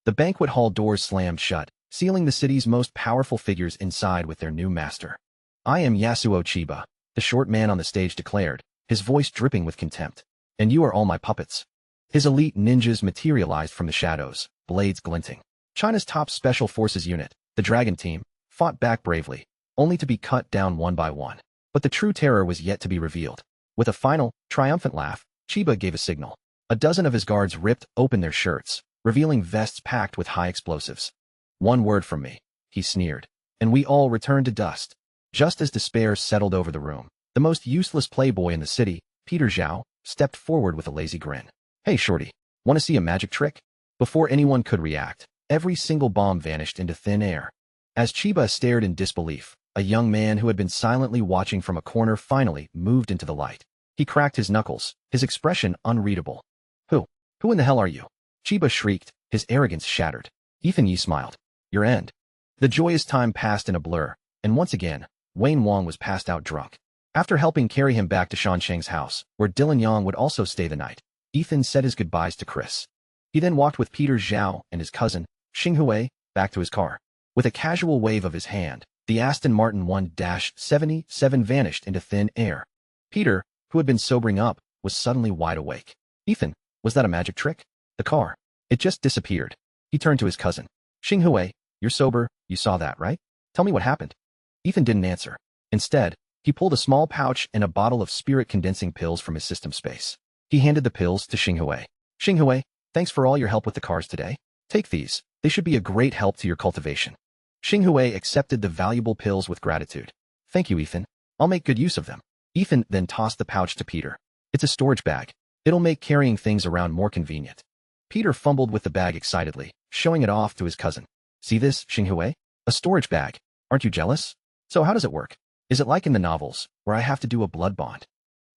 The banquet hall doors slammed shut, sealing the city's most powerful figures inside with their new master. "I am Yasuo Chiba," the short man on the stage declared, his voice dripping with contempt. "And you are all my puppets." His elite ninjas materialized from the shadows, blades glinting. China's top special forces unit, the Dragon Team, fought back bravely, only to be cut down one by one. But the true terror was yet to be revealed. With a final, triumphant laugh, Chiba gave a signal. A dozen of his guards ripped open their shirts, revealing vests packed with high explosives. "One word from me," he sneered, and we all returned to dust. Just as despair settled over the room, the most useless playboy in the city, Peter Zhao, stepped forward with a lazy grin. "Hey, shorty, want to see a magic trick?" Before anyone could react, every single bomb vanished into thin air. As Chiba stared in disbelief, a young man who had been silently watching from a corner finally moved into the light. He cracked his knuckles, his expression unreadable. Who in the hell are you?" Chiba shrieked, his arrogance shattered. Ethan Yi smiled. "Your end." The joyous time passed in a blur, and once again, Wayne Wong was passed out drunk. After helping carry him back to Shan Cheng's house, where Dylan Yang would also stay the night, Ethan said his goodbyes to Chris. He then walked with Peter Zhao and his cousin, Xinghui, back to his car. With a casual wave of his hand, the Aston Martin 1-77 vanished into thin air. Peter, who had been sobering up, was suddenly wide awake. "Ethan, was that a magic trick? The car. It just disappeared." He turned to his cousin. "Xinghui, you're sober, you saw that, right? Tell me what happened." Ethan didn't answer. Instead, he pulled a small pouch and a bottle of spirit-condensing pills from his system space. He handed the pills to Xinghui. "Xinghui, thanks for all your help with the cars today. Take these, they should be a great help to your cultivation." Xinghui accepted the valuable pills with gratitude. "Thank you, Ethan. I'll make good use of them." Ethan then tossed the pouch to Peter. "It's a storage bag. It'll make carrying things around more convenient." Peter fumbled with the bag excitedly, showing it off to his cousin. "See this, Xinghui? A storage bag. Aren't you jealous? So how does it work? Is it like in the novels, where I have to do a blood bond?"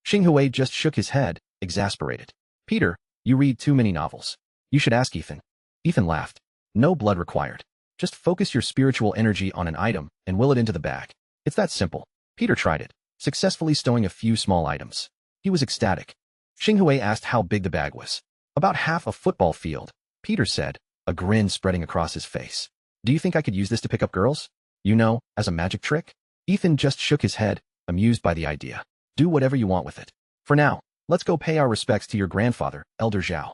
Xinghui just shook his head, exasperated. "Peter, you read too many novels. You should ask Ethan." Ethan laughed. "No blood required. Just focus your spiritual energy on an item and will it into the bag. It's that simple." Peter tried it, successfully stowing a few small items. He was ecstatic. Xinghui asked how big the bag was. "About half a football field," Peter said, a grin spreading across his face. "Do you think I could use this to pick up girls? You know, as a magic trick?" Ethan just shook his head, amused by the idea. "Do whatever you want with it. For now, let's go pay our respects to your grandfather, Elder Zhao."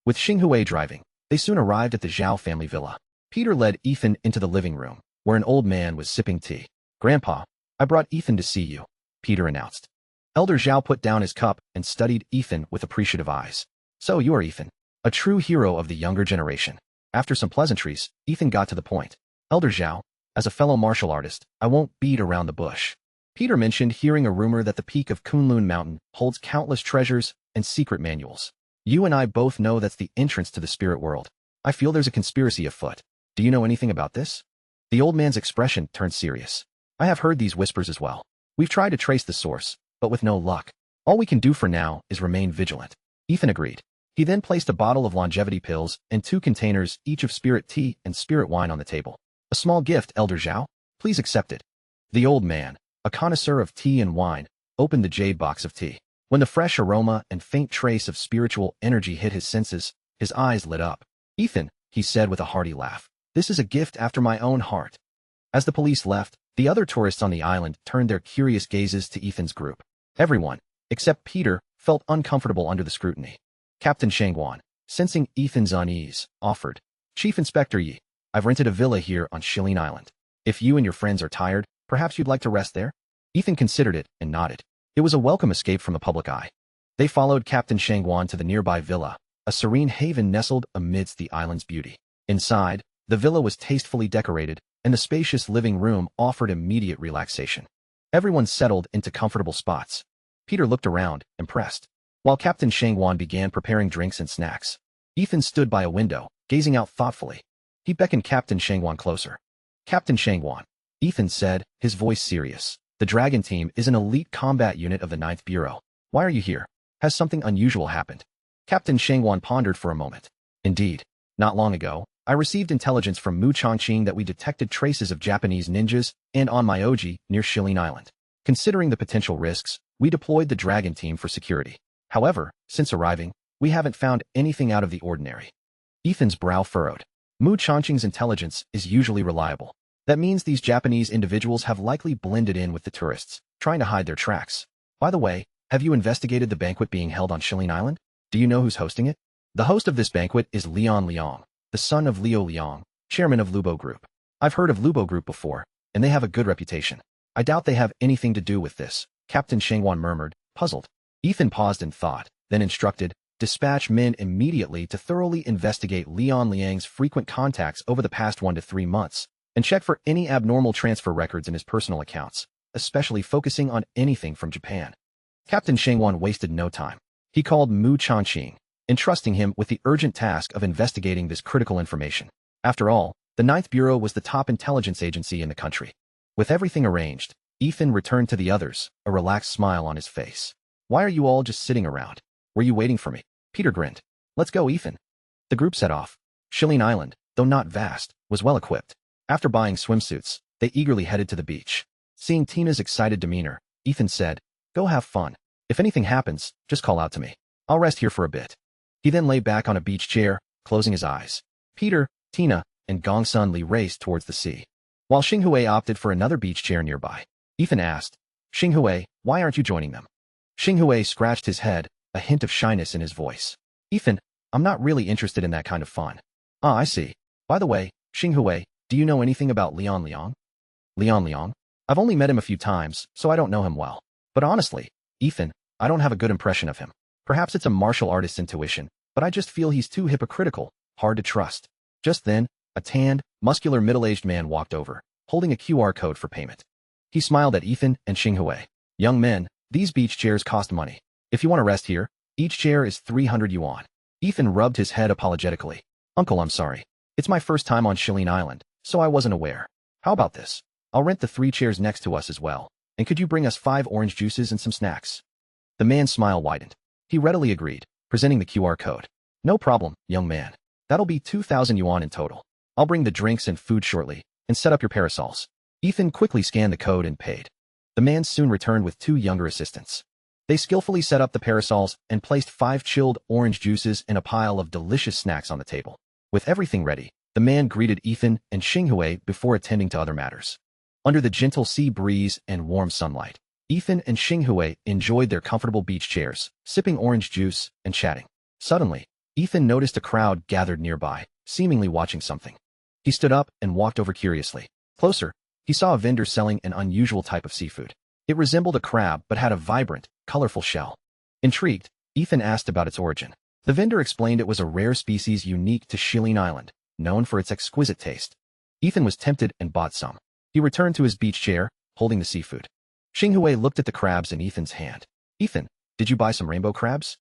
With Xinghui driving, they soon arrived at the Zhao family villa. Peter led Ethan into the living room, where an old man was sipping tea. "Grandpa, I brought Ethan to see you," Peter announced. Elder Zhao put down his cup and studied Ethan with appreciative eyes. "So you are Ethan, a true hero of the younger generation." After some pleasantries, Ethan got to the point. "Elder Zhao, as a fellow martial artist, I won't beat around the bush." Peter mentioned hearing a rumor that the peak of Kunlun Mountain holds countless treasures and secret manuals. "You and I both know that's the entrance to the spirit world. I feel there's a conspiracy afoot. Do you know anything about this?" The old man's expression turned serious. "I have heard these whispers as well. We've tried to trace the source, but with no luck. All we can do for now is remain vigilant." Ethan agreed. He then placed a bottle of longevity pills and 2 containers each of spirit tea and spirit wine on the table. "A small gift, Elder Zhao. Please accept it." The old man, a connoisseur of tea and wine, opened the jade box of tea. When the fresh aroma and faint trace of spiritual energy hit his senses, his eyes lit up. "Ethan," he said with a hearty laugh, "this is a gift after my own heart." As the police left, the other tourists on the island turned their curious gazes to Ethan's group. Everyone, except Peter, felt uncomfortable under the scrutiny. Captain Shangwan, sensing Ethan's unease, offered, "Chief Inspector Yi, I've rented a villa here on Shilin Island. If you and your friends are tired, perhaps you'd like to rest there?" Ethan considered it and nodded. It was a welcome escape from the public eye. They followed Captain Shangwan to the nearby villa, a serene haven nestled amidst the island's beauty. Inside, the villa was tastefully decorated, and the spacious living room offered immediate relaxation. Everyone settled into comfortable spots. Peter looked around, impressed. While Captain Shangwan began preparing drinks and snacks, Ethan stood by a window, gazing out thoughtfully. He beckoned Captain Shangwan closer. "Captain Shangwan," Ethan said, his voice serious. "The Dragon Team is an elite combat unit of the 9th Bureau. Why are you here? Has something unusual happened?" Captain Shangwan pondered for a moment. "Indeed. Not long ago, I received intelligence from Mu Chongqing that we detected traces of Japanese ninjas and on Myoji near Shilin Island. Considering the potential risks, we deployed the Dragon Team for security. However, since arriving, we haven't found anything out of the ordinary." Ethan's brow furrowed. Mu Changqing's intelligence is usually reliable. That means these Japanese individuals have likely blended in with the tourists, trying to hide their tracks. By the way, have you investigated the banquet being held on Shilin Island? Do you know who's hosting it? The host of this banquet is Lian Liang, the son of Liu Liang, chairman of Lubo Group. I've heard of Lubo Group before, and they have a good reputation. I doubt they have anything to do with this, Captain Shengwan murmured, puzzled. Ethan paused in thought, then instructed, dispatch men immediately to thoroughly investigate Lian Liang's frequent contacts over the past 1 to 3 months, and check for any abnormal transfer records in his personal accounts, especially focusing on anything from Japan. Captain Shengwan wasted no time. He called Mu Changqing, entrusting him with the urgent task of investigating this critical information. After all, the Ninth Bureau was the top intelligence agency in the country. With everything arranged, Ethan returned to the others, a relaxed smile on his face. Why are you all just sitting around? Were you waiting for me? Peter grinned. Let's go, Ethan. The group set off. Shilin Island, though not vast, was well equipped. After buying swimsuits, they eagerly headed to the beach. Seeing Tina's excited demeanor, Ethan said, go have fun. If anything happens, just call out to me. I'll rest here for a bit. He then lay back on a beach chair, closing his eyes. Peter, Tina, and Gongsun Li raced towards the sea. While Xinghui opted for another beach chair nearby, Ethan asked, Xinghui, why aren't you joining them? Xinghui scratched his head, a hint of shyness in his voice. Ethan, I'm not really interested in that kind of fun. Ah, I see. By the way, Xinghui, do you know anything about Lian Liang? Lian Liang? I've only met him a few times, so I don't know him well. But honestly, Ethan, I don't have a good impression of him. Perhaps it's a martial artist's intuition, but I just feel he's too hypocritical, hard to trust. Just then, a tanned, muscular middle-aged man walked over, holding a QR code for payment. He smiled at Ethan and Xinghui. Young men, these beach chairs cost money. If you want to rest here, each chair is 300 yuan. Ethan rubbed his head apologetically. Uncle, I'm sorry. It's my first time on Shilin Island, so I wasn't aware. How about this? I'll rent the 3 chairs next to us as well, and could you bring us 5 orange juices and some snacks? The man's smile widened. He readily agreed, presenting the QR code. No problem, young man. That'll be 2,000 yuan in total. I'll bring the drinks and food shortly, and set up your parasols. Ethan quickly scanned the code and paid. The man soon returned with 2 younger assistants. They skillfully set up the parasols and placed 5 chilled orange juices and a pile of delicious snacks on the table. With everything ready, the man greeted Ethan and Xinghui before attending to other matters. Under the gentle sea breeze and warm sunlight, Ethan and Xinghui enjoyed their comfortable beach chairs, sipping orange juice and chatting. Suddenly, Ethan noticed a crowd gathered nearby, seemingly watching something. He stood up and walked over curiously. Closer, he saw a vendor selling an unusual type of seafood. It resembled a crab but had a vibrant, colorful shell. Intrigued, Ethan asked about its origin. The vendor explained it was a rare species unique to Shilin Island, known for its exquisite taste. Ethan was tempted and bought some. He returned to his beach chair, holding the seafood. Xinghui looked at the crabs in Ethan's hand. Ethan, did you buy some rainbow crabs?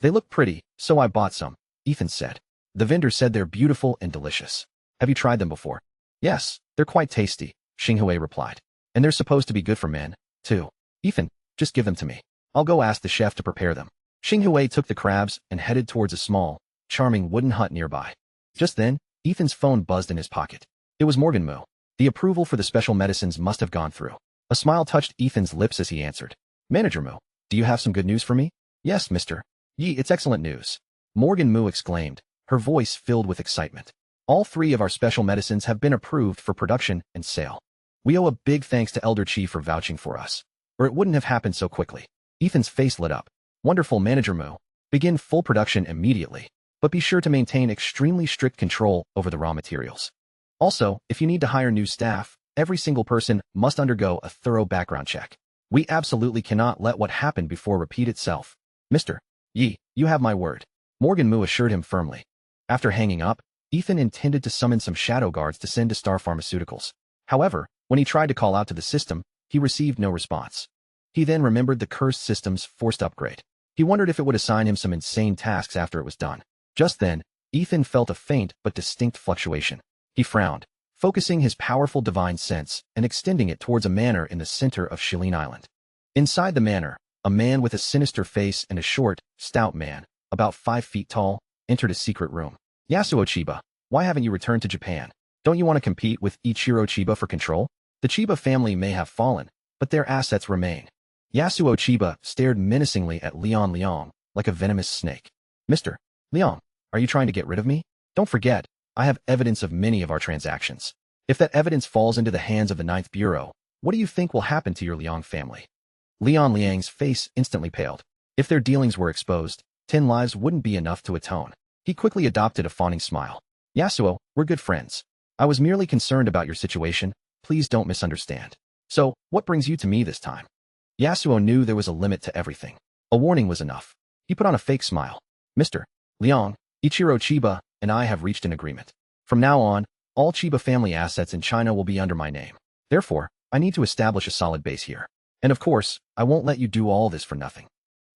They look pretty, so I bought some, Ethan said. The vendor said they're beautiful and delicious. Have you tried them before? Yes, they're quite tasty, Xinghui replied. And they're supposed to be good for men, too. Ethan, just give them to me. I'll go ask the chef to prepare them. Xinghui took the crabs and headed towards a small, charming wooden hut nearby. Just then, Ethan's phone buzzed in his pocket. It was Morgan Mu. The approval for the special medicines must have gone through. A smile touched Ethan's lips as he answered. Manager Mu, do you have some good news for me? Yes, Mr. Yi, it's excellent news. Morgan Mu exclaimed, her voice filled with excitement. All 3 of our special medicines have been approved for production and sale. We owe a big thanks to Elder Chi for vouching for us, or it wouldn't have happened so quickly. Ethan's face lit up. Wonderful, Manager Mu. Begin full production immediately, but be sure to maintain extremely strict control over the raw materials. Also, if you need to hire new staff, every single person must undergo a thorough background check. We absolutely cannot let what happened before repeat itself. Mr. Yi, you have my word. Morgan Mu assured him firmly. After hanging up, Ethan intended to summon some shadow guards to send to Star Pharmaceuticals. However, when he tried to call out to the system, he received no response. He then remembered the cursed system's forced upgrade. He wondered if it would assign him some insane tasks after it was done. Just then, Ethan felt a faint but distinct fluctuation. He frowned, focusing his powerful divine sense and extending it towards a manor in the center of Shilin Island. Inside the manor, a man with a sinister face and a short, stout man, about 5 feet tall, entered a secret room. Yasuo Chiba, why haven't you returned to Japan? Don't you want to compete with Ichiro Chiba for control? The Chiba family may have fallen, but their assets remain. Yasuo Chiba stared menacingly at Lian Liang, like a venomous snake. Mr. Liang, are you trying to get rid of me? Don't forget, I have evidence of many of our transactions. If that evidence falls into the hands of the Ninth Bureau, what do you think will happen to your Liang family? Liang Liang's face instantly paled. If their dealings were exposed, 10 lives wouldn't be enough to atone. He quickly adopted a fawning smile. Yasuo, we're good friends. I was merely concerned about your situation. Please don't misunderstand. So, what brings you to me this time? Yasuo knew there was a limit to everything. A warning was enough. He put on a fake smile. Mr. Liang, Ichiro Chiba and I have reached an agreement. From now on, all Chiba family assets in China will be under my name. Therefore, I need to establish a solid base here. And of course, I won't let you do all this for nothing.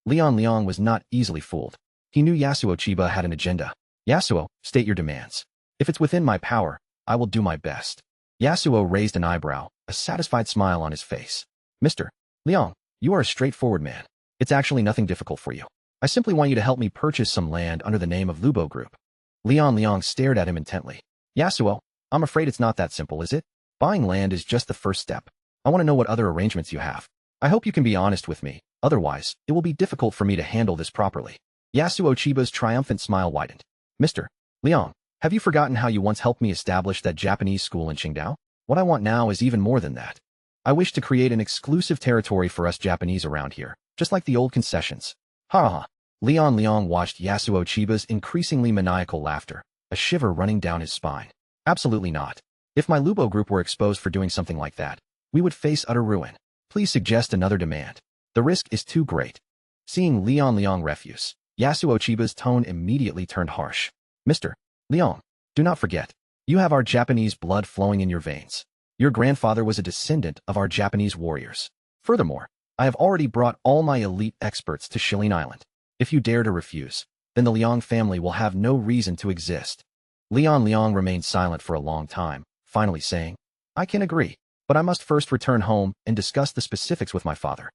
Liang was not easily fooled. He knew Yasuo Chiba had an agenda. Yasuo, state your demands. If it's within my power, I will do my best. Yasuo raised an eyebrow, a satisfied smile on his face. Mr. Liang, you are a straightforward man. It's actually nothing difficult for you. I simply want you to help me purchase some land under the name of Lubo Group. Liang stared at him intently. Yasuo, I'm afraid it's not that simple, is it? Buying land is just the first step. I want to know what other arrangements you have. I hope you can be honest with me, otherwise, it will be difficult for me to handle this properly. Yasuo Chiba's triumphant smile widened. Mr. Liang, have you forgotten how you once helped me establish that Japanese school in Qingdao? What I want now is even more than that. I wish to create an exclusive territory for us Japanese around here, just like the old concessions. Ha ha. Liang watched Yasuo Chiba's increasingly maniacal laughter, a shiver running down his spine. Absolutely not. If my Lubo group were exposed for doing something like that, we would face utter ruin. Please suggest another demand. The risk is too great. Seeing Liang refuse, Yasuo Chiba's tone immediately turned harsh. Mr. Liang, do not forget, you have our Japanese blood flowing in your veins. Your grandfather was a descendant of our Japanese warriors. Furthermore, I have already brought all my elite experts to Shilin Island. If you dare to refuse, then the Liang family will have no reason to exist. Liang remained silent for a long time, finally saying, I can agree, but I must first return home and discuss the specifics with my father.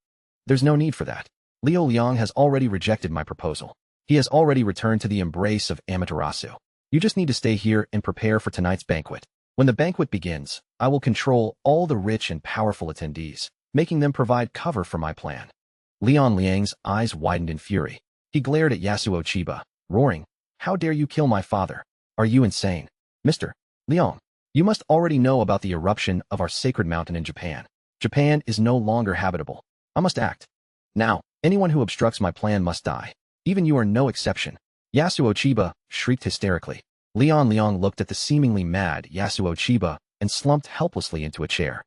There's no need for that. Liang has already rejected my proposal. He has already returned to the embrace of Amaterasu. You just need to stay here and prepare for tonight's banquet. When the banquet begins, I will control all the rich and powerful attendees, making them provide cover for my plan. Liang's eyes widened in fury. He glared at Yasuo Chiba, roaring, How dare you kill my father? Are you insane? Mr. Liang, you must already know about the eruption of our sacred mountain in Japan. Japan is no longer habitable. I must act. Now, anyone who obstructs my plan must die. Even you are no exception. Yasuo Chiba shrieked hysterically. Liang looked at the seemingly mad Yasuo Chiba and slumped helplessly into a chair.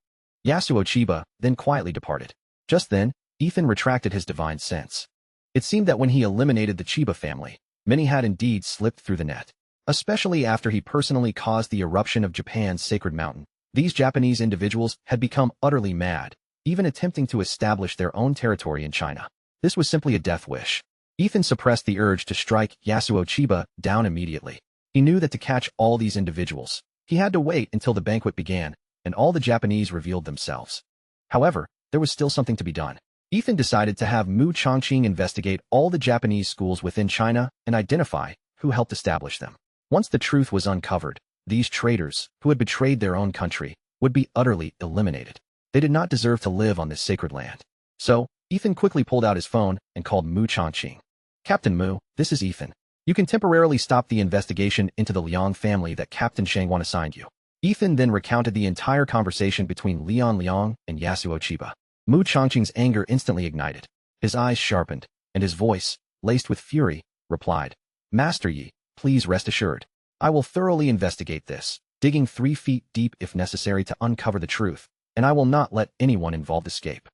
Yasuo Chiba then quietly departed. Just then, Ethan retracted his divine sense. It seemed that when he eliminated the Chiba family, many had indeed slipped through the net. Especially after he personally caused the eruption of Japan's sacred mountain, these Japanese individuals had become utterly mad, even attempting to establish their own territory in China. This was simply a death wish. Ethan suppressed the urge to strike Yasuo Chiba down immediately. He knew that to catch all these individuals, he had to wait until the banquet began and all the Japanese revealed themselves. However, there was still something to be done. Ethan decided to have Mu Chongqing investigate all the Japanese schools within China and identify who helped establish them. Once the truth was uncovered, these traitors, who had betrayed their own country, would be utterly eliminated. They did not deserve to live on this sacred land. So, Ethan quickly pulled out his phone and called Mu Chongqing. Captain Mu, this is Ethan. You can temporarily stop the investigation into the Liang family that Captain Shangwan assigned you. Ethan then recounted the entire conversation between Liang and Yasuo Chiba. Mu Chongqing's anger instantly ignited. His eyes sharpened, and his voice, laced with fury, replied, Master Yi, please rest assured. I will thoroughly investigate this, digging 3 feet deep if necessary to uncover the truth, and I will not let anyone involved escape.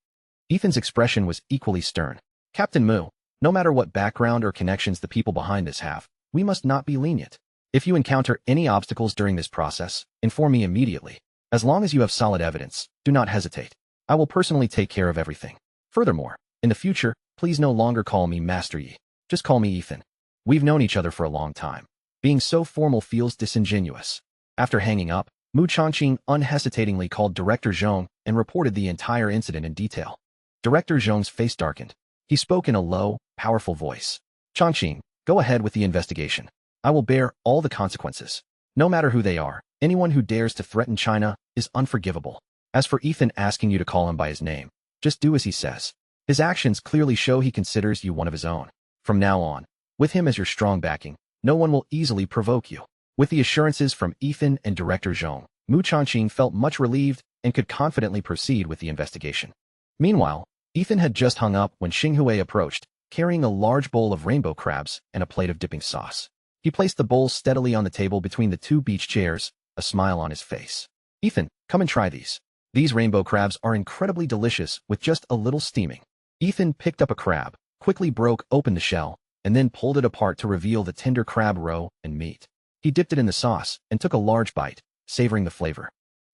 Ethan's expression was equally stern. Captain Mu, no matter what background or connections the people behind this have, we must not be lenient. If you encounter any obstacles during this process, inform me immediately. As long as you have solid evidence, do not hesitate. I will personally take care of everything. Furthermore, in the future, please no longer call me Master Yi. Just call me Ethan. We've known each other for a long time. Being so formal feels disingenuous. After hanging up, Mu Chongqing unhesitatingly called Director Zhong and reported the entire incident in detail. Director Zhong's face darkened. He spoke in a low, powerful voice. Chongqing, go ahead with the investigation. I will bear all the consequences. No matter who they are, anyone who dares to threaten China is unforgivable. As for Ethan asking you to call him by his name, just do as he says. His actions clearly show he considers you one of his own. From now on, with him as your strong backing, no one will easily provoke you. With the assurances from Ethan and Director Zhong, Mu Changqing felt much relieved and could confidently proceed with the investigation. Meanwhile, Ethan had just hung up when Xinghui approached, carrying a large bowl of rainbow crabs and a plate of dipping sauce. He placed the bowl steadily on the table between the two beach chairs, a smile on his face. Ethan, come and try these. These rainbow crabs are incredibly delicious with just a little steaming. Ethan picked up a crab, quickly broke open the shell, and then pulled it apart to reveal the tender crab roe and meat. He dipped it in the sauce and took a large bite, savoring the flavor.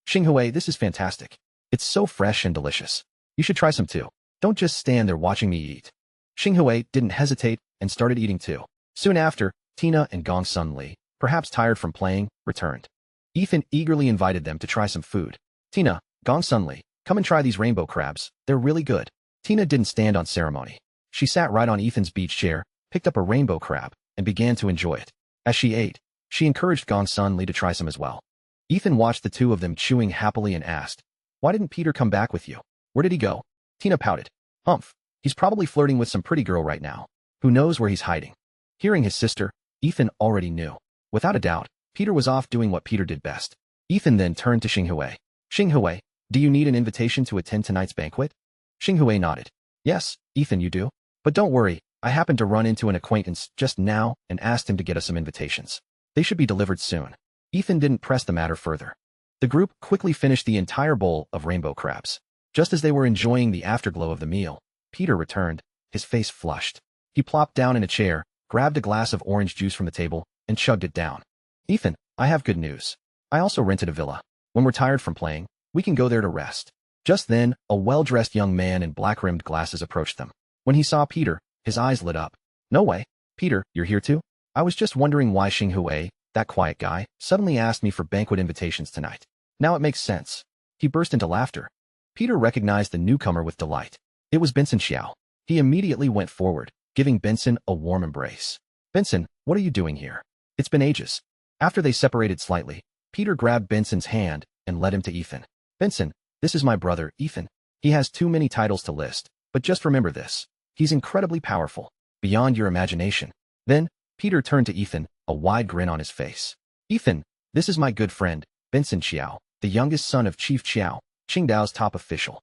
Xinghui, this is fantastic. It's so fresh and delicious. You should try some too. Don't just stand there watching me eat. Xinghui didn't hesitate and started eating too. Soon after, Tina and Gong Sun Li, perhaps tired from playing, returned. Ethan eagerly invited them to try some food. Tina, Gong Sun Li, come and try these rainbow crabs. They're really good. Tina didn't stand on ceremony. She sat right on Ethan's beach chair, picked up a rainbow crab, and began to enjoy it. As she ate, she encouraged Gong Sun Li to try some as well. Ethan watched the two of them chewing happily and asked, "Why didn't Peter come back with you? Where did he go?" Tina pouted. "Humph. He's probably flirting with some pretty girl right now. Who knows where he's hiding?" Hearing his sister, Ethan already knew. Without a doubt, Peter was off doing what Peter did best. Ethan then turned to Xinghui. "Xinghui, do you need an invitation to attend tonight's banquet?" Xinghui nodded. "Yes, Ethan, you do. But don't worry, I happened to run into an acquaintance just now and asked him to get us some invitations. They should be delivered soon." Ethan didn't press the matter further. The group quickly finished the entire bowl of rainbow crabs. Just as they were enjoying the afterglow of the meal, Peter returned, his face flushed. He plopped down in a chair, grabbed a glass of orange juice from the table, and chugged it down. "Ethan, I have good news. I also rented a villa. When we're tired from playing, we can go there to rest." Just then, a well-dressed young man in black-rimmed glasses approached them. When he saw Peter, his eyes lit up. "No way. Peter, you're here too? I was just wondering why Xinghui, that quiet guy, suddenly asked me for banquet invitations tonight. Now it makes sense." He burst into laughter. Peter recognized the newcomer with delight. It was Benson Xiao. He immediately went forward, giving Benson a warm embrace. "Benson, what are you doing here? It's been ages." After they separated slightly, Peter grabbed Benson's hand and led him to Ethan. "Benson, this is my brother, Ethan. He has too many titles to list, but just remember this. He's incredibly powerful, beyond your imagination." Then, Peter turned to Ethan, a wide grin on his face. "Ethan, this is my good friend, Benson Xiao, the youngest son of Chief Xiao, Qingdao's top official."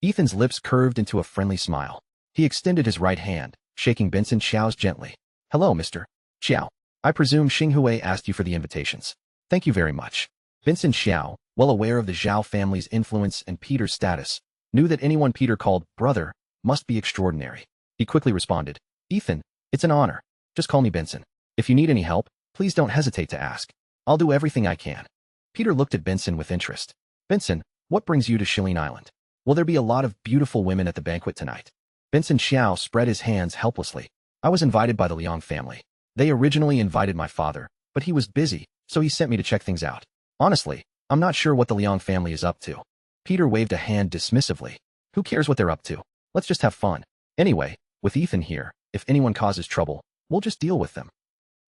Ethan's lips curved into a friendly smile. He extended his right hand, shaking Benson Xiao's gently. "Hello, Mr. Xiao. I presume Xinghui asked you for the invitations. Thank you very much." Benson Xiao, well aware of the Zhao family's influence and Peter's status, knew that anyone Peter called brother must be extraordinary. He quickly responded, "Ethan, it's an honor. Just call me Benson. If you need any help, please don't hesitate to ask. I'll do everything I can." Peter looked at Benson with interest. "Benson, what brings you to Shilin Island? Will there be a lot of beautiful women at the banquet tonight?" Benson Xiao spread his hands helplessly. "I was invited by the Liang family. They originally invited my father, but he was busy, so he sent me to check things out. Honestly, I'm not sure what the Liang family is up to." Peter waved a hand dismissively. "Who cares what they're up to? Let's just have fun. Anyway, with Ethan here, if anyone causes trouble, we'll just deal with them."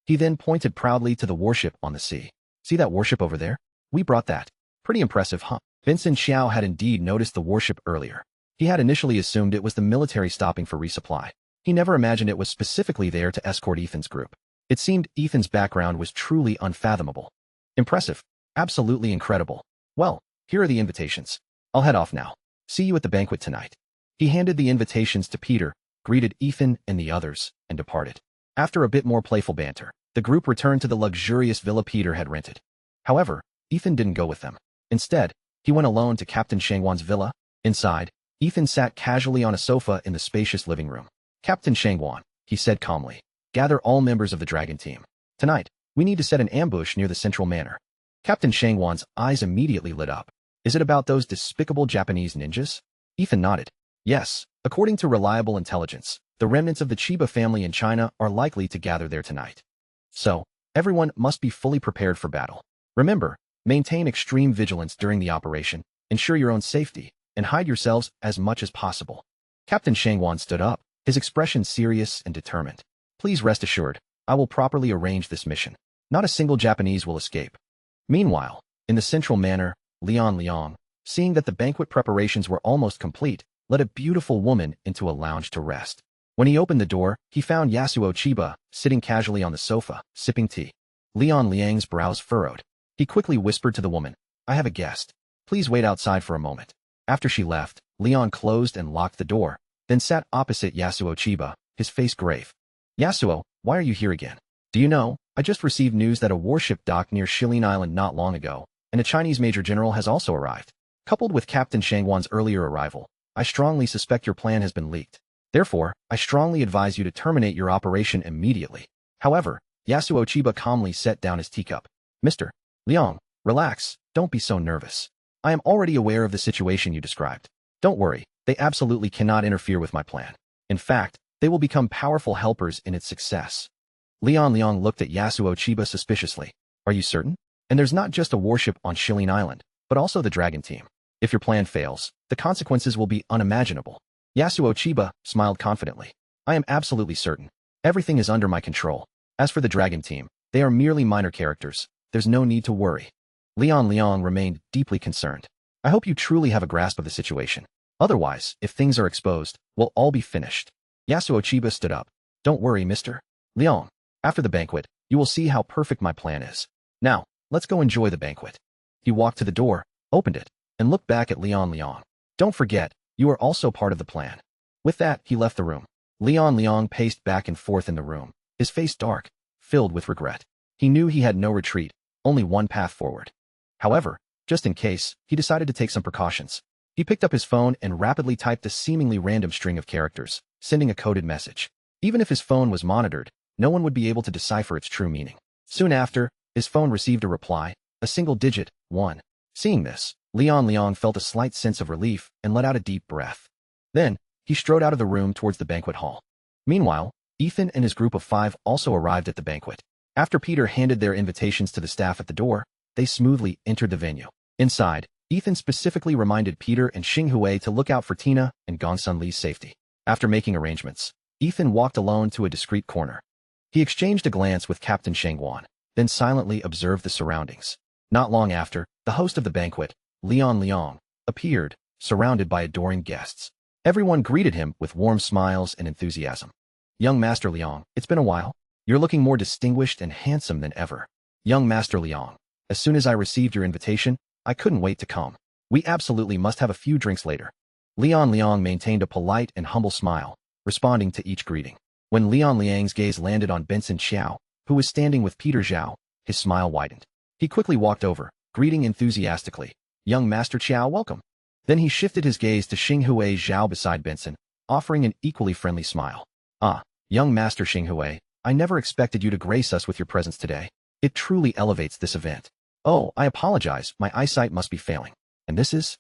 He then pointed proudly to the warship on the sea. "See that warship over there? We brought that. Pretty impressive, huh?" Benson Xiao had indeed noticed the warship earlier. He had initially assumed it was the military stopping for resupply. He never imagined it was specifically there to escort Ethan's group. It seemed Ethan's background was truly unfathomable. "Impressive. Absolutely incredible. Well, here are the invitations. I'll head off now. See you at the banquet tonight." He handed the invitations to Peter, greeted Ethan and the others, and departed. After a bit more playful banter, the group returned to the luxurious villa Peter had rented. However, Ethan didn't go with them. Instead, he went alone to Captain Shangwan's villa. Inside, Ethan sat casually on a sofa in the spacious living room. "Captain Shangwan," he said calmly, "gather all members of the dragon team. Tonight, we need to set an ambush near the central manor." Captain Shangwan's eyes immediately lit up. "Is it about those despicable Japanese ninjas?" Ethan nodded. "Yes, according to reliable intelligence, the remnants of the Chiba family in China are likely to gather there tonight. So, everyone must be fully prepared for battle. Remember, maintain extreme vigilance during the operation, ensure your own safety, and hide yourselves as much as possible." Captain Shangwan stood up, his expression serious and determined. "Please rest assured, I will properly arrange this mission. Not a single Japanese will escape." Meanwhile, in the central manor, Liang, seeing that the banquet preparations were almost complete, led a beautiful woman into a lounge to rest. When he opened the door, he found Yasuo Chiba sitting casually on the sofa, sipping tea. Lian Liang's brows furrowed. He quickly whispered to the woman, I have a guest. Please wait outside for a moment. After she left, Leon closed and locked the door, then sat opposite Yasuo Chiba, his face grave. Yasuo, why are you here again? Do you know, I just received news that a warship docked near Shilin Island not long ago, and a Chinese major general has also arrived. Coupled with Captain Shangwan's earlier arrival, I strongly suspect your plan has been leaked. Therefore, I strongly advise you to terminate your operation immediately. However, Yasuo Chiba calmly set down his teacup. Mr. Liang, relax, don't be so nervous. I am already aware of the situation you described. Don't worry, they absolutely cannot interfere with my plan. In fact, they will become powerful helpers in its success. Lian Liang looked at Yasuo Chiba suspiciously. Are you certain? And there's not just a warship on Shilin Island, but also the dragon team. If your plan fails, the consequences will be unimaginable. Yasuo Chiba smiled confidently. I am absolutely certain. Everything is under my control. As for the dragon team, they are merely minor characters. There's no need to worry. Lian Liang remained deeply concerned. I hope you truly have a grasp of the situation. Otherwise, if things are exposed, we'll all be finished. Yasuo Chiba stood up. Don't worry, Mr. Liang. After the banquet, you will see how perfect my plan is. Now, let's go enjoy the banquet. He walked to the door, opened it, and looked back at Lian Liang. Don't forget, you are also part of the plan. With that, he left the room. Lian Liang paced back and forth in the room, his face dark, filled with regret. He knew he had no retreat, only one path forward. However, just in case, he decided to take some precautions. He picked up his phone and rapidly typed a seemingly random string of characters, sending a coded message. Even if his phone was monitored, no one would be able to decipher its true meaning. Soon after, his phone received a reply, a single digit, 1. Seeing this, Lian Liang felt a slight sense of relief and let out a deep breath. Then, he strode out of the room towards the banquet hall. Meanwhile, Ethan and his group of 5 also arrived at the banquet. After Peter handed their invitations to the staff at the door, they smoothly entered the venue. Inside, Ethan specifically reminded Peter and Xinghui to look out for Tina and Gongsun Li's safety. After making arrangements, Ethan walked alone to a discreet corner. He exchanged a glance with Captain Shangwan, then silently observed the surroundings. Not long after, the host of the banquet, Lian Liang, appeared, surrounded by adoring guests. Everyone greeted him with warm smiles and enthusiasm. Young Master Liang, it's been a while. You're looking more distinguished and handsome than ever. Young Master Liang, as soon as I received your invitation, I couldn't wait to come. We absolutely must have a few drinks later. Lian Liang maintained a polite and humble smile, responding to each greeting. When Lian Liang's gaze landed on Benson Xiao, who was standing with Peter Zhao, his smile widened. He quickly walked over, greeting enthusiastically. Young Master Xiao, welcome. Then he shifted his gaze to Xinghui Zhao beside Benson, offering an equally friendly smile. Ah, young Master Xinghui, I never expected you to grace us with your presence today. It truly elevates this event. Oh, I apologize, my eyesight must be failing. And this is?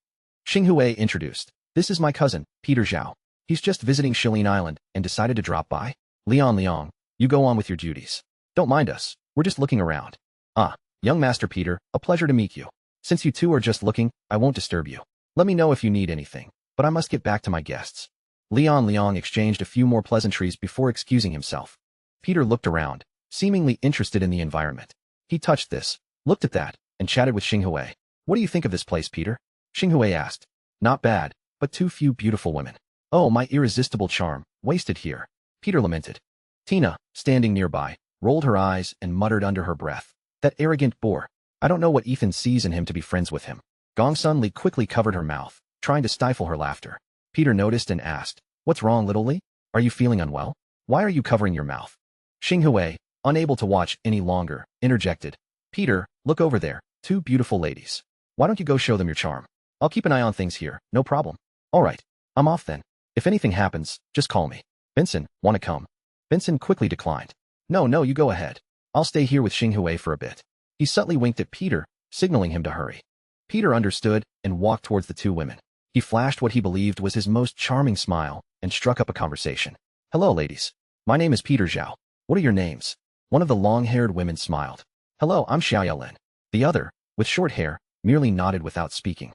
Xinghui introduced. This is my cousin, Peter Zhao. He's just visiting Shilin Island and decided to drop by. Lian Liang, you go on with your duties. Don't mind us, we're just looking around. Ah, young Master Peter, a pleasure to meet you. Since you two are just looking, I won't disturb you. Let me know if you need anything, but I must get back to my guests. Lian Liang exchanged a few more pleasantries before excusing himself. Peter looked around, seemingly interested in the environment. He touched this, looked at that, and chatted with Xinghui. What do you think of this place, Peter? Xinghui asked. Not bad, but too few beautiful women. Oh, my irresistible charm, wasted here. Peter lamented. Tina, standing nearby, rolled her eyes and muttered under her breath. That arrogant boor. I don't know what Ethan sees in him to be friends with him. Gongsun Li quickly covered her mouth, trying to stifle her laughter. Peter noticed and asked, What's wrong, little Li? Are you feeling unwell? Why are you covering your mouth? Xinghui, unable to watch any longer, interjected. Peter, look over there, 2 beautiful ladies. Why don't you go show them your charm? I'll keep an eye on things here, no problem. All right, I'm off then. If anything happens, just call me. Benson, want to come? Benson quickly declined. No, you go ahead. I'll stay here with Xinghui for a bit. He subtly winked at Peter, signaling him to hurry. Peter understood and walked towards the 2 women. He flashed what he believed was his most charming smile and struck up a conversation. Hello, ladies. My name is Peter Zhao. What are your names? One of the long-haired women smiled. Hello, I'm Xiao Yaolin. The other, with short hair, merely nodded without speaking.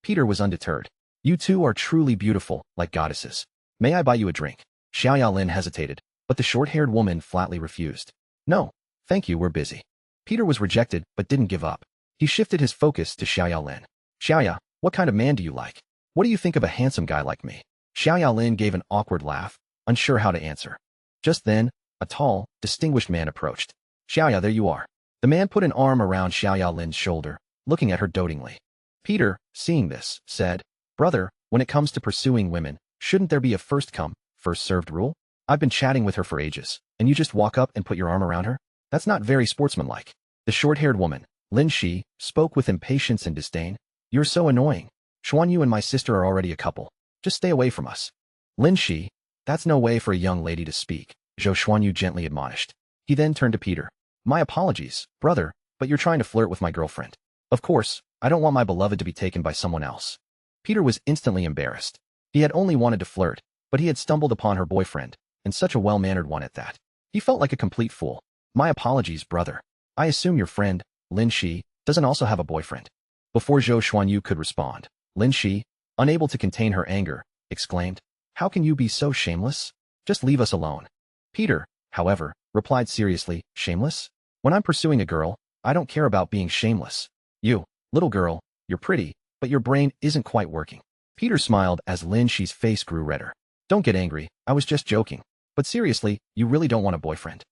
Peter was undeterred. You two are truly beautiful, like goddesses. May I buy you a drink? Xiao Yaolin hesitated, but the short-haired woman flatly refused. No, thank you, we're busy. Peter was rejected, but didn't give up. He shifted his focus to Xiao Yaolin. Xiaoya, what kind of man do you like? What do you think of a handsome guy like me? Xiao Yaolin gave an awkward laugh, unsure how to answer. Just then, a tall, distinguished man approached. Xiaoya, there you are. The man put an arm around Xiaoya Lin's shoulder, looking at her dotingly. Peter, seeing this, said, Brother, when it comes to pursuing women, shouldn't there be a first come, first served rule? I've been chatting with her for ages, and you just walk up and put your arm around her? That's not very sportsmanlike. The short-haired woman, Lin Shi, spoke with impatience and disdain. You're so annoying. Xuanyu and my sister are already a couple. Just stay away from us. Lin Shi, that's no way for a young lady to speak, Zhou Xuanyu gently admonished. He then turned to Peter. My apologies, brother, but you're trying to flirt with my girlfriend. Of course, I don't want my beloved to be taken by someone else. Peter was instantly embarrassed. He had only wanted to flirt, but he had stumbled upon her boyfriend, and such a well-mannered one at that. He felt like a complete fool. My apologies, brother. I assume your friend, Lin Shi, doesn't also have a boyfriend. Before Zhou Xuanyu could respond, Lin Shi, unable to contain her anger, exclaimed, How can you be so shameless? Just leave us alone. Peter, however, replied seriously, Shameless? When I'm pursuing a girl, I don't care about being shameless. You, little girl, you're pretty, but your brain isn't quite working. Peter smiled as Lin Shi's face grew redder. Don't get angry, I was just joking. But seriously, you really don't want a boyfriend?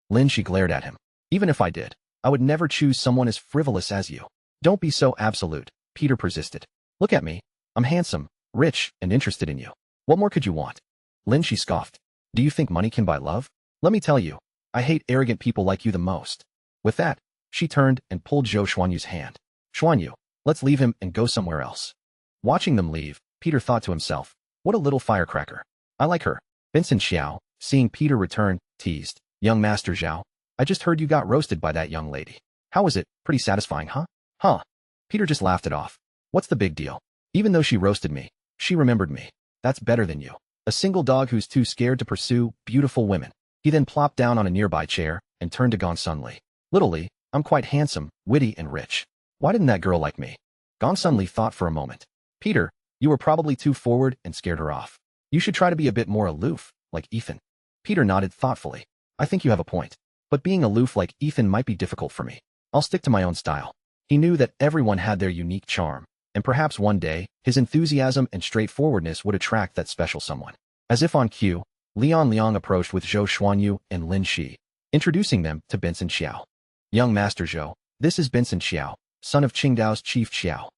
Lin Shi glared at him. Even if I did, I would never choose someone as frivolous as you. Don't be so absolute, Peter persisted. Look at me. I'm handsome, rich, and interested in you. What more could you want? Lin Shi scoffed. Do you think money can buy love? Let me tell you, I hate arrogant people like you the most. With that, she turned and pulled Zhou Xuanyu's hand. Xuanyu, let's leave him and go somewhere else. Watching them leave, Peter thought to himself, what a little firecracker. I like her. Vincent Xiao, seeing Peter return, teased, Young Master Zhao, I just heard you got roasted by that young lady. How was it? Pretty satisfying, huh? Huh. Peter just laughed it off. What's the big deal? Even though she roasted me, she remembered me. That's better than you. A single dog who's too scared to pursue beautiful women. He then plopped down on a nearby chair and turned to Gong Sun Li. Little Li, I'm quite handsome, witty, and rich. Why didn't that girl like me? Gong Sun Li thought for a moment. Peter, you were probably too forward and scared her off. You should try to be a bit more aloof, like Ethan. Peter nodded thoughtfully. I think you have a point. But being aloof like Ethan might be difficult for me. I'll stick to my own style. He knew that everyone had their unique charm, and perhaps one day, his enthusiasm and straightforwardness would attract that special someone. As if on cue, Liang approached with Zhou Xuanyu and Lin Shi, introducing them to Benson Xiao. Young Master Zhou, this is Benson Xiao, son of Qingdao's Chief Xiao.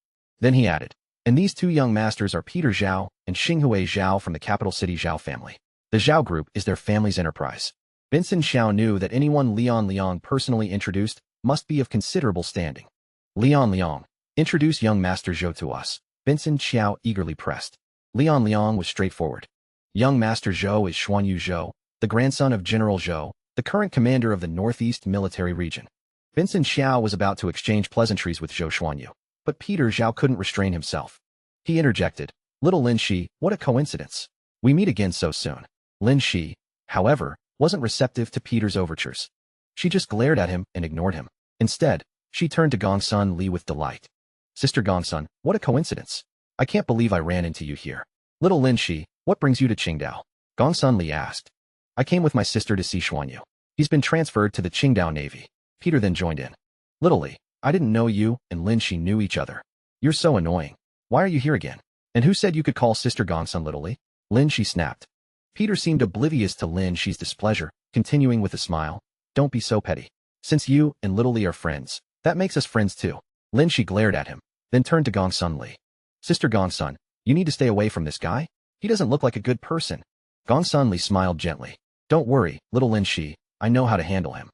Then he added, and these two young masters are Peter Zhao and Xinghui Zhao from the capital city Zhao family. The Zhao group is their family's enterprise. Benson Xiao knew that anyone Liang personally introduced must be of considerable standing. Liang, introduce young Master Zhou to us. Benson Xiao eagerly pressed. Liang was straightforward. Young Master Zhou is Xuanyu Zhou, the grandson of General Zhou, the current commander of the Northeast Military Region. Benson Xiao was about to exchange pleasantries with Zhou Xuanyu, but Peter Zhao couldn't restrain himself. He interjected, Little Lin Shi, what a coincidence. We meet again so soon. Lin Shi, however, wasn't receptive to Peter's overtures. She just glared at him and ignored him. Instead, she turned to Gong Sun Li with delight. Sister Gong Sun, what a coincidence. I can't believe I ran into you here. Little Lin Shi, what brings you to Qingdao? Gong Sun Li asked. I came with my sister to see Xuanyu. He's been transferred to the Qingdao Navy. Peter then joined in. Little Li, I didn't know you and Lin Shi knew each other. You're so annoying. Why are you here again? And who said you could call Sister Gong Sun Little Li? Lin Shi snapped. Peter seemed oblivious to Lin Shi's displeasure, continuing with a smile. Don't be so petty. Since you and Little Li are friends, that makes us friends too. Lin Shi glared at him, then turned to Gong Sun Li. Sister Gong Sun, you need to stay away from this guy. He doesn't look like a good person. Gong Sun Li smiled gently. Don't worry, Little Lin Shi, I know how to handle him.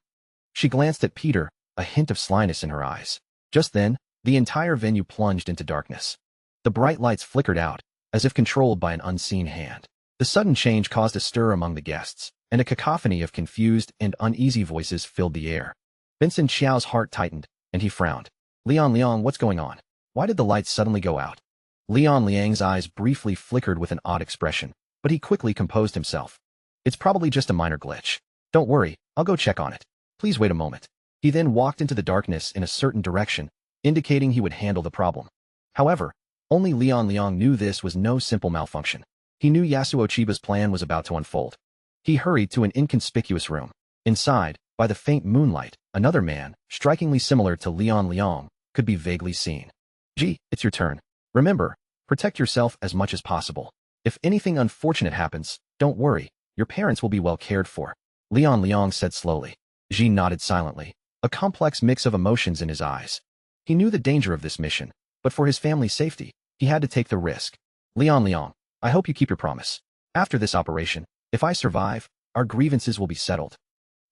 She glanced at Peter, a hint of slyness in her eyes. Just then, the entire venue plunged into darkness. The bright lights flickered out, as if controlled by an unseen hand. The sudden change caused a stir among the guests, and a cacophony of confused and uneasy voices filled the air. Vincent Xiao's heart tightened, and he frowned. Liang, what's going on? Why did the lights suddenly go out? Liang's eyes briefly flickered with an odd expression, but he quickly composed himself. It's probably just a minor glitch. Don't worry, I'll go check on it. Please wait a moment. He then walked into the darkness in a certain direction, indicating he would handle the problem. However, only Liang knew this was no simple malfunction. He knew Yasuo Chiba's plan was about to unfold. He hurried to an inconspicuous room. Inside, by the faint moonlight, another man, strikingly similar to Liang, could be vaguely seen. Gee, it's your turn. Remember, protect yourself as much as possible. If anything unfortunate happens, don't worry, your parents will be well cared for. Liang Liang said slowly. Ji nodded silently, a complex mix of emotions in his eyes. He knew the danger of this mission, but for his family's safety, he had to take the risk. Liang Liang, I hope you keep your promise. After this operation, if I survive, our grievances will be settled.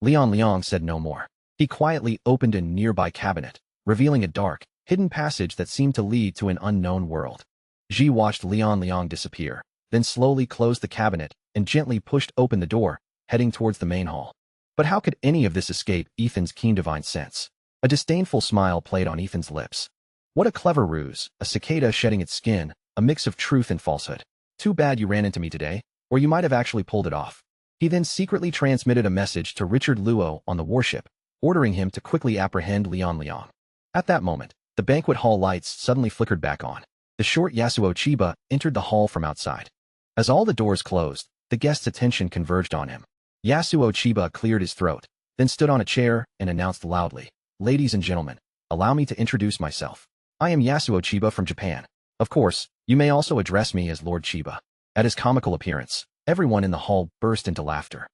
Liang Liang said no more. He quietly opened a nearby cabinet, revealing a dark, hidden passage that seemed to lead to an unknown world. Ji watched Liang Liang disappear, then slowly closed the cabinet and gently pushed open the door, heading towards the main hall. But how could any of this escape Ethan's keen divine sense? A disdainful smile played on Ethan's lips. What a clever ruse, a cicada shedding its skin, a mix of truth and falsehood. Too bad you ran into me today, or you might have actually pulled it off. He then secretly transmitted a message to Richard Luo on the warship, ordering him to quickly apprehend Liang Liang. At that moment, the banquet hall lights suddenly flickered back on. The short Yasuo Chiba entered the hall from outside. As all the doors closed, the guests' attention converged on him. Yasuo Chiba cleared his throat, then stood on a chair and announced loudly, "Ladies and gentlemen, allow me to introduce myself. I am Yasuo Chiba from Japan. Of course, you may also address me as Lord Chiba." At his comical appearance, everyone in the hall burst into laughter.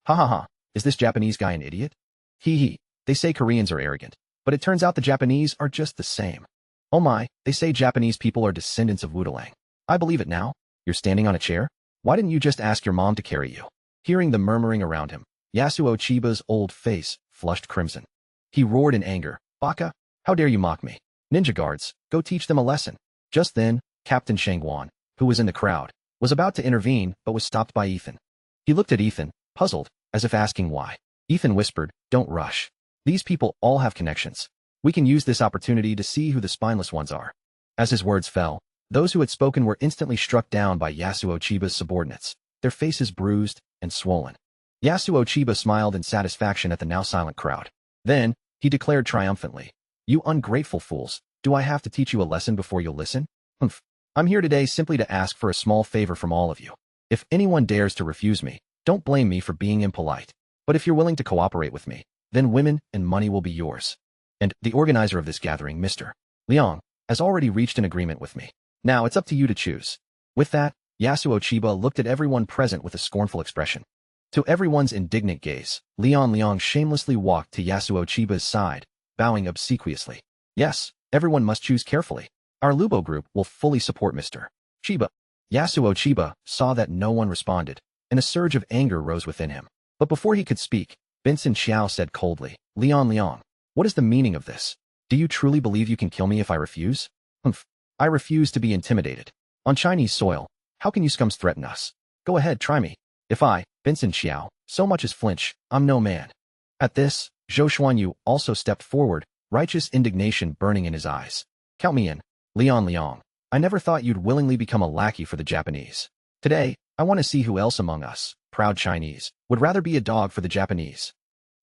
Ha ha ha, is this Japanese guy an idiot? Hee hee, they say Koreans are arrogant, but it turns out the Japanese are just the same. Oh my, they say Japanese people are descendants of Wudalang. I believe it now. You're standing on a chair? Why didn't you just ask your mom to carry you? Hearing the murmuring around him, Yasuo Chiba's old face flushed crimson. He roared in anger, "Baka, how dare you mock me? Ninja guards, go teach them a lesson." Just then, Captain Shangwan, who was in the crowd, was about to intervene but was stopped by Ethan. He looked at Ethan, puzzled, as if asking why. Ethan whispered, "Don't rush. These people all have connections. We can use this opportunity to see who the spineless ones are." As his words fell, those who had spoken were instantly struck down by Yasuo Chiba's subordinates, their faces bruised and swollen. Yasuo Chiba smiled in satisfaction at the now silent crowd. Then, he declared triumphantly, "You ungrateful fools, do I have to teach you a lesson before you'll listen? Humph. I'm here today simply to ask for a small favor from all of you. If anyone dares to refuse me, don't blame me for being impolite. But if you're willing to cooperate with me, then women and money will be yours. And the organizer of this gathering, Mr. Liang, has already reached an agreement with me. Now it's up to you to choose." With that, Yasuo Chiba looked at everyone present with a scornful expression. To everyone's indignant gaze, Liang Liang shamelessly walked to Yasuo Chiba's side, bowing obsequiously. "Yes, everyone must choose carefully. Our Lubo group will fully support Mr. Chiba." Yasuo Chiba saw that no one responded, and a surge of anger rose within him. But before he could speak, Benson Xiao said coldly, "Liang Liang, what is the meaning of this? Do you truly believe you can kill me if I refuse?" "Humph. I refuse to be intimidated. On Chinese soil, how can you scums threaten us? Go ahead, try me. If I, Benson Xiao, so much as flinch, I'm no man." At this, Zhou Xuanyu also stepped forward, righteous indignation burning in his eyes. "Count me in, Liang Liang. I never thought you'd willingly become a lackey for the Japanese. Today, I want to see who else among us, proud Chinese, would rather be a dog for the Japanese."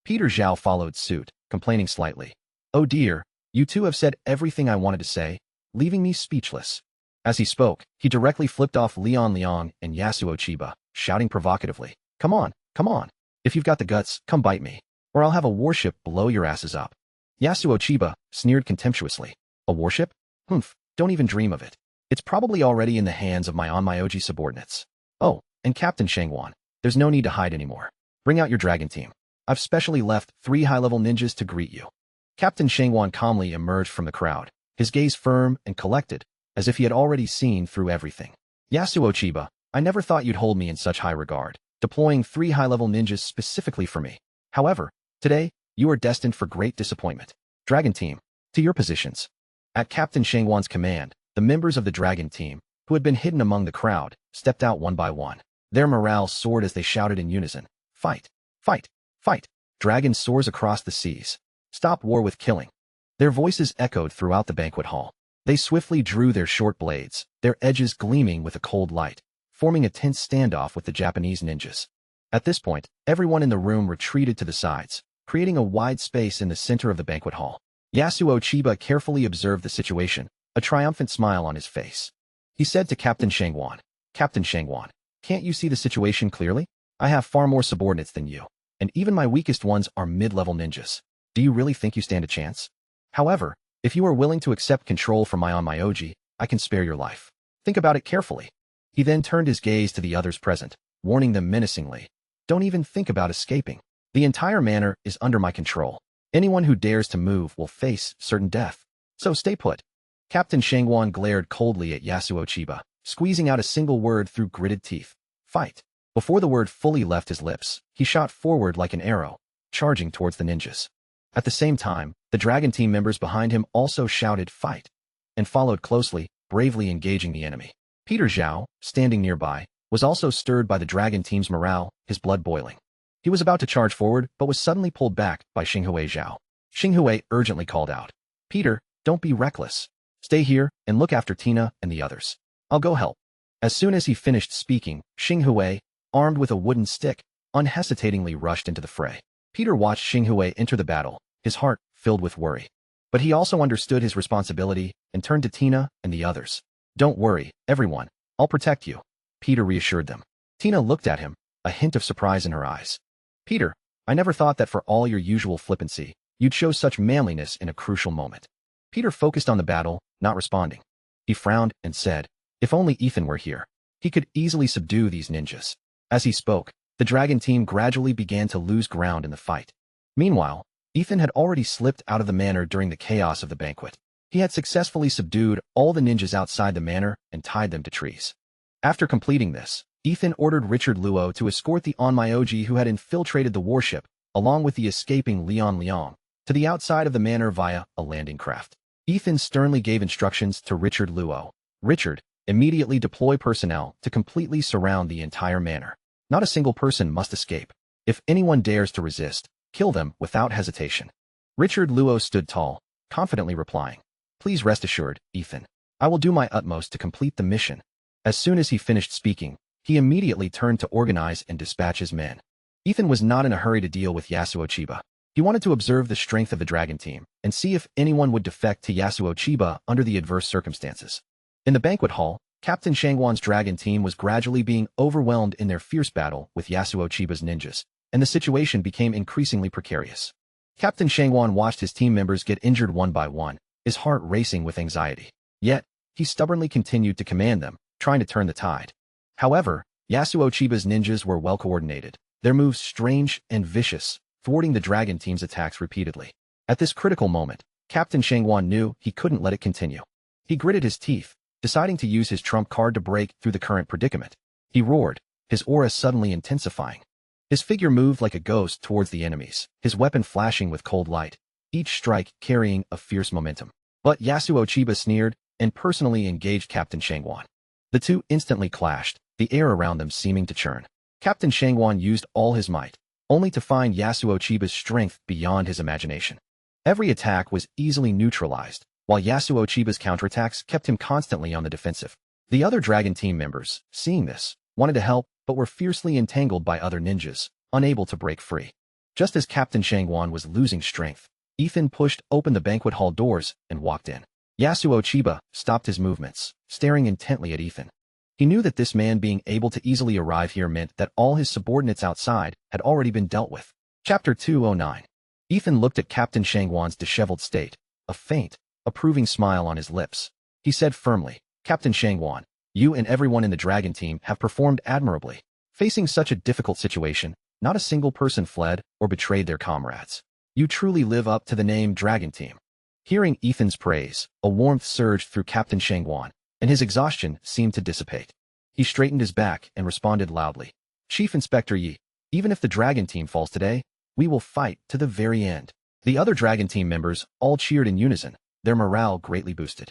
Peter Zhao followed suit, complaining slightly. "Oh dear, you two have said everything I wanted to say, leaving me speechless." As he spoke, he directly flipped off Liang Liang and Yasuo Chiba, shouting provocatively, Come on. If you've got the guts, come bite me, or I'll have a warship blow your asses up." Yasuo Chiba sneered contemptuously. "A warship? Humph, don't even dream of it. It's probably already in the hands of my Onmyoji subordinates. Oh, and Captain Shangwan, there's no need to hide anymore. Bring out your dragon team. I've specially left 3 high-level ninjas to greet you." Captain Shangwan calmly emerged from the crowd, his gaze firm and collected, as if he had already seen through everything. "Yasuo Chiba, I never thought you'd hold me in such high regard, deploying 3 high-level ninjas specifically for me. However, today, you are destined for great disappointment. Dragon team, to your positions." At Captain Shangwan's command, the members of the dragon team, who had been hidden among the crowd, stepped out one by one. Their morale soared as they shouted in unison, "Fight! Fight! Fight! Dragon soars across the seas. Stop war with killing." Their voices echoed throughout the banquet hall. They swiftly drew their short blades, their edges gleaming with a cold light, forming a tense standoff with the Japanese ninjas. At this point, everyone in the room retreated to the sides, creating a wide space in the center of the banquet hall. Yasuo Chiba carefully observed the situation, a triumphant smile on his face. He said to Captain Shangwan, "Captain Shangwan, can't you see the situation clearly? I have far more subordinates than you, and even my weakest ones are mid-level ninjas. Do you really think you stand a chance? However, if you are willing to accept control from my Onmyoji, I can spare your life. Think about it carefully." He then turned his gaze to the others present, warning them menacingly, "Don't even think about escaping. The entire manor is under my control. Anyone who dares to move will face certain death. So stay put. Captain Shangwan glared coldly at Yasuo Chiba, squeezing out a single word through gritted teeth. Fight. Before the word fully left his lips, he shot forward like an arrow, charging towards the ninjas. At the same time, the dragon team members behind him also shouted fight, and followed closely, bravely engaging the enemy. Peter Zhao, standing nearby, was also stirred by the dragon team's morale, his blood boiling. He was about to charge forward, but was suddenly pulled back by Xinghue Zhao. Xinghue urgently called out, Peter, don't be reckless. Stay here and look after Tina and the others. I'll go help. As soon as he finished speaking, Xinghue, armed with a wooden stick, unhesitatingly rushed into the fray. Peter watched Xinghue enter the battle, his heart filled with worry. But he also understood his responsibility and turned to Tina and the others. Don't worry, everyone. I'll protect you. Peter reassured them. Tina looked at him, a hint of surprise in her eyes. Peter, I never thought that for all your usual flippancy, you'd show such manliness in a crucial moment. Peter focused on the battle, not responding. He frowned and said, if only Ethan were here. He could easily subdue these ninjas. As he spoke, the dragon team gradually began to lose ground in the fight. Meanwhile, Ethan had already slipped out of the manor during the chaos of the banquet. He had successfully subdued all the ninjas outside the manor and tied them to trees. After completing this, Ethan ordered Richard Luo to escort the Onmyoji who had infiltrated the warship, along with the escaping Leon Liang, to the outside of the manor via a landing craft. Ethan sternly gave instructions to Richard Luo. Richard, immediately deploy personnel to completely surround the entire manor. Not a single person must escape. If anyone dares to resist, kill them without hesitation. Richard Luo stood tall, confidently replying, please rest assured, Ethan. I will do my utmost to complete the mission. As soon as he finished speaking, he immediately turned to organize and dispatch his men. Ethan was not in a hurry to deal with Yasuo Chiba. He wanted to observe the strength of the dragon team and see if anyone would defect to Yasuo Chiba under the adverse circumstances. In the banquet hall, Captain Shangwan's dragon team was gradually being overwhelmed in their fierce battle with Yasuo Chiba's ninjas, and the situation became increasingly precarious. Captain Shangwan watched his team members get injured one by one, his heart racing with anxiety. Yet, he stubbornly continued to command them, trying to turn the tide. However, Yasuo Chiba's ninjas were well coordinated, their moves strange and vicious, thwarting the dragon team's attacks repeatedly. At this critical moment, Captain Shangwan knew he couldn't let it continue. He gritted his teeth, deciding to use his trump card to break through the current predicament. He roared, his aura suddenly intensifying. His figure moved like a ghost towards the enemies, his weapon flashing with cold light, each strike carrying a fierce momentum. But Yasuo Chiba sneered and personally engaged Captain Shangwan. The two instantly clashed, the air around them seeming to churn. Captain Shangwan used all his might, only to find Yasuo Chiba's strength beyond his imagination. Every attack was easily neutralized, while Yasuo Chiba's counterattacks kept him constantly on the defensive. The other dragon team members, seeing this, wanted to help, but were fiercely entangled by other ninjas, unable to break free. Just as Captain Shangwan was losing strength, Ethan pushed open the banquet hall doors and walked in. Yasuo Chiba stopped his movements, staring intently at Ethan. He knew that this man being able to easily arrive here meant that all his subordinates outside had already been dealt with. Chapter 209. Ethan looked at Captain Shangwan's disheveled state, a faint, approving smile on his lips. He said firmly, Captain Shangwan, you and everyone in the dragon team have performed admirably. Facing such a difficult situation, not a single person fled or betrayed their comrades. You truly live up to the name Dragon Team. Hearing Ethan's praise, a warmth surged through Captain Shangwan, and his exhaustion seemed to dissipate. He straightened his back and responded loudly. Chief Inspector Yi, even if the Dragon Team falls today, we will fight to the very end. The other Dragon Team members all cheered in unison, their morale greatly boosted.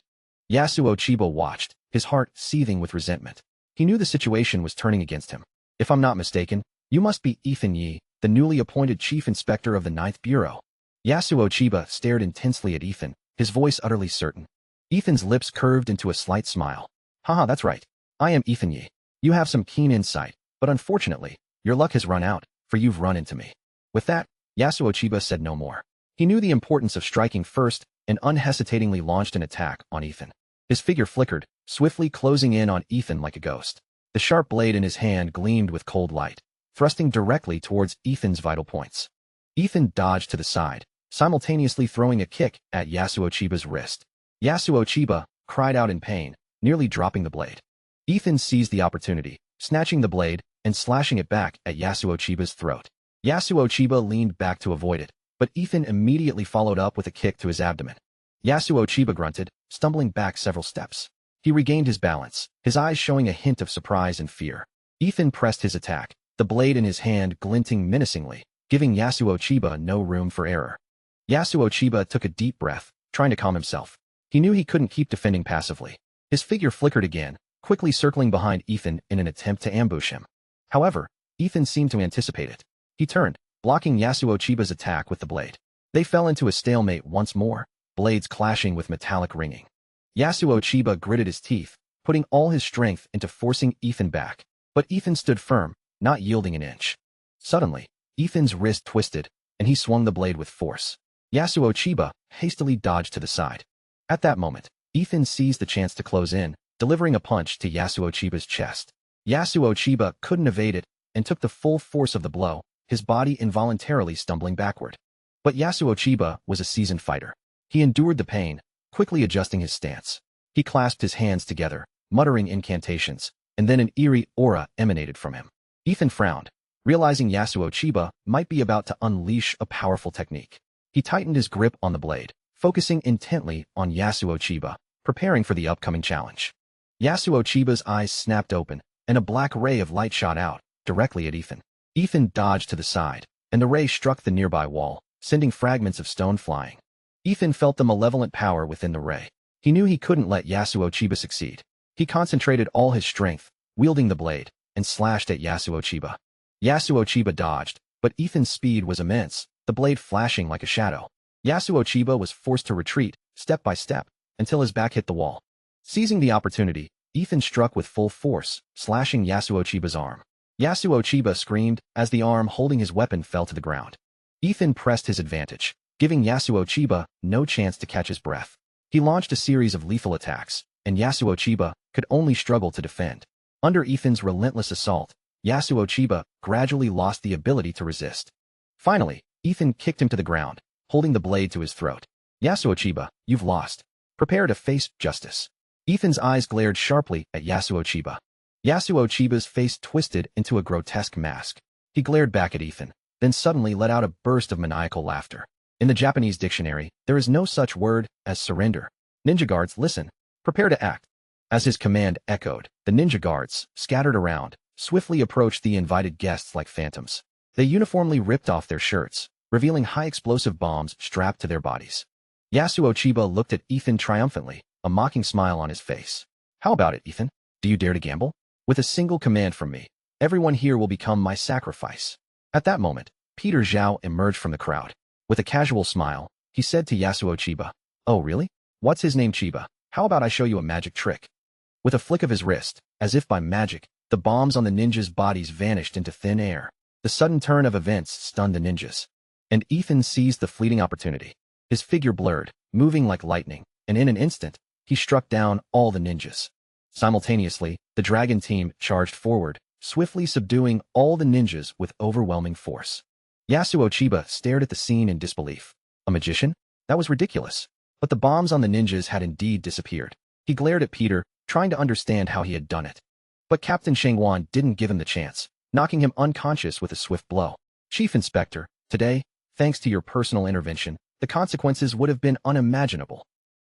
Yasuo Chiba watched, his heart seething with resentment. He knew the situation was turning against him. If I'm not mistaken, you must be Ethan Yi, the newly appointed Chief Inspector of the 9th Bureau. Yasuo Chiba stared intensely at Ethan, his voice utterly certain. Ethan's lips curved into a slight smile. Haha, that's right. I am Ethan Yi. You have some keen insight, but unfortunately, your luck has run out, for you've run into me. With that, Yasuo Chiba said no more. He knew the importance of striking first and unhesitatingly launched an attack on Ethan. His figure flickered, swiftly closing in on Ethan like a ghost. The sharp blade in his hand gleamed with cold light, thrusting directly towards Ethan's vital points. Ethan dodged to the side, simultaneously throwing a kick at Yasuo Chiba's wrist. Yasuo Chiba cried out in pain, nearly dropping the blade. Ethan seized the opportunity, snatching the blade and slashing it back at Yasuo Chiba's throat. Yasuo Chiba leaned back to avoid it, but Ethan immediately followed up with a kick to his abdomen. Yasuo Chiba grunted, stumbling back several steps. He regained his balance, his eyes showing a hint of surprise and fear. Ethan pressed his attack, the blade in his hand glinting menacingly, giving Yasuo Chiba no room for error. Yasuo Chiba took a deep breath, trying to calm himself. He knew he couldn't keep defending passively. His figure flickered again, quickly circling behind Ethan in an attempt to ambush him. However, Ethan seemed to anticipate it. He turned, blocking Yasuo Chiba's attack with the blade. They fell into a stalemate once more, blades clashing with metallic ringing. Yasuo Chiba gritted his teeth, putting all his strength into forcing Ethan back, but Ethan stood firm, not yielding an inch. Suddenly, Ethan's wrist twisted, and he swung the blade with force. Yasuo Chiba hastily dodged to the side. At that moment, Ethan seized the chance to close in, delivering a punch to Yasuo Chiba's chest. Yasuo Chiba couldn't evade it, and took the full force of the blow, his body involuntarily stumbling backward. But Yasuo Chiba was a seasoned fighter. He endured the pain, quickly adjusting his stance. He clasped his hands together, muttering incantations, and then an eerie aura emanated from him. Ethan frowned, realizing Yasuo Chiba might be about to unleash a powerful technique. He tightened his grip on the blade, focusing intently on Yasuo Chiba, preparing for the upcoming challenge. Yasuo Chiba's eyes snapped open, and a black ray of light shot out, directly at Ethan. Ethan dodged to the side, and the ray struck the nearby wall, sending fragments of stone flying. Ethan felt the malevolent power within the ray. He knew he couldn't let Yasuo Chiba succeed. He concentrated all his strength, wielding the blade, and slashed at Yasuo Chiba. Yasuo Chiba dodged, but Ethan's speed was immense, the blade flashing like a shadow. Yasuo Chiba was forced to retreat, step by step, until his back hit the wall. Seizing the opportunity, Ethan struck with full force, slashing Yasuo Chiba's arm. Yasuo Chiba screamed as the arm holding his weapon fell to the ground. Ethan pressed his advantage, giving Yasuo Chiba no chance to catch his breath. He launched a series of lethal attacks, and Yasuo Chiba could only struggle to defend. Under Ethan's relentless assault, Yasuo Chiba gradually lost the ability to resist. Finally, Ethan kicked him to the ground, holding the blade to his throat. Yasuo Chiba, you've lost. Prepare to face justice. Ethan's eyes glared sharply at Yasuo Chiba. Yasuo Chiba's face twisted into a grotesque mask. He glared back at Ethan, then suddenly let out a burst of maniacal laughter. In the Japanese dictionary, there is no such word as surrender. Ninja guards, listen. Prepare to act. As his command echoed, the ninja guards, scattered around, swiftly approached the invited guests like phantoms. They uniformly ripped off their shirts, revealing high-explosive bombs strapped to their bodies. Yasuo Chiba looked at Ethan triumphantly, a mocking smile on his face. How about it, Ethan? Do you dare to gamble? With a single command from me, everyone here will become my sacrifice. At that moment, Peter Zhao emerged from the crowd. With a casual smile, he said to Yasuo Chiba, "Oh really? What's his name, Chiba? How about I show you a magic trick?" With a flick of his wrist, as if by magic, the bombs on the ninjas' bodies vanished into thin air. The sudden turn of events stunned the ninjas. And Ethan seized the fleeting opportunity. His figure blurred, moving like lightning, and in an instant, he struck down all the ninjas. Simultaneously, the dragon team charged forward, swiftly subduing all the ninjas with overwhelming force. Yasuo Chiba stared at the scene in disbelief. A magician? That was ridiculous. But the bombs on the ninjas had indeed disappeared. He glared at Peter, trying to understand how he had done it. But Captain Shangwan didn't give him the chance, knocking him unconscious with a swift blow. "Chief Inspector, today, thanks to your personal intervention, the consequences would have been unimaginable."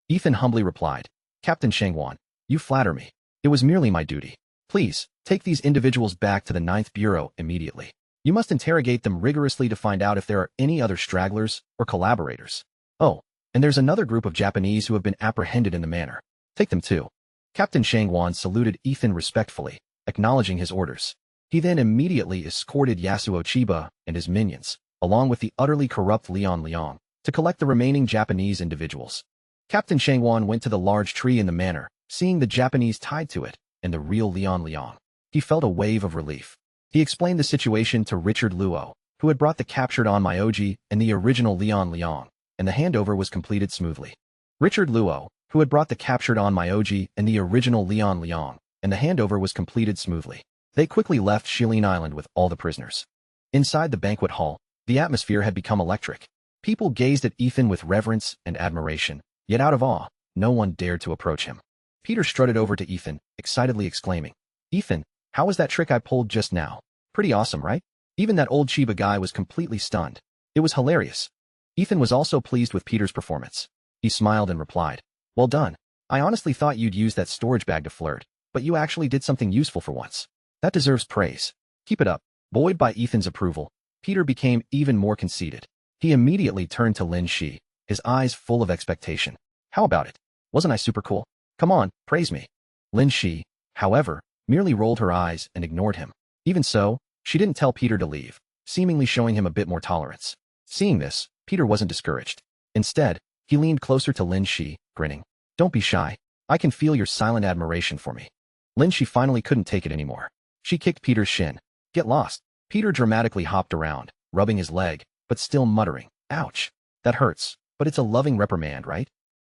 Ethan humbly replied, "Captain Shangwan, you flatter me. It was merely my duty. Please, take these individuals back to the 9th Bureau immediately. You must interrogate them rigorously to find out if there are any other stragglers or collaborators. Oh, and there's another group of Japanese who have been apprehended in the manor. Take them too." Captain Shangwan saluted Ethan respectfully, acknowledging his orders. He then immediately escorted Yasuo Chiba and his minions, along with the utterly corrupt Lian Liang, to collect the remaining Japanese individuals. Captain Shangwan went to the large tree in the manor, seeing the Japanese tied to it, and the real Lian Liang. He felt a wave of relief. He explained the situation to Richard Luo, who had brought the captured Onmyoji and the original Lian Liang, and the handover was completed smoothly. Richard Luo, who had brought the captured Onmyoji and the original Lian Liang, and the handover was completed smoothly. They quickly left Shilin Island with all the prisoners. Inside the banquet hall, the atmosphere had become electric. People gazed at Ethan with reverence and admiration, yet out of awe, no one dared to approach him. Peter strutted over to Ethan, excitedly exclaiming, "Ethan, how was that trick I pulled just now? Pretty awesome, right?" Even that old Chiba guy was completely stunned. It was hilarious. Ethan was also pleased with Peter's performance. He smiled and replied, "Well done. I honestly thought you'd use that storage bag to flirt, but you actually did something useful for once. That deserves praise. Keep it up." Buoyed by Ethan's approval, Peter became even more conceited. He immediately turned to Lin Shi, his eyes full of expectation. "How about it? Wasn't I super cool? Come on, praise me." Lin Shi, however, merely rolled her eyes and ignored him. Even so, she didn't tell Peter to leave, seemingly showing him a bit more tolerance. Seeing this, Peter wasn't discouraged. Instead, he leaned closer to Lin Shi, grinning. "Don't be shy. I can feel your silent admiration for me." Lin Shi finally couldn't take it anymore. She kicked Peter's shin. "Get lost." Peter dramatically hopped around, rubbing his leg, but still muttering, "Ouch. That hurts, but it's a loving reprimand, right?"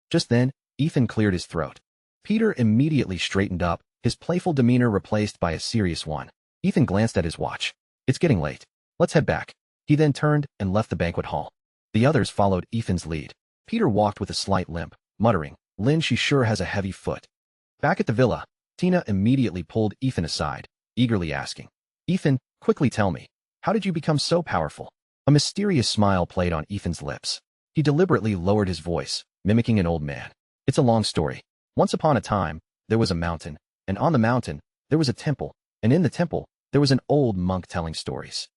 Just then, Ethan cleared his throat. Peter immediately straightened up, his playful demeanor replaced by a serious one. Ethan glanced at his watch. "It's getting late. Let's head back." He then turned and left the banquet hall. The others followed Ethan's lead. Peter walked with a slight limp, muttering, "Lin, she sure has a heavy foot." Back at the villa, Tina immediately pulled Ethan aside, eagerly asking, "Ethan, quickly tell me, how did you become so powerful?" A mysterious smile played on Ethan's lips. He deliberately lowered his voice, mimicking an old man. "It's a long story. Once upon a time, there was a mountain, and on the mountain, there was a temple, and in the temple, there was an old monk telling stories."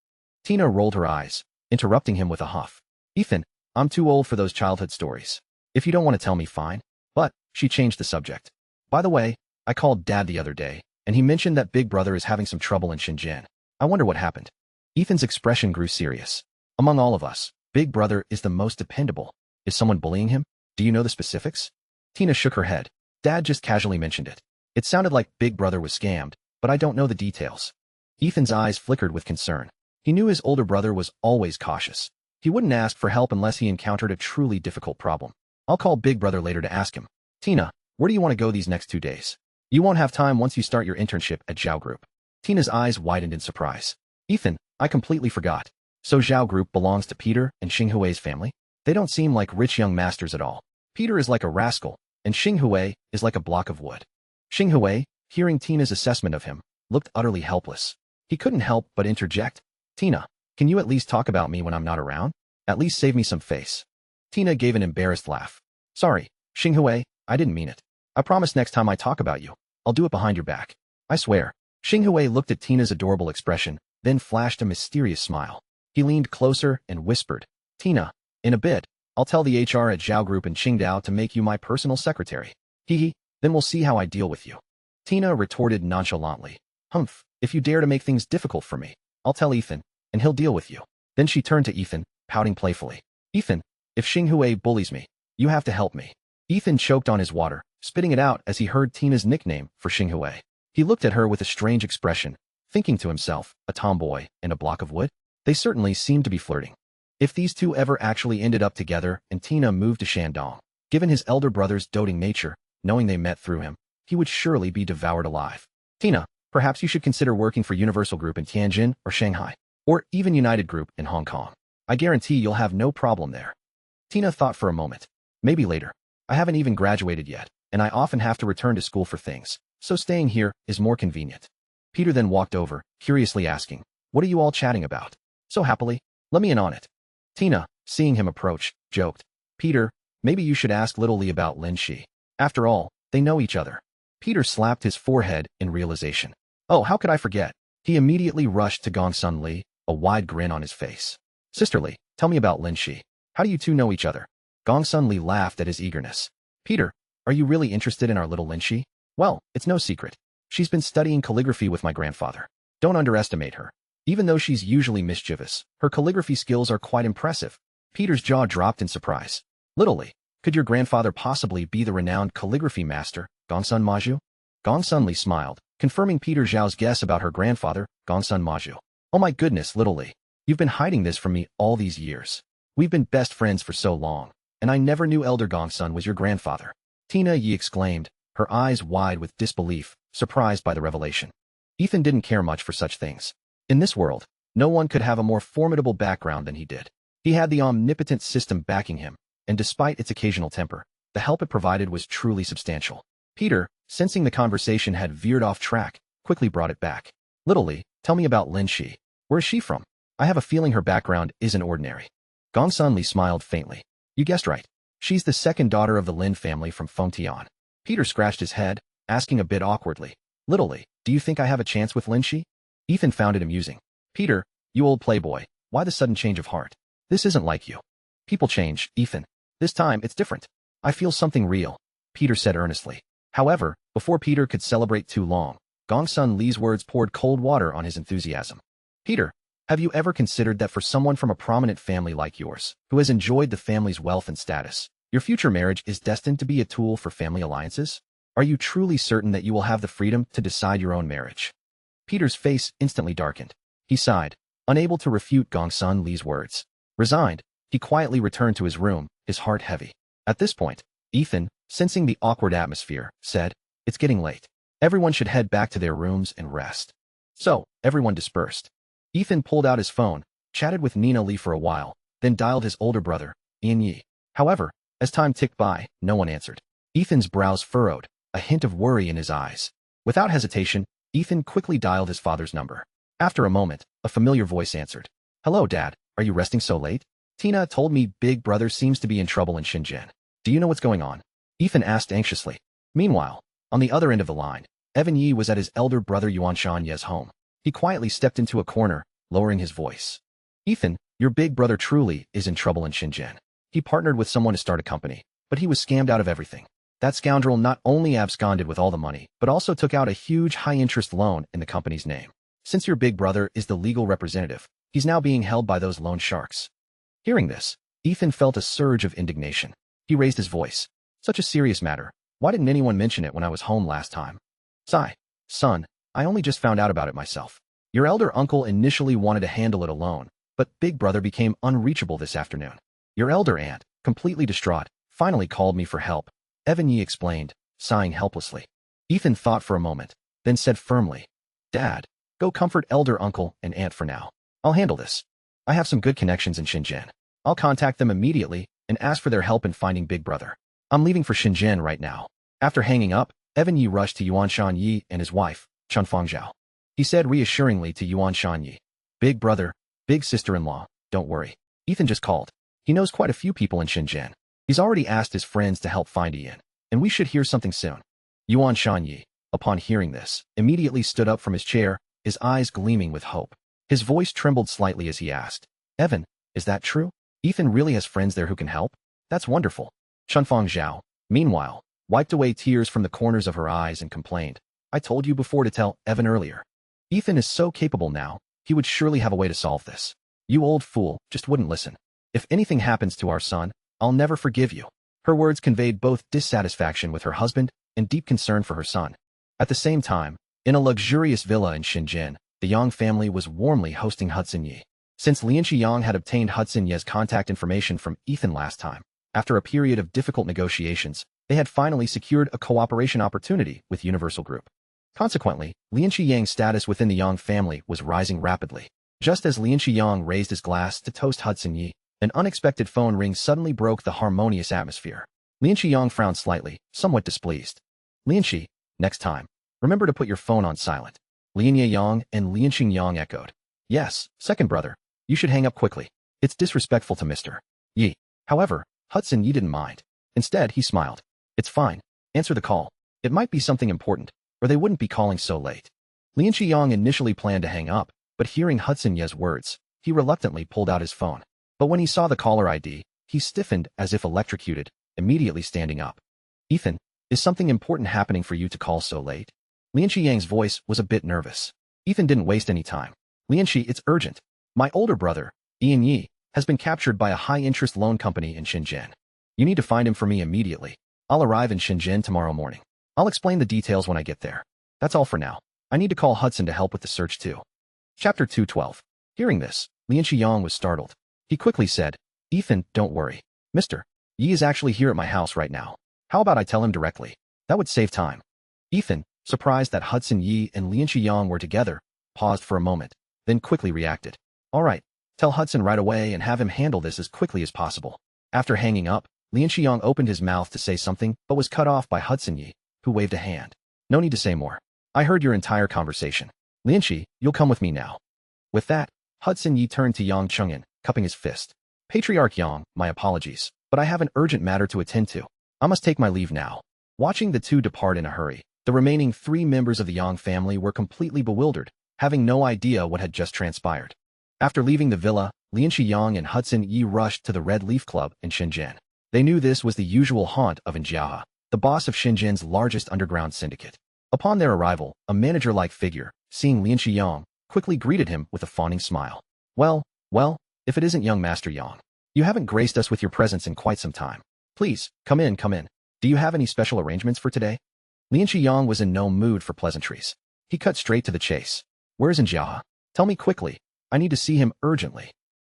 Tina rolled her eyes, interrupting him with a huff. "Ethan, I'm too old for those childhood stories. If you don't want to tell me, fine." But she changed the subject. "By the way, I called Dad the other day, and he mentioned that Big Brother is having some trouble in Shenzhen. I wonder what happened." Ethan's expression grew serious. "Among all of us, Big Brother is the most dependable. Is someone bullying him? Do you know the specifics?" Tina shook her head. "Dad just casually mentioned it. It sounded like Big Brother was scammed, but I don't know the details." Ethan's eyes flickered with concern. He knew his older brother was always cautious. He wouldn't ask for help unless he encountered a truly difficult problem. "I'll call Big Brother later to ask him." "Tina, where do you want to go these next 2 days? You won't have time once you start your internship at Zhao Group." Tina's eyes widened in surprise. "Ethan, I completely forgot. So Zhao Group belongs to Peter and Xinghui's family? They don't seem like rich young masters at all. Peter is like a rascal, and Xinghui is like a block of wood." Xinghui, hearing Tina's assessment of him, looked utterly helpless. He couldn't help but interject, "Tina, can you at least talk about me when I'm not around? At least save me some face." Tina gave an embarrassed laugh. "Sorry, Xinghui, I didn't mean it. I promise next time I talk about you, I'll do it behind your back. I swear." Xinghui looked at Tina's adorable expression, then flashed a mysterious smile. He leaned closer and whispered, "Tina, in a bit, I'll tell the HR at Zhao Group in Qingdao to make you my personal secretary. Hee, then we'll see how I deal with you." Tina retorted nonchalantly, "Humph, if you dare to make things difficult for me, I'll tell Ethan, and he'll deal with you." Then she turned to Ethan, pouting playfully. "Ethan, if Xinghui bullies me, you have to help me." Ethan choked on his water, spitting it out as he heard Tina's nickname for Xinghui. He looked at her with a strange expression, thinking to himself, a tomboy and a block of wood? They certainly seemed to be flirting. If these two ever actually ended up together and Tina moved to Shandong, given his elder brother's doting nature, knowing they met through him, he would surely be devoured alive. "Tina, perhaps you should consider working for Universal Group in Tianjin or Shanghai, or even United Group in Hong Kong. I guarantee you'll have no problem there." Tina thought for a moment. "Maybe later. I haven't even graduated yet, and I often have to return to school for things, so staying here is more convenient." Peter then walked over, curiously asking, "What are you all chatting about so happily? Let me in on it." Tina, seeing him approach, joked, "Peter, maybe you should ask Little Lee about Lin Shi. After all, they know each other." Peter slapped his forehead in realization. "Oh, how could I forget?" He immediately rushed to Gongsun Li, a wide grin on his face. "Sister Li, tell me about Lin Shi. How do you two know each other?" Gongsun Li laughed at his eagerness. "Peter, are you really interested in our little Lin Shi? Well, it's no secret. She's been studying calligraphy with my grandfather. Don't underestimate her. Even though she's usually mischievous, her calligraphy skills are quite impressive." Peter's jaw dropped in surprise. "Little Li, could your grandfather possibly be the renowned calligraphy master, Gongsun Maju?" Gongsun Li smiled, confirming Peter Zhao's guess about her grandfather, Gongsun Maju. "Oh my goodness, Little Li, you've been hiding this from me all these years. We've been best friends for so long, and I never knew Elder Gongsun was your grandfather." Tina Yi exclaimed, her eyes wide with disbelief, surprised by the revelation. Ethan didn't care much for such things. In this world, no one could have a more formidable background than he did. He had the omnipotent system backing him, and despite its occasional temper, the help it provided was truly substantial. Peter, sensing the conversation had veered off track, quickly brought it back. "Little Li, tell me about Lin Shi. Where is she from? I have a feeling her background isn't ordinary. Gong Sun Li smiled faintly. You guessed right. She's the second daughter of the Lin family from Fengtian. Peter scratched his head, asking a bit awkwardly. Little Li, do you think I have a chance with Lin Shi? Ethan found it amusing. Peter, you old playboy, why the sudden change of heart? This isn't like you. People change, Ethan. This time, it's different. I feel something real, Peter said earnestly. However, before Peter could celebrate too long, Gong Sun Li's words poured cold water on his enthusiasm. Peter, have you ever considered that for someone from a prominent family like yours, who has enjoyed the family's wealth and status, your future marriage is destined to be a tool for family alliances? Are you truly certain that you will have the freedom to decide your own marriage? Peter's face instantly darkened. He sighed, unable to refute Gong Sun Li's words. Resigned, he quietly returned to his room, his heart heavy. At this point, Ethan, sensing the awkward atmosphere, said, It's getting late. Everyone should head back to their rooms and rest. So, everyone dispersed. Ethan pulled out his phone, chatted with Nina Li for a while, then dialed his older brother, Ian Yi. However, as time ticked by, no one answered. Ethan's brows furrowed, a hint of worry in his eyes. Without hesitation, Ethan quickly dialed his father's number. After a moment, a familiar voice answered. Hello, Dad. Are you resting so late? Tina told me Big Brother seems to be in trouble in Shenzhen. Do you know what's going on? Ethan asked anxiously. Meanwhile, on the other end of the line, Evan Yi was at his elder brother Yuan Shanye's home. He quietly stepped into a corner, lowering his voice. Ethan, your big brother truly is in trouble in Shenzhen. He partnered with someone to start a company, but he was scammed out of everything. That scoundrel not only absconded with all the money, but also took out a huge high-interest loan in the company's name. Since your big brother is the legal representative, he's now being held by those loan sharks. Hearing this, Ethan felt a surge of indignation. He raised his voice. Such a serious matter. Why didn't anyone mention it when I was home last time? Sigh. Son, I only just found out about it myself. Your elder uncle initially wanted to handle it alone, but Big Brother became unreachable this afternoon. Your elder aunt, completely distraught, finally called me for help. Evan Yi explained, sighing helplessly. Ethan thought for a moment, then said firmly, Dad, go comfort elder uncle and aunt for now. I'll handle this. I have some good connections in Shenzhen. I'll contact them immediately and ask for their help in finding Big Brother. I'm leaving for Shenzhen right now. After hanging up, Evan Yi rushed to Yuan Shanyi and his wife, Chun Fangzhao. He said reassuringly to Yuan Shanyi, Big Brother, big sister-in-law, don't worry. Ethan just called. He knows quite a few people in Shenzhen. He's already asked his friends to help find Ian, and we should hear something soon. Yuan Shanyi, upon hearing this, immediately stood up from his chair, his eyes gleaming with hope. His voice trembled slightly as he asked, Evan, is that true? Ethan really has friends there who can help? That's wonderful. Chun Fangzhao, meanwhile, wiped away tears from the corners of her eyes and complained, I told you before to tell Evan earlier. Ethan is so capable now, he would surely have a way to solve this. You old fool, just wouldn't listen. If anything happens to our son, I'll never forgive you. Her words conveyed both dissatisfaction with her husband and deep concern for her son. At the same time, in a luxurious villa in Shenzhen, the Yang family was warmly hosting Hudson Yi. Since Lian Yang had obtained Hudson Yi's contact information from Ethan last time, after a period of difficult negotiations, they had finally secured a cooperation opportunity with Universal Group. Consequently, Lian Yang's status within the Yang family was rising rapidly. Just as Lian Yang raised his glass to toast Hudson Yi, an unexpected phone ring suddenly broke the harmonious atmosphere. Lian Yang frowned slightly, somewhat displeased. Lian Shi, next time, remember to put your phone on silent. Lian Yang and Lian Yang echoed. Yes, second brother. You should hang up quickly. It's disrespectful to Mr. Yi. However, Hudson Yi didn't mind. Instead, he smiled. It's fine. Answer the call. It might be something important, or they wouldn't be calling so late. Lian Yang initially planned to hang up, but hearing Hudson Yi's words, he reluctantly pulled out his phone. But when he saw the caller ID, he stiffened as if electrocuted, immediately standing up. Ethan, is something important happening for you to call so late? Lian Yang's voice was a bit nervous. Ethan didn't waste any time. Lian Shi, it's urgent. My older brother, Ian Yi, has been captured by a high-interest loan company in Shenzhen. You need to find him for me immediately. I'll arrive in Shenzhen tomorrow morning. I'll explain the details when I get there. That's all for now. I need to call Hudson to help with the search too. Chapter 212. Hearing this, Lian Yang was startled. He quickly said, Ethan, don't worry. Mr. Yi is actually here at my house right now. How about I tell him directly? That would save time. Ethan, surprised that Hudson Yi and Lian Yang were together, paused for a moment, then quickly reacted. All right, tell Hudson right away and have him handle this as quickly as possible. After hanging up, Lian Yang opened his mouth to say something but was cut off by Hudson Yi, who waved a hand. No need to say more. I heard your entire conversation. Lian Shi, you'll come with me now. With that, Hudson Yi turned to Yang Chungin, cupping his fist. Patriarch Yang, my apologies, but I have an urgent matter to attend to. I must take my leave now. Watching the two depart in a hurry, the remaining 3 members of the Yang family were completely bewildered, having no idea what had just transpired. After leaving the villa, Lianxi Yang and Hudson Yi rushed to the Red Leaf Club in Shenzhen. They knew this was the usual haunt of Jiahe, the boss of Shenzhen's largest underground syndicate. Upon their arrival, a manager-like figure, seeing Lianxi Yang, quickly greeted him with a fawning smile. Well, if it isn't young Master Yang. You haven't graced us with your presence in quite some time. Please, come in. Do you have any special arrangements for today? Lianxi Yang was in no mood for pleasantries. He cut straight to the chase. Where's Jiahe? Tell me quickly. I need to see him urgently.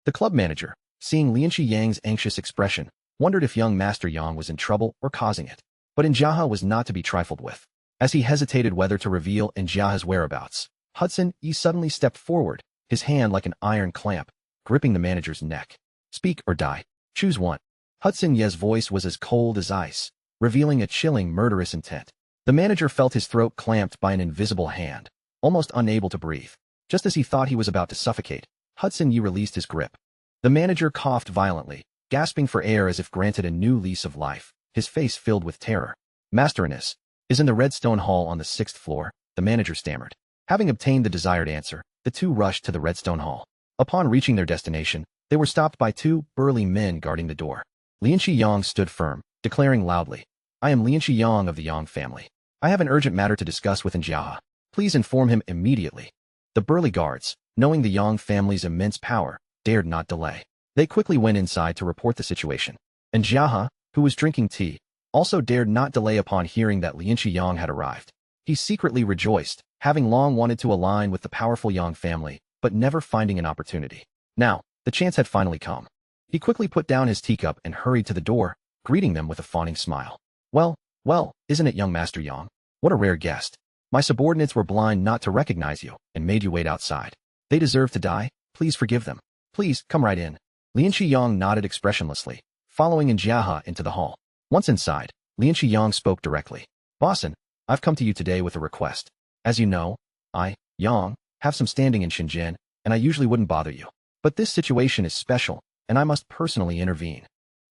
The club manager, seeing Lianxi Yang's anxious expression, wondered if young Master Yang was in trouble or causing it. But Jiahe was not to be trifled with. As he hesitated whether to reveal Jiahe's whereabouts, Hudson Yi suddenly stepped forward, his hand like an iron clamp, gripping the manager's neck. Speak or die. Choose one. Hudson Yi's voice was as cold as ice, revealing a chilling, murderous intent. The manager felt his throat clamped by an invisible hand, almost unable to breathe. Just as he thought he was about to suffocate, Hudson Yi released his grip. The manager coughed violently, gasping for air as if granted a new lease of life, his face filled with terror. Masterness is in the Redstone Hall on the 6th floor, the manager stammered. Having obtained the desired answer, the two rushed to the Redstone Hall. Upon reaching their destination, they were stopped by 2 burly men guarding the door. Lianxi Yang stood firm, declaring loudly, I am Lianxi Yang of the Yang family. I have an urgent matter to discuss with Jiahe. Please inform him immediately. The burly guards, knowing the Yang family's immense power, dared not delay. They quickly went inside to report the situation. And Jiahe, who was drinking tea, also dared not delay upon hearing that Lianxi Yang had arrived. He secretly rejoiced, having long wanted to align with the powerful Yang family, but never finding an opportunity. Now, the chance had finally come. He quickly put down his teacup and hurried to the door, greeting them with a fawning smile. Well, isn't it young Master Yang? What a rare guest. My subordinates were blind not to recognize you and made you wait outside. They deserve to die. Please forgive them. Please, come right in. Lianxi Yang nodded expressionlessly, following Jiahe into the hall. Once inside, Lianxi Yang spoke directly. Bossin, I've come to you today with a request. As you know, I, Yang, have some standing in Shenzhen, and I usually wouldn't bother you. But this situation is special, and I must personally intervene.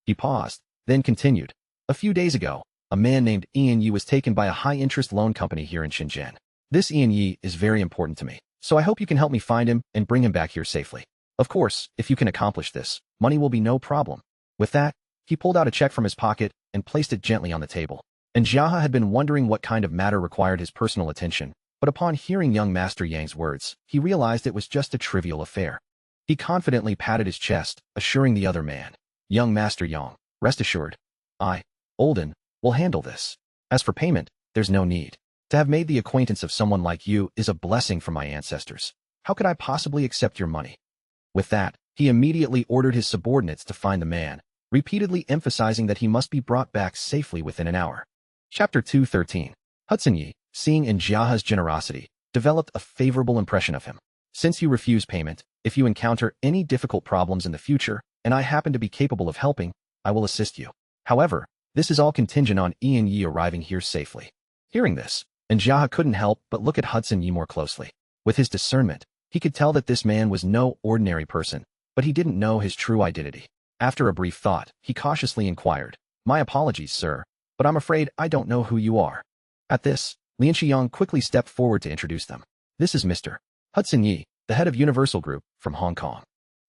He paused, then continued. A few days ago, a man named Ian Yi was taken by a high-interest loan company here in Shenzhen. This Ian Yi is very important to me, so I hope you can help me find him and bring him back here safely. Of course, if you can accomplish this, money will be no problem. With that, he pulled out a check from his pocket and placed it gently on the table. And Jiahe had been wondering what kind of matter required his personal attention, but upon hearing young Master Yang's words, he realized it was just a trivial affair. He confidently patted his chest, assuring the other man, Young Master Yang, rest assured. I, Olden, will handle this. As for payment, there's no need. To have made the acquaintance of someone like you is a blessing from my ancestors. How could I possibly accept your money? With that, he immediately ordered his subordinates to find the man, repeatedly emphasizing that he must be brought back safely within an hour. Chapter 213. Hudson Yi, seeing Jiahe's generosity, developed a favorable impression of him. Since you refuse payment, if you encounter any difficult problems in the future, and I happen to be capable of helping, I will assist you. However, this is all contingent on Ian Yi arriving here safely. Hearing this, Jiahe couldn't help but look at Hudson Yi more closely. With his discernment, he could tell that this man was no ordinary person, but he didn't know his true identity. After a brief thought, he cautiously inquired, My apologies, sir, but I'm afraid I don't know who you are. At this, Lianxi Yang quickly stepped forward to introduce them. This is Mr. Hudson Yi, the head of Universal Group, from Hong Kong.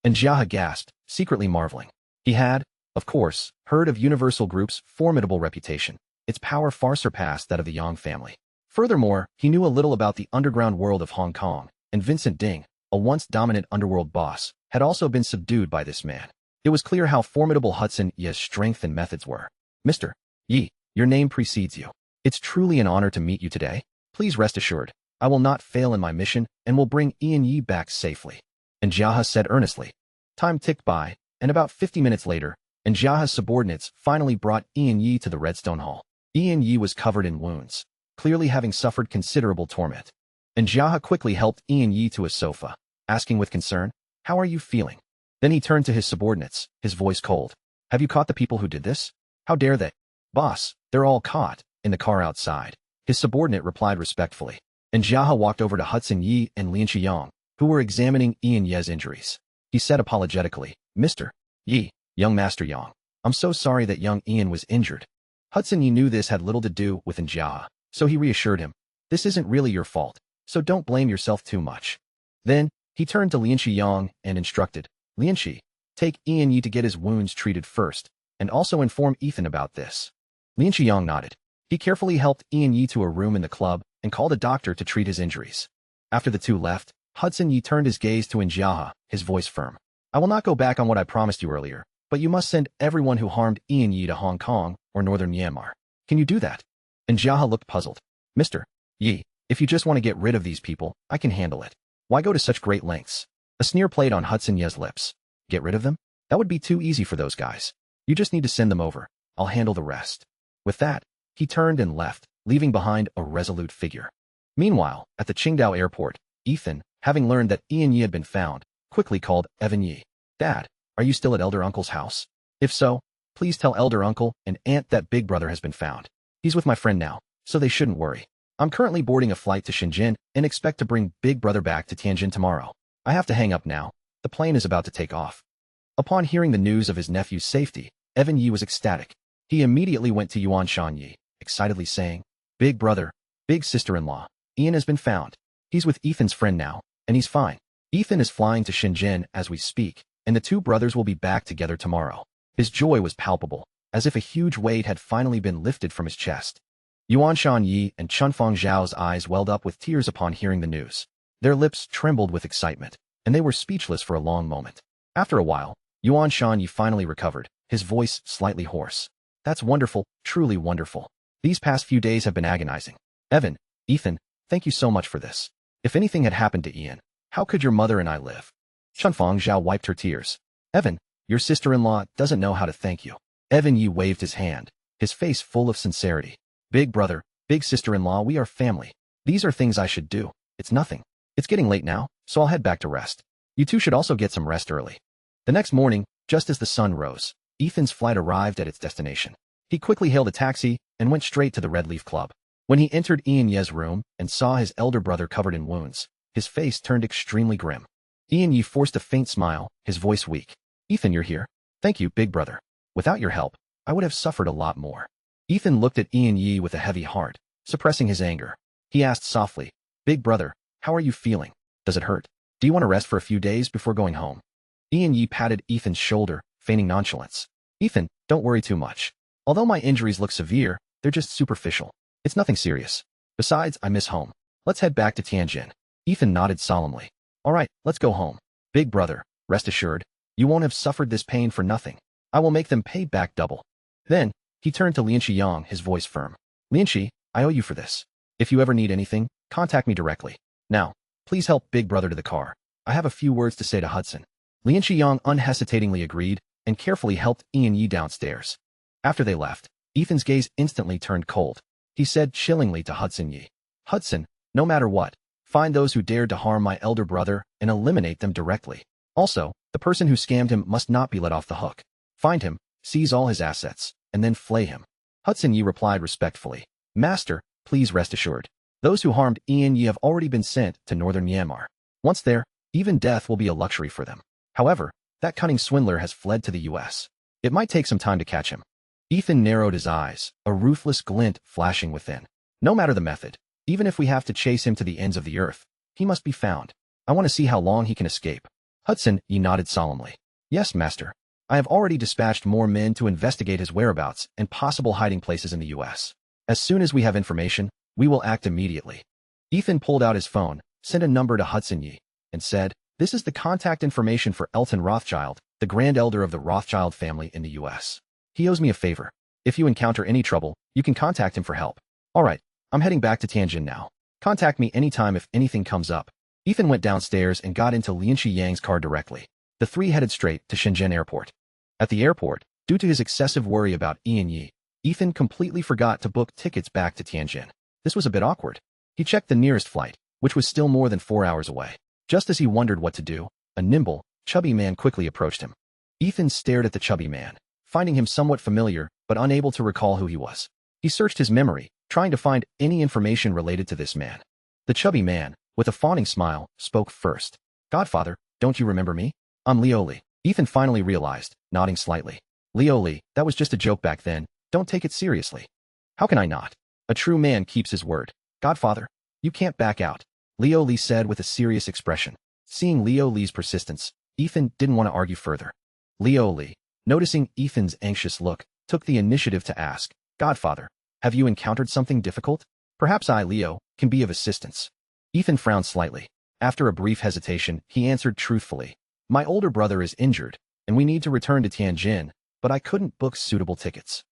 And Jiahe gasped, secretly marveling. He had, of course, heard of Universal Group's formidable reputation. Its power far surpassed that of the Yang family. Furthermore, he knew a little about the underground world of Hong Kong, and Vincent Ding, a once dominant underworld boss, had also been subdued by this man. It was clear how formidable Hudson Yi's strength and methods were. Mr. Yi, your name precedes you. It's truly an honor to meet you today. Please rest assured, I will not fail in my mission and will bring Ian Yi back safely. And Jiahe said earnestly. Time ticked by, and about 50 minutes later, Jiahe's subordinates finally brought Ian Yi to the Redstone Hall. Ian Yi was covered in wounds, clearly having suffered considerable torment. And Jiahe quickly helped Ian Yi to a sofa, asking with concern, How are you feeling? Then he turned to his subordinates, his voice cold. Have you caught the people who did this? How dare they? Boss, they're all caught, in the car outside. His subordinate replied respectfully. And Jiahe walked over to Hudson Yi and Lianxi Yang, who were examining Ian Ye's injuries. He said apologetically, "Mr. Yi, young Master Yang, I'm so sorry that young Ian was injured." Hudson Yi knew this had little to do with Njia, so he reassured him, "This isn't really your fault, so don't blame yourself too much." Then, he turned to Lianqi Yang and instructed, "Lianqi, take Ian Yi to get his wounds treated first, and also inform Ethan about this." Lianqi Yang nodded. He carefully helped Ian Yi to a room in the club and called a doctor to treat his injuries. After the two left, Hudson Yi turned his gaze to Njia, his voice firm. "I will not go back on what I promised you earlier, but you must send everyone who harmed Ian Yi to Hong Kong or northern Myanmar. Can you do that?" Njia looked puzzled. "Mr. Yi, if you just want to get rid of these people, I can handle it. Why go to such great lengths?" A sneer played on Hudson Yi's lips. "Get rid of them? That would be too easy for those guys. You just need to send them over. I'll handle the rest." With that, he turned and left, leaving behind a resolute figure. Meanwhile, at the Qingdao airport, Ethan, having learned that Ian Yi had been found, quickly called Evan Yi. "Dad, are you still at Elder Uncle's house? If so, please tell Elder Uncle and Aunt that Big Brother has been found. He's with my friend now, so they shouldn't worry. I'm currently boarding a flight to Shenzhen and expect to bring Big Brother back to Tianjin tomorrow. I have to hang up now. The plane is about to take off." Upon hearing the news of his nephew's safety, Evan Yi was ecstatic. He immediately went to Yuan Shan Yi, excitedly saying, "Big brother, big sister-in-law, Ian has been found. He's with Ethan's friend now, and he's fine. Ethan is flying to Shenzhen as we speak, and the two brothers will be back together tomorrow." His joy was palpable, as if a huge weight had finally been lifted from his chest. Yuan Shan Yi and Chunfeng Zhao's eyes welled up with tears upon hearing the news. Their lips trembled with excitement, and they were speechless for a long moment. After a while, Yuan Shan Yi finally recovered, his voice slightly hoarse. "That's wonderful, truly wonderful. These past few days have been agonizing. Evan, Ethan, thank you so much for this. If anything had happened to Ian, how could your mother and I live?" Chunfeng Zhao wiped her tears. "Evan, your sister-in-law doesn't know how to thank you." Evan Yi waved his hand, his face full of sincerity. "Big brother, big sister-in-law, we are family. These are things I should do. It's nothing. It's getting late now, so I'll head back to rest. You two should also get some rest early." The next morning, just as the sun rose, Ethan's flight arrived at its destination. He quickly hailed a taxi and went straight to the Red Leaf Club. When he entered Ian Ye's room and saw his elder brother covered in wounds, his face turned extremely grim. Ian Ye forced a faint smile, his voice weak. "Ethan, you're here. Thank you, big brother. Without your help, I would have suffered a lot more." Ethan looked at Ian Ye with a heavy heart, suppressing his anger. He asked softly, "Big brother, how are you feeling? Does it hurt? Do you want to rest for a few days before going home?" Ian Ye patted Ethan's shoulder, feigning nonchalance. "Ethan, don't worry too much. Although my injuries look severe, they're just superficial. It's nothing serious. Besides, I miss home. Let's head back to Tianjin." Ethan nodded solemnly. "All right, let's go home. Big brother, rest assured, you won't have suffered this pain for nothing. I will make them pay back double." Then, he turned to Lianqi Yang, his voice firm. "Lianqi, I owe you for this. If you ever need anything, contact me directly. Now, please help big brother to the car. I have a few words to say to Hudson." Lianqi Yang unhesitatingly agreed and carefully helped Ian Yi downstairs. After they left, Ethan's gaze instantly turned cold. He said chillingly to Hudson Yi, "Hudson, no matter what, find those who dared to harm my elder brother and eliminate them directly. Also, the person who scammed him must not be let off the hook. Find him, seize all his assets, and then flay him." Hudson Yi replied respectfully, "Master, please rest assured. Those who harmed Ian Yi have already been sent to northern Myanmar. Once there, even death will be a luxury for them. However, that cunning swindler has fled to the U.S. It might take some time to catch him." Ethan narrowed his eyes, a ruthless glint flashing within. "No matter the method, even if we have to chase him to the ends of the earth, he must be found. I want to see how long he can escape." Hudson Yi nodded solemnly. "Yes, master. I have already dispatched more men to investigate his whereabouts and possible hiding places in the U.S. As soon as we have information, we will act immediately." Ethan pulled out his phone, sent a number to Hudson Yi, and said, "This is the contact information for Elton Rothschild, the grand elder of the Rothschild family in the U.S. He owes me a favor. If you encounter any trouble, you can contact him for help." "All right, I'm heading back to Tianjin now. Contact me anytime if anything comes up." Ethan went downstairs and got into Lianqi Yang's car directly. The three headed straight to Shenzhen Airport. At the airport, due to his excessive worry about Ian Yi, Ethan completely forgot to book tickets back to Tianjin. This was a bit awkward. He checked the nearest flight, which was still more than 4 hours away. Just as he wondered what to do, a nimble, chubby man quickly approached him. Ethan stared at the chubby man, finding him somewhat familiar but unable to recall who he was. He searched his memory, trying to find any information related to this man. The chubby man, with a fawning smile, spoke first. Godfather, don't you remember me? I'm Leo Lee. Ethan finally realized, nodding slightly. Leo Lee, that was just a joke back then. Don't take it seriously. How can I not? A true man keeps his word. Godfather, you can't back out, Leo Lee said with a serious expression. Seeing Leo Lee's persistence, Ethan didn't want to argue further. Leo Lee, noticing Ethan's anxious look, took the initiative to ask, Godfather, have you encountered something difficult? Perhaps I, Leo, can be of assistance. Ethan frowned slightly. After a brief hesitation, he answered truthfully. My older brother is injured, and we need to return to Tianjin, but I couldn't book suitable tickets.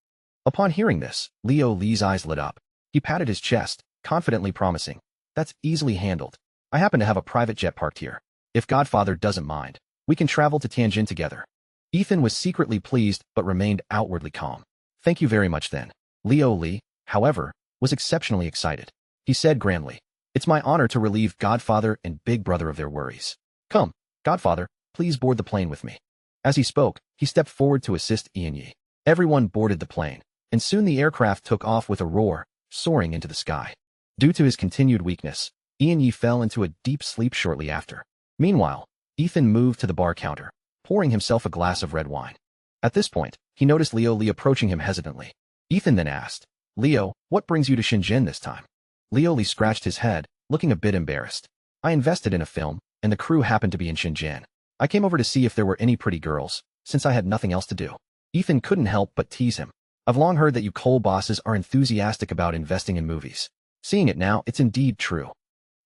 Upon hearing this, Leo Lee's eyes lit up. He patted his chest, confidently promising, That's easily handled. I happen to have a private jet parked here. If Godfather doesn't mind, we can travel to Tianjin together. Ethan was secretly pleased but remained outwardly calm. Thank you very much then. Leo Lee, however, was exceptionally excited. He said grandly, It's my honor to relieve Godfather and Big Brother of their worries. Come, Godfather, please board the plane with me. As he spoke, he stepped forward to assist Ian Yi. Everyone boarded the plane, and soon the aircraft took off with a roar, soaring into the sky. Due to his continued weakness, Ian Yi fell into a deep sleep shortly after. Meanwhile, Ethan moved to the bar counter, pouring himself a glass of red wine. At this point, he noticed Leo Lee approaching him hesitantly. Ethan then asked, Leo, what brings you to Shenzhen this time? Leo Lee scratched his head, looking a bit embarrassed. I invested in a film, and the crew happened to be in Shenzhen. I came over to see if there were any pretty girls, since I had nothing else to do. Ethan couldn't help but tease him. I've long heard that you coal bosses are enthusiastic about investing in movies. Seeing it now, it's indeed true.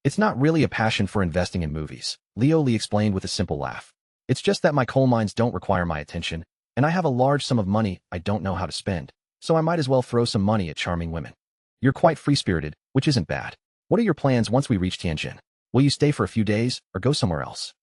It's not really a passion for investing in movies, Leo Lee explained with a simple laugh. It's just that my coal mines don't require my attention, and I have a large sum of money I don't know how to spend, so I might as well throw some money at charming women. You're quite free-spirited, which isn't bad. What are your plans once we reach Tianjin? Will you stay for a few days, or go somewhere else?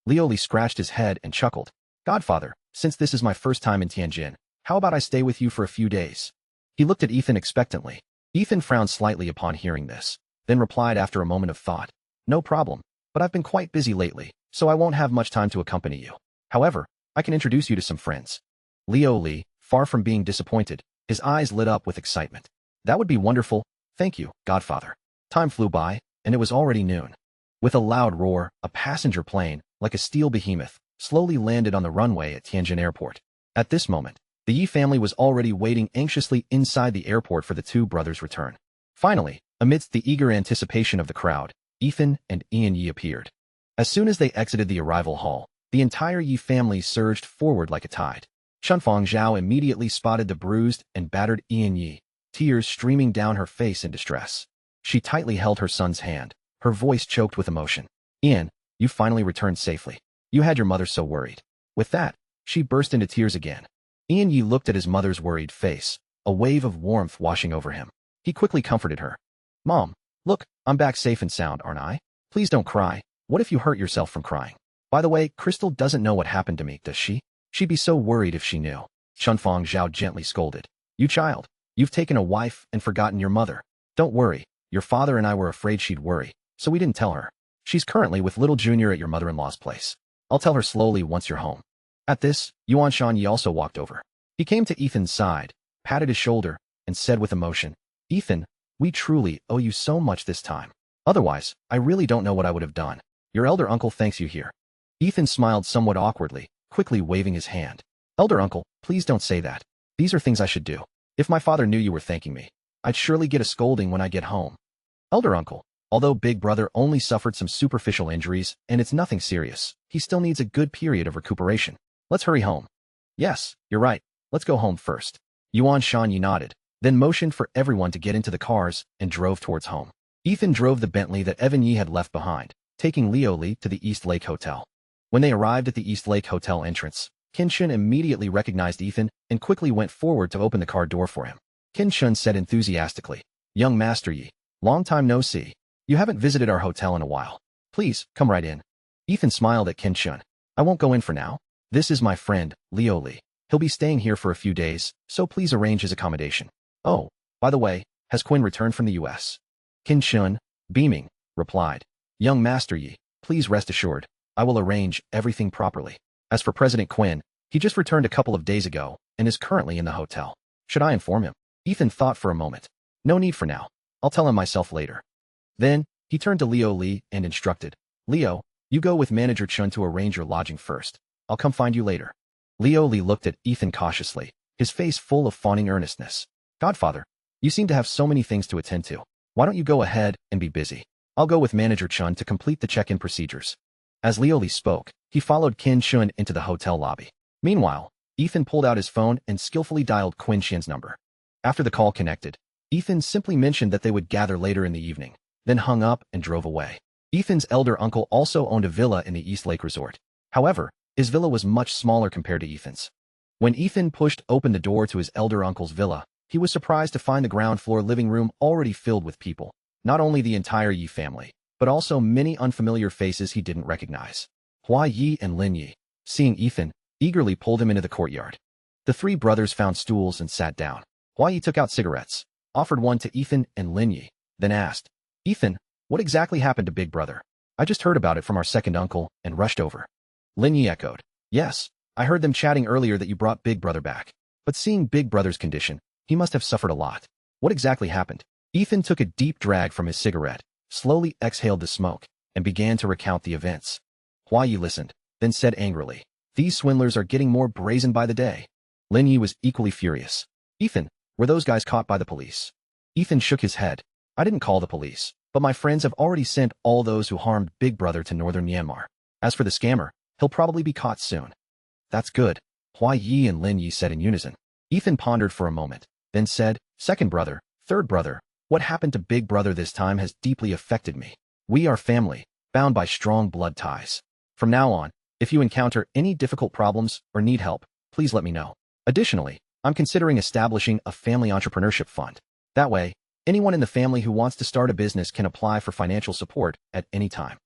Leo Lee scratched his head and chuckled. Godfather, since this is my first time in Tianjin, how about I stay with you for a few days? He looked at Ethan expectantly. Ethan frowned slightly upon hearing this, then replied after a moment of thought. No problem, but I've been quite busy lately, so I won't have much time to accompany you. However, I can introduce you to some friends. Leo Lee, far from being disappointed, his eyes lit up with excitement. That would be wonderful. Thank you, Godfather. Time flew by, and it was already noon. With a loud roar, a passenger plane, like a steel behemoth, slowly landed on the runway at Tianjin Airport. At this moment, the Yi family was already waiting anxiously inside the airport for the two brothers' return. Finally, amidst the eager anticipation of the crowd, Ethan and Ian Yi appeared. As soon as they exited the arrival hall, the entire Yi family surged forward like a tide. Chunfang Zhao immediately spotted the bruised and battered Ian Yi, tears streaming down her face in distress. She tightly held her son's hand, her voice choked with emotion. Ian, you finally returned safely. You had your mother so worried. With that, she burst into tears again. Ian Yi looked at his mother's worried face, a wave of warmth washing over him. He quickly comforted her. Mom, look, I'm back safe and sound, aren't I? Please don't cry. What if you hurt yourself from crying? By the way, Crystal doesn't know what happened to me, does she? She'd be so worried if she knew. Chunfang Zhao gently scolded. You child, you've taken a wife and forgotten your mother. Don't worry, your father and I were afraid she'd worry, so we didn't tell her. She's currently with little Junior at your mother-in-law's place. I'll tell her slowly once you're home. At this, Yuan Shan Yi also walked over. He came to Ethan's side, patted his shoulder, and said with emotion, Ethan, we truly owe you so much this time. Otherwise, I really don't know what I would have done. Your elder uncle thanks you here. Ethan smiled somewhat awkwardly, quickly waving his hand. Elder uncle, please don't say that. These are things I should do. If my father knew you were thanking me, I'd surely get a scolding when I get home. Elder uncle, although Big Brother only suffered some superficial injuries and it's nothing serious, he still needs a good period of recuperation. Let's hurry home. Yes, you're right. Let's go home first. Yuan Shan Yi nodded, then motioned for everyone to get into the cars and drove towards home. Ethan drove the Bentley that Evan Yi had left behind, taking Leo Lee to the East Lake Hotel. When they arrived at the East Lake Hotel entrance, Qin Shun immediately recognized Ethan and quickly went forward to open the car door for him. Qin Shun said enthusiastically, Young Master Yi, long time no see. You haven't visited our hotel in a while. Please, come right in. Ethan smiled at Qin Shun. I won't go in for now. This is my friend, Leo Lee. He'll be staying here for a few days, so please arrange his accommodation. Oh, by the way, has Quinn returned from the U.S.? Qin Shun, beaming, replied, Young Master Yi, please rest assured, I will arrange everything properly. As for President Quinn, he just returned a couple of days ago and is currently in the hotel. Should I inform him? Ethan thought for a moment. No need for now. I'll tell him myself later. Then, he turned to Leo Lee and instructed, Leo, You go with Manager Chun to arrange your lodging first. I'll come find you later. Leo Lee looked at Ethan cautiously, his face full of fawning earnestness. Godfather, you seem to have so many things to attend to. Why don't you go ahead and be busy? I'll go with Manager Chun to complete the check-in procedures. As Leo Lee spoke, he followed Qin Chun into the hotel lobby. Meanwhile, Ethan pulled out his phone and skillfully dialed Qin Qian's number. After the call connected, Ethan simply mentioned that they would gather later in the evening, then hung up and drove away. Ethan's elder uncle also owned a villa in the East Lake Resort. However, his villa was much smaller compared to Ethan's. When Ethan pushed open the door to his elder uncle's villa, he was surprised to find the ground floor living room already filled with people, not only the entire Yi family, but also many unfamiliar faces he didn't recognize. Hua Yi and Lin Yi, seeing Ethan, eagerly pulled him into the courtyard. The three brothers found stools and sat down. Hua Yi took out cigarettes, offered one to Ethan and Lin Yi, then asked, Ethan, what exactly happened to Big Brother? I just heard about it from our second uncle and rushed over. Lin Yi echoed, yes, I heard them chatting earlier that you brought Big Brother back. But seeing Big Brother's condition, he must have suffered a lot. What exactly happened? Ethan took a deep drag from his cigarette, slowly exhaled the smoke, and began to recount the events. Hua Yi listened, then said angrily, these swindlers are getting more brazen by the day. Lin Yi was equally furious. Ethan, were those guys caught by the police? Ethan shook his head. I didn't call the police, but my friends have already sent all those who harmed Big Brother to northern Myanmar. As for the scammer, he'll probably be caught soon. That's good, Hua Yi and Lin Yi said in unison. Ethan pondered for a moment, then said, second brother, third brother, what happened to Big Brother this time has deeply affected me. We are family, bound by strong blood ties. From now on, if you encounter any difficult problems or need help, please let me know. Additionally, I'm considering establishing a family entrepreneurship fund. That way, anyone in the family who wants to start a business can apply for financial support at any time.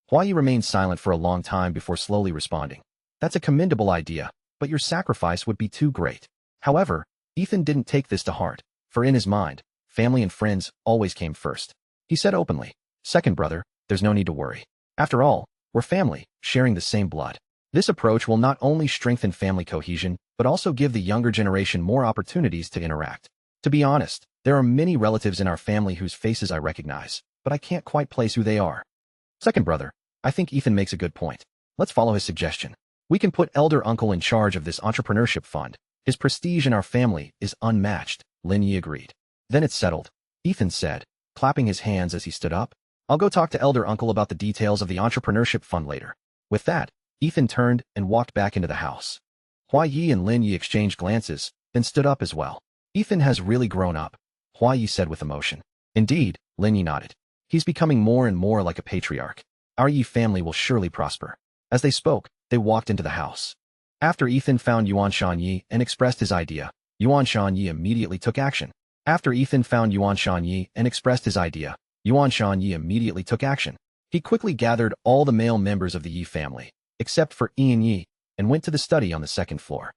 Hua Yi remained silent for a long time before slowly responding. That's a commendable idea, but your sacrifice would be too great. However, Ethan didn't take this to heart, for in his mind, family and friends always came first. He said openly, second brother, there's no need to worry. After all, we're family, sharing the same blood. This approach will not only strengthen family cohesion, but also give the younger generation more opportunities to interact. To be honest, there are many relatives in our family whose faces I recognize, but I can't quite place who they are. Second brother, I think Ethan makes a good point. Let's follow his suggestion. We can put elder uncle in charge of this entrepreneurship fund. His prestige in our family is unmatched, Lin Yi agreed. Then it's settled, Ethan said, clapping his hands as he stood up. I'll go talk to elder uncle about the details of the entrepreneurship fund later. With that, Ethan turned and walked back into the house. Hua Yi and Lin Yi exchanged glances, then stood up as well. Ethan has really grown up, Hua Yi said with emotion. Indeed, Lin Yi nodded. He's becoming more and more like a patriarch. Our Yi family will surely prosper. As they spoke, they walked into the house. After Ethan found Yuan Shanyi and expressed his idea, Yuan Shanyi immediately took action. He quickly gathered all the male members of the Yi family, except for Ian Yi, and went to the study on the second floor.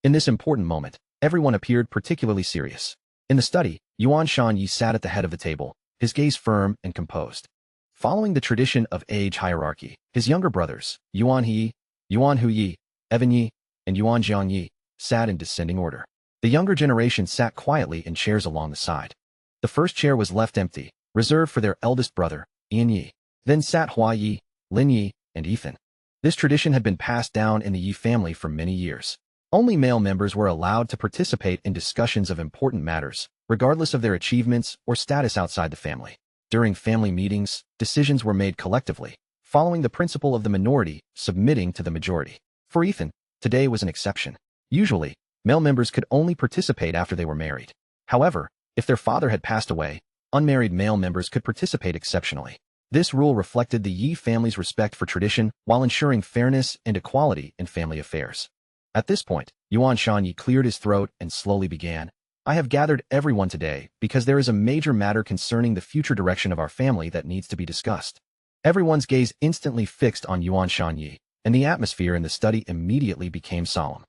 In this important moment, everyone appeared particularly serious. In the study, Yuan Shanyi sat at the head of the table, his gaze firm and composed. Following the tradition of age hierarchy, his younger brothers, Yuan He, Yuan Hu Yi, Evan Yi, and Yuan Jiang Yi, sat in descending order. The younger generation sat quietly in chairs along the side. The first chair was left empty, reserved for their eldest brother, Ian Yi. Then sat Hua Yi, Lin Yi, and Ethan. This tradition had been passed down in the Yi family for many years. Only male members were allowed to participate in discussions of important matters, regardless of their achievements or status outside the family. During family meetings, decisions were made collectively, following the principle of the minority submitting to the majority. For Ethan, today was an exception. Usually, male members could only participate after they were married. However, if their father had passed away, unmarried male members could participate exceptionally. This rule reflected the Yi family's respect for tradition while ensuring fairness and equality in family affairs. At this point, Yuan Shanyi cleared his throat and slowly began. I have gathered everyone today because there is a major matter concerning the future direction of our family that needs to be discussed. Everyone's gaze instantly fixed on Yuan Shanyi, and the atmosphere in the study immediately became solemn.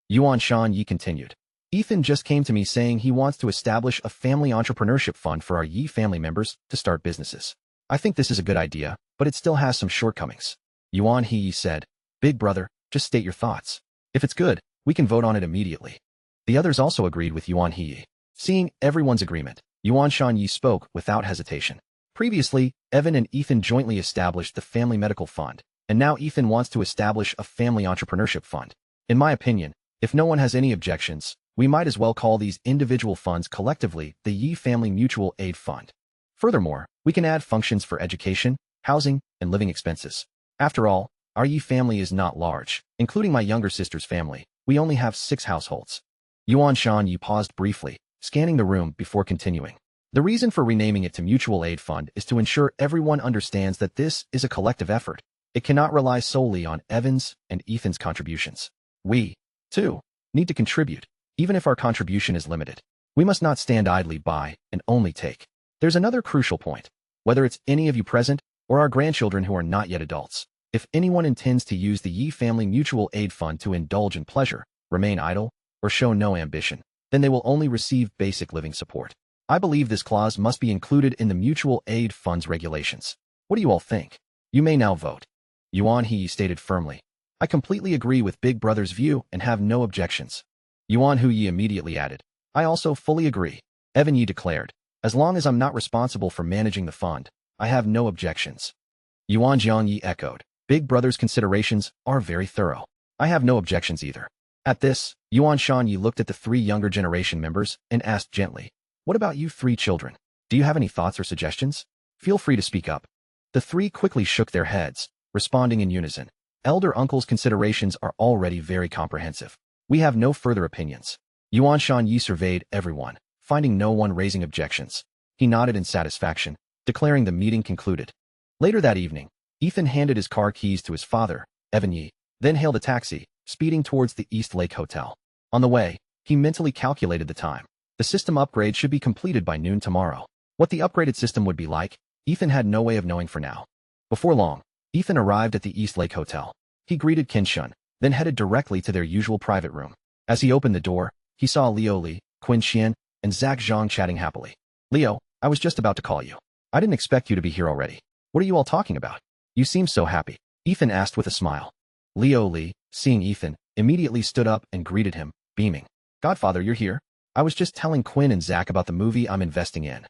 Yuan Shanyi continued. Ethan just came to me saying he wants to establish a family entrepreneurship fund for our Yi family members to start businesses. I think this is a good idea, but it still has some shortcomings. Yuan He said, Big brother, just state your thoughts. If it's good, we can vote on it immediately. The others also agreed with Yuan He. Seeing everyone's agreement, Yuan Shanyi spoke without hesitation. Previously, Evan and Ethan jointly established the Family Medical Fund, and now Ethan wants to establish a family entrepreneurship fund. In my opinion, if no one has any objections, we might as well call these individual funds collectively the Yi Family Mutual Aid Fund. Furthermore, we can add functions for education, housing, and living expenses. After all, our Yi family is not large, including my younger sister's family. We only have 6 households. Yuan Shan Yi paused briefly, scanning the room before continuing. The reason for renaming it to Mutual Aid Fund is to ensure everyone understands that this is a collective effort. It cannot rely solely on Evan's and Ethan's contributions. We, too, need to contribute, even if our contribution is limited. We must not stand idly by and only take. There's another crucial point. Whether it's any of you present or our grandchildren who are not yet adults, if anyone intends to use the Yi Family Mutual Aid Fund to indulge in pleasure, remain idle, or show no ambition, then they will only receive basic living support. I believe this clause must be included in the Mutual Aid Fund's regulations. What do you all think? You may now vote. Yuan He stated firmly. I completely agree with Big Brother's view and have no objections. Yuan Hu Yi immediately added. I also fully agree. Evan Yi declared. As long as I'm not responsible for managing the fund, I have no objections. Yuan Jiang Yi echoed. Big Brother's considerations are very thorough. I have no objections either. At this, Yuan Shan Yi looked at the 3 younger generation members and asked gently, what about you 3 children? Do you have any thoughts or suggestions? Feel free to speak up. The 3 quickly shook their heads, responding in unison. Elder uncle's considerations are already very comprehensive. We have no further opinions. Yuan Shan Yi surveyed everyone, finding no one raising objections. He nodded in satisfaction, declaring the meeting concluded. Later that evening, Ethan handed his car keys to his father, Evan Yi, then hailed a taxi, speeding towards the East Lake Hotel. On the way, he mentally calculated the time. The system upgrade should be completed by noon tomorrow. What the upgraded system would be like, Ethan had no way of knowing for now. Before long, Ethan arrived at the East Lake Hotel. He greeted Qin Shun, then headed directly to their usual private room. As he opened the door, he saw Liu Li, Qin Xian, and Zhang Zhang chatting happily. Leo, I was just about to call you. I didn't expect you to be here already. What are you all talking about? You seem so happy. Ethan asked with a smile. Liu Li, seeing Ethan, immediately stood up and greeted him, beaming. Godfather, you're here? I was just telling Quinn and Zach about the movie I'm investing in.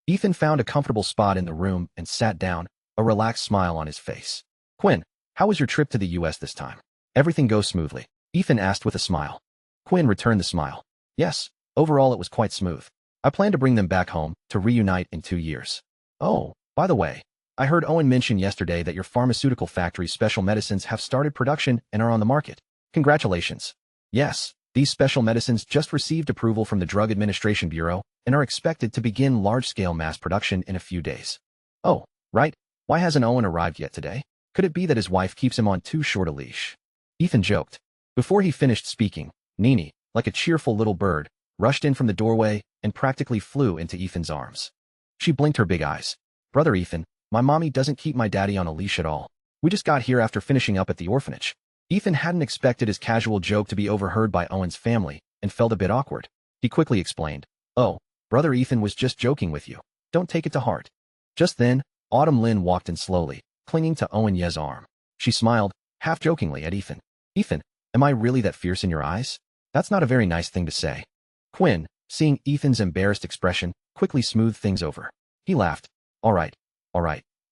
Ethan found a comfortable spot in the room and sat down, a relaxed smile on his face. Quinn, how was your trip to the US this time? Everything goes smoothly? Ethan asked with a smile. Quinn returned the smile. Yes, overall it was quite smooth. I plan to bring them back home to reunite in 2 years. Oh, by the way, I heard Owen mention yesterday that your pharmaceutical factory's special medicines have started production and are on the market. Congratulations. Yes, these special medicines just received approval from the Drug Administration Bureau and are expected to begin large-scale mass production in a few days. Oh, right. Why hasn't Owen arrived yet today? Could it be that his wife keeps him on too short a leash? Ethan joked. Before he finished speaking, Nini, like a cheerful little bird, rushed in from the doorway and practically flew into Ethan's arms. She blinked her big eyes. Brother Ethan, my mommy doesn't keep my daddy on a leash at all. We just got here after finishing up at the orphanage. Ethan hadn't expected his casual joke to be overheard by Owen's family and felt a bit awkward. He quickly explained, Oh, Brother Ethan was just joking with you. Don't take it to heart. Just then, Autumn Lin walked in slowly, clinging to Owen Ye's arm. She smiled, half-jokingly at Ethan. Ethan, am I really that fierce in your eyes? That's not a very nice thing to say. Quinn, seeing Ethan's embarrassed expression, quickly smoothed things over. He laughed. All right.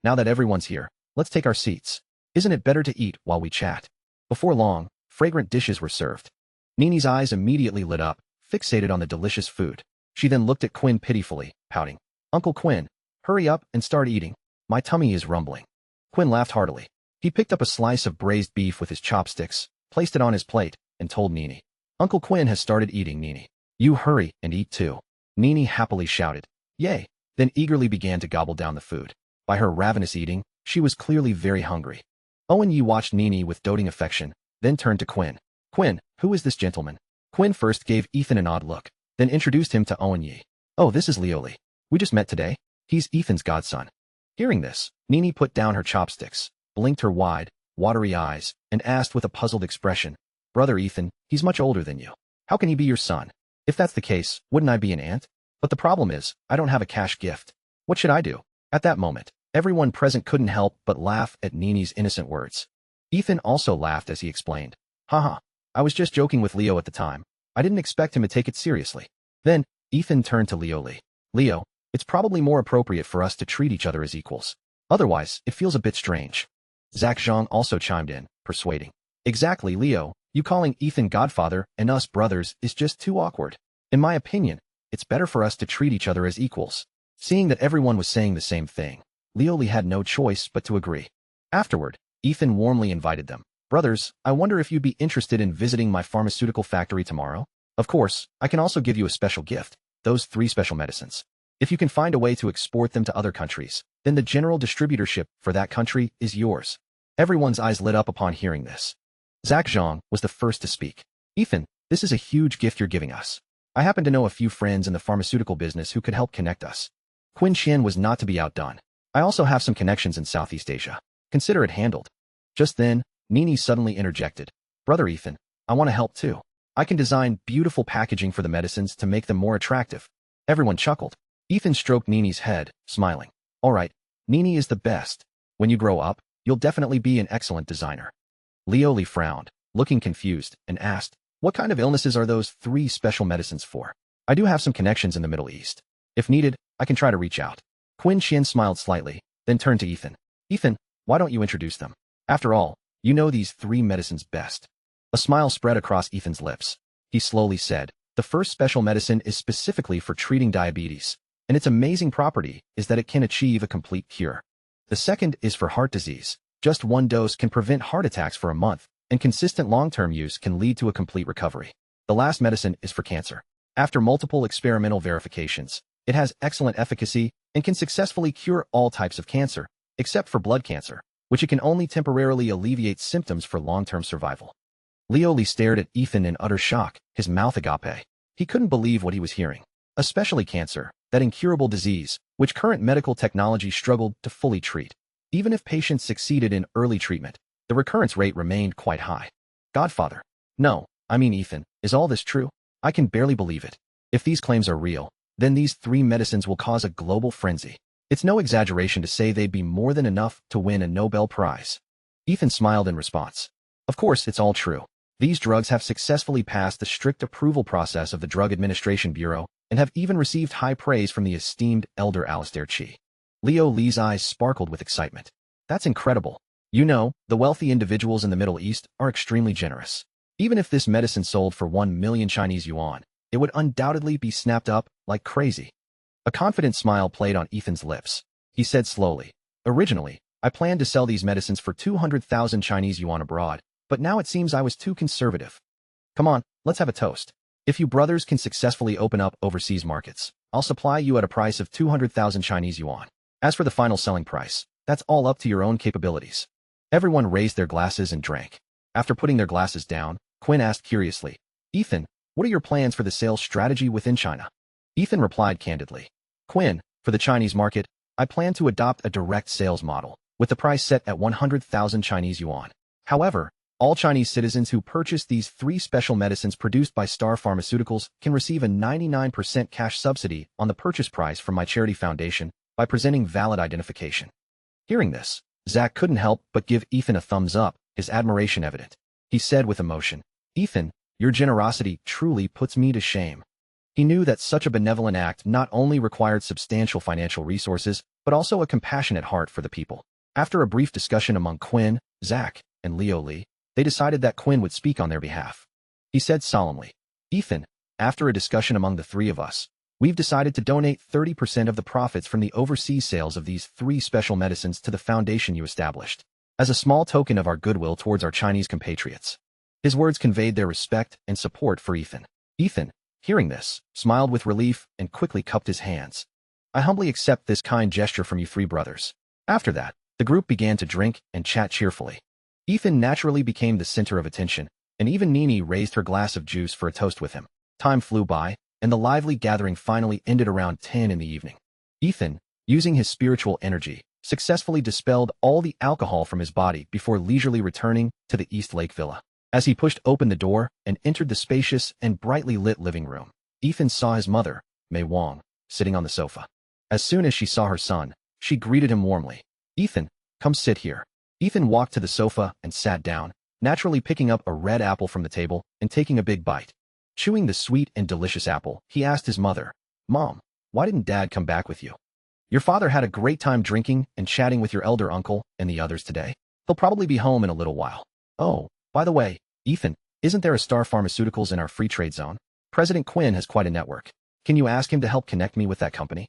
Now that everyone's here, let's take our seats. Isn't it better to eat while we chat? Before long, fragrant dishes were served. Nini's eyes immediately lit up, fixated on the delicious food. She then looked at Quinn pitifully, pouting. Uncle Quinn, hurry up and start eating. My tummy is rumbling. Quinn laughed heartily. He picked up a slice of braised beef with his chopsticks, placed it on his plate, and told Nini. Uncle Quinn has started eating, Nini. You hurry and eat too. Nini happily shouted. Yay, then eagerly began to gobble down the food. By her ravenous eating, she was clearly very hungry. Owen Yi watched Nini with doting affection, then turned to Quinn. Quinn, who is this gentleman? Quinn first gave Ethan an odd look, then introduced him to Owen Yi. Oh, this is Liu Li. We just met today. He's Ethan's godson. Hearing this, Nini put down her chopsticks, blinked her wide, watery eyes, and asked with a puzzled expression, Brother Ethan, he's much older than you. How can he be your son? If that's the case, wouldn't I be an aunt? But the problem is, I don't have a cash gift. What should I do? At that moment, everyone present couldn't help but laugh at Nini's innocent words. Ethan also laughed as he explained. Haha, I was just joking with Leo at the time. I didn't expect him to take it seriously. Then, Ethan turned to Liu Li. Leo, it's probably more appropriate for us to treat each other as equals. Otherwise, it feels a bit strange. Zach Zhang also chimed in, persuading. Exactly, Leo. You calling Ethan godfather and us brothers is just too awkward. In my opinion, it's better for us to treat each other as equals. Seeing that everyone was saying the same thing, Leo Lee had no choice but to agree. Afterward, Ethan warmly invited them. Brothers, I wonder if you'd be interested in visiting my pharmaceutical factory tomorrow? Of course, I can also give you a special gift, those 3 special medicines. If you can find a way to export them to other countries, then the general distributorship for that country is yours. Everyone's eyes lit up upon hearing this. Zach Zhang was the first to speak. Ethan, this is a huge gift you're giving us. I happen to know a few friends in the pharmaceutical business who could help connect us. Qin Qian was not to be outdone. I also have some connections in Southeast Asia. Consider it handled. Just then, Nini suddenly interjected. Brother Ethan, I want to help too. I can design beautiful packaging for the medicines to make them more attractive. Everyone chuckled. Ethan stroked Nini's head, smiling. All right, Nini is the best. When you grow up, you'll definitely be an excellent designer. Leo Lee frowned, looking confused, and asked, what kind of illnesses are those 3 special medicines for? I do have some connections in the Middle East. If needed, I can try to reach out. Qin Qian smiled slightly, then turned to Ethan. Ethan, why don't you introduce them? After all, you know these 3 medicines best. A smile spread across Ethan's lips. He slowly said, the first special medicine is specifically for treating diabetes, and its amazing property is that it can achieve a complete cure. The second is for heart disease. Just 1 dose can prevent heart attacks for a month, and consistent long-term use can lead to a complete recovery. The last medicine is for cancer. After multiple experimental verifications, it has excellent efficacy and can successfully cure all types of cancer, except for blood cancer, which it can only temporarily alleviate symptoms for long-term survival. Leo Lee stared at Ethan in utter shock, his mouth agape. He couldn't believe what he was hearing. Especially cancer, that incurable disease, which current medical technology struggled to fully treat. Even if patients succeeded in early treatment, the recurrence rate remained quite high. Godfather. No, I mean Ethan, is all this true? I can barely believe it. If these claims are real, then these 3 medicines will cause a global frenzy. It's no exaggeration to say they'd be more than enough to win a Nobel Prize. Ethan smiled in response. Of course, it's all true. These drugs have successfully passed the strict approval process of the Drug Administration Bureau and have even received high praise from the esteemed Elder Alistair Chi. Leo Lee's eyes sparkled with excitement. That's incredible. You know, the wealthy individuals in the Middle East are extremely generous. Even if this medicine sold for 1 million Chinese yuan, it would undoubtedly be snapped up like crazy. A confident smile played on Ethan's lips. He said slowly, originally, I planned to sell these medicines for 200,000 Chinese yuan abroad, but now it seems I was too conservative. Come on, let's have a toast. If you brothers can successfully open up overseas markets, I'll supply you at a price of 200,000 Chinese yuan. As for the final selling price, that's all up to your own capabilities. Everyone raised their glasses and drank. After putting their glasses down, Qin asked curiously, Ethan, what are your plans for the sales strategy within China? Ethan replied candidly, Qin, for the Chinese market, I plan to adopt a direct sales model, with the price set at 100,000 Chinese yuan. However, all Chinese citizens who purchase these 3 special medicines produced by Star Pharmaceuticals can receive a 99% cash subsidy on the purchase price from my charity foundation by presenting valid identification. Hearing this, Zach couldn't help but give Ethan a thumbs up, his admiration evident. He said with emotion, Ethan, your generosity truly puts me to shame. He knew that such a benevolent act not only required substantial financial resources, but also a compassionate heart for the people. After a brief discussion among Qin, Zach, and Leo Lee, they decided that Qin would speak on their behalf. He said solemnly, Ethan, after a discussion among the 3 of us, we've decided to donate 30% of the profits from the overseas sales of these 3 special medicines to the foundation you established, as a small token of our goodwill towards our Chinese compatriots. His words conveyed their respect and support for Ethan. Ethan, hearing this, smiled with relief and quickly cupped his hands. I humbly accept this kind gesture from you 3 brothers. After that, the group began to drink and chat cheerfully. Ethan naturally became the center of attention, and even Nini raised her glass of juice for a toast with him. Time flew by, and the lively gathering finally ended around 10 in the evening. Ethan, using his spiritual energy, successfully dispelled all the alcohol from his body before leisurely returning to the East Lake Villa. As he pushed open the door and entered the spacious and brightly lit living room, Ethan saw his mother, Mei Wang, sitting on the sofa. As soon as she saw her son, she greeted him warmly. Ethan, come sit here. Ethan walked to the sofa and sat down, naturally picking up a red apple from the table and taking a big bite. Chewing the sweet and delicious apple, he asked his mother, Mom, why didn't Dad come back with you? Your father had a great time drinking and chatting with your elder uncle and the others today. He'll probably be home in a little while. Oh, by the way, Ethan, isn't there a Star Pharmaceuticals in our free trade zone? President Quinn has quite a network. Can you ask him to help connect me with that company?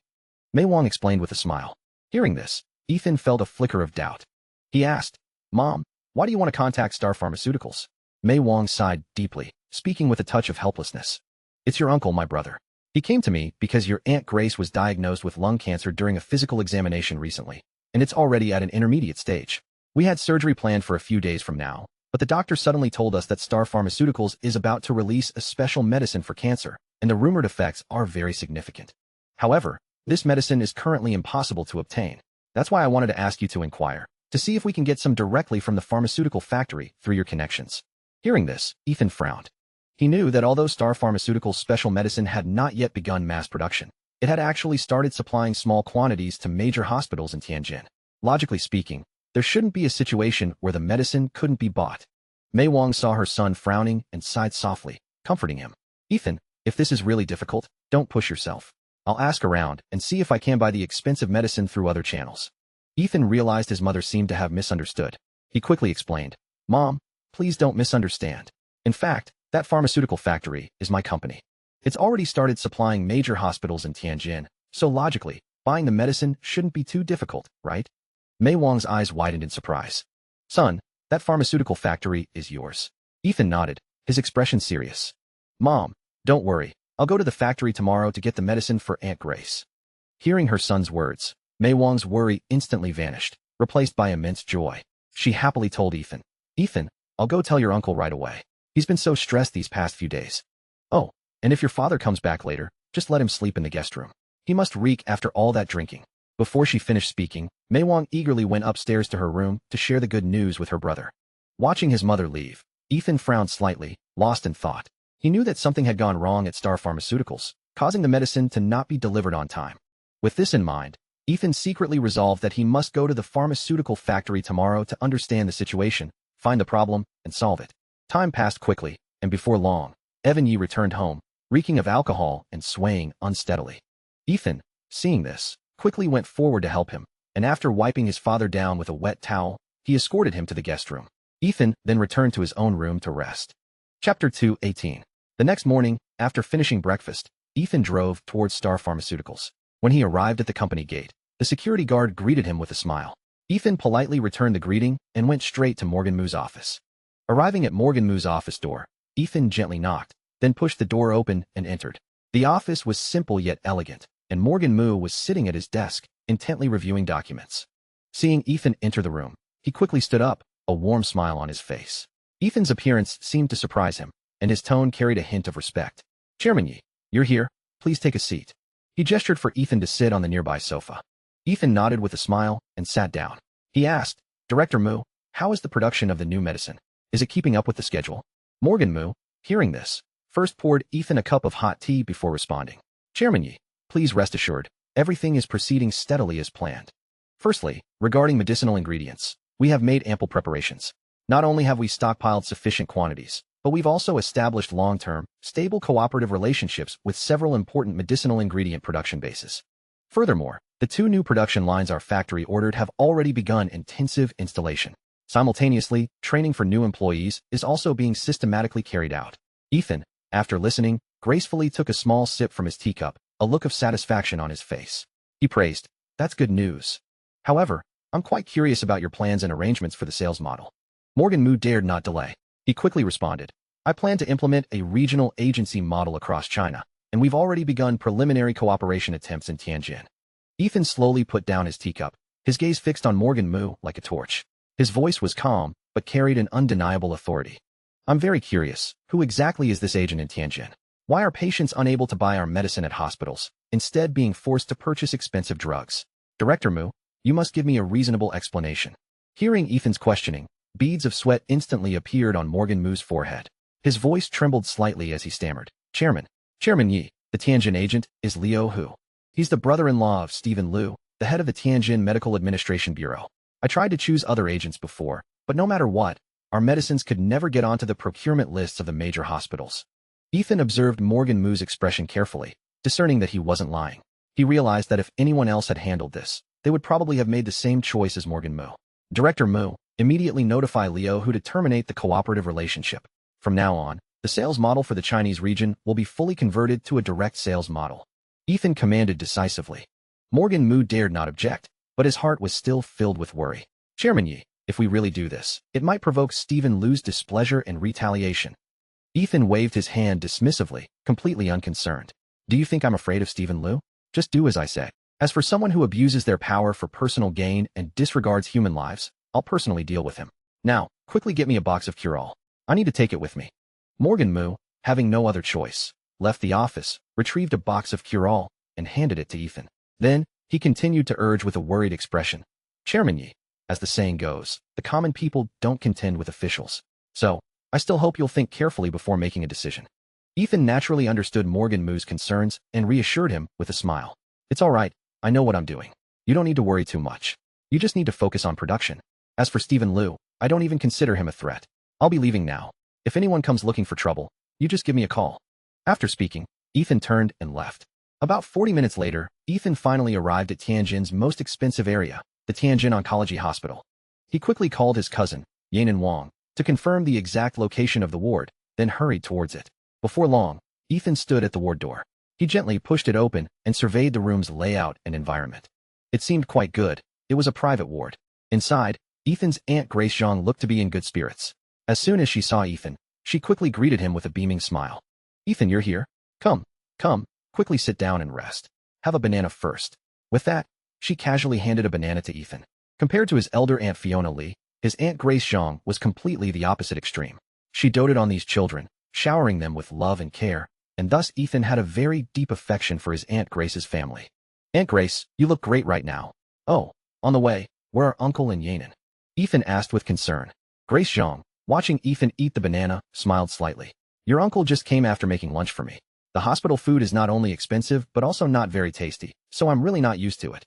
Mei Wang explained with a smile. Hearing this, Ethan felt a flicker of doubt. He asked, Mom, why do you want to contact Star Pharmaceuticals? Mei Wang sighed deeply, speaking with a touch of helplessness. It's your uncle, my brother. He came to me because your Aunt Grace was diagnosed with lung cancer during a physical examination recently, and it's already at an intermediate stage. We had surgery planned for a few days from now, but the doctor suddenly told us that Star Pharmaceuticals is about to release a special medicine for cancer, and the rumored effects are very significant. However, this medicine is currently impossible to obtain. That's why I wanted to ask you to inquire, to see if we can get some directly from the pharmaceutical factory through your connections. Hearing this, Ethan frowned. He knew that although Star Pharmaceuticals' special medicine had not yet begun mass production, it had actually started supplying small quantities to major hospitals in Tianjin. Logically speaking, there shouldn't be a situation where the medicine couldn't be bought. Mei Wang saw her son frowning and sighed softly, comforting him. Ethan, if this is really difficult, don't push yourself. I'll ask around and see if I can buy the expensive medicine through other channels. Ethan realized his mother seemed to have misunderstood. He quickly explained, Mom, please don't misunderstand. In fact, that pharmaceutical factory is my company. It's already started supplying major hospitals in Tianjin, so logically, buying the medicine shouldn't be too difficult, right? Mei Wang's eyes widened in surprise. Son, that pharmaceutical factory is yours. Ethan nodded, his expression serious. Mom, don't worry. I'll go to the factory tomorrow to get the medicine for Aunt Grace. Hearing her son's words, Mei Wang's worry instantly vanished, replaced by immense joy. She happily told Ethan, Ethan, I'll go tell your uncle right away. He's been so stressed these past few days. Oh, and if your father comes back later, just let him sleep in the guest room. He must reek after all that drinking. Before she finished speaking, Mei Wang eagerly went upstairs to her room to share the good news with her brother. Watching his mother leave, Ethan frowned slightly, lost in thought. He knew that something had gone wrong at Star Pharmaceuticals, causing the medicine to not be delivered on time. With this in mind, Ethan secretly resolved that he must go to the pharmaceutical factory tomorrow to understand the situation, find the problem, and solve it. Time passed quickly, and before long, Evan Yi returned home, reeking of alcohol and swaying unsteadily. Ethan, seeing this, quickly went forward to help him, and after wiping his father down with a wet towel, he escorted him to the guest room. Ethan then returned to his own room to rest. Chapter 2:18. The next morning, after finishing breakfast, Ethan drove towards Star Pharmaceuticals. When he arrived at the company gate, the security guard greeted him with a smile. Ethan politely returned the greeting and went straight to Morgan Mu's office. Arriving at Morgan Mu's office door, Ethan gently knocked, then pushed the door open and entered. The office was simple yet elegant, and Morgan Mu was sitting at his desk, intently reviewing documents. Seeing Ethan enter the room, he quickly stood up, a warm smile on his face. Ethan's appearance seemed to surprise him, and his tone carried a hint of respect. Chairman Yi, you're here, please take a seat. He gestured for Ethan to sit on the nearby sofa. Ethan nodded with a smile and sat down. He asked, Director Mu, how is the production of the new medicine? Is it keeping up with the schedule? Morgan Mu, hearing this, first poured Ethan a cup of hot tea before responding. Chairman Yi, please rest assured, everything is proceeding steadily as planned. Firstly, regarding medicinal ingredients, we have made ample preparations. Not only have we stockpiled sufficient quantities, but we've also established long-term, stable cooperative relationships with several important medicinal ingredient production bases. Furthermore, the 2 new production lines our factory ordered have already begun intensive installation. Simultaneously, training for new employees is also being systematically carried out. Ethan, after listening, gracefully took a small sip from his teacup, a look of satisfaction on his face. He praised, That's good news. However, I'm quite curious about your plans and arrangements for the sales model. Morgan Mu dared not delay. He quickly responded, I plan to implement a regional agency model across China, and we've already begun preliminary cooperation attempts in Tianjin. Ethan slowly put down his teacup, his gaze fixed on Morgan Mu like a torch. His voice was calm, but carried an undeniable authority. I'm very curious, who exactly is this agent in Tianjin? Why are patients unable to buy our medicine at hospitals, instead being forced to purchase expensive drugs? Director Mu, you must give me a reasonable explanation. Hearing Ethan's questioning, beads of sweat instantly appeared on Morgan Mu's forehead. His voice trembled slightly as he stammered. Chairman Yi, the Tianjin agent is Liu Hu. He's the brother-in-law of Stephen Liu, the head of the Tianjin Medical Administration Bureau. I tried to choose other agents before, but no matter what, our medicines could never get onto the procurement lists of the major hospitals. Ethan observed Morgan Mu's expression carefully, discerning that he wasn't lying. He realized that if anyone else had handled this, they would probably have made the same choice as Morgan Mu. Director Mu, Immediately notify Leo Hu to terminate the cooperative relationship. From now on, the sales model for the Chinese region will be fully converted to a direct sales model. Ethan commanded decisively. Morgan Mu dared not object, but his heart was still filled with worry. Chairman Yi, if we really do this, it might provoke Stephen Liu's displeasure and retaliation. Ethan waved his hand dismissively, completely unconcerned. Do you think I'm afraid of Stephen Liu? Just do as I say. As for someone who abuses their power for personal gain and disregards human lives, I'll personally deal with him. Now, quickly get me a box of cure-all. I need to take it with me. Morgan Mu, having no other choice, left the office, retrieved a box of cure-all, and handed it to Ethan. Then, he continued to urge with a worried expression. Chairman Yi, as the saying goes, the common people don't contend with officials. So, I still hope you'll think carefully before making a decision. Ethan naturally understood Morgan Mu's concerns and reassured him with a smile. It's all right, I know what I'm doing. You don't need to worry too much. You just need to focus on production. As for Stephen Liu, I don't even consider him a threat. I'll be leaving now. If anyone comes looking for trouble, you just give me a call. After speaking, Ethan turned and left. About 40 minutes later, Ethan finally arrived at Tianjin's most expensive area, the Tianjin Oncology Hospital. He quickly called his cousin, Yanan Wang, to confirm the exact location of the ward, then hurried towards it. Before long, Ethan stood at the ward door. He gently pushed it open and surveyed the room's layout and environment. It seemed quite good. It was a private ward. Inside, Ethan's Aunt Grace Zhang looked to be in good spirits. As soon as she saw Ethan, she quickly greeted him with a beaming smile. Ethan, you're here? Come, quickly sit down and rest. Have a banana first. With that, she casually handed a banana to Ethan. Compared to his elder Aunt Fiona Lee, his Aunt Grace Zhang was completely the opposite extreme. She doted on these children, showering them with love and care, and thus Ethan had a very deep affection for his Aunt Grace's family. Aunt Grace, you look great right now. Oh, on the way, where are Uncle and Yanan? Ethan asked with concern. Grace Zhang, watching Ethan eat the banana, smiled slightly. Your uncle just came after making lunch for me. The hospital food is not only expensive but also not very tasty, so I'm really not used to it.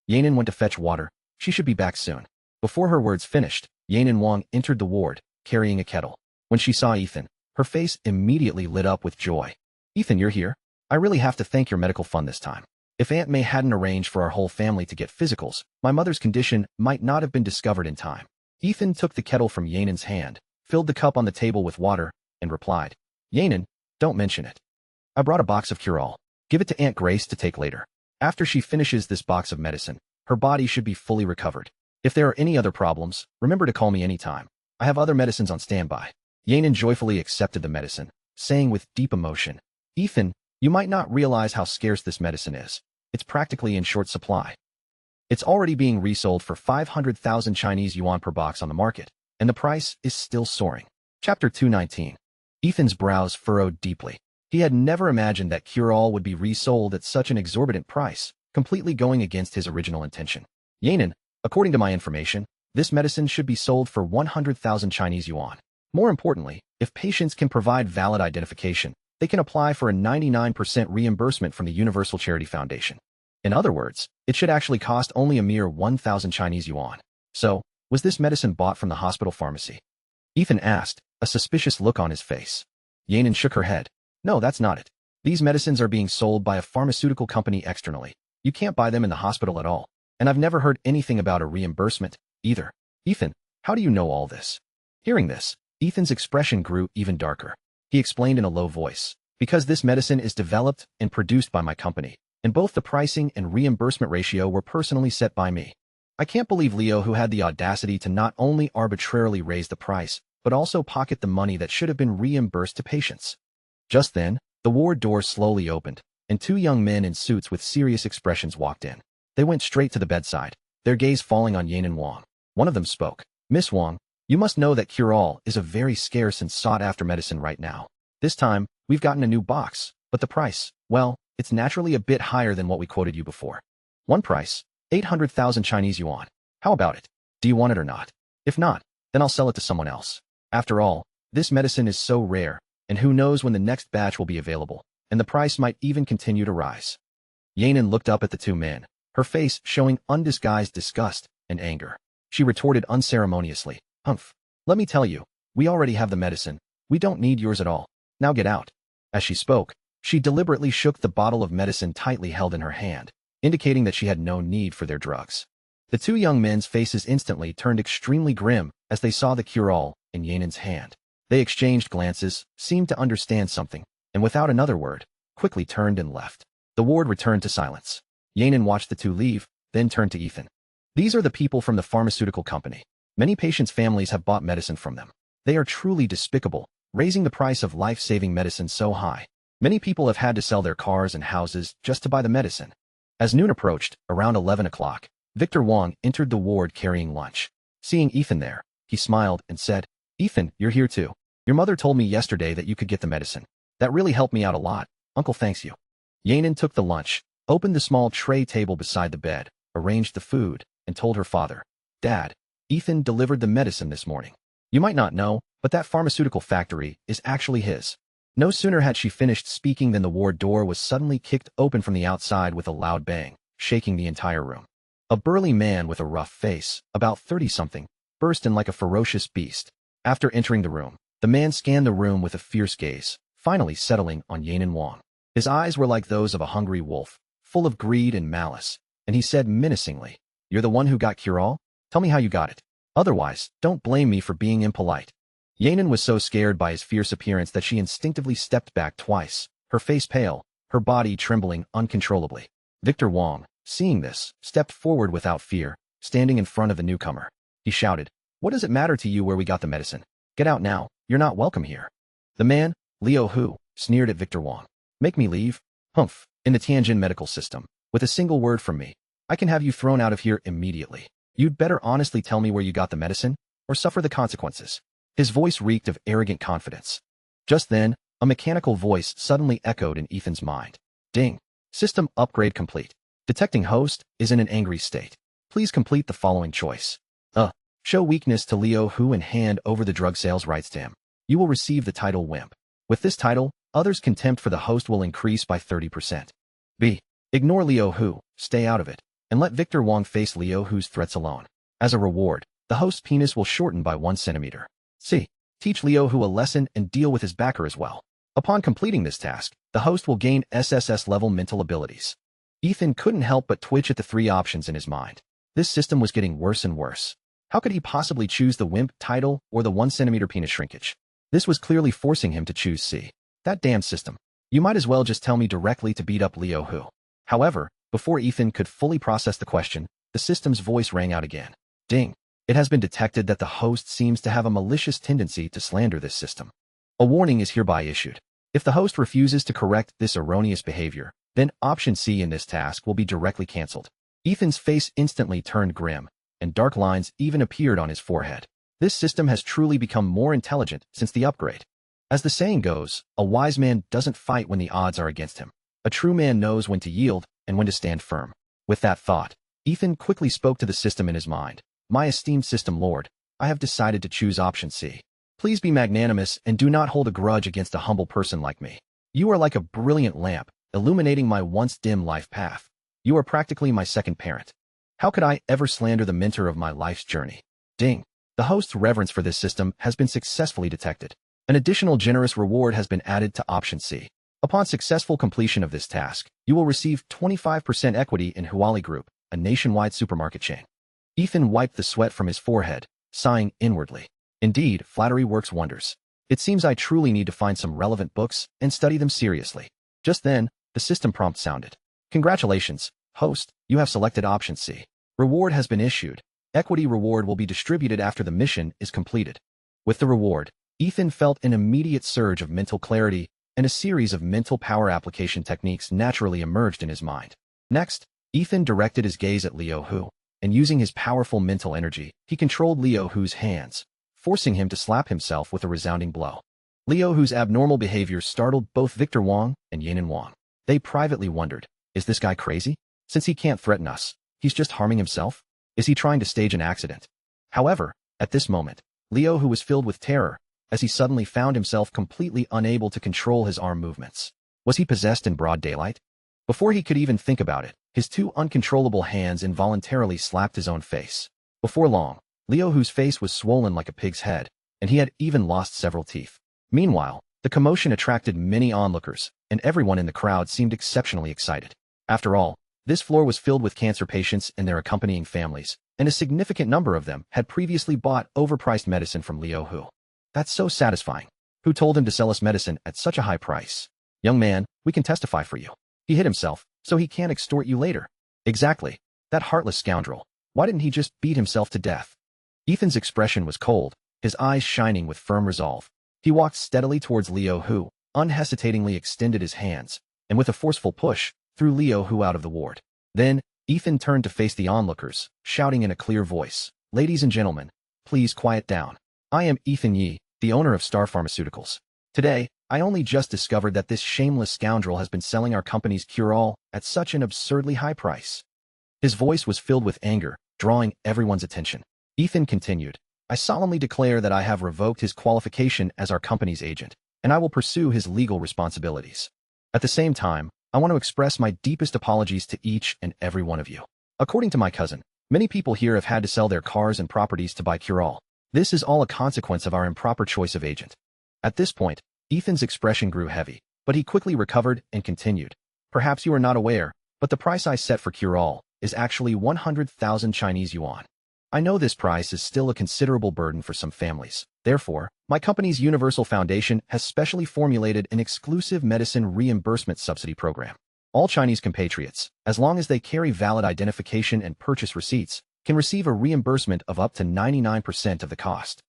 Yanan went to fetch water. She should be back soon. Before her words finished, Yanan Wang entered the ward, carrying a kettle. When she saw Ethan, her face immediately lit up with joy. Ethan, you're here? I really have to thank your medical fund this time. If Aunt May hadn't arranged for our whole family to get physicals, my mother's condition might not have been discovered in time. Ethan took the kettle from Yanan's hand, filled the cup on the table with water, and replied, Yanan, don't mention it. I brought a box of cure-all. Give it to Aunt Grace to take later. After she finishes this box of medicine, her body should be fully recovered. If there are any other problems, remember to call me anytime. I have other medicines on standby. Yanan joyfully accepted the medicine, saying with deep emotion, Ethan, you might not realize how scarce this medicine is. It's practically in short supply. It's already being resold for 500,000 Chinese yuan per box on the market, and the price is still soaring. Chapter 219. Ethan's brows furrowed deeply. He had never imagined that cure-all would be resold at such an exorbitant price, completely going against his original intention. Yanan, according to my information, this medicine should be sold for 100,000 Chinese yuan. More importantly, if patients can provide valid identification, they can apply for a 99% reimbursement from the Universal Charity Foundation. In other words, it should actually cost only a mere 1,000 Chinese yuan. So, was this medicine bought from the hospital pharmacy? Ethan asked, a suspicious look on his face. Yanan shook her head. No, that's not it. These medicines are being sold by a pharmaceutical company externally. You can't buy them in the hospital at all. And I've never heard anything about a reimbursement, either. Ethan, how do you know all this? Hearing this, Ethan's expression grew even darker. He explained in a low voice, because this medicine is developed and produced by my company, and both the pricing and reimbursement ratio were personally set by me. I can't believe Leo who had the audacity to not only arbitrarily raise the price, but also pocket the money that should have been reimbursed to patients. Just then, the ward door slowly opened, and two young men in suits with serious expressions walked in. They went straight to the bedside, their gaze falling on Yanan Wang. One of them spoke. Miss Wang, you must know that cure-all is a very scarce and sought-after medicine right now. This time, we've gotten a new box, but the price, well, it's naturally a bit higher than what we quoted you before. One price, 800,000 Chinese yuan. How about it? Do you want it or not? If not, then I'll sell it to someone else. After all, this medicine is so rare, and who knows when the next batch will be available, and the price might even continue to rise. Yanan looked up at the two men, her face showing undisguised disgust and anger. She retorted unceremoniously, Humph. Let me tell you, we already have the medicine. We don't need yours at all. Now get out. As she spoke, she deliberately shook the bottle of medicine tightly held in her hand, indicating that she had no need for their drugs. The two young men's faces instantly turned extremely grim as they saw the cure-all in Yanen's hand. They exchanged glances, seemed to understand something, and without another word, quickly turned and left. The ward returned to silence. Yanen watched the two leave, then turned to Ethan. These are the people from the pharmaceutical company. Many patients' families have bought medicine from them. They are truly despicable, raising the price of life-saving medicine so high. Many people have had to sell their cars and houses just to buy the medicine. As noon approached, around 11 o'clock, Victor Wong entered the ward carrying lunch. Seeing Ethan there, he smiled and said, "Ethan, you're here too. Your mother told me yesterday that you could get the medicine. That really helped me out a lot. Uncle thanks you." Yanen took the lunch, opened the small tray table beside the bed, arranged the food, and told her father, "Dad, Ethan delivered the medicine this morning. You might not know, but that pharmaceutical factory is actually his." No sooner had she finished speaking than the ward door was suddenly kicked open from the outside with a loud bang, shaking the entire room. A burly man with a rough face, about 30-something, burst in like a ferocious beast. After entering the room, the man scanned the room with a fierce gaze, finally settling on Yanen Wong. His eyes were like those of a hungry wolf, full of greed and malice, and he said menacingly, "You're the one who got cure-all? Tell me how you got it. Otherwise, don't blame me for being impolite." Yanen was so scared by his fierce appearance that she instinctively stepped back twice, her face pale, her body trembling uncontrollably. Victor Wong, seeing this, stepped forward without fear, standing in front of the newcomer. He shouted, "What does it matter to you where we got the medicine? Get out now, you're not welcome here." The man, Liu Hu, sneered at Victor Wong. "Make me leave? Humph, in the Tianjin medical system, with a single word from me, I can have you thrown out of here immediately. You'd better honestly tell me where you got the medicine, or suffer the consequences." His voice reeked of arrogant confidence. Just then, a mechanical voice suddenly echoed in Ethan's mind. "Ding. System upgrade complete. Detecting host is in an angry state. Please complete the following choice. Show weakness to Liu Hu and hand over the drug sales rights to him. You will receive the title Wimp. With this title, others' contempt for the host will increase by 30%. B. Ignore Liu Hu, stay out of it, and let Victor Wong face Liu Hu's threats alone. As a reward, the host's penis will shorten by 1 centimeter. C. Teach Liu Hu a lesson and deal with his backer as well. Upon completing this task, the host will gain SSS-level mental abilities." Ethan couldn't help but twitch at the 3 options in his mind. This system was getting worse and worse. How could he possibly choose the Wimp title or the 1 centimeter penis shrinkage? This was clearly forcing him to choose C. That damn system. You might as well just tell me directly to beat up Liu Hu. However, before Ethan could fully process the question, the system's voice rang out again. Ding. It has been detected that the host seems to have a malicious tendency to slander this system. A warning is hereby issued. If the host refuses to correct this erroneous behavior, then option C in this task will be directly cancelled. Ethan's face instantly turned grim, and dark lines even appeared on his forehead. This system has truly become more intelligent since the upgrade. As the saying goes, a wise man doesn't fight when the odds are against him. A true man knows when to yield and when to stand firm. With that thought, Ethan quickly spoke to the system in his mind. "My esteemed system lord, I have decided to choose option C. Please be magnanimous and do not hold a grudge against a humble person like me. You are like a brilliant lamp, illuminating my once dim life path. You are practically my second parent. How could I ever slander the mentor of my life's journey?" Ding. The host's reverence for this system has been successfully detected. An additional generous reward has been added to option C. Upon successful completion of this task, you will receive 25% equity in Huali Group, a nationwide supermarket chain. Ethan wiped the sweat from his forehead, sighing inwardly. Indeed, flattery works wonders. It seems I truly need to find some relevant books and study them seriously. Just then, the system prompt sounded. "Congratulations, host, you have selected option C. Reward has been issued. Equity reward will be distributed after the mission is completed." With the reward, Ethan felt an immediate surge of mental clarity, and a series of mental power application techniques naturally emerged in his mind. Next, Ethan directed his gaze at Liu Hu, and using his powerful mental energy, he controlled Liu Hu's hands, forcing him to slap himself with a resounding blow. Liu Hu's abnormal behavior startled both Victor Wong and Yanen Wong. They privately wondered, is this guy crazy? Since he can't threaten us, he's just harming himself? Is he trying to stage an accident? However, at this moment, Liu Hu was filled with terror, as he suddenly found himself completely unable to control his arm movements. Was he possessed in broad daylight? Before he could even think about it, his 2 uncontrollable hands involuntarily slapped his own face. Before long, Liu Hu's face was swollen like a pig's head, and he had even lost several teeth. Meanwhile, the commotion attracted many onlookers, and everyone in the crowd seemed exceptionally excited. After all, This floor was filled with cancer patients and their accompanying families, and a significant number of them had previously bought overpriced medicine from Liu Hu. That's so satisfying. Who told him to sell us medicine at such a high price? Young man, we can testify for you. He hit himself, so he can't extort you later. Exactly. That heartless scoundrel. Why didn't he just beat himself to death? Ethan's expression was cold, his eyes shining with firm resolve. He walked steadily towards Liu Hu, unhesitatingly extended his hands, and with a forceful push, threw Liu Hu out of the ward. Then, Ethan turned to face the onlookers, shouting in a clear voice, "Ladies and gentlemen, please quiet down. I am Ethan Yi, the owner of Star Pharmaceuticals. Today, I only just discovered that this shameless scoundrel has been selling our company's cure-all at such an absurdly high price." His voice was filled with anger, drawing everyone's attention. Ethan continued, "I solemnly declare that I have revoked his qualification as our company's agent, and I will pursue his legal responsibilities. At the same time, I want to express my deepest apologies to each and every one of you. According to my cousin, many people here have had to sell their cars and properties to buy cure-all. This is all a consequence of our improper choice of agent." At this point, Ethan's expression grew heavy, but he quickly recovered and continued, "Perhaps you are not aware, but the price I set for cure-all is actually 100,000 Chinese yuan. I know this price is still a considerable burden for some families. Therefore, my company's Universal Foundation has specially formulated an exclusive medicine reimbursement subsidy program. All Chinese compatriots, as long as they carry valid identification and purchase receipts, can receive a reimbursement of up to 99% of the cost."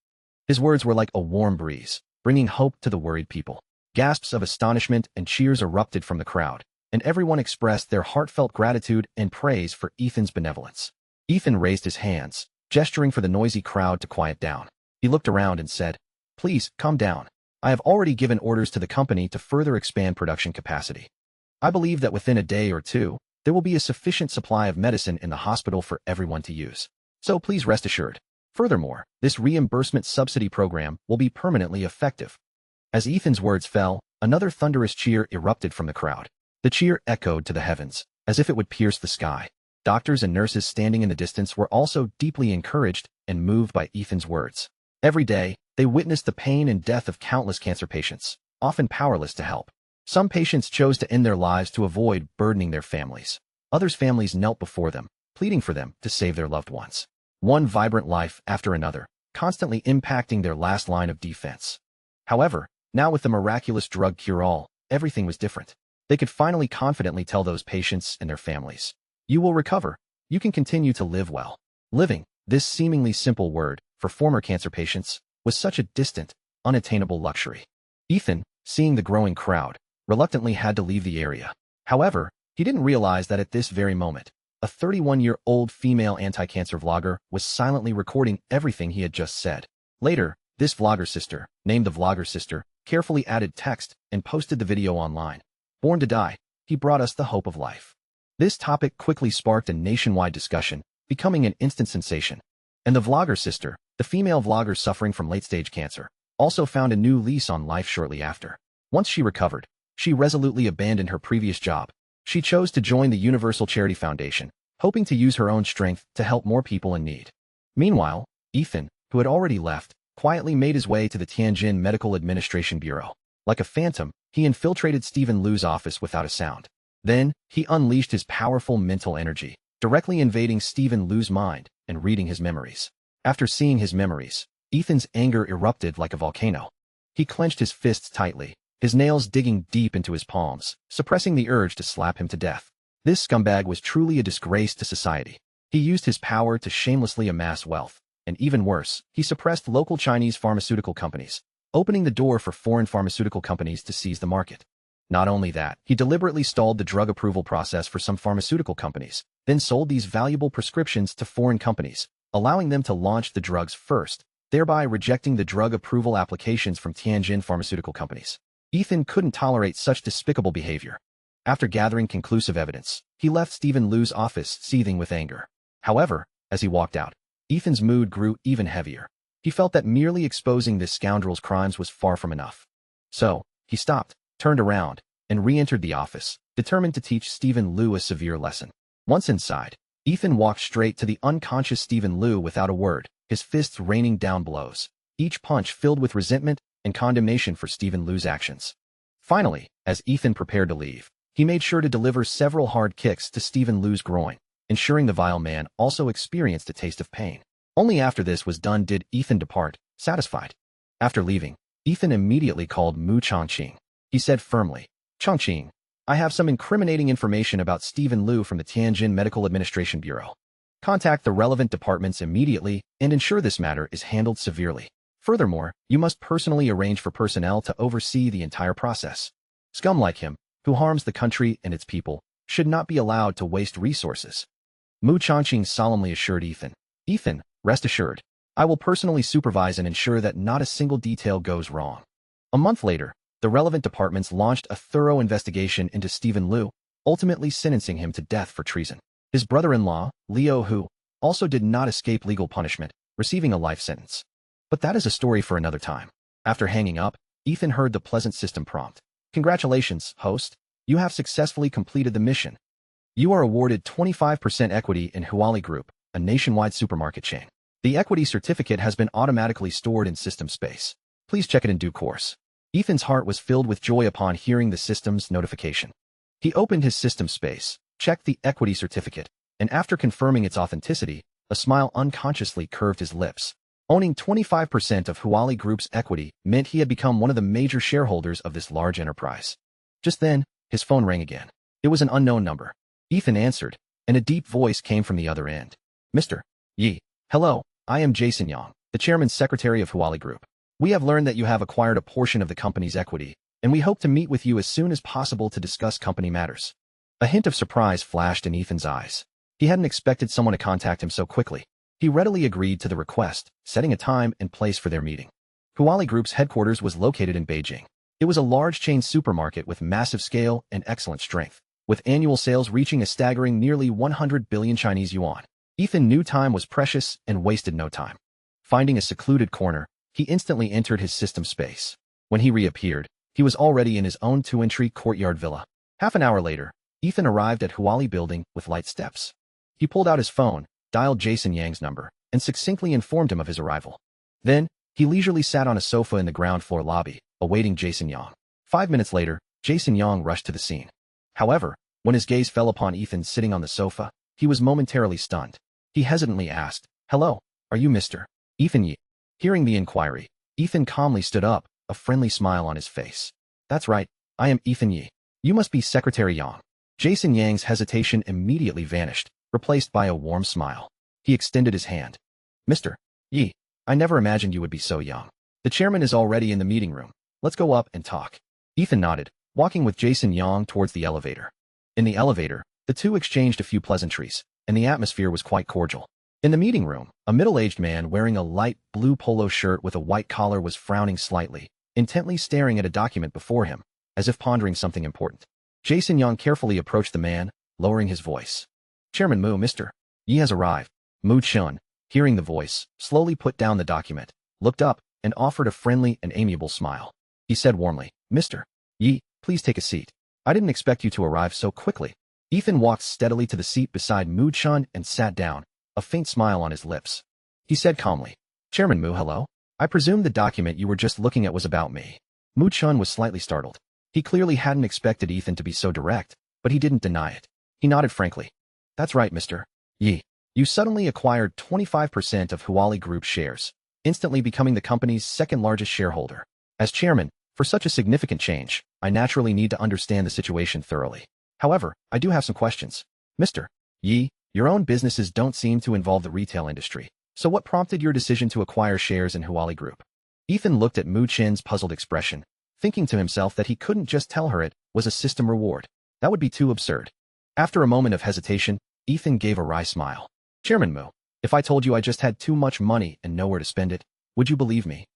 His words were like a warm breeze, bringing hope to the worried people. Gasps of astonishment and cheers erupted from the crowd, and everyone expressed their heartfelt gratitude and praise for Ethan's benevolence. Ethan raised his hands, gesturing for the noisy crowd to quiet down. He looked around and said, "Please, calm down. I have already given orders to the company to further expand production capacity. I believe that within a day or two, there will be a sufficient supply of medicine in the hospital for everyone to use. So please rest assured. Furthermore, this reimbursement subsidy program will be permanently effective." As Ethan's words fell, another thunderous cheer erupted from the crowd. The cheer echoed to the heavens, as if it would pierce the sky. Doctors and nurses standing in the distance were also deeply encouraged and moved by Ethan's words. Every day, they witnessed the pain and death of countless cancer patients, often powerless to help. Some patients chose to end their lives to avoid burdening their families. Others' families knelt before them, pleading for them to save their loved ones. One vibrant life after another, constantly impacting their last line of defense. However, now with the miraculous drug cure-all, everything was different. They could finally confidently tell those patients and their families, "You will recover. You can continue to live well." Living, this seemingly simple word, for former cancer patients, was such a distant, unattainable luxury. Ethan, seeing the growing crowd, reluctantly had to leave the area. However, he didn't realize that at this very moment, a 31-year-old female anti-cancer vlogger was silently recording everything he had just said. Later, this vlogger sister, named the Vlogger Sister, carefully added text and posted the video online. "Born to die, he brought us the hope of life." This topic quickly sparked a nationwide discussion, becoming an instant sensation. And the Vlogger Sister, the female vlogger suffering from late-stage cancer, also found a new lease on life shortly after. Once she recovered, she resolutely abandoned her previous job. She chose to join the Universal Charity Foundation, hoping to use her own strength to help more people in need. Meanwhile, Ethan, who had already left, quietly made his way to the Tianjin Medical Administration Bureau. Like a phantom, he infiltrated Stephen Liu's office without a sound. Then, he unleashed his powerful mental energy, directly invading Stephen Liu's mind and reading his memories. After seeing his memories, Ethan's anger erupted like a volcano. He clenched his fists tightly, his nails digging deep into his palms, suppressing the urge to slap him to death. This scumbag was truly a disgrace to society. He used his power to shamelessly amass wealth, and even worse, he suppressed local Chinese pharmaceutical companies, opening the door for foreign pharmaceutical companies to seize the market. Not only that, he deliberately stalled the drug approval process for some pharmaceutical companies, then sold these valuable prescriptions to foreign companies, allowing them to launch the drugs first, thereby rejecting the drug approval applications from Tianjin pharmaceutical companies. Ethan couldn't tolerate such despicable behavior. After gathering conclusive evidence, he left Stephen Liu's office seething with anger. However, as he walked out, Ethan's mood grew even heavier. He felt that merely exposing this scoundrel's crimes was far from enough. So, he stopped, turned around, and re-entered the office, determined to teach Stephen Liu a severe lesson. Once inside, Ethan walked straight to the unconscious Stephen Liu without a word, his fists raining down blows, each punch filled with resentment and condemnation for Stephen Liu's actions. Finally, as Ethan prepared to leave, He made sure to deliver several hard kicks to Stephen Liu's groin, ensuring the vile man also experienced a taste of pain. Only after this was done did Ethan depart, satisfied. After leaving, Ethan immediately called Mu Chongqing. He said firmly, "Chongqing, I have some incriminating information about Stephen Liu from the Tianjin Medical Administration Bureau. Contact the relevant departments immediately and ensure this matter is handled severely. Furthermore, you must personally arrange for personnel to oversee the entire process. Scum like him, who harms the country and its people, should not be allowed to waste resources." Mu Chongqing solemnly assured Ethan, "Ethan, rest assured, I will personally supervise and ensure that not a single detail goes wrong." A month later, the relevant departments launched a thorough investigation into Stephen Liu, ultimately sentencing him to death for treason. His brother-in-law, Liu Hu, also did not escape legal punishment, receiving a life sentence. But that is a story for another time. After hanging up, Ethan heard the pleasant system prompt. "Congratulations, host. You have successfully completed the mission. You are awarded 25% equity in Huali Group, a nationwide supermarket chain. The equity certificate has been automatically stored in system space. Please check it in due course." Ethan's heart was filled with joy upon hearing the system's notification. He opened his system space, checked the equity certificate, and after confirming its authenticity, a smile unconsciously curved his lips. Owning 25% of Huali Group's equity meant he had become one of the major shareholders of this large enterprise. Just then, his phone rang again. It was an unknown number. Ethan answered, and a deep voice came from the other end. "Mr. Yi, hello, I am Jason Yang, the chairman's secretary of Huali Group. We have learned that you have acquired a portion of the company's equity, and we hope to meet with you as soon as possible to discuss company matters." A hint of surprise flashed in Ethan's eyes. He hadn't expected someone to contact him so quickly. He readily agreed to the request, setting a time and place for their meeting. Huali Group's headquarters was located in Beijing. It was a large chain supermarket with massive scale and excellent strength, with annual sales reaching a staggering nearly 100 billion Chinese yuan. Ethan knew time was precious and wasted no time. Finding a secluded corner, he instantly entered his system space. When he reappeared, he was already in his own two-entry courtyard villa. Half an hour later, Ethan arrived at Huali Building with light steps. He pulled out his phone, dialed Jason Yang's number, and succinctly informed him of his arrival. Then, he leisurely sat on a sofa in the ground floor lobby, awaiting Jason Yang. 5 minutes later, Jason Yang rushed to the scene. However, when his gaze fell upon Ethan sitting on the sofa, he was momentarily stunned. He hesitantly asked, "Hello, are you Mr. Ethan Yi?" Hearing the inquiry, Ethan calmly stood up, a friendly smile on his face. "That's right, I am Ethan Yi. You must be Secretary Yang." Jason Yang's hesitation immediately vanished, replaced by a warm smile. He extended his hand. "Mr. Yi, I never imagined you would be so young. The chairman is already in the meeting room. Let's go up and talk." Ethan nodded, walking with Jason Yang towards the elevator. In the elevator, the two exchanged a few pleasantries, and the atmosphere was quite cordial. In the meeting room, a middle-aged man wearing a light blue polo shirt with a white collar was frowning slightly, intently staring at a document before him, as if pondering something important. Jason Yang carefully approached the man, lowering his voice. "Chairman Mu, Mr. Yi has arrived." Mu Chun, hearing the voice, slowly put down the document, looked up, and offered a friendly and amiable smile. He said warmly, "Mr. Yi, please take a seat. I didn't expect you to arrive so quickly." Ethan walked steadily to the seat beside Mu Chun and sat down, a faint smile on his lips. He said calmly, "Chairman Mu, hello. I presume the document you were just looking at was about me." Mu Chun was slightly startled. He clearly hadn't expected Ethan to be so direct, but he didn't deny it. He nodded frankly. "That's right, Mr. Yi. You suddenly acquired 25% of Huali Group shares, instantly becoming the company's second-largest shareholder. As chairman, for such a significant change, I naturally need to understand the situation thoroughly. However, I do have some questions. Mr. Yi, your own businesses don't seem to involve the retail industry, so what prompted your decision to acquire shares in Huali Group?" Ethan looked at Mu Chin's puzzled expression, thinking to himself that he couldn't just tell her it was a system reward. That would be too absurd. After a moment of hesitation, Ethan gave a wry smile. "Chairman Mu, if I told you I just had too much money and nowhere to spend it, would you believe me?"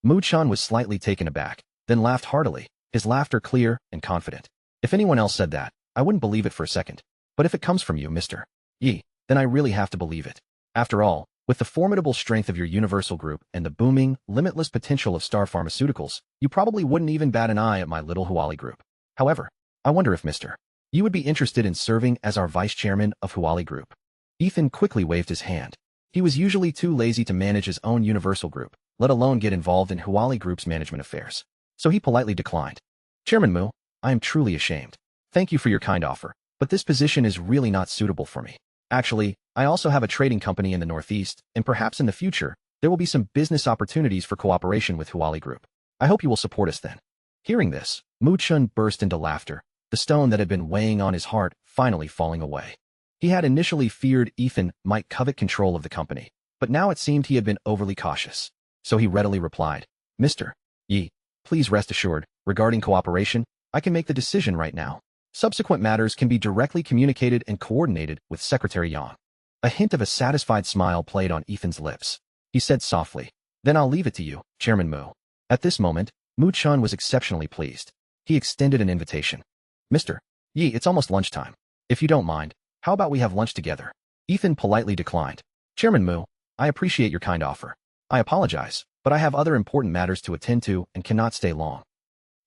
Mu Chun was slightly taken aback, then laughed heartily, his laughter clear and confident. "If anyone else said that, I wouldn't believe it for a second. But if it comes from you, Mr. Yi, then I really have to believe it. After all, with the formidable strength of your Universal Group and the booming, limitless potential of Star Pharmaceuticals, you probably wouldn't even bat an eye at my little Huali Group. However, I wonder if Mr. You would be interested in serving as our vice chairman of Huali Group." Ethan quickly waved his hand. He was usually too lazy to manage his own Universal Group, let alone get involved in Huali Group's management affairs. So he politely declined. "Chairman Mu, I am truly ashamed. Thank you for your kind offer, but this position is really not suitable for me. Actually, I also have a trading company in the Northeast, and perhaps in the future, there will be some business opportunities for cooperation with Huali Group. I hope you will support us then. Hearing this, Mu Chun burst into laughter, the stone that had been weighing on his heart finally falling away. He had initially feared Ethan might covet control of the company, but now it seemed he had been overly cautious. So he readily replied, Mr. Yi, please rest assured, regarding cooperation, I can make the decision right now. Subsequent matters can be directly communicated and coordinated with Secretary Yang. A hint of a satisfied smile played on Ethan's lips. He said softly, Then I'll leave it to you, Chairman Mu. At this moment, Mu Chun was exceptionally pleased. He extended an invitation. Mr. Yi, it's almost lunchtime. If you don't mind, how about we have lunch together? Ethan politely declined. Chairman Mu, I appreciate your kind offer. I apologize, but I have other important matters to attend to and cannot stay long.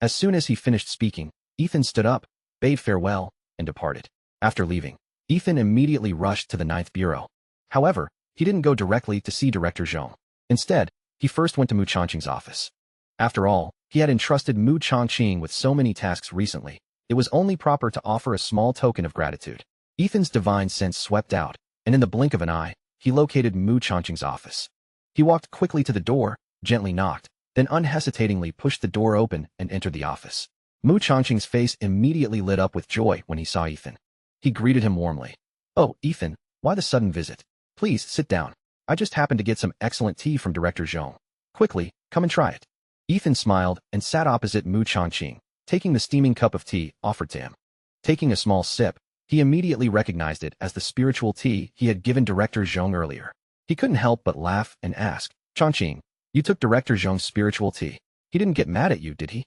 As soon as he finished speaking, Ethan stood up, bade farewell, and departed. After leaving, Ethan immediately rushed to the 9th Bureau. However, he didn't go directly to see Director Zhong. Instead, he first went to Mu Chongqing's office. After all, he had entrusted Mu Chongqing with so many tasks recently, it was only proper to offer a small token of gratitude. Ethan's divine sense swept out, and in the blink of an eye, he located Mu Chongqing's office. He walked quickly to the door, gently knocked, then unhesitatingly pushed the door open and entered the office. Mu Chongqing's face immediately lit up with joy when he saw Ethan. He greeted him warmly. Oh, Ethan, why the sudden visit? Please, sit down. I just happened to get some excellent tea from Director Zhong. Quickly, come and try it. Ethan smiled and sat opposite Mu Chongqing, taking the steaming cup of tea offered to him. Taking a small sip, he immediately recognized it as the spiritual tea he had given Director Zhong earlier. He couldn't help but laugh and ask, Chongqing, you took Director Zhong's spiritual tea. He didn't get mad at you, did he?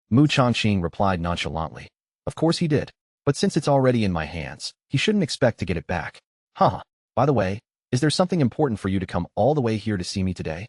Mu Chongqing replied nonchalantly. Of course he did, but since it's already in my hands, he shouldn't expect to get it back. Haha, by the way, is there something important for you to come all the way here to see me today?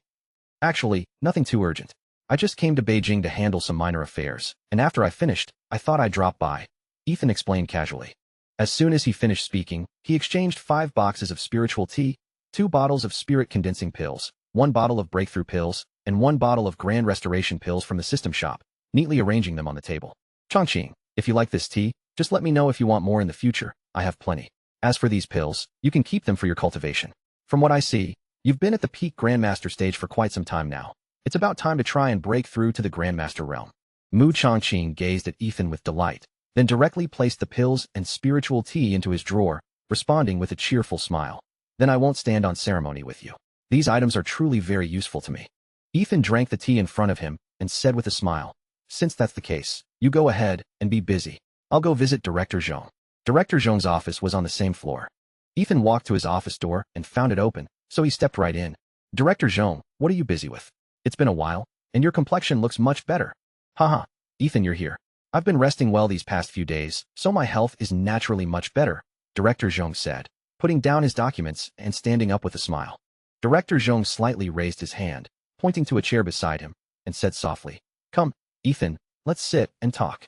Actually, nothing too urgent. I just came to Beijing to handle some minor affairs, and after I finished, I thought I'd drop by. Ethan explained casually. As soon as he finished speaking, he exchanged 5 boxes of spiritual tea, 2 bottles of spirit condensing pills, 1 bottle of breakthrough pills, and 1 bottle of grand restoration pills from the system shop, neatly arranging them on the table. Chongqing, if you like this tea, just let me know if you want more in the future. I have plenty. As for these pills, you can keep them for your cultivation. From what I see, you've been at the peak Grandmaster stage for quite some time now. It's about time to try and break through to the Grandmaster realm. Mu Chongqing gazed at Ethan with delight, then directly placed the pills and spiritual tea into his drawer, responding with a cheerful smile. Then I won't stand on ceremony with you. These items are truly very useful to me. Ethan drank the tea in front of him and said with a smile, Since that's the case, you go ahead and be busy. I'll go visit Director Zhong. Director Zhong's office was on the same floor. Ethan walked to his office door and found it open, so he stepped right in. Director Zhong, what are you busy with? It's been a while, and your complexion looks much better. Haha, Ethan, you're here. I've been resting well these past few days, so my health is naturally much better, Director Zhong said, putting down his documents and standing up with a smile. Director Zhong slightly raised his hand, pointing to a chair beside him, and said softly, Come, Ethan, let's sit and talk.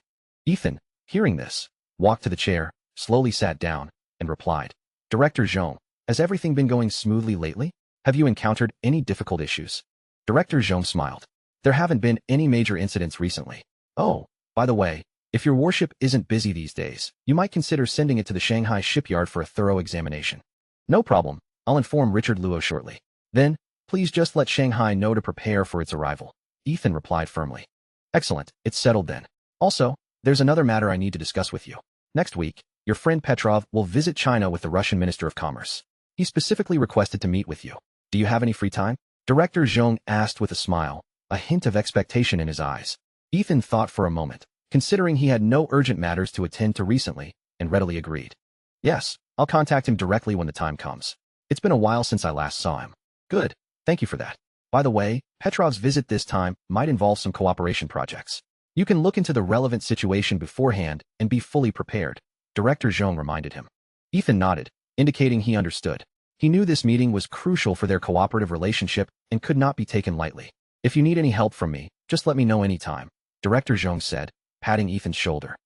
Ethan, hearing this, walked to the chair, slowly sat down, and replied, Director Zhong, has everything been going smoothly lately? Have you encountered any difficult issues? Director Zhong smiled. There haven't been any major incidents recently. Oh, by the way, if your warship isn't busy these days, you might consider sending it to the Shanghai shipyard for a thorough examination. No problem, I'll inform Richard Luo shortly. Then, please just let Shanghai know to prepare for its arrival. Ethan replied firmly. Excellent, it's settled then. Also, there's another matter I need to discuss with you. Next week, your friend Petrov will visit China with the Russian Minister of Commerce. He specifically requested to meet with you. Do you have any free time? Director Zhong asked with a smile, a hint of expectation in his eyes. Ethan thought for a moment, considering he had no urgent matters to attend to recently, and readily agreed. Yes, I'll contact him directly when the time comes. It's been a while since I last saw him. Good, thank you for that. By the way, Petrov's visit this time might involve some cooperation projects. You can look into the relevant situation beforehand and be fully prepared, Director Zhong reminded him. Ethan nodded, indicating he understood. He knew this meeting was crucial for their cooperative relationship and could not be taken lightly. If you need any help from me, just let me know anytime, Director Zhong said, patting Ethan's shoulder.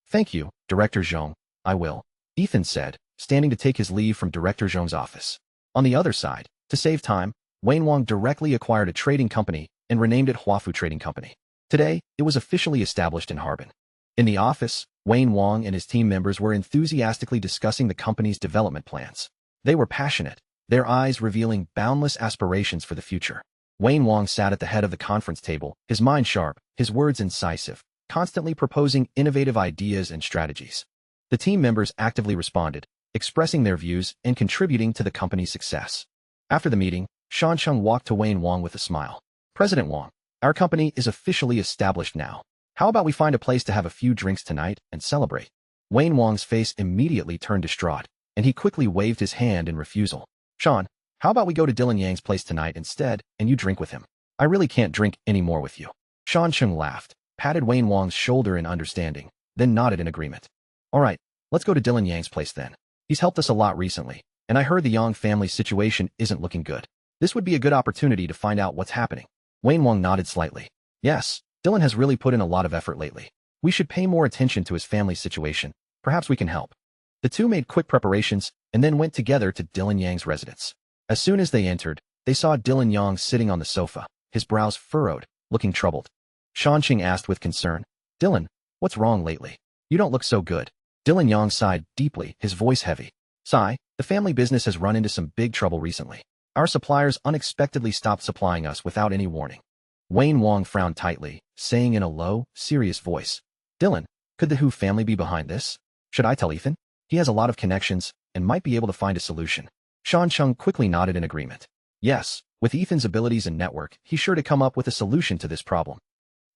Thank you, Director Zhong, I will, Ethan said, standing to take his leave from Director Zhong's office. On the other side, to save time, Wayne Wang directly acquired a trading company and renamed it Huafu Trading Company. Today, it was officially established in Harbin. In the office, Wayne Wong and his team members were enthusiastically discussing the company's development plans. They were passionate, their eyes revealing boundless aspirations for the future. Wayne Wong sat at the head of the conference table, his mind sharp, his words incisive, constantly proposing innovative ideas and strategies. The team members actively responded, expressing their views and contributing to the company's success. After the meeting, Sean Chung walked to Wayne Wong with a smile. "President Wong, our company is officially established now. How about we find a place to have a few drinks tonight and celebrate?" Wayne Wong's face immediately turned distraught, and he quickly waved his hand in refusal. "Sean, how about we go to Dylan Yang's place tonight instead and you drink with him? I really can't drink any more with you." Sean Chung laughed, patted Wayne Wong's shoulder in understanding, then nodded in agreement. "All right, let's go to Dylan Yang's place then. He's helped us a lot recently, and I heard the Yang family's situation isn't looking good. This would be a good opportunity to find out what's happening." Wayne Wong nodded slightly. "Yes, Dylan has really put in a lot of effort lately. We should pay more attention to his family's situation. Perhaps we can help." The two made quick preparations and then went together to Dylan Yang's residence. As soon as they entered, they saw Dylan Yang sitting on the sofa, his brows furrowed, looking troubled. Sean Ching asked with concern, "Dylan, what's wrong lately? You don't look so good." Dylan Yang sighed deeply, his voice heavy. "Sigh, the family business has run into some big trouble recently. Our suppliers unexpectedly stopped supplying us without any warning." Wayne Wong frowned tightly, saying in a low, serious voice, "Dylan, could the Hu family be behind this? Should I tell Ethan? He has a lot of connections and might be able to find a solution." Sean Chung quickly nodded in agreement. Yes, with Ethan's abilities and network, he's sure to come up with a solution to this problem.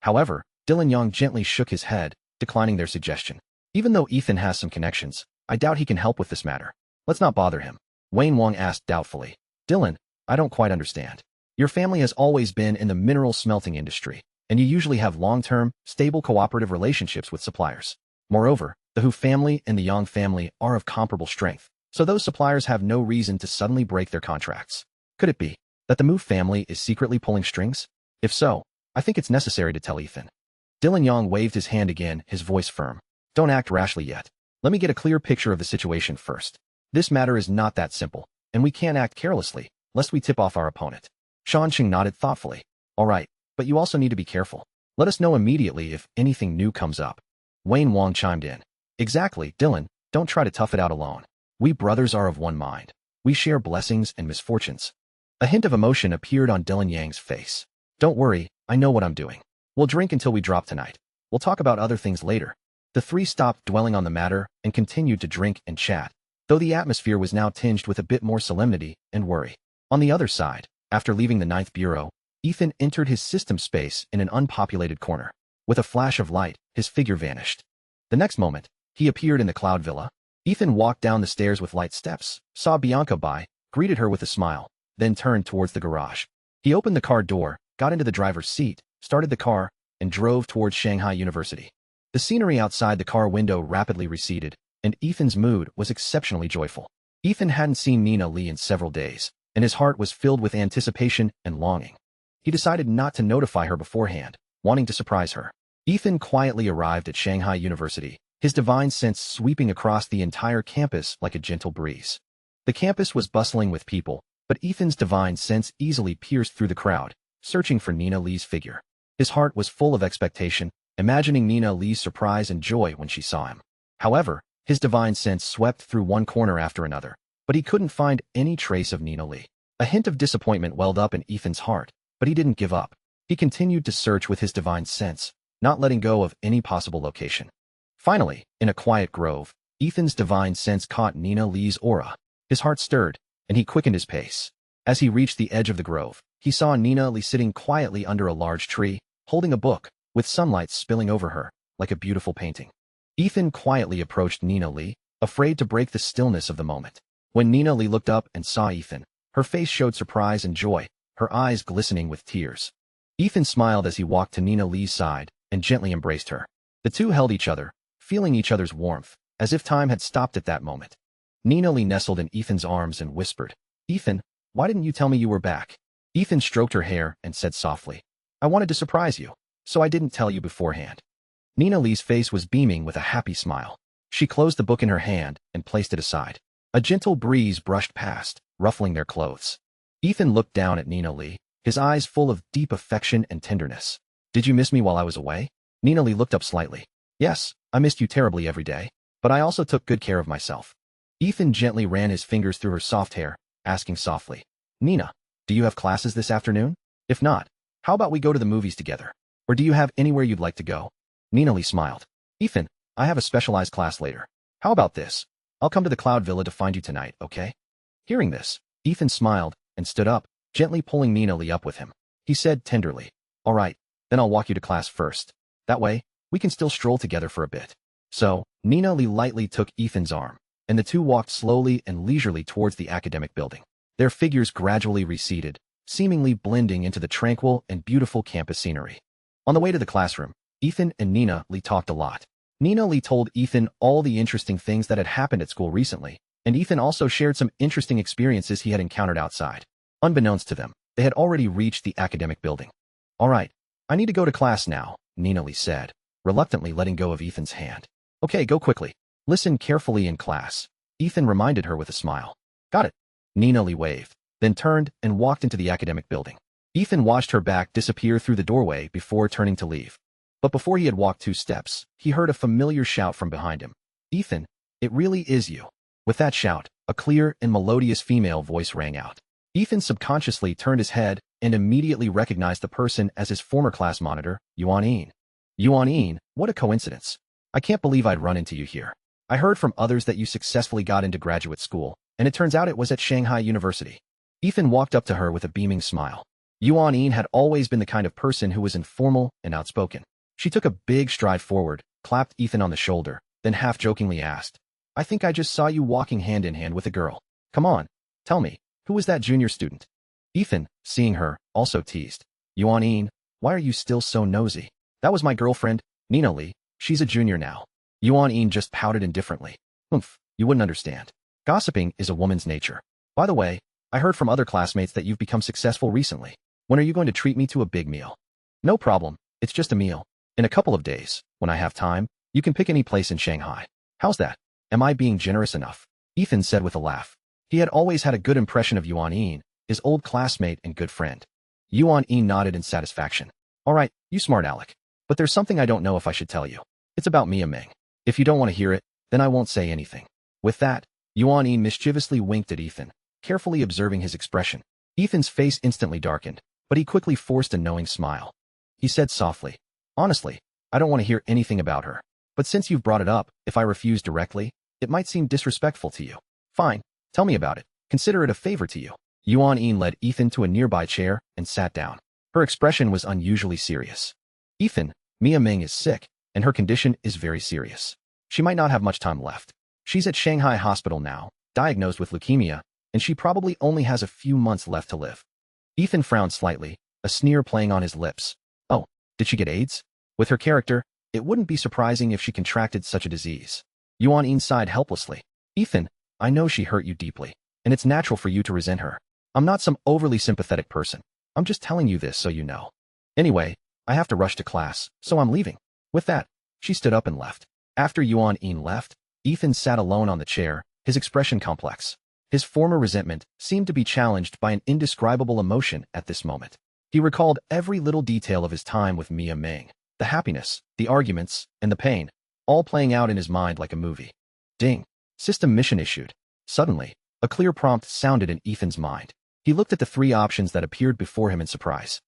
However, Dylan Yang gently shook his head, declining their suggestion. "Even though Ethan has some connections, I doubt he can help with this matter. Let's not bother him." Wayne Wong asked doubtfully, "Dylan, I don't quite understand. Your family has always been in the mineral smelting industry, and you usually have long-term, stable cooperative relationships with suppliers. Moreover, the Hu family and the Yang family are of comparable strength, so those suppliers have no reason to suddenly break their contracts. Could it be that the Mu family is secretly pulling strings? If so, I think it's necessary to tell Ethan." Dylan Yang waved his hand again, his voice firm. "Don't act rashly yet. Let me get a clear picture of the situation first. This matter is not that simple, and we can't act carelessly, lest we tip off our opponent." Sean Ching nodded thoughtfully. "All right, but you also need to be careful. Let us know immediately if anything new comes up." Wayne Wong chimed in. "Exactly, Dylan, don't try to tough it out alone. We brothers are of one mind. We share blessings and misfortunes." A hint of emotion appeared on Dylan Yang's face. "Don't worry, I know what I'm doing. We'll drink until we drop tonight. We'll talk about other things later." The three stopped dwelling on the matter and continued to drink and chat, though the atmosphere was now tinged with a bit more solemnity and worry. On the other side, after leaving the Ninth Bureau, Ethan entered his system space in an unpopulated corner. With a flash of light, his figure vanished. The next moment, he appeared in the Cloud Villa. Ethan walked down the stairs with light steps, saw Bianca by, greeted her with a smile, then turned towards the garage. He opened the car door, got into the driver's seat, started the car, and drove towards Shanghai University. The scenery outside the car window rapidly receded, and Ethan's mood was exceptionally joyful. Ethan hadn't seen Nina Lee in several days, and his heart was filled with anticipation and longing. He decided not to notify her beforehand, wanting to surprise her. Ethan quietly arrived at Shanghai University, his divine sense sweeping across the entire campus like a gentle breeze. The campus was bustling with people, but Ethan's divine sense easily pierced through the crowd, searching for Nina Lee's figure. His heart was full of expectation, imagining Nina Lee's surprise and joy when she saw him. However, his divine sense swept through one corner after another, but he couldn't find any trace of Nina Lee. A hint of disappointment welled up in Ethan's heart, but he didn't give up. He continued to search with his divine sense, not letting go of any possible location. Finally, in a quiet grove, Ethan's divine sense caught Nina Lee's aura. His heart stirred, and he quickened his pace. As he reached the edge of the grove, he saw Nina Lee sitting quietly under a large tree, holding a book, with sunlight spilling over her, like a beautiful painting. Ethan quietly approached Nina Lee, afraid to break the stillness of the moment. When Nina Lee looked up and saw Ethan, her face showed surprise and joy, her eyes glistening with tears. Ethan smiled as he walked to Nina Lee's side and gently embraced her. The two held each other, feeling each other's warmth, as if time had stopped at that moment. Nina Lee nestled in Ethan's arms and whispered, "Ethan, why didn't you tell me you were back?" Ethan stroked her hair and said softly, "I wanted to surprise you, so I didn't tell you beforehand." Nina Lee's face was beaming with a happy smile. She closed the book in her hand and placed it aside. A gentle breeze brushed past, ruffling their clothes. Ethan looked down at Nina Lee, his eyes full of deep affection and tenderness. "Did you miss me while I was away?" Nina Lee looked up slightly. "Yes, I missed you terribly every day, but I also took good care of myself. Ethan gently ran his fingers through her soft hair, asking softly, Nina, do you have classes this afternoon? If not, how about we go to the movies together? Or do you have anywhere you'd like to go? Nina Lee smiled. Ethan, I have a specialized class later. How about this? I'll come to the Cloud Villa to find you tonight, okay? Hearing this, Ethan smiled and stood up, gently pulling Nina Lee up with him. He said tenderly, all right, then I'll walk you to class first. That way, we can still stroll together for a bit. So, Nina Lee lightly took Ethan's arm, and the two walked slowly and leisurely towards the academic building. Their figures gradually receded, seemingly blending into the tranquil and beautiful campus scenery. On the way to the classroom, Ethan and Nina Lee talked a lot. Nina Lee told Ethan all the interesting things that had happened at school recently, and Ethan also shared some interesting experiences he had encountered outside. Unbeknownst to them, they had already reached the academic building. All right, I need to go to class now, Nina Lee said, reluctantly letting go of Ethan's hand. Okay, go quickly. Listen carefully in class, Ethan reminded her with a smile. Got it. Nina Lee waved, then turned and walked into the academic building. Ethan watched her back disappear through the doorway before turning to leave. But before he had walked 2 steps, he heard a familiar shout from behind him. Ethan, it really is you. With that shout, a clear and melodious female voice rang out. Ethan subconsciously turned his head and immediately recognized the person as his former class monitor, Yuan Yin. Yuan Yin, what a coincidence. I can't believe I'd run into you here. I heard from others that you successfully got into graduate school, and it turns out it was at Shanghai University. Ethan walked up to her with a beaming smile. Yuan Yin had always been the kind of person who was informal and outspoken. She took a big stride forward, clapped Ethan on the shoulder, then half-jokingly asked, I think I just saw you walking hand in hand with a girl. Come on, tell me, who was that junior student? Ethan, seeing her, also teased. Yuan Yin, why are you still so nosy? That was my girlfriend, Nina Lee. She's a junior now. Yuan Yin just pouted indifferently. Oomph, you wouldn't understand. Gossiping is a woman's nature. By the way, I heard from other classmates that you've become successful recently. When are you going to treat me to a big meal? No problem, it's just a meal. In a couple of days, when I have time, you can pick any place in Shanghai. How's that? Am I being generous enough? Ethan said with a laugh. He had always had a good impression of Yuan Yin, his old classmate and good friend. Yuan Yin nodded in satisfaction. All right, you smart aleck. But there's something I don't know if I should tell you. It's about Mia Meng. If you don't want to hear it, then I won't say anything. With that, Yuan Yin mischievously winked at Ethan, carefully observing his expression. Ethan's face instantly darkened, but he quickly forced a knowing smile. He said softly, honestly, I don't want to hear anything about her. But since you've brought it up, if I refuse directly, it might seem disrespectful to you. Fine, tell me about it. Consider it a favor to you. Yuan Yin led Ethan to a nearby chair and sat down. Her expression was unusually serious. Ethan, Mia Meng is sick, and her condition is very serious. She might not have much time left. She's at Shanghai Hospital now, diagnosed with leukemia, and she probably only has a few months left to live. Ethan frowned slightly, a sneer playing on his lips. Oh, did she get AIDS? With her character, it wouldn't be surprising if she contracted such a disease. Yuan Yin sighed helplessly. Ethan, I know she hurt you deeply, and it's natural for you to resent her. I'm not some overly sympathetic person. I'm just telling you this so you know. Anyway, I have to rush to class, so I'm leaving. With that, she stood up and left. After Yuan Yin left, Ethan sat alone on the chair, his expression complex. His former resentment seemed to be challenged by an indescribable emotion at this moment. He recalled every little detail of his time with Mia Meng, the happiness, the arguments, and the pain, all playing out in his mind like a movie. Ding. System mission issued. Suddenly, a clear prompt sounded in Ethan's mind. He looked at the 3 options that appeared before him in surprise.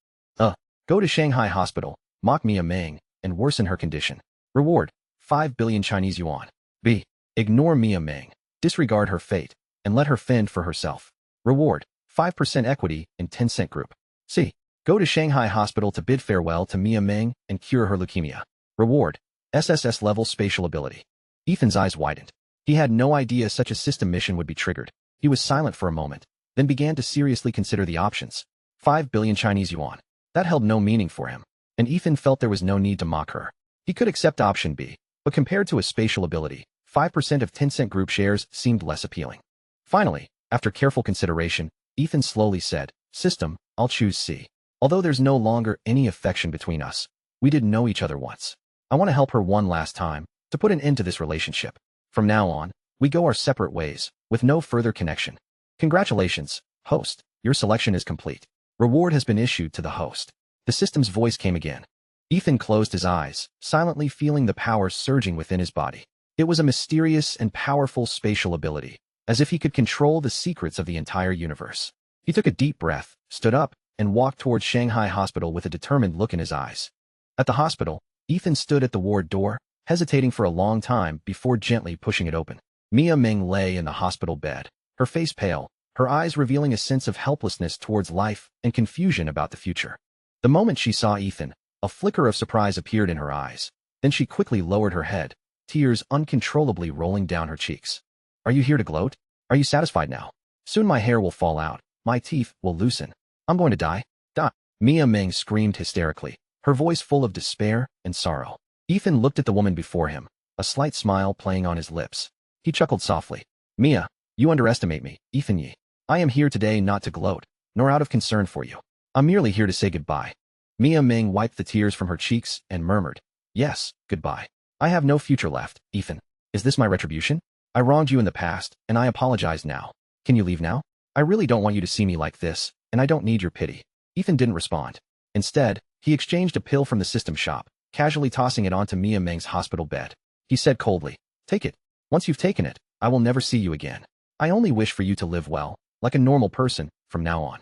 Go to Shanghai Hospital, mock Mia Meng, and worsen her condition. Reward, 5 billion Chinese yuan. B. Ignore Mia Meng, disregard her fate, and let her fend for herself. Reward, 5% equity in Tencent Group. C. Go to Shanghai Hospital to bid farewell to Mia Meng and cure her leukemia. Reward, SSS-level spatial ability. Ethan's eyes widened. He had no idea such a system mission would be triggered. He was silent for a moment, then began to seriously consider the options. 5 billion Chinese yuan. That held no meaning for him, and Ethan felt there was no need to mock her. He could accept option B, but compared to his spatial ability, 5% of Tencent Group shares seemed less appealing. Finally, after careful consideration, Ethan slowly said, System, I'll choose C. Although there's no longer any affection between us, we did know each other once. I want to help her one last time, to put an end to this relationship. From now on, we go our separate ways, with no further connection. Congratulations, host, your selection is complete. Reward has been issued to the host. The system's voice came again. Ethan closed his eyes, silently feeling the power surging within his body. It was a mysterious and powerful spatial ability, as if he could control the secrets of the entire universe. He took a deep breath, stood up, and walked towards Shanghai Hospital with a determined look in his eyes. At the hospital, Ethan stood at the ward door, hesitating for a long time before gently pushing it open. Mia Ming lay in the hospital bed, her face pale, her eyes revealing a sense of helplessness towards life and confusion about the future. The moment she saw Ethan, a flicker of surprise appeared in her eyes. Then she quickly lowered her head, tears uncontrollably rolling down her cheeks. Are you here to gloat? Are you satisfied now? Soon my hair will fall out, my teeth will loosen. I'm going to die. Die. Mia Ming screamed hysterically, her voice full of despair and sorrow. Ethan looked at the woman before him, a slight smile playing on his lips. He chuckled softly. Mia, you underestimate me, Ethan Yi. I am here today not to gloat, nor out of concern for you. I'm merely here to say goodbye. Mia Ming wiped the tears from her cheeks and murmured, yes, goodbye. I have no future left, Ethan. Is this my retribution? I wronged you in the past, and I apologize now. Can you leave now? I really don't want you to see me like this, and I don't need your pity. Ethan didn't respond. Instead, he exchanged a pill from the system shop, casually tossing it onto Mia Ming's hospital bed. He said coldly, take it. Once you've taken it, I will never see you again. I only wish for you to live well, like a normal person, from now on.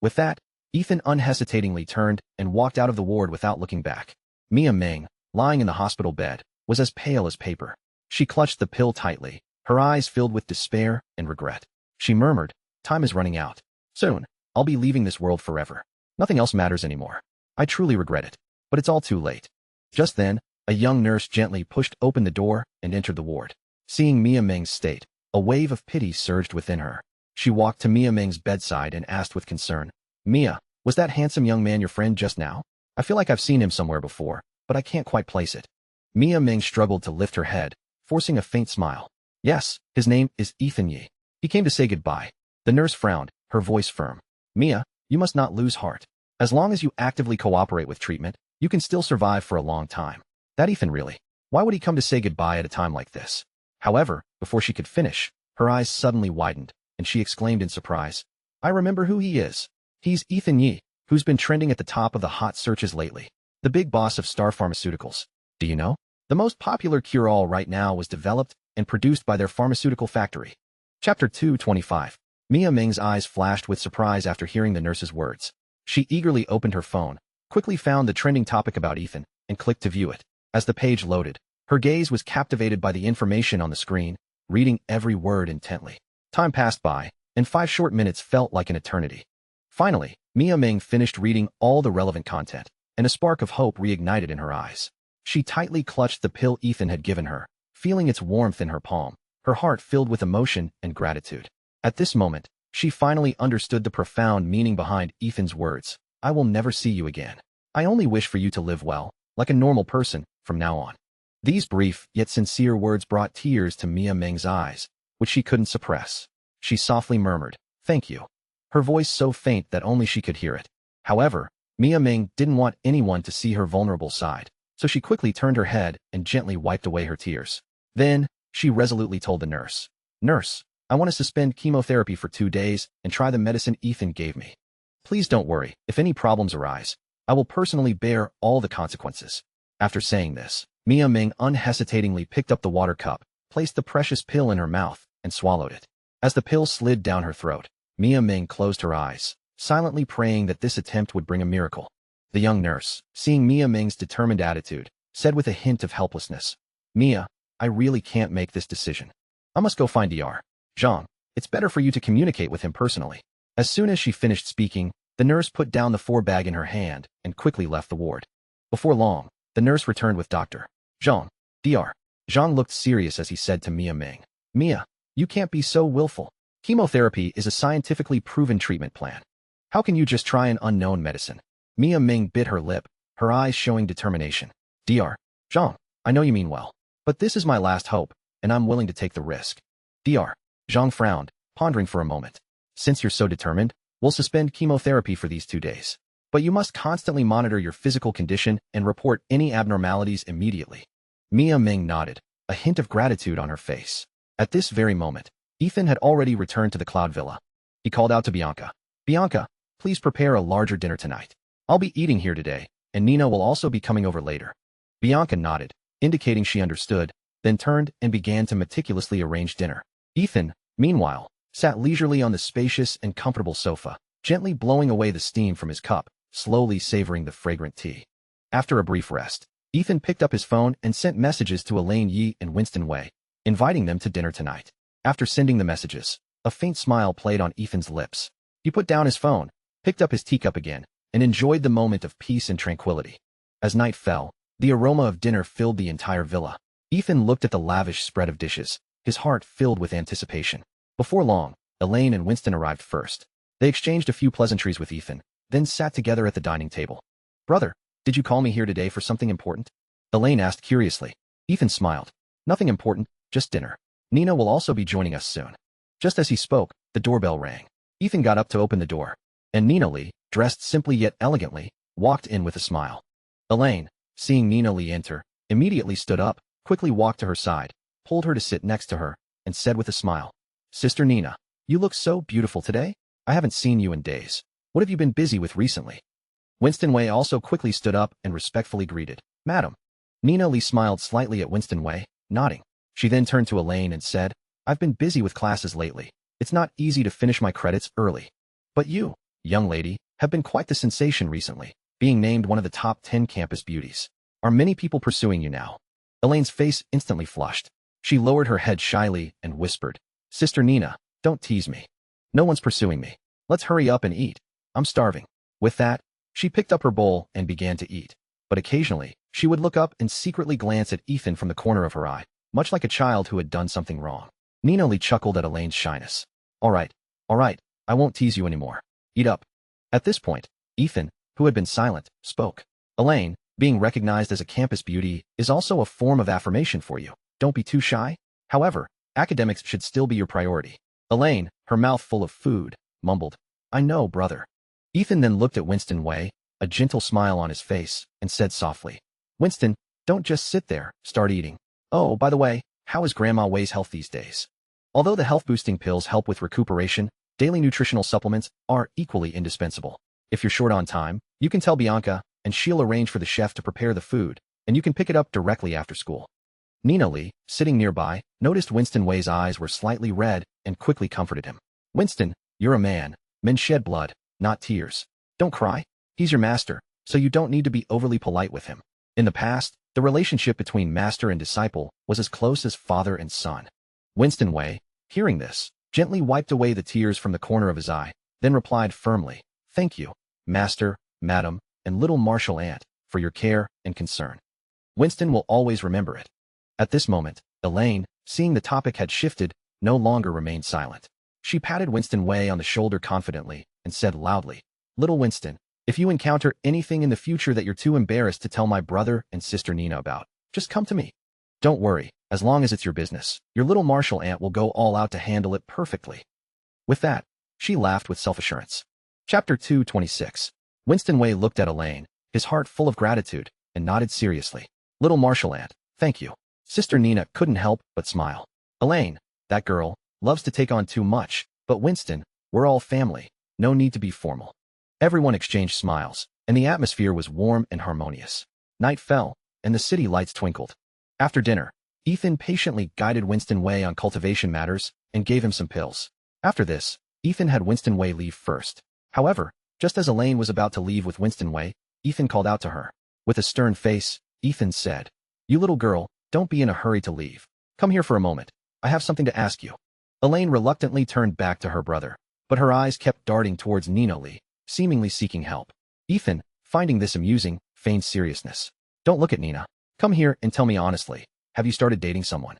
With that, Ethan unhesitatingly turned and walked out of the ward without looking back. Mia Ming, lying in the hospital bed, was as pale as paper. She clutched the pill tightly, her eyes filled with despair and regret. She murmured, time is running out. Soon, I'll be leaving this world forever. Nothing else matters anymore. I truly regret it, but it's all too late. Just then, a young nurse gently pushed open the door and entered the ward. Seeing Mia Ming's state, a wave of pity surged within her. She walked to Mia Ming's bedside and asked with concern, Mia, was that handsome young man your friend just now? I feel like I've seen him somewhere before, but I can't quite place it. Mia Ming struggled to lift her head, forcing a faint smile. Yes, his name is Ethan Yi. He came to say goodbye. The nurse frowned, her voice firm. Mia, you must not lose heart. As long as you actively cooperate with treatment, you can still survive for a long time. That Ethan really? Why would he come to say goodbye at a time like this? However, before she could finish, her eyes suddenly widened, and she exclaimed in surprise, I remember who he is. He's Ethan Yi, who's been trending at the top of the hot searches lately. The big boss of Star Pharmaceuticals. Do you know? The most popular cure-all right now was developed and produced by their pharmaceutical factory. Chapter 225. Mia Ming's eyes flashed with surprise after hearing the nurse's words. She eagerly opened her phone, quickly found the trending topic about Ethan, and clicked to view it. As the page loaded, her gaze was captivated by the information on the screen, reading every word intently. Time passed by, and 5 short minutes felt like an eternity. Finally, Mia Ming finished reading all the relevant content, and a spark of hope reignited in her eyes. She tightly clutched the pill Ethan had given her, feeling its warmth in her palm, her heart filled with emotion and gratitude. At this moment, she finally understood the profound meaning behind Ethan's words. I will never see you again. I only wish for you to live well, like a normal person, from now on. These brief yet sincere words brought tears to Mia Ming's eyes, which she couldn't suppress. She softly murmured, thank you. Her voice so faint that only she could hear it. However, Mia Ming didn't want anyone to see her vulnerable side, so she quickly turned her head and gently wiped away her tears. Then, she resolutely told the nurse, Nurse, I want to suspend chemotherapy for 2 days and try the medicine Ethan gave me. Please don't worry, if any problems arise, I will personally bear all the consequences. After saying this, Mia Ming unhesitatingly picked up the water cup, placed the precious pill in her mouth, and swallowed it. As the pill slid down her throat, Mia Ming closed her eyes, silently praying that this attempt would bring a miracle. The young nurse, seeing Mia Ming's determined attitude, said with a hint of helplessness, Mia, I really can't make this decision. I must go find Dr. Zhang. It's better for you to communicate with him personally. As soon as she finished speaking, the nurse put down the 4 bag in her hand and quickly left the ward. Before long, the nurse returned with Dr. Zhang. Dr. Zhang looked serious as he said to Mia Ming, Mia, you can't be so willful. Chemotherapy is a scientifically proven treatment plan. How can you just try an unknown medicine? Mia Ming bit her lip, her eyes showing determination. Dr. Zhang, I know you mean well, but this is my last hope, and I'm willing to take the risk. Dr. Zhang frowned, pondering for a moment. Since you're so determined, we'll suspend chemotherapy for these 2 days. But you must constantly monitor your physical condition and report any abnormalities immediately. Mia Ming nodded, a hint of gratitude on her face. At this very moment, Ethan had already returned to the Cloud Villa. He called out to Bianca, Bianca, please prepare a larger dinner tonight. I'll be eating here today, and Nina will also be coming over later. Bianca nodded, indicating she understood, then turned and began to meticulously arrange dinner. Ethan, meanwhile, sat leisurely on the spacious and comfortable sofa, gently blowing away the steam from his cup, slowly savoring the fragrant tea. After a brief rest, Ethan picked up his phone and sent messages to Elaine Yi and Winston Wei, inviting them to dinner tonight. After sending the messages, a faint smile played on Ethan's lips. He put down his phone, picked up his teacup again, and enjoyed the moment of peace and tranquility. As night fell, the aroma of dinner filled the entire villa. Ethan looked at the lavish spread of dishes, his heart filled with anticipation. Before long, Elaine and Winston arrived first. They exchanged a few pleasantries with Ethan, then sat together at the dining table. "Brother, did you call me here today for something important?" Elaine asked curiously. Ethan smiled. "Nothing important, just dinner. Nina will also be joining us soon." Just as he spoke, the doorbell rang. Ethan got up to open the door, and Nina Lee, dressed simply yet elegantly, walked in with a smile. Elaine, seeing Nina Lee enter, immediately stood up, quickly walked to her side, pulled her to sit next to her, and said with a smile, "Sister Nina, you look so beautiful today. I haven't seen you in days. What have you been busy with recently?" Winston Wei also quickly stood up and respectfully greeted, "Madam." Nina Lee smiled slightly at Winston Wei, nodding. She then turned to Elaine and said, "I've been busy with classes lately. It's not easy to finish my credits early. But you, young lady, have been quite the sensation recently, being named one of the top 10 campus beauties. Are many people pursuing you now?" Elaine's face instantly flushed. She lowered her head shyly and whispered, "Sister Nina, don't tease me. No one's pursuing me. Let's hurry up and eat. I'm starving." With that, she picked up her bowl and began to eat. But occasionally, she would look up and secretly glance at Ethan from the corner of her eye, much like a child who had done something wrong. Nina Lee chuckled at Elaine's shyness. All right, I won't tease you anymore. Eat up." At this point, Ethan, who had been silent, spoke. "Elaine, being recognized as a campus beauty is also a form of affirmation for you. Don't be too shy. However, academics should still be your priority." Elaine, her mouth full of food, mumbled, "I know, brother." Ethan then looked at Winston Wei, a gentle smile on his face, and said softly, "Winston, don't just sit there, start eating. Oh, by the way, how is Grandma Wei's health these days?" Although the health-boosting pills help with recuperation, daily nutritional supplements are equally indispensable. If you're short on time, you can tell Bianca, and she'll arrange for the chef to prepare the food, and you can pick it up directly after school. Nina Lee, sitting nearby, noticed Winston Wei's eyes were slightly red and quickly comforted him. "Winston, you're a man. Men shed blood, not tears. Don't cry. He's your master, so you don't need to be overly polite with him." In the past, the relationship between master and disciple was as close as father and son. Winston Wei, hearing this, gently wiped away the tears from the corner of his eye, then replied firmly, "Thank you, master, madam, and little martial aunt, for your care and concern. Winston will always remember it." At this moment, Elaine, seeing the topic had shifted, no longer remained silent. She patted Winston Wei on the shoulder confidently and said loudly, "Little Winston, if you encounter anything in the future that you're too embarrassed to tell my brother and sister Nina about, just come to me. Don't worry, as long as it's your business, your little martial aunt will go all out to handle it perfectly." With that, she laughed with self-assurance. Chapter 226. Winston Wei looked at Elaine, his heart full of gratitude, and nodded seriously. "Little martial aunt, thank you." Sister Nina couldn't help but smile. "Elaine, that girl, loves to take on too much, but Winston, we're all family, no need to be formal." Everyone exchanged smiles, and the atmosphere was warm and harmonious. Night fell, and the city lights twinkled. After dinner, Ethan patiently guided Winston Wei on cultivation matters and gave him some pills. After this, Ethan had Winston Wei leave first. However, just as Elaine was about to leave with Winston Wei, Ethan called out to her. With a stern face, Ethan said, "You little girl, don't be in a hurry to leave. Come here for a moment. I have something to ask you." Elaine reluctantly turned back to her brother, but her eyes kept darting towards Nina Lee, seemingly seeking help. Ethan, finding this amusing, feigned seriousness. "Don't look at Nina. Come here and tell me honestly, have you started dating someone?"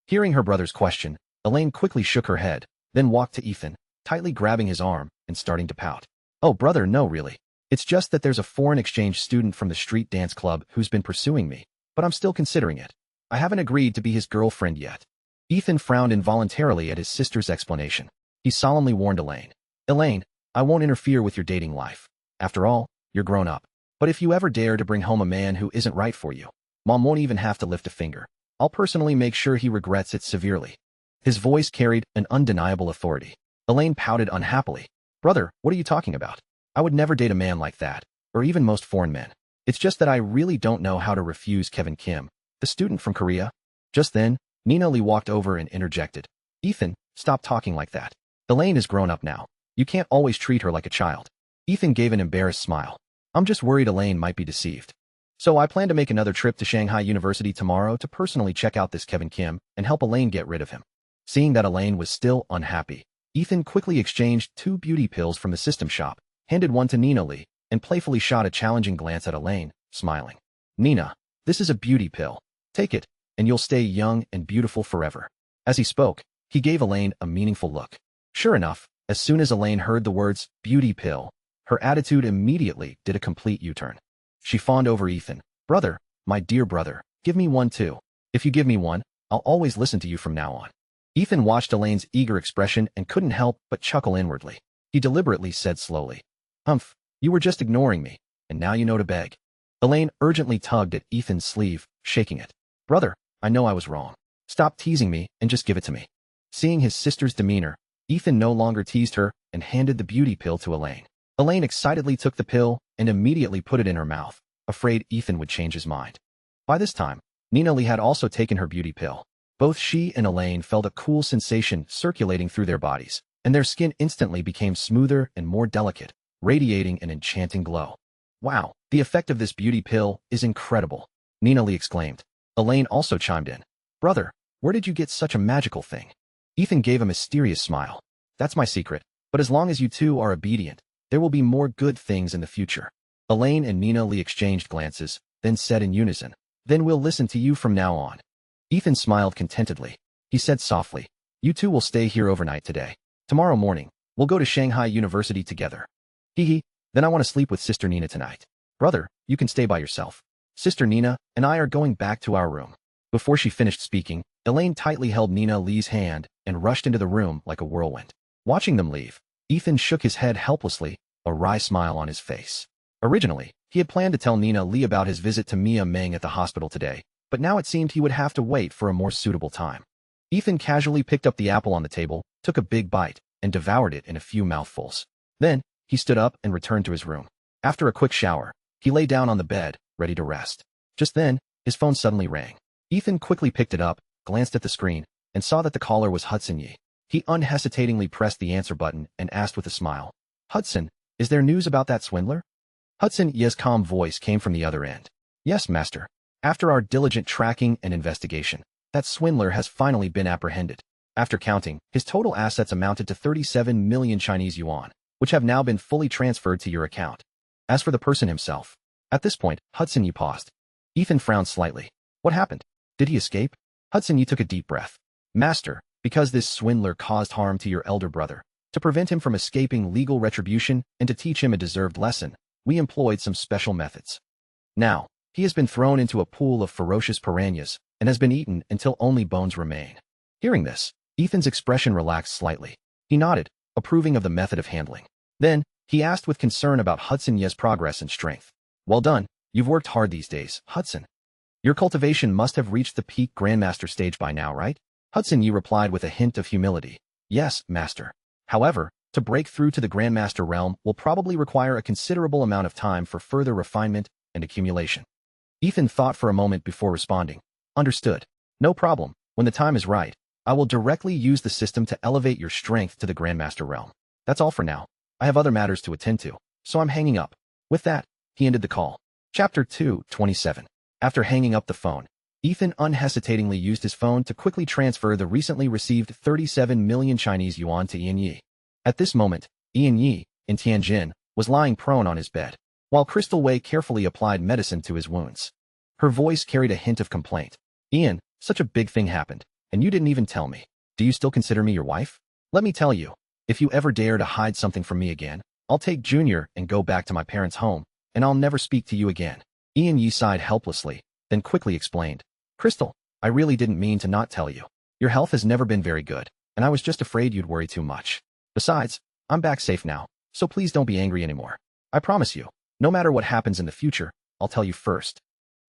Hearing her brother's question, Elaine quickly shook her head, then walked to Ethan, tightly grabbing his arm and starting to pout. "Oh brother, no really. It's just that there's a foreign exchange student from the street dance club who's been pursuing me, but I'm still considering it. I haven't agreed to be his girlfriend yet." Ethan frowned involuntarily at his sister's explanation. He solemnly warned Elaine. "Elaine, I won't interfere with your dating life. After all, you're grown up. But if you ever dare to bring home a man who isn't right for you, Mom won't even have to lift a finger. I'll personally make sure he regrets it severely." His voice carried an undeniable authority. Elaine pouted unhappily. "Brother, what are you talking about? I would never date a man like that, or even most foreign men. It's just that I really don't know how to refuse Kevin Kim, the student from Korea. Just then, Nina Lee walked over and interjected. Ethan, stop talking like that. Elaine is grown up now. You can't always treat her like a child. Ethan gave an embarrassed smile. I'm just worried Elaine might be deceived. So I plan to make another trip to Shanghai University tomorrow to personally check out this Kevin Kim and help Elaine get rid of him. Seeing that Elaine was still unhappy, Ethan quickly exchanged 2 beauty pills from the system shop, handed one to Nina Lee, and playfully shot a challenging glance at Elaine, smiling. Nina, this is a beauty pill. Take it, and you'll stay young and beautiful forever. As he spoke, he gave Elaine a meaningful look. Sure enough, as soon as Elaine heard the words, beauty pill, her attitude immediately did a complete U-turn. She fawned over Ethan. Brother, my dear brother, give me one too. If you give me one, I'll always listen to you from now on. Ethan watched Elaine's eager expression and couldn't help but chuckle inwardly. He deliberately said slowly, Humph, you were just ignoring me, and now you know to beg. Elaine urgently tugged at Ethan's sleeve, shaking it. Brother, I know I was wrong. Stop teasing me and just give it to me. Seeing his sister's demeanor, Ethan no longer teased her and handed the beauty pill to Elaine. Elaine excitedly took the pill and immediately put it in her mouth, afraid Ethan would change his mind. By this time, Nina Lee had also taken her beauty pill. Both she and Elaine felt a cool sensation circulating through their bodies, and their skin instantly became smoother and more delicate, radiating an enchanting glow. Wow, the effect of this beauty pill is incredible, Nina Lee exclaimed. Elaine also chimed in. Brother, where did you get such a magical thing? Ethan gave a mysterious smile. That's my secret, but as long as you two are obedient, there will be more good things in the future. Elaine and Nina Lee exchanged glances, then said in unison, Then we'll listen to you from now on. Ethan smiled contentedly. He said softly, You two will stay here overnight today. Tomorrow morning, we'll go to Shanghai University together. Hee, then I want to sleep with Sister Nina tonight. Brother, you can stay by yourself. Sister Nina and I are going back to our room. Before she finished speaking, Elaine tightly held Nina Lee's hand and rushed into the room like a whirlwind. Watching them leave, Ethan shook his head helplessly, a wry smile on his face. Originally, he had planned to tell Nina Lee about his visit to Mia Meng at the hospital today, but now it seemed he would have to wait for a more suitable time. Ethan casually picked up the apple on the table, took a big bite, and devoured it in a few mouthfuls. Then, he stood up and returned to his room. After a quick shower, he lay down on the bed, ready to rest. Just then, his phone suddenly rang. Ethan quickly picked it up, glanced at the screen, and saw that the caller was Hudson Yi. He unhesitatingly pressed the answer button and asked with a smile, Hudson, is there news about that swindler? Hudson Yi's calm voice came from the other end. Yes, master. After our diligent tracking and investigation, that swindler has finally been apprehended. After counting, his total assets amounted to 37 million Chinese yuan, which have now been fully transferred to your account. As for the person himself, at this point, Hudson Yi paused. Ethan frowned slightly. What happened? Did he escape? Hudson Yi took a deep breath. Master, because this swindler caused harm to your elder brother, to prevent him from escaping legal retribution and to teach him a deserved lesson, we employed some special methods. Now, he has been thrown into a pool of ferocious piranhas and has been eaten until only bones remain. Hearing this, Ethan's expression relaxed slightly. He nodded, approving of the method of handling. Then, he asked with concern about Hudson Yi's progress and strength. Well done, you've worked hard these days, Hudson. Your cultivation must have reached the peak Grandmaster stage by now, right? Hudson Yi replied with a hint of humility. Yes, Master. However, to break through to the Grandmaster realm will probably require a considerable amount of time for further refinement and accumulation. Ethan thought for a moment before responding. Understood. No problem. When the time is right, I will directly use the system to elevate your strength to the Grandmaster realm. That's all for now. I have other matters to attend to, so I'm hanging up. With that, he ended the call. Chapter 2:27. After hanging up the phone, Ethan unhesitatingly used his phone to quickly transfer the recently received 37 million Chinese yuan to Ian Yi. At this moment, Ian Yi, in Tianjin, was lying prone on his bed, while Crystal Wei carefully applied medicine to his wounds. Her voice carried a hint of complaint. Ian, such a big thing happened, and you didn't even tell me. Do you still consider me your wife? Let me tell you, if you ever dare to hide something from me again, I'll take Junior and go back to my parents' home, and I'll never speak to you again. Ian Yi sighed helplessly, then quickly explained. Crystal, I really didn't mean to not tell you. Your health has never been very good, and I was just afraid you'd worry too much. Besides, I'm back safe now, so please don't be angry anymore. I promise you, no matter what happens in the future, I'll tell you first.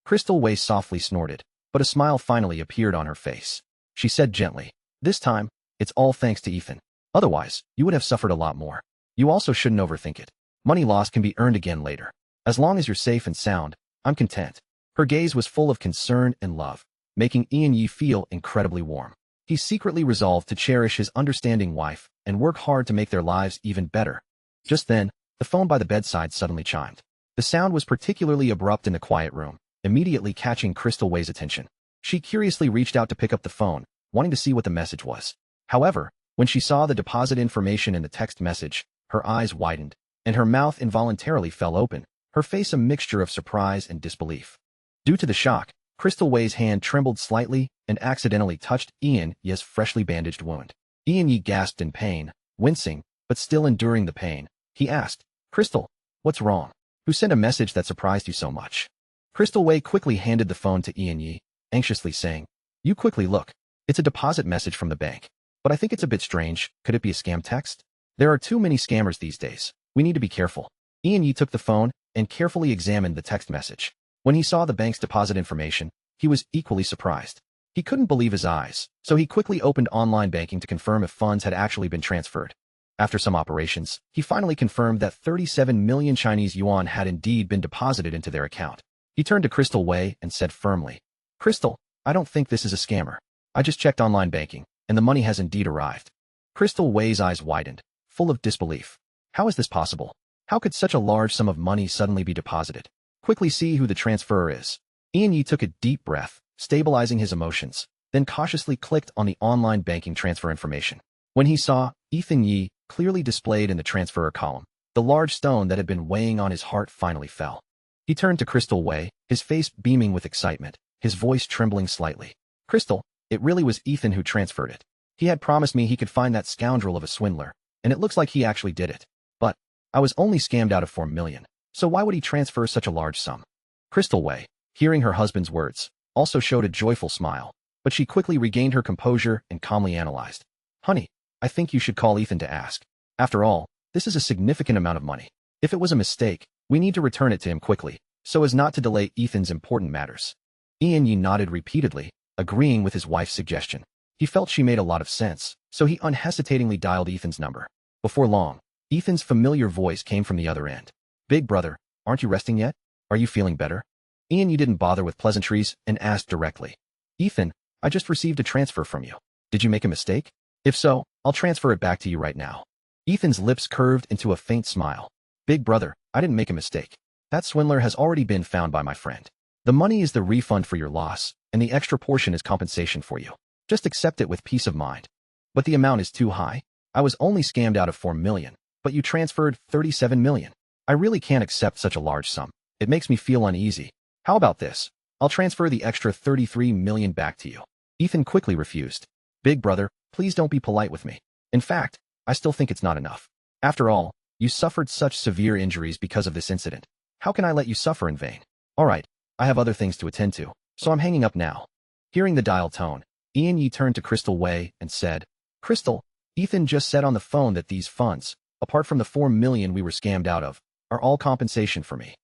Crystal Wei softly snorted, but a smile finally appeared on her face. She said gently, This time, it's all thanks to Ethan. Otherwise, you would have suffered a lot more. You also shouldn't overthink it. Money lost can be earned again later. As long as you're safe and sound, I'm content. Her gaze was full of concern and love, making Ian Yi feel incredibly warm. He secretly resolved to cherish his understanding wife and work hard to make their lives even better. Just then, the phone by the bedside suddenly chimed. The sound was particularly abrupt in the quiet room, immediately catching Crystal Wei's attention. She curiously reached out to pick up the phone, wanting to see what the message was. However, when she saw the deposit information in the text message, her eyes widened, and her mouth involuntarily fell open, her face a mixture of surprise and disbelief. Due to the shock, Crystal Wei's hand trembled slightly and accidentally touched Ian Yi's freshly bandaged wound. Ian Yi gasped in pain, wincing, but still enduring the pain. He asked, "Crystal, what's wrong? Who sent a message that surprised you so much?" Crystal Wei quickly handed the phone to Ian Yi, anxiously saying, "You quickly look. It's a deposit message from the bank. But I think it's a bit strange. Could it be a scam text? There are too many scammers these days. We need to be careful." Ian Yi took the phone and carefully examined the text message. When he saw the bank's deposit information, he was equally surprised. He couldn't believe his eyes, so he quickly opened online banking to confirm if funds had actually been transferred. After some operations, he finally confirmed that 37 million Chinese yuan had indeed been deposited into their account. He turned to Crystal Wei and said firmly, "Crystal, I don't think this is a scammer. I just checked online banking, and the money has indeed arrived." Crystal Wei's eyes widened, full of disbelief. How is this possible? How could such a large sum of money suddenly be deposited? Quickly see who the transferor is. Ian Yi took a deep breath, stabilizing his emotions, then cautiously clicked on the online banking transfer information. When he saw Ethan Yi clearly displayed in the transferor column, the large stone that had been weighing on his heart finally fell. He turned to Crystal Wei, his face beaming with excitement, his voice trembling slightly. "Crystal, it really was Ethan who transferred it. He had promised me he could find that scoundrel of a swindler, and it looks like he actually did it. But I was only scammed out of 4 million. So why would he transfer such a large sum?" Crystal Wei, hearing her husband's words, also showed a joyful smile, but she quickly regained her composure and calmly analyzed. "Honey, I think you should call Ethan to ask. After all, this is a significant amount of money. If it was a mistake, we need to return it to him quickly, so as not to delay Ethan's important matters." Ian Yi nodded repeatedly, agreeing with his wife's suggestion. He felt she made a lot of sense, so he unhesitatingly dialed Ethan's number. Before long, Ethan's familiar voice came from the other end. "Big brother, aren't you resting yet? Are you feeling better?" Ian Yi didn't bother with pleasantries and asked directly. "Ethan, I just received a transfer from you. Did you make a mistake? If so, I'll transfer it back to you right now." Ethan's lips curved into a faint smile. "Big brother, I didn't make a mistake. That swindler has already been found by my friend. The money is the refund for your loss, and the extra portion is compensation for you. Just accept it with peace of mind." "But the amount is too high. I was only scammed out of 4 million, but you transferred 37 million. I really can't accept such a large sum. It makes me feel uneasy. How about this? I'll transfer the extra 33 million back to you." Ethan quickly refused. "Big brother, please don't be polite with me. In fact, I still think it's not enough. After all, you suffered such severe injuries because of this incident. How can I let you suffer in vain? All right, I have other things to attend to, so I'm hanging up now." Hearing the dial tone, Ian Yi turned to Crystal Wei and said, "Crystal, Ethan just said on the phone that these funds, apart from the 4 million we were scammed out of, are all compensation for me."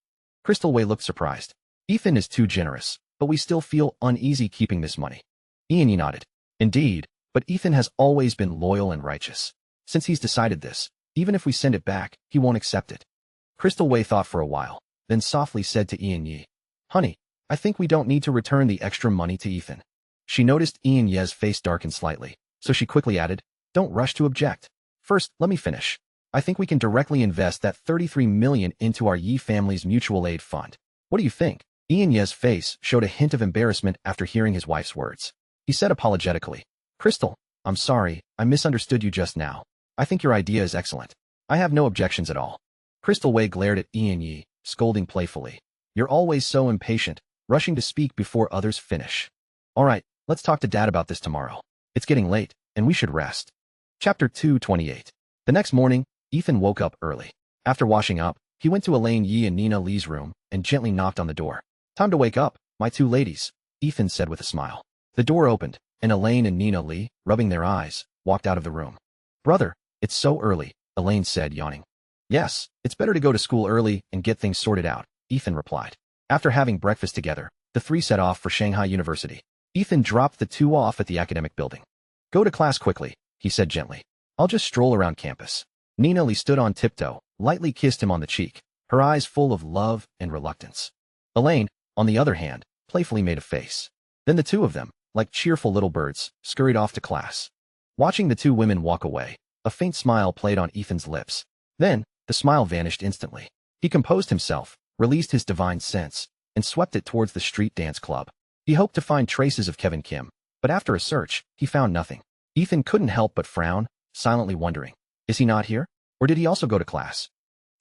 Crystal Wei looked surprised. "Ethan is too generous, but we still feel uneasy keeping this money." Ian Yi nodded. "Indeed, but Ethan has always been loyal and righteous. Since he's decided this, even if we send it back, he won't accept it." Crystal Wei thought for a while, then softly said to Ian Yi, "Honey, I think we don't need to return the extra money to Ethan." She noticed Ian Yi's face darken slightly, so she quickly added, "Don't rush to object. First, let me finish. I think we can directly invest that 33 million into our Yi family's mutual aid fund. What do you think?" Ian Yi's face showed a hint of embarrassment after hearing his wife's words. He said apologetically, "Crystal, I'm sorry, I misunderstood you just now. I think your idea is excellent. I have no objections at all." Crystal Wei glared at Ian Yi, scolding playfully. "You're always so impatient, rushing to speak before others finish. All right, let's talk to Dad about this tomorrow. It's getting late, and we should rest." Chapter 228. The next morning, Ethan woke up early. After washing up, he went to Elaine Yi and Nina Lee's room and gently knocked on the door. "Time to wake up, my two ladies," Ethan said with a smile. The door opened, and Elaine and Nina Lee, rubbing their eyes, walked out of the room. "Brother, it's so early," Elaine said, yawning. "Yes, it's better to go to school early and get things sorted out," Ethan replied. After having breakfast together, the three set off for Shanghai University. Ethan dropped the two off at the academic building. "Go to class quickly," he said gently. "I'll just stroll around campus." Nina Lee stood on tiptoe, lightly kissed him on the cheek, her eyes full of love and reluctance. Elaine, on the other hand, playfully made a face. Then the two of them, like cheerful little birds, scurried off to class. Watching the two women walk away, a faint smile played on Ethan's lips. Then, the smile vanished instantly. He composed himself, released his divine sense, and swept it towards the street dance club. He hoped to find traces of Kevin Kim, but after a search, he found nothing. Ethan couldn't help but frown, silently wondering, is he not here? Or did he also go to class?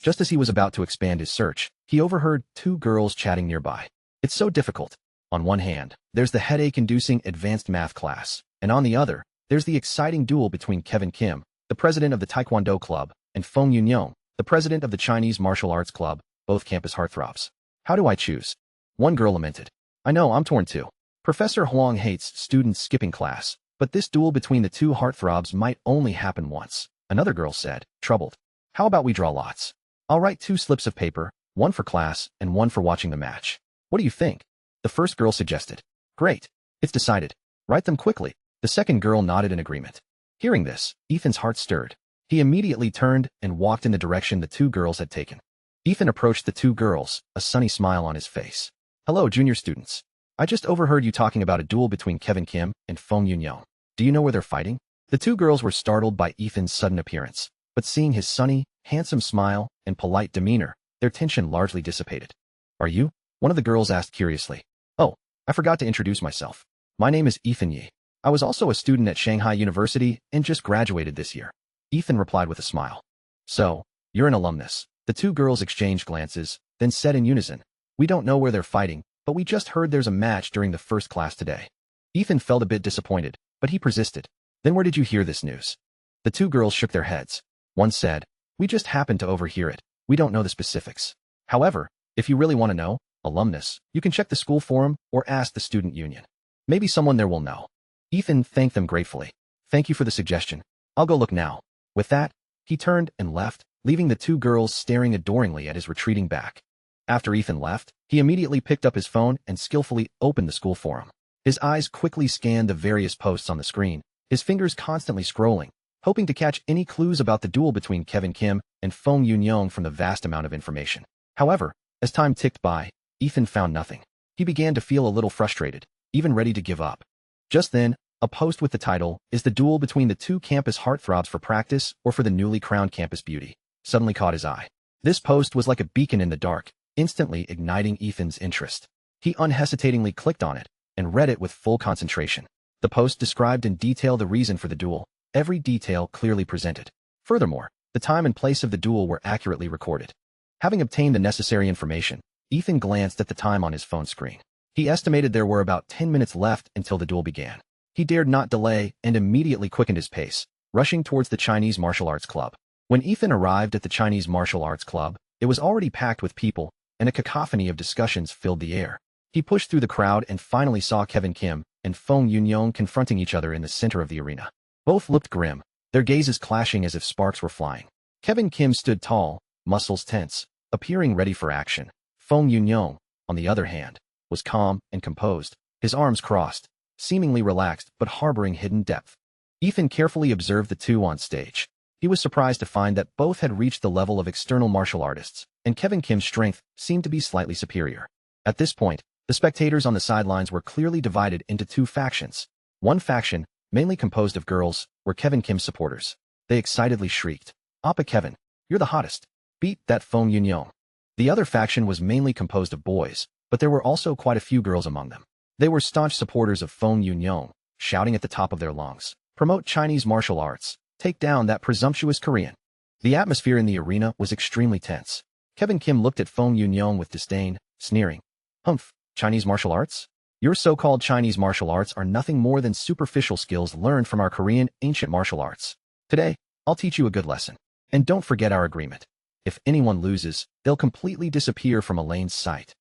Just as he was about to expand his search, he overheard two girls chatting nearby. It's so difficult. On one hand, there's the headache-inducing advanced math class, and on the other, there's the exciting duel between Kevin Kim, the president of the Taekwondo club, and Feng Yunyong, the president of the Chinese martial arts club, both campus heartthrobs. How do I choose? One girl lamented. I know, I'm torn too. Professor Huang hates students skipping class, but this duel between the two heartthrobs might only happen once. Another girl said, troubled. How about we draw lots? I'll write 2 slips of paper, one for class and one for watching the match. What do you think? The first girl suggested. Great. It's decided. Write them quickly. The second girl nodded in agreement. Hearing this, Ethan's heart stirred. He immediately turned and walked in the direction the two girls had taken. Ethan approached the two girls, a sunny smile on his face. Hello, junior students. I just overheard you talking about a duel between Kevin Kim and Feng Yunyong. Do you know where they're fighting? The two girls were startled by Ethan's sudden appearance, but seeing his sunny, handsome smile and polite demeanor, their tension largely dissipated. Are you? One of the girls asked curiously. Oh, I forgot to introduce myself. My name is Ethan Yi. I was also a student at Shanghai University and just graduated this year. Ethan replied with a smile. So, you're an alumnus. The two girls exchanged glances, then said in unison, we don't know where they're fighting, but we just heard there's a match during the first class today. Ethan felt a bit disappointed, but he persisted. Then where did you hear this news? The two girls shook their heads. One said, we just happened to overhear it. We don't know the specifics. However, if you really want to know, alumnus, you can check the school forum or ask the student union. Maybe someone there will know. Ethan thanked them gratefully. Thank you for the suggestion. I'll go look now. With that, he turned and left, leaving the two girls staring adoringly at his retreating back. After Ethan left, he immediately picked up his phone and skillfully opened the school forum. His eyes quickly scanned the various posts on the screen, his fingers constantly scrolling, hoping to catch any clues about the duel between Kevin Kim and Feng Yunyong from the vast amount of information. However, as time ticked by, Ethan found nothing. He began to feel a little frustrated, even ready to give up. Just then, a post with the title, Is the duel between the two campus heartthrobs for practice or for the newly crowned campus beauty, suddenly caught his eye. This post was like a beacon in the dark, instantly igniting Ethan's interest. He unhesitatingly clicked on it and read it with full concentration. The post described in detail the reason for the duel, every detail clearly presented. Furthermore, the time and place of the duel were accurately recorded. Having obtained the necessary information, Ethan glanced at the time on his phone screen. He estimated there were about 10 minutes left until the duel began. He dared not delay and immediately quickened his pace, rushing towards the Chinese martial arts club. When Ethan arrived at the Chinese martial arts club, it was already packed with people, and a cacophony of discussions filled the air. He pushed through the crowd and finally saw Kevin Kim and Feng Yunyong confronting each other in the center of the arena. Both looked grim, their gazes clashing as if sparks were flying. Kevin Kim stood tall, muscles tense, appearing ready for action. Feng Yunyong, on the other hand, was calm and composed, his arms crossed, seemingly relaxed but harboring hidden depth. Ethan carefully observed the two on stage. He was surprised to find that both had reached the level of external martial artists, and Kevin Kim's strength seemed to be slightly superior. At this point, the spectators on the sidelines were clearly divided into two factions. One faction, mainly composed of girls, were Kevin Kim's supporters. They excitedly shrieked, Oppa Kevin, you're the hottest. Beat that Feng Yunyong. The other faction was mainly composed of boys, but there were also quite a few girls among them. They were staunch supporters of Feng Yunyong, shouting at the top of their lungs, promote Chinese martial arts, take down that presumptuous Korean. The atmosphere in the arena was extremely tense. Kevin Kim looked at Feng Yunyong with disdain, sneering. Humph, Chinese martial arts? Your so-called Chinese martial arts are nothing more than superficial skills learned from our Korean ancient martial arts. Today, I'll teach you a good lesson. And don't forget our agreement. If anyone loses, they'll completely disappear from Elaine's sight.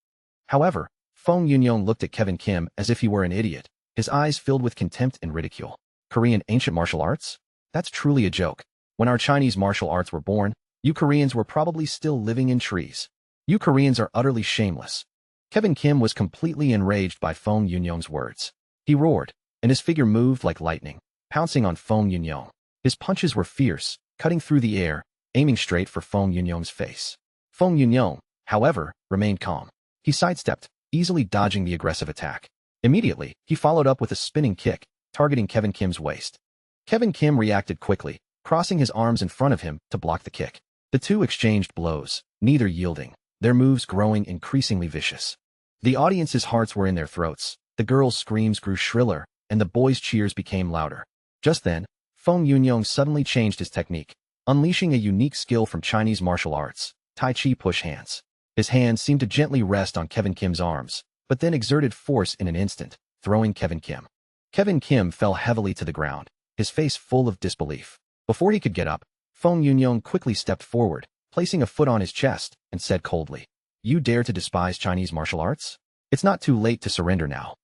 However, Feng Yunyong looked at Kevin Kim as if he were an idiot, his eyes filled with contempt and ridicule. Korean ancient martial arts? That's truly a joke. When our Chinese martial arts were born, you Koreans were probably still living in trees. You Koreans are utterly shameless. Kevin Kim was completely enraged by Feng Yunyong's words. He roared, and his figure moved like lightning, pouncing on Feng Yunyong. His punches were fierce, cutting through the air, aiming straight for Feng Yunyong's face. Feng Yunyong, however, remained calm. He sidestepped, easily dodging the aggressive attack. Immediately, he followed up with a spinning kick, targeting Kevin Kim's waist. Kevin Kim reacted quickly, crossing his arms in front of him to block the kick. The two exchanged blows, neither yielding, their moves growing increasingly vicious. The audience's hearts were in their throats, the girls' screams grew shriller, and the boys' cheers became louder. Just then, Feng Yunyong suddenly changed his technique, unleashing a unique skill from Chinese martial arts, Tai Chi push hands. His hands seemed to gently rest on Kevin Kim's arms, but then exerted force in an instant, throwing Kevin Kim. Kevin Kim fell heavily to the ground, his face full of disbelief. Before he could get up, Feng Yunyong quickly stepped forward, placing a foot on his chest, and said coldly, "You dare to despise Chinese martial arts? It's not too late to surrender now."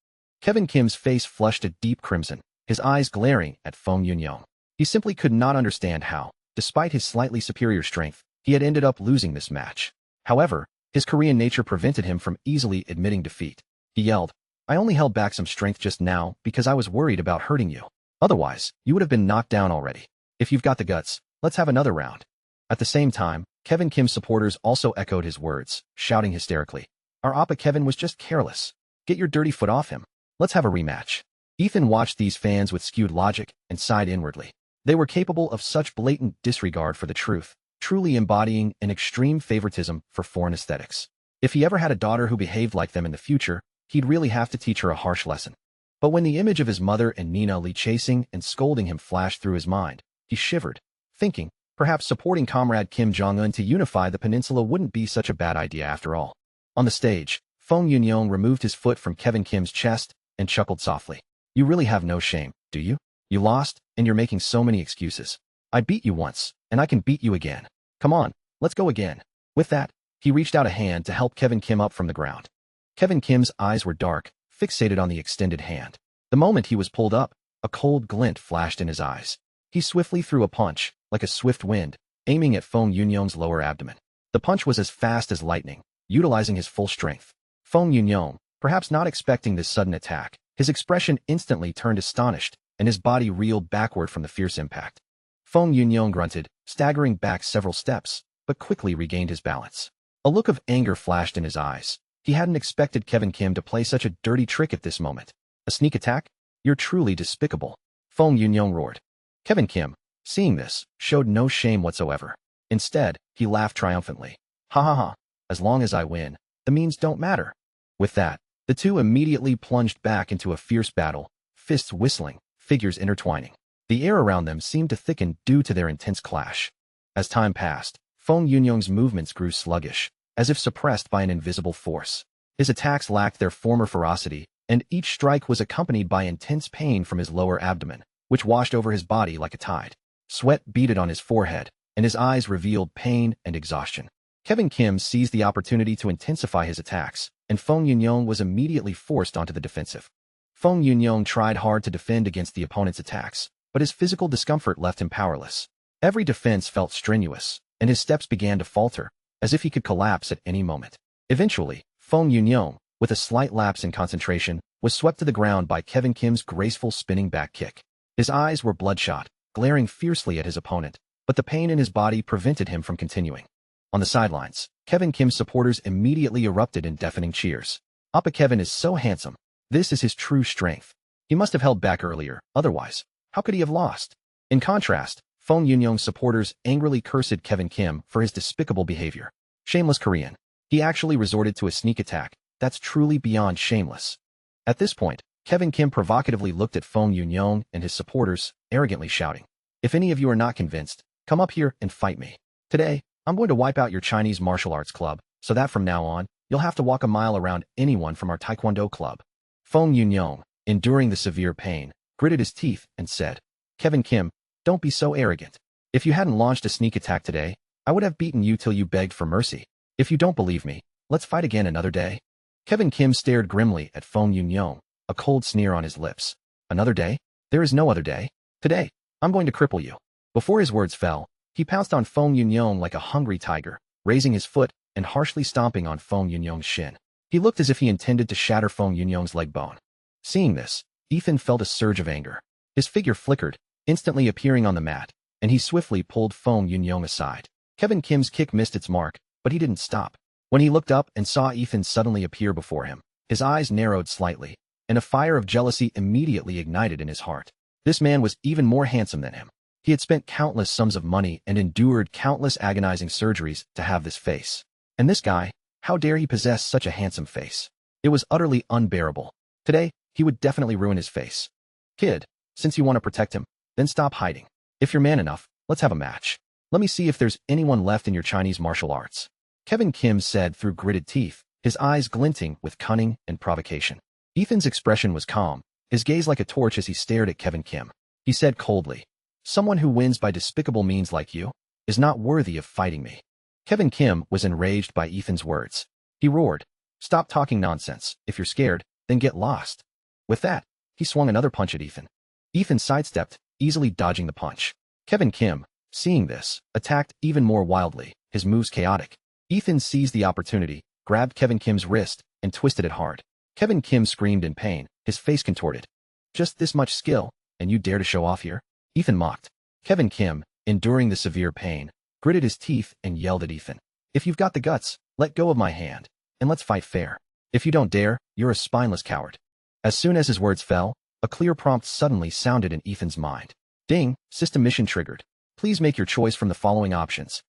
Kevin Kim's face flushed a deep crimson, his eyes glaring at Feng Yunyong. He simply could not understand how, despite his slightly superior strength, he had ended up losing this match. However, his Korean nature prevented him from easily admitting defeat. He yelled, "I only held back some strength just now because I was worried about hurting you. Otherwise, you would have been knocked down already. If you've got the guts, let's have another round." At the same time, Kevin Kim's supporters also echoed his words, shouting hysterically, "Our Appa Kevin was just careless. Get your dirty foot off him. Let's have a rematch." Ethan watched these fans with skewed logic and sighed inwardly. They were capable of such blatant disregard for the truth, truly embodying an extreme favoritism for foreign aesthetics. If he ever had a daughter who behaved like them in the future, he'd really have to teach her a harsh lesson. But when the image of his mother and Nina Lee chasing and scolding him flashed through his mind, he shivered, thinking, perhaps supporting comrade Kim Jong-un to unify the peninsula wouldn't be such a bad idea after all. On the stage, Feng Yunyong removed his foot from Kevin Kim's chest and chuckled softly. "You really have no shame, do you? You lost, and you're making so many excuses. I beat you once, and I can beat you again. Come on, let's go again." With that, he reached out a hand to help Kevin Kim up from the ground. Kevin Kim's eyes were dark, fixated on the extended hand. The moment he was pulled up, a cold glint flashed in his eyes. He swiftly threw a punch, like a swift wind, aiming at Feng Yunyong's lower abdomen. The punch was as fast as lightning, utilizing his full strength. Feng Yunyong, perhaps not expecting this sudden attack, his expression instantly turned astonished, and his body reeled backward from the fierce impact. Feng Yunyong grunted, staggering back several steps, but quickly regained his balance. A look of anger flashed in his eyes. He hadn't expected Kevin Kim to play such a dirty trick at this moment. "A sneak attack? You're truly despicable," Feng Yunyong roared. Kevin Kim, seeing this, showed no shame whatsoever. Instead, he laughed triumphantly. "Ha ha ha, as long as I win, the means don't matter." With that, the two immediately plunged back into a fierce battle, fists whistling, figures intertwining. The air around them seemed to thicken due to their intense clash. As time passed, Feng Yunyong's movements grew sluggish, as if suppressed by an invisible force. His attacks lacked their former ferocity, and each strike was accompanied by intense pain from his lower abdomen, which washed over his body like a tide. Sweat beaded on his forehead, and his eyes revealed pain and exhaustion. Kevin Kim seized the opportunity to intensify his attacks, and Feng Yunyong was immediately forced onto the defensive. Feng Yunyong tried hard to defend against the opponent's attacks, but his physical discomfort left him powerless. Every defense felt strenuous, and his steps began to falter, as if he could collapse at any moment. Eventually, Feng Yunyong, with a slight lapse in concentration, was swept to the ground by Kevin Kim's graceful spinning back kick. His eyes were bloodshot, glaring fiercely at his opponent, but the pain in his body prevented him from continuing. On the sidelines, Kevin Kim's supporters immediately erupted in deafening cheers. "Appa Kevin is so handsome. This is his true strength. He must have held back earlier, otherwise, how could he have lost?" In contrast, Feng Yunyong's supporters angrily cursed Kevin Kim for his despicable behavior. "Shameless Korean. He actually resorted to a sneak attack. That's truly beyond shameless." At this point, Kevin Kim provocatively looked at Feng Yunyong and his supporters, arrogantly shouting, "If any of you are not convinced, come up here and fight me. Today, I'm going to wipe out your Chinese martial arts club, so that from now on, you'll have to walk a mile around anyone from our Taekwondo club." Feng Yunyong, enduring the severe pain, gritted his teeth and said, "Kevin Kim, don't be so arrogant. If you hadn't launched a sneak attack today, I would have beaten you till you begged for mercy. If you don't believe me, let's fight again another day." Kevin Kim stared grimly at Feng Yunyong, a cold sneer on his lips. "Another day? There is no other day. Today, I'm going to cripple you." Before his words fell, he pounced on Feng Yunyong like a hungry tiger, raising his foot and harshly stomping on Feng Yunyong's shin. He looked as if he intended to shatter Feng Yunyong's leg bone. Seeing this, Ethan felt a surge of anger. His figure flickered, instantly appearing on the mat, and he swiftly pulled Feng Yunyong aside. Kevin Kim's kick missed its mark, but he didn't stop. When he looked up and saw Ethan suddenly appear before him, his eyes narrowed slightly, and a fire of jealousy immediately ignited in his heart. This man was even more handsome than him. He had spent countless sums of money and endured countless agonizing surgeries to have this face. And this guy, how dare he possess such a handsome face? It was utterly unbearable. Today, he would definitely ruin his face. Kid, since you want to protect him, then stop hiding. If you're man enough, let's have a match. Let me see if there's anyone left in your Chinese martial arts. Kevin Kim said through gritted teeth, his eyes glinting with cunning and provocation. Ethan's expression was calm, his gaze like a torch as he stared at Kevin Kim. He said coldly, "Someone who wins by despicable means like you is not worthy of fighting me." Kevin Kim was enraged by Ethan's words. He roared, "Stop talking nonsense. If you're scared, then get lost." With that, he swung another punch at Ethan. Ethan sidestepped, easily dodging the punch. Kevin Kim, seeing this, attacked even more wildly, his moves chaotic. Ethan seized the opportunity, grabbed Kevin Kim's wrist, and twisted it hard. Kevin Kim screamed in pain, his face contorted. "Just this much skill, and you dare to show off here?" Ethan mocked. Kevin Kim, enduring the severe pain, gritted his teeth and yelled at Ethan, "If you've got the guts, let go of my hand, and let's fight fair. If you don't dare, you're a spineless coward." As soon as his words fell, a clear prompt suddenly sounded in Ethan's mind. Ding, system mission triggered. Please make your choice from the following options.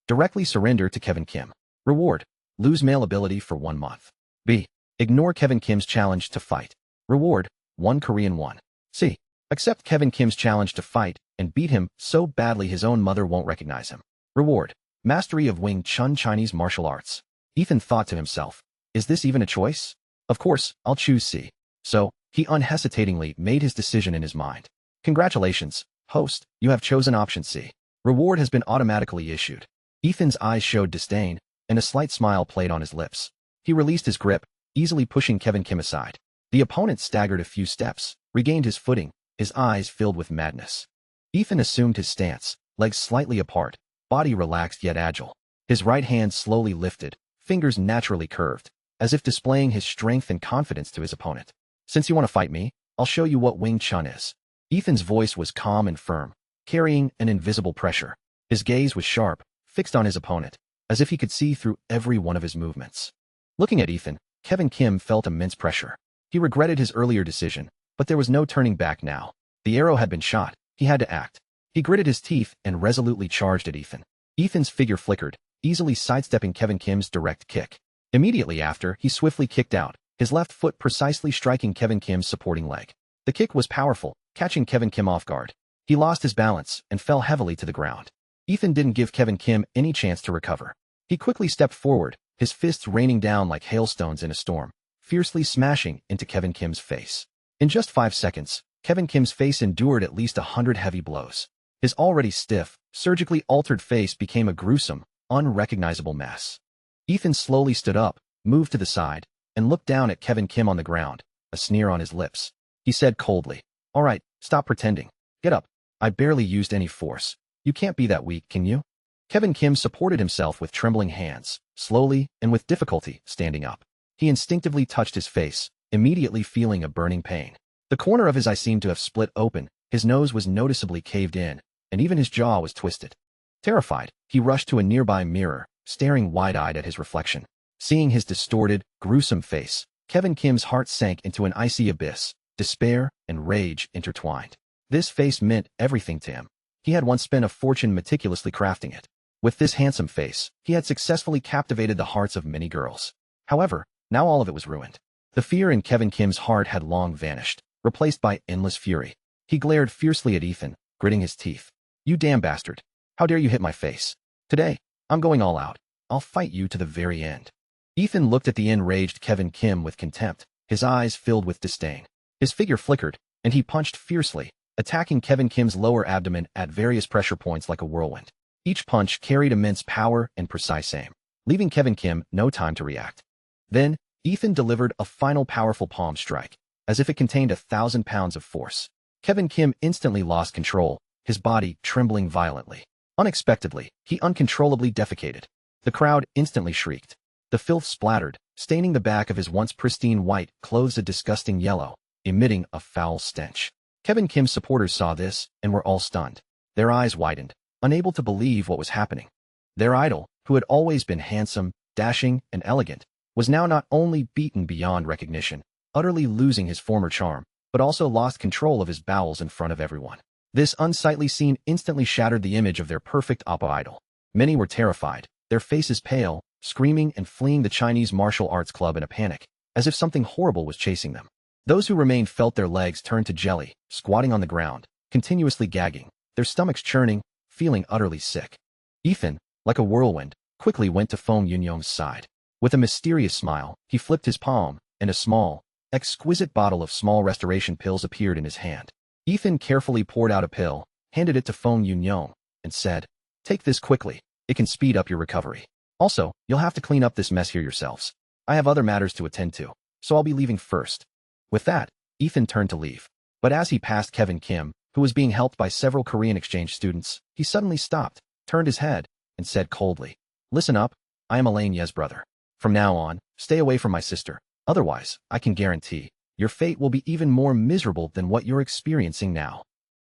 Directly surrender to Kevin Kim. Reward, lose male ability for 1 month. B. Ignore Kevin Kim's challenge to fight. Reward, 1 Korean won. C. Accept Kevin Kim's challenge to fight and beat him so badly his own mother won't recognize him. Reward, mastery of Wing Chun Chinese martial arts. Ethan thought to himself, is this even a choice? Of course, I'll choose C. So, he unhesitatingly made his decision in his mind. Congratulations, host, you have chosen option C. Reward has been automatically issued. Ethan's eyes showed disdain, and a slight smile played on his lips. He released his grip, easily pushing Kevin Kim aside. The opponent staggered a few steps, regained his footing, his eyes filled with madness. Ethan assumed his stance, legs slightly apart, body relaxed yet agile. His right hand slowly lifted, fingers naturally curved, as if displaying his strength and confidence to his opponent. "Since you want to fight me, I'll show you what Wing Chun is." Ethan's voice was calm and firm, carrying an invisible pressure. His gaze was sharp, fixed on his opponent, as if he could see through every one of his movements. Looking at Ethan, Kevin Kim felt immense pressure. He regretted his earlier decision, but there was no turning back now. The arrow had been shot, he had to act. He gritted his teeth and resolutely charged at Ethan. Ethan's figure flickered, easily sidestepping Kevin Kim's direct kick. Immediately after, he swiftly kicked out, his left foot precisely striking Kevin Kim's supporting leg. The kick was powerful, catching Kevin Kim off guard. He lost his balance and fell heavily to the ground. Ethan didn't give Kevin Kim any chance to recover. He quickly stepped forward, his fists raining down like hailstones in a storm, fiercely smashing into Kevin Kim's face. In just 5 seconds, Kevin Kim's face endured at least 100 heavy blows. His already stiff, surgically altered face became a gruesome, unrecognizable mess. Ethan slowly stood up, moved to the side, and looked down at Kevin Kim on the ground, a sneer on his lips. He said coldly, "All right, stop pretending. Get up. I barely used any force. You can't be that weak, can you?" Kevin Kim supported himself with trembling hands, slowly and with difficulty standing up. He instinctively touched his face, immediately feeling a burning pain. The corner of his eye seemed to have split open, his nose was noticeably caved in, and even his jaw was twisted. Terrified, he rushed to a nearby mirror, staring wide-eyed at his reflection. Seeing his distorted, gruesome face, Kevin Kim's heart sank into an icy abyss, despair and rage intertwined. This face meant everything to him. He had once spent a fortune meticulously crafting it. With this handsome face, he had successfully captivated the hearts of many girls. However, now all of it was ruined. The fear in Kevin Kim's heart had long vanished, replaced by endless fury. He glared fiercely at Ethan, gritting his teeth. "You damn bastard. How dare you hit my face? Today, I'm going all out. I'll fight you to the very end." Ethan looked at the enraged Kevin Kim with contempt, his eyes filled with disdain. His figure flickered, and he punched fiercely, attacking Kevin Kim's lower abdomen at various pressure points like a whirlwind. Each punch carried immense power and precise aim, leaving Kevin Kim no time to react. Then, Ethan delivered a final powerful palm strike, as if it contained 1,000 pounds of force. Kevin Kim instantly lost control, his body trembling violently. Unexpectedly, he uncontrollably defecated. The crowd instantly shrieked. The filth splattered, staining the back of his once pristine white clothes a disgusting yellow, emitting a foul stench. Kevin Kim's supporters saw this and were all stunned. Their eyes widened, unable to believe what was happening. Their idol, who had always been handsome, dashing and elegant, was now not only beaten beyond recognition, utterly losing his former charm, but also lost control of his bowels in front of everyone. This unsightly scene instantly shattered the image of their perfect opera idol. Many were terrified, their faces pale, screaming and fleeing the Chinese martial arts club in a panic, as if something horrible was chasing them. Those who remained felt their legs turn to jelly, squatting on the ground, continuously gagging, their stomachs churning, feeling utterly sick. Ethan, like a whirlwind, quickly went to Feng Yunyong's side. With a mysterious smile, he flipped his palm, and a small, exquisite bottle of small restoration pills appeared in his hand. Ethan carefully poured out a pill, handed it to Feng Yunyong, and said, "Take this quickly. It can speed up your recovery. Also, you'll have to clean up this mess here yourselves. I have other matters to attend to, so I'll be leaving first." With that, Ethan turned to leave. But as he passed Kevin Kim, who was being helped by several Korean exchange students, he suddenly stopped, turned his head, and said coldly, "Listen up, I am Elaine Ye's brother. From now on, stay away from my sister. Otherwise, I can guarantee, your fate will be even more miserable than what you're experiencing now."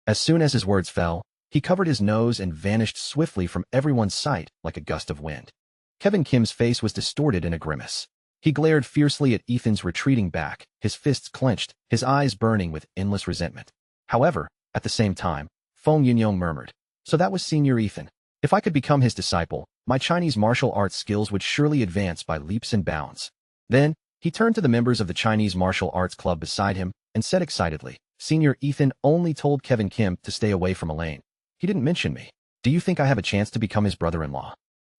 As soon as his words fell, he covered his nose and vanished swiftly from everyone's sight like a gust of wind. Kevin Kim's face was distorted in a grimace. He glared fiercely at Ethan's retreating back, his fists clenched, his eyes burning with endless resentment. However, at the same time, Feng Yunyong murmured, "So that was Senior Ethan. If I could become his disciple, my Chinese martial arts skills would surely advance by leaps and bounds." Then, he turned to the members of the Chinese martial arts club beside him and said excitedly, "Senior Ethan only told Kevin Kim to stay away from Elaine. He didn't mention me. Do you think I have a chance to become his brother-in-law?"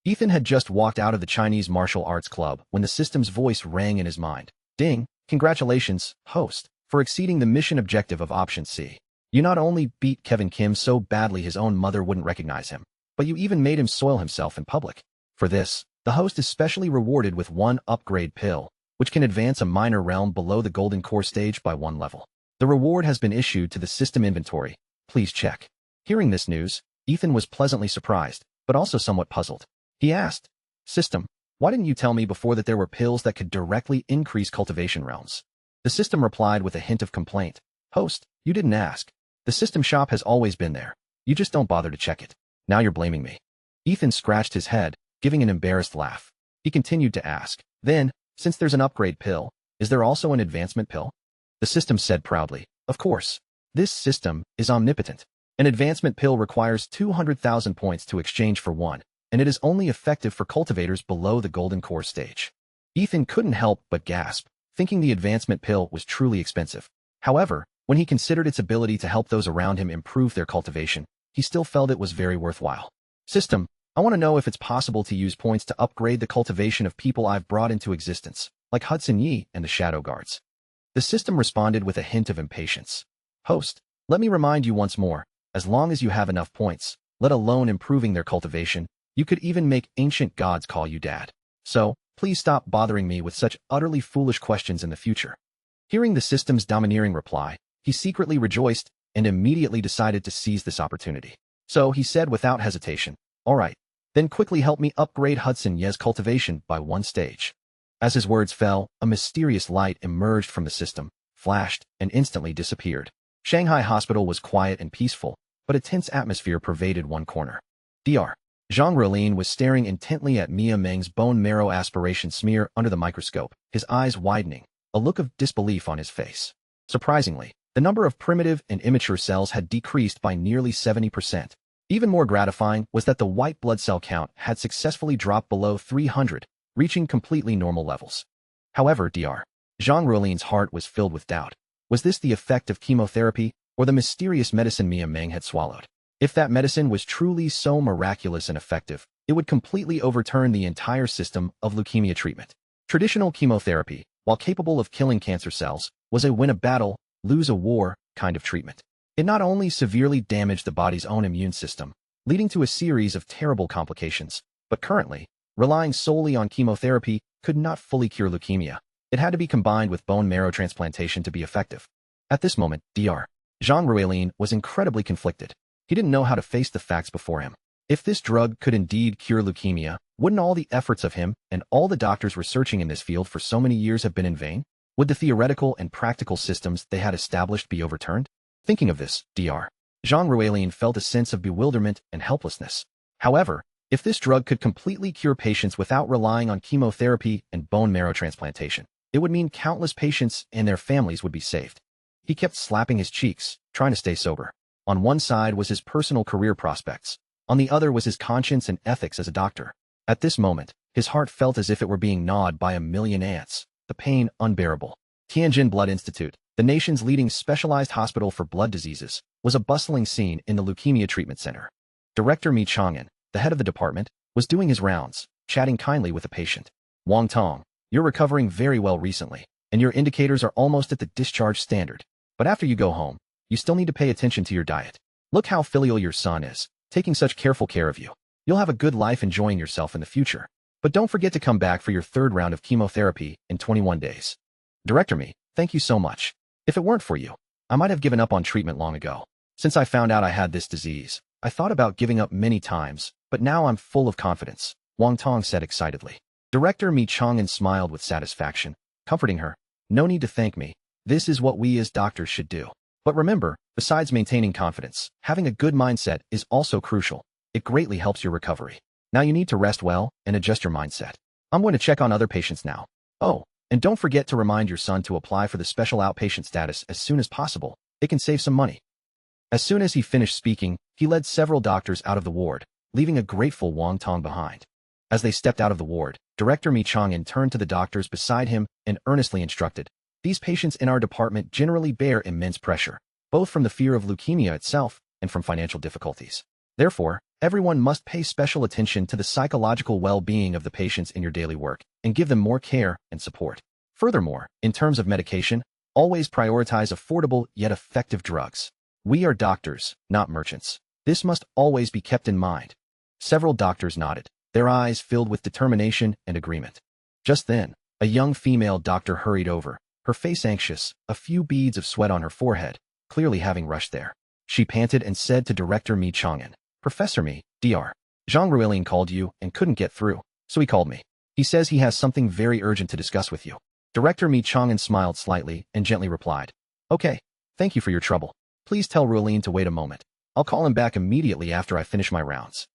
Ethan had just walked out of the Chinese martial arts club when the system's voice rang in his mind. "Ding, congratulations, host, for exceeding the mission objective of Option C. You not only beat Kevin Kim so badly his own mother wouldn't recognize him, but you even made him soil himself in public. For this, the host is specially rewarded with one upgrade pill, which can advance a minor realm below the golden core stage by 1 level. The reward has been issued to the system inventory. Please check." Hearing this news, Ethan was pleasantly surprised, but also somewhat puzzled. He asked, "System, why didn't you tell me before that there were pills that could directly increase cultivation realms?" The system replied with a hint of complaint, "Host, you didn't ask. The system shop has always been there. You just don't bother to check it. Now you're blaming me." Ethan scratched his head, giving an embarrassed laugh. He continued to ask, "Then, since there's an upgrade pill, is there also an advancement pill?" The system said proudly, "Of course. This system is omnipotent. An advancement pill requires 200,000 points to exchange for one, and it is only effective for cultivators below the golden core stage." Ethan couldn't help but gasp, thinking the advancement pill was truly expensive. However, when he considered its ability to help those around him improve their cultivation, he still felt it was very worthwhile. "System, I want to know if it's possible to use points to upgrade the cultivation of people I've brought into existence, like Hudson Yi and the Shadow Guards." The system responded with a hint of impatience. "Host, let me remind you once more, as long as you have enough points, let alone improving their cultivation, you could even make ancient gods call you dad. So, please stop bothering me with such utterly foolish questions in the future." Hearing the system's domineering reply, he secretly rejoiced and immediately decided to seize this opportunity. So he said without hesitation, "All right, then quickly help me upgrade Hudson Ye's cultivation by 1 stage." As his words fell, a mysterious light emerged from the system, flashed, and instantly disappeared. Shanghai Hospital was quiet and peaceful, but a tense atmosphere pervaded one corner. Dr. Zhang Ruolin was staring intently at Mia Meng's bone marrow aspiration smear under the microscope, his eyes widening, a look of disbelief on his face. Surprisingly, the number of primitive and immature cells had decreased by nearly 70%. Even more gratifying was that the white blood cell count had successfully dropped below 300, reaching completely normal levels. However, Dr. Zhang Ruolin's heart was filled with doubt. Was this the effect of chemotherapy, or the mysterious medicine Mia Meng had swallowed? If that medicine was truly so miraculous and effective, it would completely overturn the entire system of leukemia treatment. Traditional chemotherapy, while capable of killing cancer cells, was a win a battle, lose a war kind of treatment. It not only severely damaged the body's own immune system, leading to a series of terrible complications, but currently, relying solely on chemotherapy could not fully cure leukemia. It had to be combined with bone marrow transplantation to be effective. At this moment, Dr. Zhang Ruolin was incredibly conflicted. He didn't know how to face the facts before him. If this drug could indeed cure leukemia, wouldn't all the efforts of him and all the doctors researching in this field for so many years have been in vain? Would the theoretical and practical systems they had established be overturned? Thinking of this, Dr. Zhang Ruolin felt a sense of bewilderment and helplessness. However, If this drug could completely cure patients without relying on chemotherapy and bone marrow transplantation, it would mean countless patients and their families would be saved. He kept slapping his cheeks, trying to stay sober. On one side was his personal career prospects. On the other was his conscience and ethics as a doctor. At this moment, his heart felt as if it were being gnawed by a million ants, the pain unbearable. Tianjin Blood Institute, the nation's leading specialized hospital for blood diseases, was a bustling scene in the Leukemia Treatment Center. Director Mi Chang'an, the head of the department, was doing his rounds, chatting kindly with a patient. Wang Tong, you're recovering very well recently, and your indicators are almost at the discharge standard. But after you go home, you still need to pay attention to your diet. Look how filial your son is, taking such careful care of you. You'll have a good life enjoying yourself in the future. But don't forget to come back for your third round of chemotherapy in 21 days. Director Mi, thank you so much. If it weren't for you, I might have given up on treatment long ago. Since I found out I had this disease, I thought about giving up many times, but now I'm full of confidence, Wang Tong said excitedly. Director Mi Chang'an smiled with satisfaction, comforting her. No need to thank me. This is what we as doctors should do. But remember, besides maintaining confidence, having a good mindset is also crucial. It greatly helps your recovery. Now you need to rest well and adjust your mindset. I'm going to check on other patients now. Oh, and don't forget to remind your son to apply for the special outpatient status as soon as possible. It can save some money. As soon as he finished speaking, he led several doctors out of the ward, leaving a grateful Wang Tong behind. As they stepped out of the ward, Director Mi Chang'an turned to the doctors beside him and earnestly instructed, "These patients in our department generally bear immense pressure, both from the fear of leukemia itself and from financial difficulties. Therefore, everyone must pay special attention to the psychological well-being of the patients in your daily work and give them more care and support. Furthermore, in terms of medication, always prioritize affordable yet effective drugs. We are doctors, not merchants. This must always be kept in mind." Several doctors nodded, their eyes filled with determination and agreement. Just then, a young female doctor hurried over, her face anxious, a few beads of sweat on her forehead, clearly having rushed there. She panted and said to Director Mi Chang'an, "Professor Mi, Dr. Zhang Ruilin called you and couldn't get through, so he called me. He says he has something very urgent to discuss with you." Director Mi Chang'an smiled slightly and gently replied, "Okay, thank you for your trouble. Please tell Ruilin to wait a moment. I'll call him back immediately after I finish my rounds."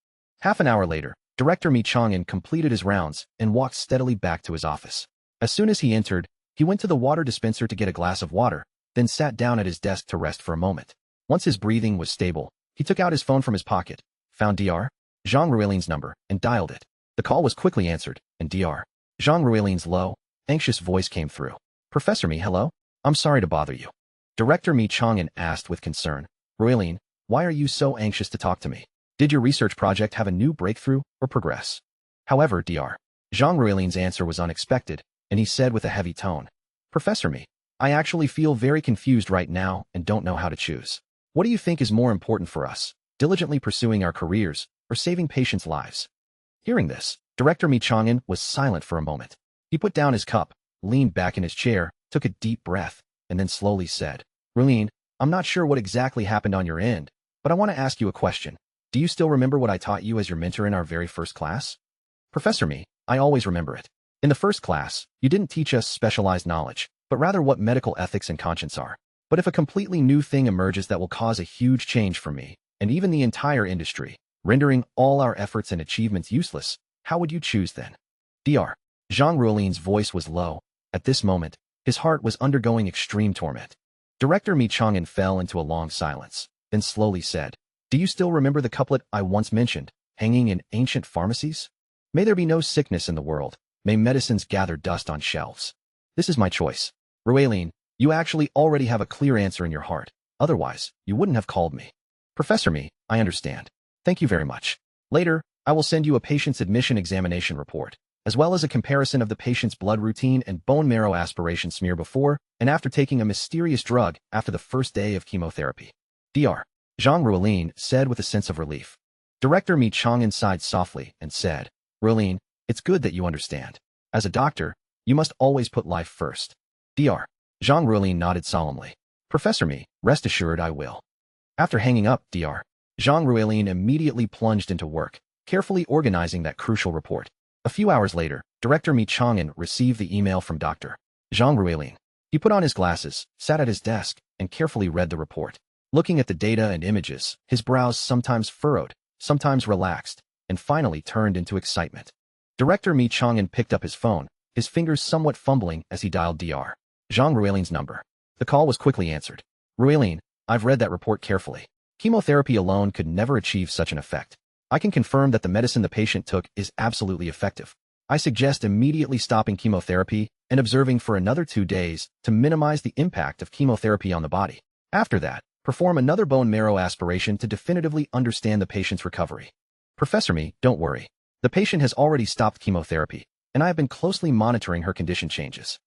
Half an hour later, Director Mi Chang'an completed his rounds and walked steadily back to his office. As soon as he entered, he went to the water dispenser to get a glass of water, then sat down at his desk to rest for a moment. Once his breathing was stable, he took out his phone from his pocket, found Dr. Zhang Ruilin's number, and dialed it. The call was quickly answered, and Dr. Zhang Ruilin's low, anxious voice came through. "Professor Mi, hello? I'm sorry to bother you." Director Mi Chang'an asked with concern, "Ruilin, why are you so anxious to talk to me? Did your research project have a new breakthrough or progress?" However, Dr. Zhang Ruilin's answer was unexpected, and he said with a heavy tone, "Professor Mi, I actually feel very confused right now and don't know how to choose. What do you think is more important for us, diligently pursuing our careers or saving patients' lives?" Hearing this, Director Mi Chang'an was silent for a moment. He put down his cup, leaned back in his chair, took a deep breath, and then slowly said, "Ruilin, I'm not sure what exactly happened on your end, but I want to ask you a question. Do you still remember what I taught you as your mentor in our very first class?" "Professor Mi, I always remember it. In the first class, you didn't teach us specialized knowledge, but rather what medical ethics and conscience are. But if a completely new thing emerges that will cause a huge change for me, and even the entire industry, rendering all our efforts and achievements useless, how would you choose then?" Dr. Zhang Ruilin's voice was low. At this moment, his heart was undergoing extreme torment. Director Mi Chang'an fell into a long silence, then slowly said, "Do you still remember the couplet I once mentioned, hanging in ancient pharmacies? May there be no sickness in the world. May medicines gather dust on shelves. This is my choice. Ruilin, you actually already have a clear answer in your heart. Otherwise, you wouldn't have called me." "Professor Mi, I understand. Thank you very much. Later, I will send you a patient's admission examination report, as well as a comparison of the patient's blood routine and bone marrow aspiration smear before and after taking a mysterious drug after the first day of chemotherapy." Dr. Zhang Ruilin said with a sense of relief. Director Mi Chang'an sighed softly and said, "Ruilin, it's good that you understand. As a doctor, you must always put life first." Dr. Zhang Ruilin nodded solemnly. "Professor Mi, rest assured I will." After hanging up, Dr. Zhang Ruilin immediately plunged into work, carefully organizing that crucial report. A few hours later, Director Mi Chang'an received the email from Dr. Zhang Ruilin. He put on his glasses, sat at his desk, and carefully read the report. Looking at the data and images, his brows sometimes furrowed, sometimes relaxed, and finally turned into excitement. Director Mi Chang'an picked up his phone, his fingers somewhat fumbling as he dialed Dr. Zhang Ruilian's number. The call was quickly answered. Ruilian, I've read that report carefully. Chemotherapy alone could never achieve such an effect. I can confirm that the medicine the patient took is absolutely effective. I suggest immediately stopping chemotherapy and observing for another 2 days to minimize the impact of chemotherapy on the body. After that, perform another bone marrow aspiration to definitively understand the patient's recovery. Professor Mi, don't worry. The patient has already stopped chemotherapy, and I have been closely monitoring her condition changes.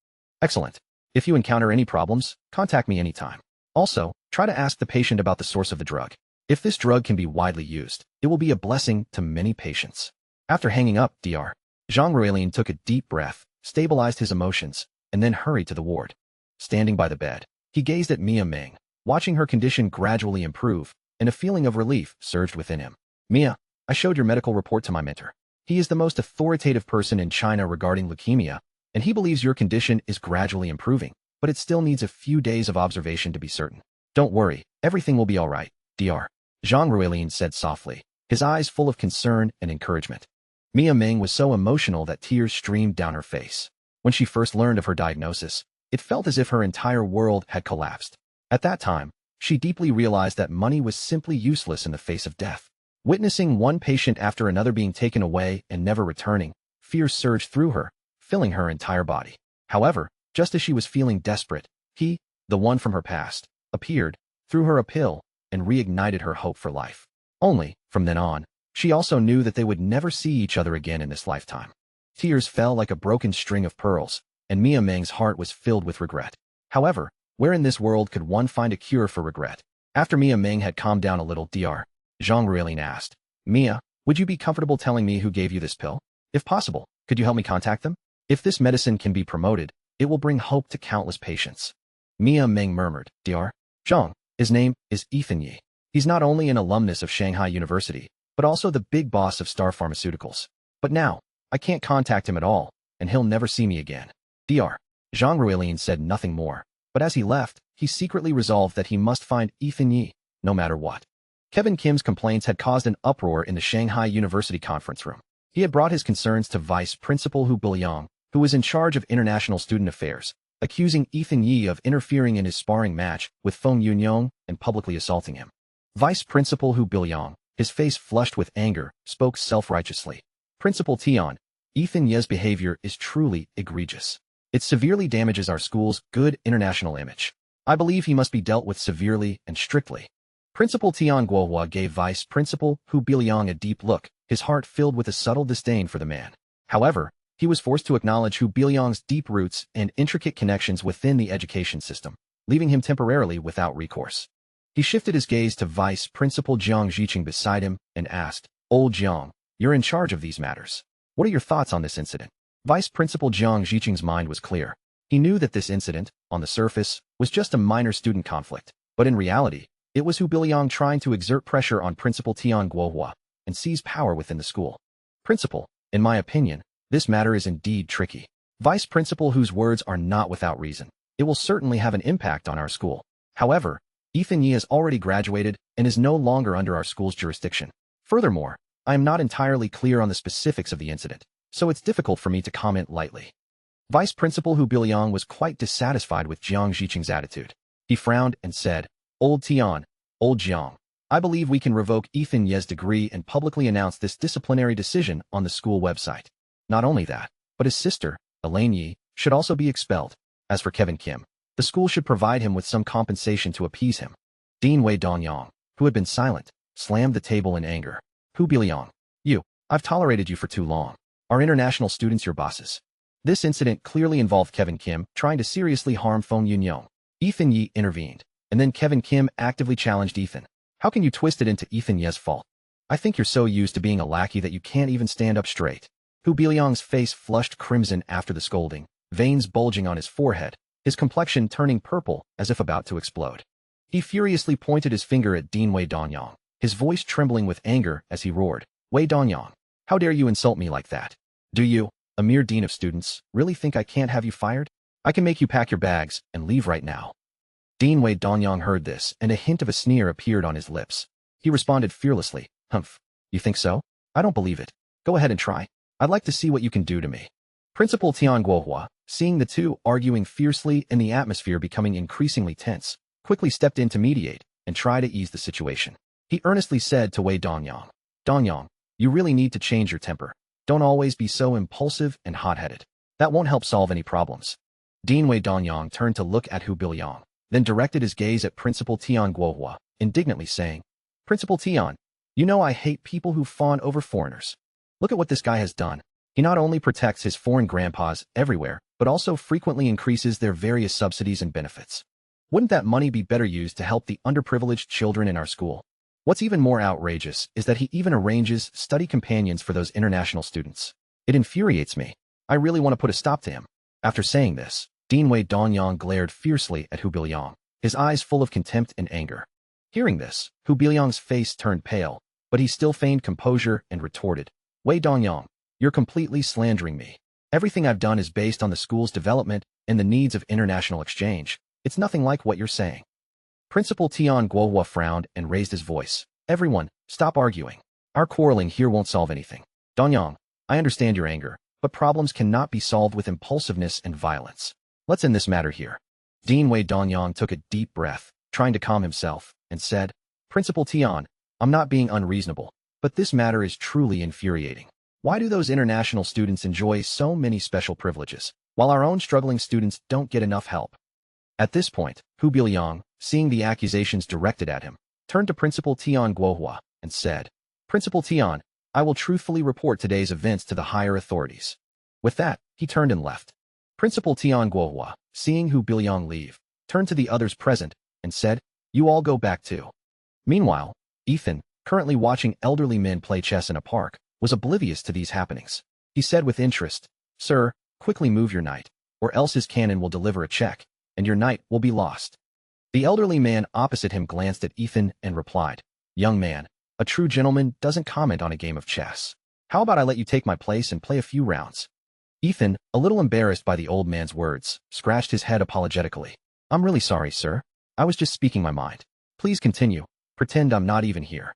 Excellent. If you encounter any problems, contact me anytime. Also, try to ask the patient about the source of the drug. If this drug can be widely used, it will be a blessing to many patients. After hanging up, Dr. Zhang Ruilian took a deep breath, stabilized his emotions, and then hurried to the ward. Standing by the bed, he gazed at Mia Meng, watching her condition gradually improve, and a feeling of relief surged within him. Mia, I showed your medical report to my mentor. He is the most authoritative person in China regarding leukemia, and he believes your condition is gradually improving, but it still needs a few days of observation to be certain. Don't worry, everything will be all right, Dr. Zhang Ruilian said softly, his eyes full of concern and encouragement. Mia Meng was so emotional that tears streamed down her face. When she first learned of her diagnosis, it felt as if her entire world had collapsed. At that time, she deeply realized that money was simply useless in the face of death. Witnessing one patient after another being taken away and never returning, fear surged through her, filling her entire body. However, just as she was feeling desperate, he, the one from her past, appeared, threw her a pill, and reignited her hope for life. Only, from then on, she also knew that they would never see each other again in this lifetime. Tears fell like a broken string of pearls, and Mia Meng's heart was filled with regret. However, where in this world could one find a cure for regret? After Mia Meng had calmed down a little, Dr. Zhang Ruilian asked, Mia, would you be comfortable telling me who gave you this pill? If possible, could you help me contact them? If this medicine can be promoted, it will bring hope to countless patients. Mia Meng murmured, Dr. Zhang, his name is Ethan Yi. He's not only an alumnus of Shanghai University, but also the big boss of Star Pharmaceuticals. But now, I can't contact him at all, and he'll never see me again. Dr. Zhang Ruilian said nothing more, but as he left, he secretly resolved that he must find Ethan Yi, no matter what. Kevin Kim's complaints had caused an uproar in the Shanghai University conference room. He had brought his concerns to Vice Principal Hu Biliang, who was in charge of international student affairs, accusing Ethan Yi of interfering in his sparring match with Feng Yunyong and publicly assaulting him. Vice Principal Hu Biliang, his face flushed with anger, spoke self-righteously. Principal Tian, Ethan Yi's behavior is truly egregious. It severely damages our school's good international image. I believe he must be dealt with severely and strictly. Principal Tian Guohua gave Vice Principal Hu Biliang a deep look, his heart filled with a subtle disdain for the man. However, he was forced to acknowledge Hu Biliang's deep roots and intricate connections within the education system, leaving him temporarily without recourse. He shifted his gaze to Vice Principal Jiang Zhiqing beside him and asked, Old Jiang, you're in charge of these matters. What are your thoughts on this incident? Vice Principal Jiang Zhiqing's mind was clear. He knew that this incident, on the surface, was just a minor student conflict, but in reality, it was Hu Biliang trying to exert pressure on Principal Tian Guohua and seize power within the school. Principal, in my opinion, this matter is indeed tricky. Vice Principal Hu's words are not without reason. It will certainly have an impact on our school. However, Ethan Yi has already graduated and is no longer under our school's jurisdiction. Furthermore, I am not entirely clear on the specifics of the incident, so it's difficult for me to comment lightly. Vice Principal Hu Biliang was quite dissatisfied with Jiang Zhiqing's attitude. He frowned and said, Old Tian, Old Jiang, I believe we can revoke Ethan Yi's degree and publicly announce this disciplinary decision on the school website. Not only that, but his sister, Elaine Yi, should also be expelled. As for Kevin Kim, the school should provide him with some compensation to appease him. Dean Wei Dongyang, who had been silent, slammed the table in anger. Hu Biliang, I've tolerated you for too long. Are international students your bosses? This incident clearly involved Kevin Kim trying to seriously harm Feng Yunyong. Ethan Yi intervened, and then Kevin Kim actively challenged Ethan. How can you twist it into Ethan Yi's fault? I think you're so used to being a lackey that you can't even stand up straight. Hu Biliang's face flushed crimson after the scolding, veins bulging on his forehead, his complexion turning purple as if about to explode. He furiously pointed his finger at Dean Wei Dongyang, his voice trembling with anger as he roared, Wei Dongyang, how dare you insult me like that? Do you, a mere dean of students, really think I can't have you fired? I can make you pack your bags and leave right now. Dean Wei Dongyang heard this, and a hint of a sneer appeared on his lips. He responded fearlessly, Humph, you think so? I don't believe it. Go ahead and try. I'd like to see what you can do to me. Principal Tian Guohua, seeing the two arguing fiercely and the atmosphere becoming increasingly tense, quickly stepped in to mediate and try to ease the situation. He earnestly said to Wei Dongyang, Dongyang, you really need to change your temper. Don't always be so impulsive and hot-headed. That won't help solve any problems. Dean Wei Dongyang turned to look at Hu Bilyang, then directed his gaze at Principal Tian Guohua, indignantly saying, Principal Tian, you know I hate people who fawn over foreigners. Look at what this guy has done. He not only protects his foreign grandpas everywhere, but also frequently increases their various subsidies and benefits. Wouldn't that money be better used to help the underprivileged children in our school? What's even more outrageous is that he even arranges study companions for those international students. It infuriates me. I really want to put a stop to him. After saying this, Dean Wei Dongyang glared fiercely at Hu Bilyang, his eyes full of contempt and anger. Hearing this, Hu Bilyang's face turned pale, but he still feigned composure and retorted, Wei Dongyang, you're completely slandering me. Everything I've done is based on the school's development and the needs of international exchange. It's nothing like what you're saying. Principal Tian Guohua frowned and raised his voice. Everyone, stop arguing. Our quarreling here won't solve anything. Dongyang, I understand your anger, but problems cannot be solved with impulsiveness and violence. Let's end this matter here. Dean Wei Dongyang took a deep breath, trying to calm himself, and said, Principal Tian, I'm not being unreasonable, but this matter is truly infuriating. Why do those international students enjoy so many special privileges, while our own struggling students don't get enough help? At this point, Hu Bilyang, seeing the accusations directed at him, turned to Principal Tian Guohua and said, Principal Tian, I will truthfully report today's events to the higher authorities. With that, he turned and left. Principal Tian Guohua, seeing Hu Bilyang leave, turned to the others present and said, You all go back too. Meanwhile, Ethan, currently watching elderly men play chess in a park, was oblivious to these happenings. He said with interest, Sir, quickly move your knight, or else his cannon will deliver a check, and your knight will be lost. The elderly man opposite him glanced at Ethan and replied, Young man, a true gentleman doesn't comment on a game of chess. How about I let you take my place and play a few rounds? Ethan, a little embarrassed by the old man's words, scratched his head apologetically. I'm really sorry, sir. I was just speaking my mind. Please continue. Pretend I'm not even here.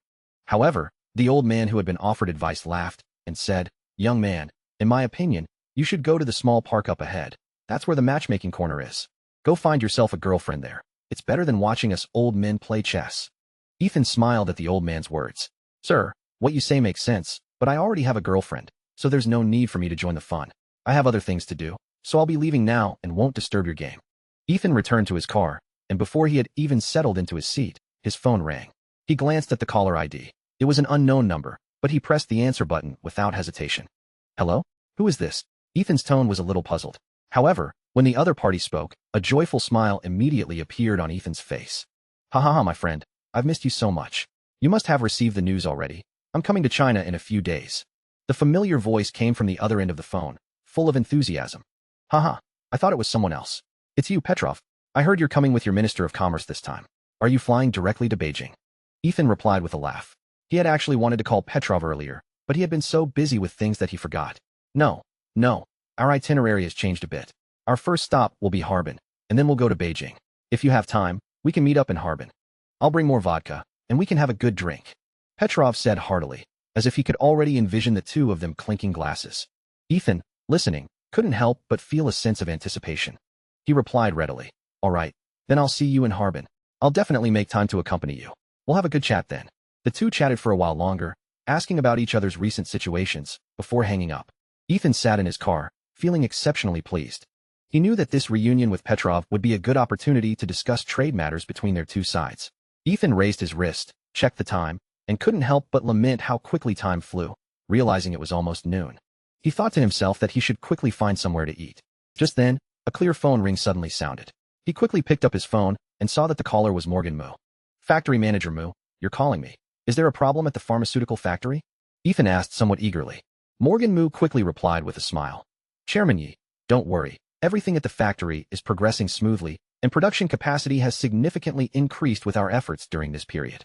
However, the old man who had been offered advice laughed and said, Young man, in my opinion, you should go to the small park up ahead. That's where the matchmaking corner is. Go find yourself a girlfriend there. It's better than watching us old men play chess. Ethan smiled at the old man's words. Sir, what you say makes sense, but I already have a girlfriend, so there's no need for me to join the fun. I have other things to do, so I'll be leaving now and won't disturb your game. Ethan returned to his car, and before he had even settled into his seat, his phone rang. He glanced at the caller ID. It was an unknown number, but he pressed the answer button without hesitation. Hello? Who is this? Ethan's tone was a little puzzled. However, when the other party spoke, a joyful smile immediately appeared on Ethan's face. Ha ha ha, my friend. I've missed you so much. You must have received the news already. I'm coming to China in a few days. The familiar voice came from the other end of the phone, full of enthusiasm. Haha, I thought it was someone else. It's you, Petrov. I heard you're coming with your Minister of Commerce this time. Are you flying directly to Beijing? Ethan replied with a laugh. He had actually wanted to call Petrov earlier, but he had been so busy with things that he forgot. No. Our itinerary has changed a bit. Our first stop will be Harbin, and then we'll go to Beijing. If you have time, we can meet up in Harbin. I'll bring more vodka, and we can have a good drink. Petrov said heartily, as if he could already envision the two of them clinking glasses. Ethan, listening, couldn't help but feel a sense of anticipation. He replied readily, All right, then I'll see you in Harbin. I'll definitely make time to accompany you. We'll have a good chat then. The two chatted for a while longer, asking about each other's recent situations, before hanging up. Ethan sat in his car, feeling exceptionally pleased. He knew that this reunion with Petrov would be a good opportunity to discuss trade matters between their two sides. Ethan raised his wrist, checked the time, and couldn't help but lament how quickly time flew, realizing it was almost noon. He thought to himself that he should quickly find somewhere to eat. Just then, a clear phone ring suddenly sounded. He quickly picked up his phone and saw that the caller was Morgan Mu. Factory manager Mu, you're calling me. Is there a problem at the pharmaceutical factory? Ethan asked somewhat eagerly. Morgan Mu quickly replied with a smile. Chairman Yi, don't worry. Everything at the factory is progressing smoothly, and production capacity has significantly increased with our efforts during this period.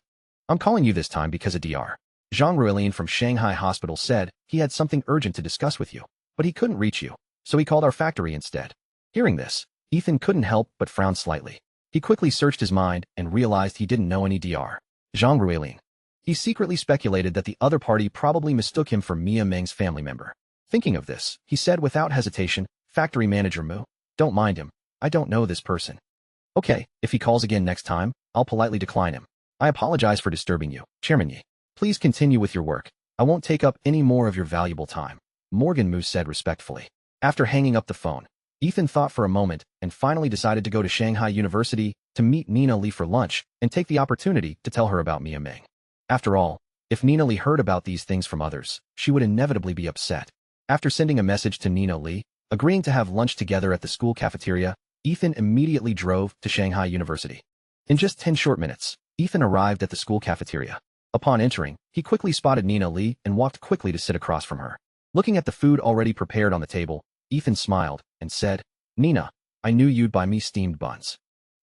I'm calling you this time because of Dr. Zhang Ruilin from Shanghai Hospital said he had something urgent to discuss with you, but he couldn't reach you, so he called our factory instead. Hearing this, Ethan couldn't help but frown slightly. He quickly searched his mind and realized he didn't know any Dr. Zhang Ruilin. He secretly speculated that the other party probably mistook him for Mia Meng's family member. Thinking of this, he said without hesitation, "Factory manager Mu, don't mind him. I don't know this person." "Okay, if he calls again next time, I'll politely decline him. I apologize for disturbing you, Chairman Yi. Please continue with your work. I won't take up any more of your valuable time," Morgan Mu said respectfully. After hanging up the phone, Ethan thought for a moment and finally decided to go to Shanghai University to meet Nina Li for lunch and take the opportunity to tell her about Mia Meng. After all, if Nina Li heard about these things from others, she would inevitably be upset. After sending a message to Nina Li, agreeing to have lunch together at the school cafeteria, Ethan immediately drove to Shanghai University. In just 10 short minutes, Ethan arrived at the school cafeteria. Upon entering, he quickly spotted Nina Li and walked quickly to sit across from her. Looking at the food already prepared on the table, Ethan smiled and said, "Nina, I knew you'd buy me steamed buns."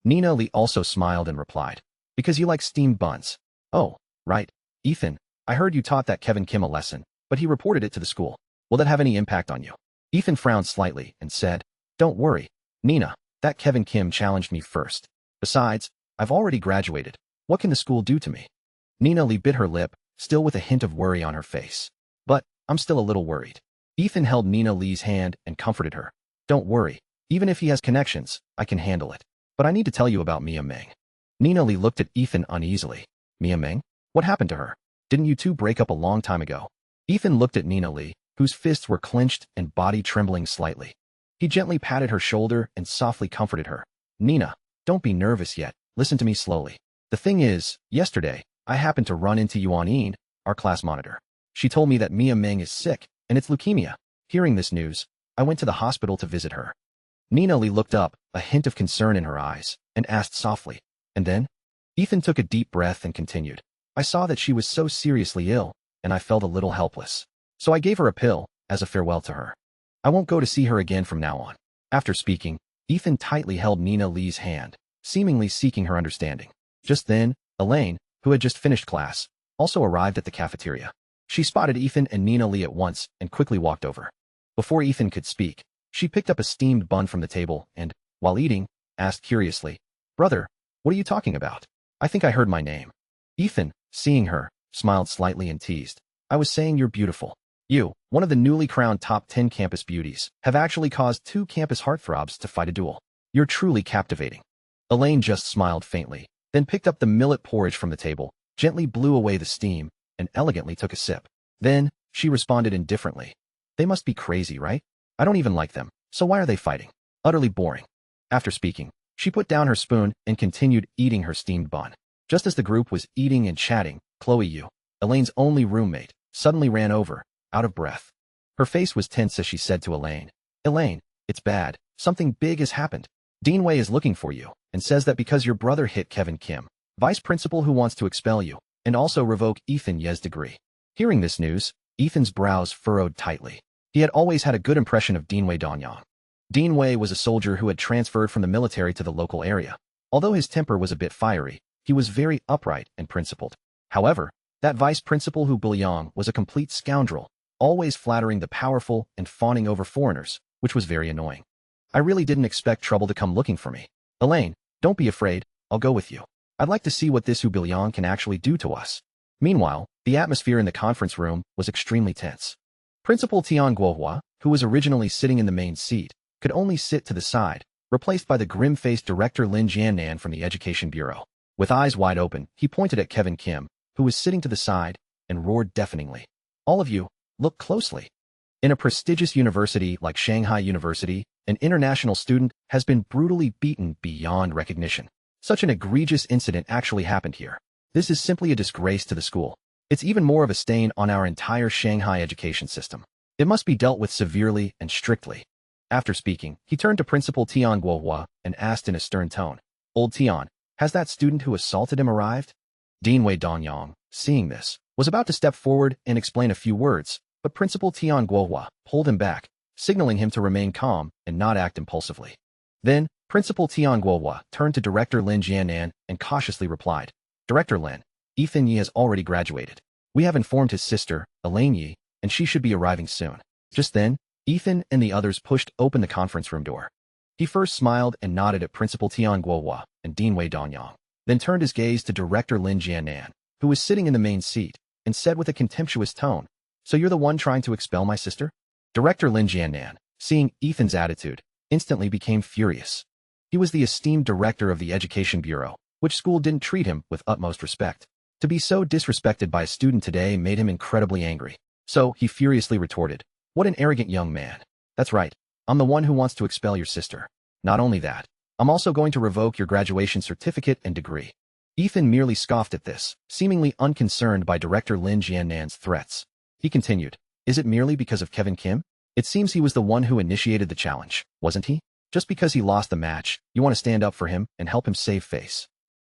Nina Li also smiled and replied, "Because you like steamed buns." "Oh, right. Ethan, I heard you taught that Kevin Kim a lesson, but he reported it to the school. Will that have any impact on you?" Ethan frowned slightly and said, "Don't worry, Nina, that Kevin Kim challenged me first. Besides, I've already graduated. What can the school do to me?" Nina Li bit her lip, still with a hint of worry on her face. "But I'm still a little worried." Ethan held Nina Li's hand and comforted her. "Don't worry. Even if he has connections, I can handle it. But I need to tell you about Mia Meng." Nina Li looked at Ethan uneasily. "Mia Meng? What happened to her? Didn't you two break up a long time ago?" Ethan looked at Nina Li, whose fists were clenched and body trembling slightly. He gently patted her shoulder and softly comforted her. "Nina, don't be nervous yet. Listen to me slowly. The thing is, yesterday, I happened to run into Yuan Yin, our class monitor. She told me that Mia Meng is sick, and it's leukemia. Hearing this news, I went to the hospital to visit her." Nina Li looked up, a hint of concern in her eyes, and asked softly, "And then?" Ethan took a deep breath and continued, "I saw that she was so seriously ill, and I felt a little helpless. So I gave her a pill, as a farewell to her. I won't go to see her again from now on." After speaking, Ethan tightly held Nina Li's hand, seemingly seeking her understanding. Just then, Elaine, who had just finished class, also arrived at the cafeteria. She spotted Ethan and Nina Li at once and quickly walked over. Before Ethan could speak, she picked up a steamed bun from the table and, while eating, asked curiously, "Brother, what are you talking about? I think I heard my name." Ethan, seeing her, smiled slightly and teased, "I was saying you're beautiful. You, one of the newly crowned top 10 campus beauties, have actually caused 2 campus heartthrobs to fight a duel. You're truly captivating." Elaine just smiled faintly, then picked up the millet porridge from the table, gently blew away the steam, and elegantly took a sip. Then, she responded indifferently, "They must be crazy, right? I don't even like them, so why are they fighting? Utterly boring." After speaking, she put down her spoon and continued eating her steamed bun. Just as the group was eating and chatting, Chloe Yu, Elaine's only roommate, suddenly ran over, out of breath. Her face was tense as she said to Elaine, "Elaine, it's bad. Something big has happened. Dean Wei is looking for you, and says that because your brother hit Kevin Kim, vice principal who wants to expel you, and also revoke Ethan Ye's degree." Hearing this news, Ethan's brows furrowed tightly. He had always had a good impression of Dean Wei Danyang. Dean Wei was a soldier who had transferred from the military to the local area. Although his temper was a bit fiery, he was very upright and principled. However, that vice principal Hu Bilyang was a complete scoundrel, always flattering the powerful and fawning over foreigners, which was very annoying. "I really didn't expect trouble to come looking for me. Elaine, don't be afraid, I'll go with you. I'd like to see what this Hu Bilyang can actually do to us." Meanwhile, the atmosphere in the conference room was extremely tense. Principal Tian Guohua, who was originally sitting in the main seat, could only sit to the side, replaced by the grim-faced director Lin Jiannan from the Education Bureau. With eyes wide open, he pointed at Kevin Kim, who was sitting to the side, and roared deafeningly, "All of you, look closely." In a prestigious university like Shanghai University, an international student has been brutally beaten beyond recognition. Such an egregious incident actually happened here. This is simply a disgrace to the school. It's even more of a stain on our entire Shanghai education system. It must be dealt with severely and strictly. After speaking, he turned to Principal Tian Guohua and asked in a stern tone, "Old Tian, has that student who assaulted him arrived?" Dean Wei Danyang, seeing this, was about to step forward and explain a few words, but Principal Tian Guohua pulled him back, signaling him to remain calm and not act impulsively. Then, Principal Tian Guohua turned to Director Lin Jiannan and cautiously replied, "Director Lin, Ethan Yi has already graduated. We have informed his sister, Elaine Yi, and she should be arriving soon." Just then, Ethan and the others pushed open the conference room door. He first smiled and nodded at Principal Tian Guohua and Dean Wei Danyang, then turned his gaze to Director Lin Jiannan. who was sitting in the main seat, and said with a contemptuous tone, "So you're the one trying to expel my sister?" Director Lin Jiannan, seeing Ethan's attitude, instantly became furious. He was the esteemed director of the Education Bureau, which school didn't treat him with utmost respect. To be so disrespected by a student today made him incredibly angry. So he furiously retorted, "What an arrogant young man. That's right, I'm the one who wants to expel your sister. Not only that, I'm also going to revoke your graduation certificate and degree." Ethan merely scoffed at this, seemingly unconcerned by Director Lin Jiannan's threats. He continued, "Is it merely because of Kevin Kim? It seems he was the one who initiated the challenge, wasn't he? Just because he lost the match, you want to stand up for him and help him save face."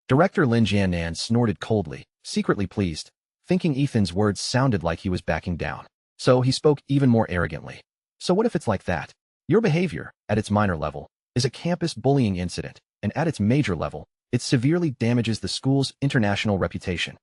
Director Lin Jiannan snorted coldly, secretly pleased, thinking Ethan's words sounded like he was backing down. So he spoke even more arrogantly. "So what if it's like that? Your behavior, at its minor level, is a campus bullying incident, and at its major level, it severely damages the school's international reputation.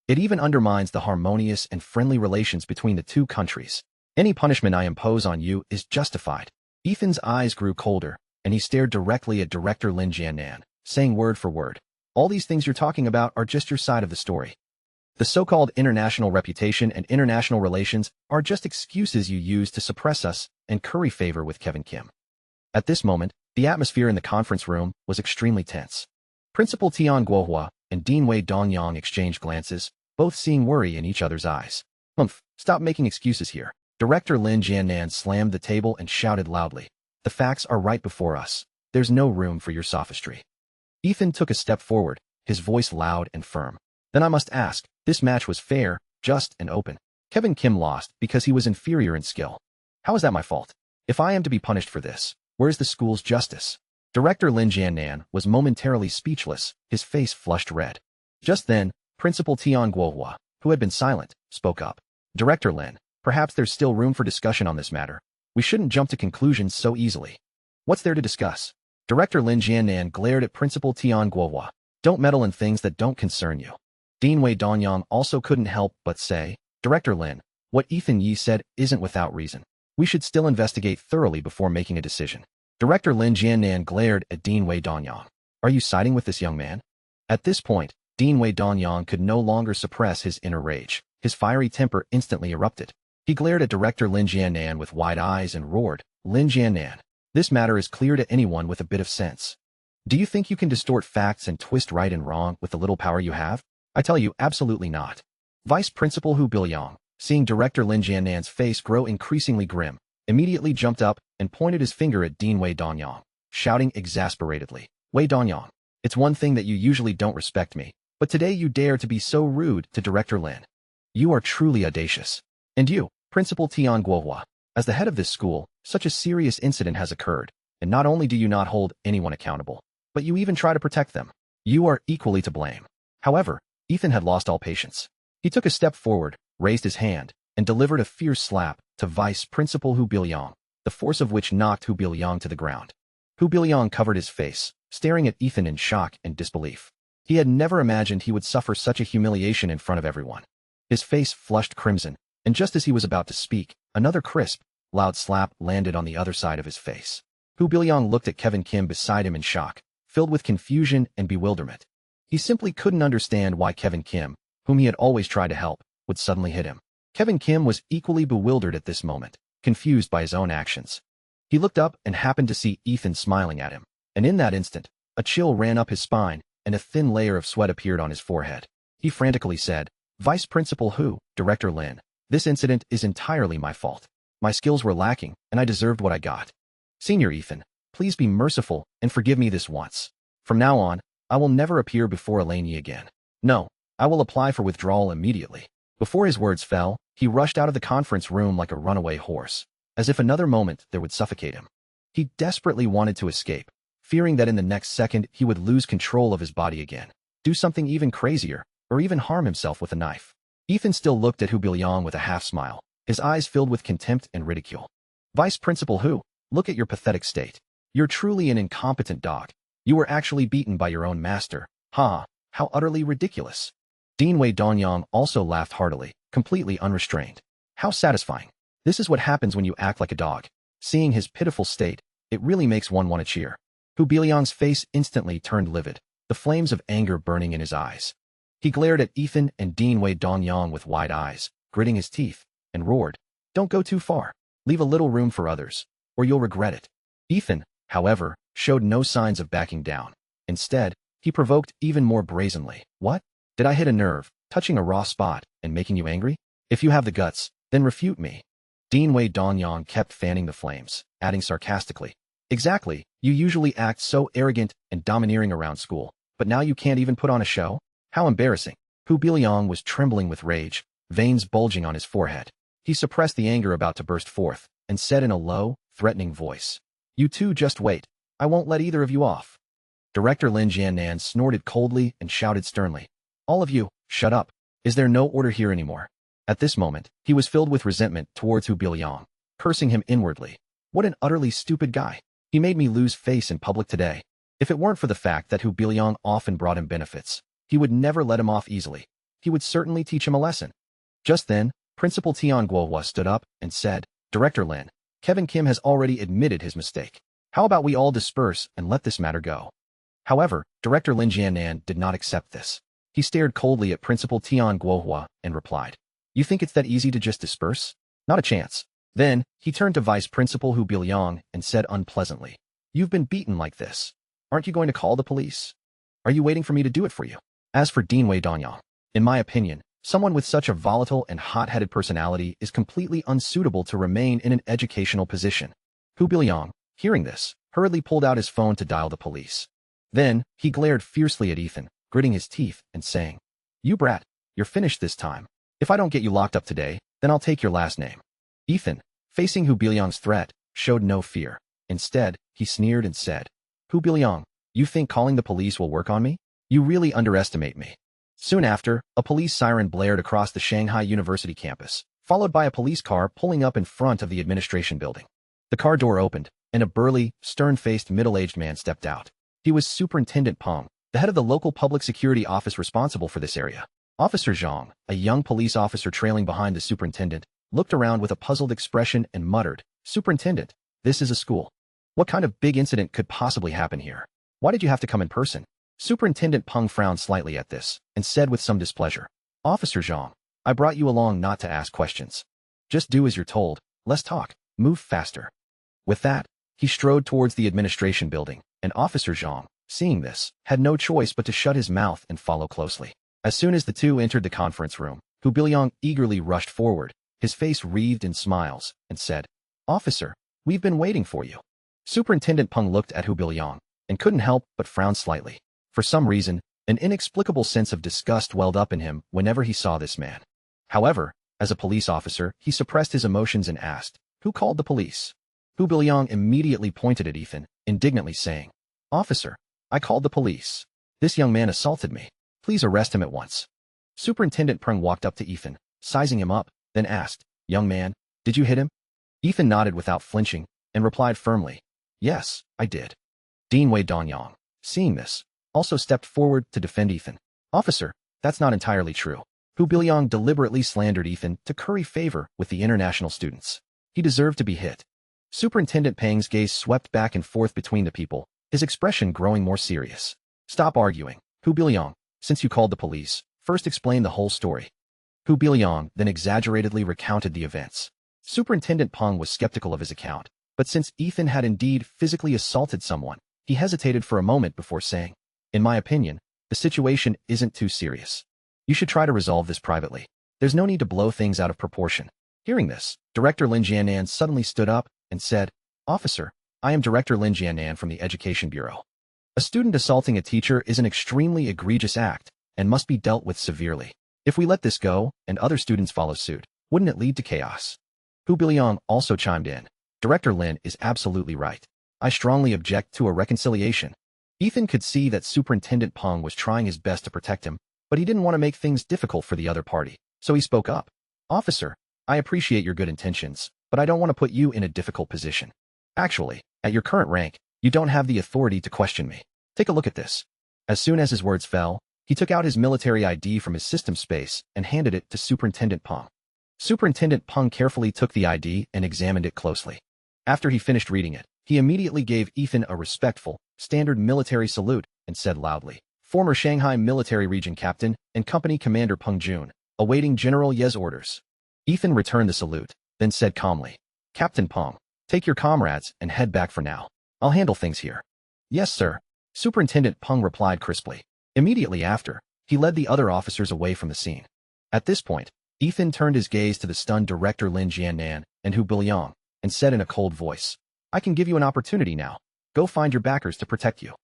It even undermines the harmonious and friendly relations between the two countries. Any punishment I impose on you is justified." Ethan's eyes grew colder, and he stared directly at Director Lin Jiannan, saying word for word, "All these things you're talking about are just your side of the story. The so-called international reputation and international relations are just excuses you use to suppress us and curry favor with Kevin Kim." At this moment, the atmosphere in the conference room was extremely tense. Principal Tian Guohua and Dean Wei Dongyang exchanged glances, both seeing worry in each other's eyes. Stop making excuses here." Director Lin Jiannan slammed the table and shouted loudly, "The facts are right before us. There's no room for your sophistry." Ethan took a step forward, his voice loud and firm. "Then I must ask, this match was fair, just, and open. Kevin Kim lost because he was inferior in skill. How is that my fault? If I am to be punished for this, where is the school's justice?" Director Lin Jiannan was momentarily speechless, his face flushed red. Just then, Principal Tian Guohua, who had been silent, spoke up. "Director Lin, perhaps there's still room for discussion on this matter. We shouldn't jump to conclusions so easily." "What's there to discuss?" Director Lin Jiannan glared at Principal Tian Guohua. "Don't meddle in things that don't concern you." Dean Wei Dongyang also couldn't help but say, "Director Lin, what Ethan Yi said isn't without reason. We should still investigate thoroughly before making a decision." Director Lin Jiannan glared at Dean Wei Dongyang. "Are you siding with this young man?" At this point, Dean Wei Dongyang could no longer suppress his inner rage. His fiery temper instantly erupted. He glared at Director Lin Jiannan with wide eyes and roared, "Lin Jiannan, this matter is clear to anyone with a bit of sense. Do you think you can distort facts and twist right and wrong with the little power you have? I tell you, absolutely not." Vice Principal Hu Bilyang, seeing Director Lin Jiannan's face grow increasingly grim, immediately jumped up and pointed his finger at Dean Wei Dongyang, shouting exasperatedly, "Wei Dongyang, it's one thing that you usually don't respect me, but today you dare to be so rude to Director Lin. You are truly audacious. And you, Principal Tian Guohua, as the head of this school, such a serious incident has occurred, and not only do you not hold anyone accountable, but you even try to protect them. You are equally to blame." However, Ethan had lost all patience. He took a step forward, raised his hand, and delivered a fierce slap to Vice Principal Hu Bilyang, the force of which knocked Hu Bilyang to the ground. Hu Bilyang covered his face, staring at Ethan in shock and disbelief. He had never imagined he would suffer such a humiliation in front of everyone. His face flushed crimson, and just as he was about to speak, another crisp, loud slap landed on the other side of his face. Hu Bilyang looked at Kevin Kim beside him in shock, filled with confusion and bewilderment. He simply couldn't understand why Kevin Kim, whom he had always tried to help, would suddenly hit him. Kevin Kim was equally bewildered at this moment, confused by his own actions. He looked up and happened to see Ethan smiling at him, and in that instant, a chill ran up his spine and a thin layer of sweat appeared on his forehead. He frantically said, "Vice Principal Hu, Director Lin, this incident is entirely my fault. My skills were lacking, and I deserved what I got. Senior Ethan, please be merciful and forgive me this once. From now on, I will never appear before Elaine Yi again. No, I will apply for withdrawal immediately." Before his words fell, he rushed out of the conference room like a runaway horse, as if another moment there would suffocate him. He desperately wanted to escape, fearing that in the next second he would lose control of his body again, do something even crazier, or even harm himself with a knife. Ethan still looked at Hu Bilyang with a half-smile, his eyes filled with contempt and ridicule. "Vice Principal Hu, look at your pathetic state. You're truly an incompetent dog. You were actually beaten by your own master. Ha, how utterly ridiculous." Dean Wei Dongyang also laughed heartily, completely unrestrained. "How satisfying. This is what happens when you act like a dog." Seeing his pitiful state, it really makes one want to cheer. Hu Bilyang's face instantly turned livid, the flames of anger burning in his eyes. He glared at Ethan and Dean Wei Dongyang with wide eyes, gritting his teeth, and roared, "Don't go too far. Leave a little room for others, or you'll regret it." Ethan, however, showed no signs of backing down. Instead, he provoked even more brazenly. "What? Did I hit a nerve, touching a raw spot, and making you angry? If you have the guts, then refute me." Dean Wei Dongyang kept fanning the flames, adding sarcastically, "Exactly, you usually act so arrogant and domineering around school, but now you can't even put on a show? How embarrassing." Hu Biliang was trembling with rage, veins bulging on his forehead. He suppressed the anger about to burst forth, and said in a low, threatening voice, "You two just wait. I won't let either of you off." Director Lin Jiannan snorted coldly and shouted sternly, "All of you, shut up. Is there no order here anymore?" At this moment, he was filled with resentment towards Hu Biliang, cursing him inwardly. "What an utterly stupid guy. He made me lose face in public today. If it weren't for the fact that Hu Biliang often brought him benefits, he would never let him off easily. He would certainly teach him a lesson." Just then, Principal Tian Guohua stood up and said, "Director Lin, Kevin Kim has already admitted his mistake. How about we all disperse and let this matter go?" However, Director Lin Jiannan did not accept this. He stared coldly at Principal Tian Guohua and replied, "You think it's that easy to just disperse? Not a chance." Then, he turned to Vice Principal Hu Biliang and said unpleasantly, "You've been beaten like this. Aren't you going to call the police? Are you waiting for me to do it for you?" As for Dean Wei Dongyang, in my opinion, someone with such a volatile and hot-headed personality is completely unsuitable to remain in an educational position. Hu Biliang, hearing this, hurriedly pulled out his phone to dial the police. Then, he glared fiercely at Ethan, gritting his teeth and saying, "You brat, you're finished this time. If I don't get you locked up today, then I'll take your last name." Ethan, facing Hu Biliang's threat, showed no fear. Instead, he sneered and said, "Hu Biliang, you think calling the police will work on me? You really underestimate me." Soon after, a police siren blared across the Shanghai University campus, followed by a police car pulling up in front of the administration building. The car door opened, and a burly, stern-faced middle-aged man stepped out. He was Superintendent Peng, the head of the local public security office responsible for this area. Officer Zhang, a young police officer trailing behind the superintendent, looked around with a puzzled expression and muttered, "Superintendent, this is a school. What kind of big incident could possibly happen here? Why did you have to come in person?" Superintendent Peng frowned slightly at this and said with some displeasure, "Officer Zhang, I brought you along not to ask questions. Just do as you're told, less talk, move faster." With that, he strode towards the administration building, and Officer Zhang, seeing this, had no choice but to shut his mouth and follow closely. As soon as the two entered the conference room, Hu Biliang eagerly rushed forward, his face wreathed in smiles, and said, "Officer, we've been waiting for you." Superintendent Peng looked at Hu Biliang and couldn't help but frown slightly. For some reason, an inexplicable sense of disgust welled up in him whenever he saw this man. However, as a police officer, he suppressed his emotions and asked, "Who called the police?" Hu Biliang immediately pointed at Ethan, indignantly saying, "Officer, I called the police. This young man assaulted me. Please arrest him at once." Superintendent Peng walked up to Ethan, sizing him up, then asked, "Young man, did you hit him?" Ethan nodded without flinching and replied firmly, "Yes, I did." Dean Wei Dongyang, seeing this, also stepped forward to defend Ethan. "Officer, that's not entirely true." Hu Biliang deliberately slandered Ethan to curry favor with the international students. He deserved to be hit. Superintendent Peng's gaze swept back and forth between the people, his expression growing more serious. "Stop arguing. Hu Biliang, since you called the police, first explain the whole story." Hu Biliang then exaggeratedly recounted the events. Superintendent Peng was skeptical of his account, but since Ethan had indeed physically assaulted someone, he hesitated for a moment before saying, "In my opinion, the situation isn't too serious. You should try to resolve this privately. There's no need to blow things out of proportion." Hearing this, Director Lin Jiannan suddenly stood up and said, "Officer, I am Director Lin Jiannan from the Education Bureau. A student assaulting a teacher is an extremely egregious act and must be dealt with severely. If we let this go and other students follow suit, wouldn't it lead to chaos?" Hu Biliang also chimed in, "Director Lin is absolutely right. I strongly object to a reconciliation." Ethan could see that Superintendent Peng was trying his best to protect him, but he didn't want to make things difficult for the other party, so he spoke up. "Officer, I appreciate your good intentions, but I don't want to put you in a difficult position. Actually, at your current rank, you don't have the authority to question me. Take a look at this." As soon as his words fell, he took out his military ID from his system space and handed it to Superintendent Peng. Superintendent Peng carefully took the ID and examined it closely. After he finished reading it, he immediately gave Ethan a respectful, standard military salute and said loudly, former Shanghai Military Region Captain and Company Commander Peng Jun, awaiting General Ye's orders. Ethan returned the salute, then said calmly, Captain Peng, take your comrades and head back for now. I'll handle things here. Yes, sir. Superintendent Peng replied crisply. Immediately after, he led the other officers away from the scene. At this point, Ethan turned his gaze to the stunned director Lin Jiannan and Hu Biliang and said in a cold voice, I can give you an opportunity now. Go find your backers to protect you.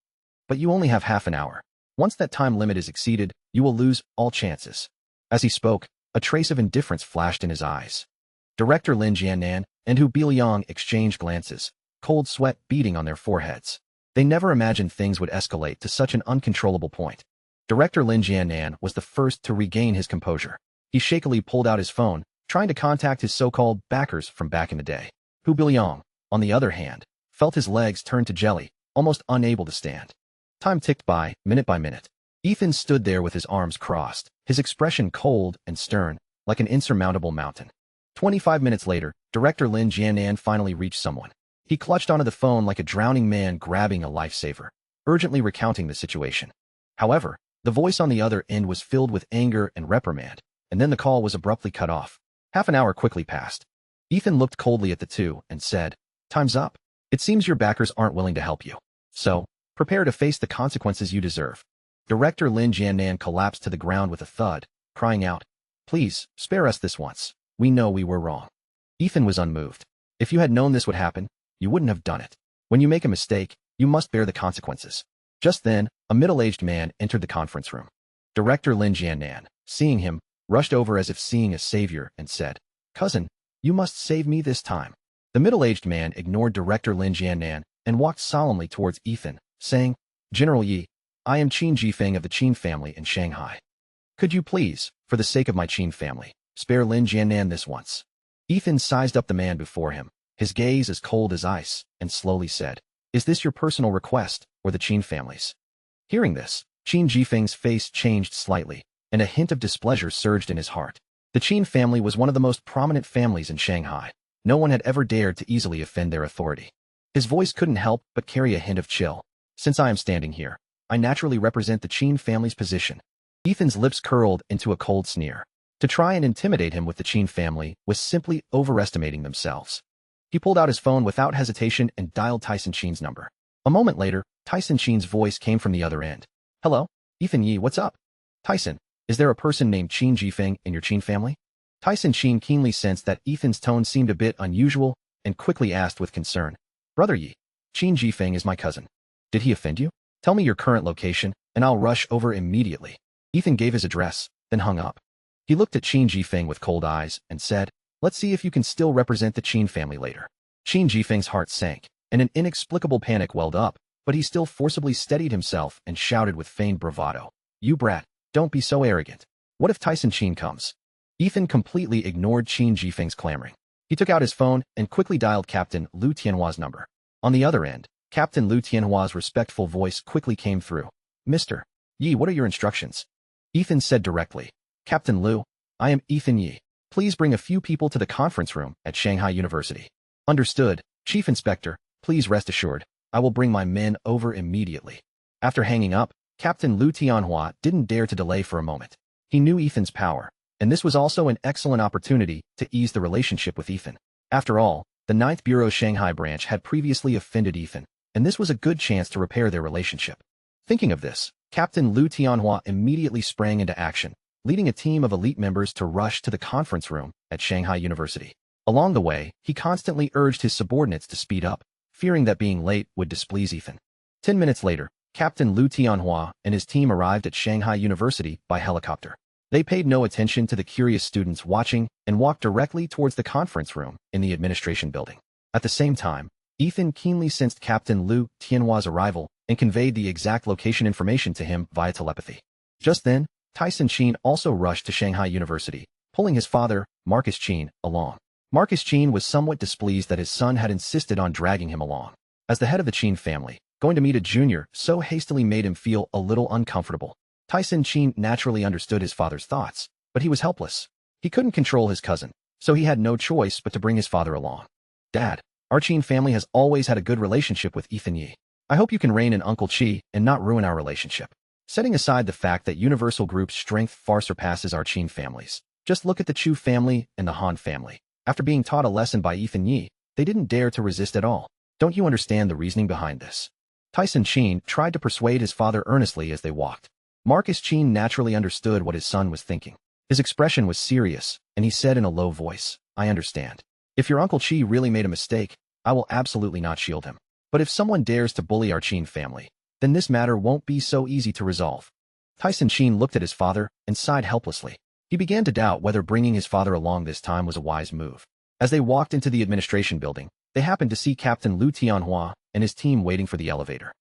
But you only have half an hour. Once that time limit is exceeded, you will lose all chances. As he spoke, a trace of indifference flashed in his eyes. Director Lin Jiannan and Hu Biliang exchanged glances, cold sweat beading on their foreheads. They never imagined things would escalate to such an uncontrollable point. Director Lin Jiannan was the first to regain his composure. He shakily pulled out his phone, trying to contact his so-called backers from back in the day. Hu Biliang, on the other hand, felt his legs turn to jelly, almost unable to stand. Time ticked by minute. Ethan stood there with his arms crossed, his expression cold and stern, like an insurmountable mountain. 25 minutes later, Director Lin Jiannan finally reached someone. He clutched onto the phone like a drowning man grabbing a lifesaver, urgently recounting the situation. However, the voice on the other end was filled with anger and reprimand, and then the call was abruptly cut off. Half an hour quickly passed. Ethan looked coldly at the two and said, Time's up. It seems your backers aren't willing to help you. So, prepare to face the consequences you deserve. Director Lin Jiannan collapsed to the ground with a thud, crying out, Please, spare us this once. We know we were wrong. Ethan was unmoved. If you had known this would happen, you wouldn't have done it. When you make a mistake, you must bear the consequences. Just then, a middle-aged man entered the conference room. Director Lin Jiannan, seeing him, rushed over as if seeing a savior and said, Cousin, you must save me this time. The middle-aged man ignored Director Lin Jiannan and walked solemnly towards Ethan, saying, General Yi, I am Qin Jifeng of the Qin family in Shanghai. Could you please, for the sake of my Qin family, spare Lin Jiannan this once? Ethan sized up the man before him, his gaze as cold as ice, and slowly said, Is this your personal request, or the Qin family's? Hearing this, Qin Jifeng's face changed slightly, and a hint of displeasure surged in his heart. The Qin family was one of the most prominent families in Shanghai. No one had ever dared to easily offend their authority. His voice couldn't help but carry a hint of chill. Since I am standing here, I naturally represent the Qin family's position. Ethan's lips curled into a cold sneer. To try and intimidate him with the Qin family was simply overestimating themselves. He pulled out his phone without hesitation and dialed Tyson Qin's number. A moment later, Tyson Qin's voice came from the other end. Hello? Ethan Yi, what's up? Tyson, is there a person named Qin Jifeng in your Qin family? Tyson Qin keenly sensed that Ethan's tone seemed a bit unusual and quickly asked with concern. Brother Yi, Qin Jifeng is my cousin. Did he offend you? Tell me your current location, and I'll rush over immediately. Ethan gave his address, then hung up. He looked at Qin Jifeng with cold eyes and said, Let's see if you can still represent the Qin family later. Qin Jifeng's heart sank, and an inexplicable panic welled up, but he still forcibly steadied himself and shouted with feigned bravado, You brat, don't be so arrogant. What if Tyson Qin comes? Ethan completely ignored Qin Jifeng's clamoring. He took out his phone and quickly dialed Captain Liu Tianhua's number. On the other end, Captain Liu Tianhua's respectful voice quickly came through. Mr. Yi, what are your instructions? Ethan said directly. Captain Liu, I am Ethan Yi. Please bring a few people to the conference room at Shanghai University. Understood, Chief Inspector. Please rest assured, I will bring my men over immediately. After hanging up, Captain Liu Tianhua didn't dare to delay for a moment. He knew Ethan's power, and this was also an excellent opportunity to ease the relationship with Ethan. After all, the 9th Bureau Shanghai branch had previously offended Ethan, and this was a good chance to repair their relationship. Thinking of this, Captain Liu Tianhua immediately sprang into action, leading a team of elite members to rush to the conference room at Shanghai University. Along the way, he constantly urged his subordinates to speed up, fearing that being late would displease Ethan. 10 minutes later, Captain Liu Tianhua and his team arrived at Shanghai University by helicopter. They paid no attention to the curious students watching and walked directly towards the conference room in the administration building. At the same time, Ethan keenly sensed Captain Liu Tianhua's arrival and conveyed the exact location information to him via telepathy. Just then, Tyson Qin also rushed to Shanghai University, pulling his father, Marcus Qin, along. Marcus Qin was somewhat displeased that his son had insisted on dragging him along. As the head of the Qin family, going to meet a junior so hastily made him feel a little uncomfortable. Tyson Qin naturally understood his father's thoughts, but he was helpless. He couldn't control his cousin, so he had no choice but to bring his father along. Dad, our Qin family has always had a good relationship with Ethan Yi. I hope you can rein in Uncle Qi and not ruin our relationship. Setting aside the fact that Universal Group's strength far surpasses our Qin families, just look at the Chu family and the Han family. After being taught a lesson by Ethan Yi, they didn't dare to resist at all. Don't you understand the reasoning behind this? Tyson Qin tried to persuade his father earnestly as they walked. Marcus Qin naturally understood what his son was thinking. His expression was serious, and he said in a low voice, I understand. If your Uncle Qi really made a mistake, I will absolutely not shield him. But if someone dares to bully our Qin family, then this matter won't be so easy to resolve. Tyson Qin looked at his father and sighed helplessly. He began to doubt whether bringing his father along this time was a wise move. As they walked into the administration building, they happened to see Captain Lu Tianhua and his team waiting for the elevator.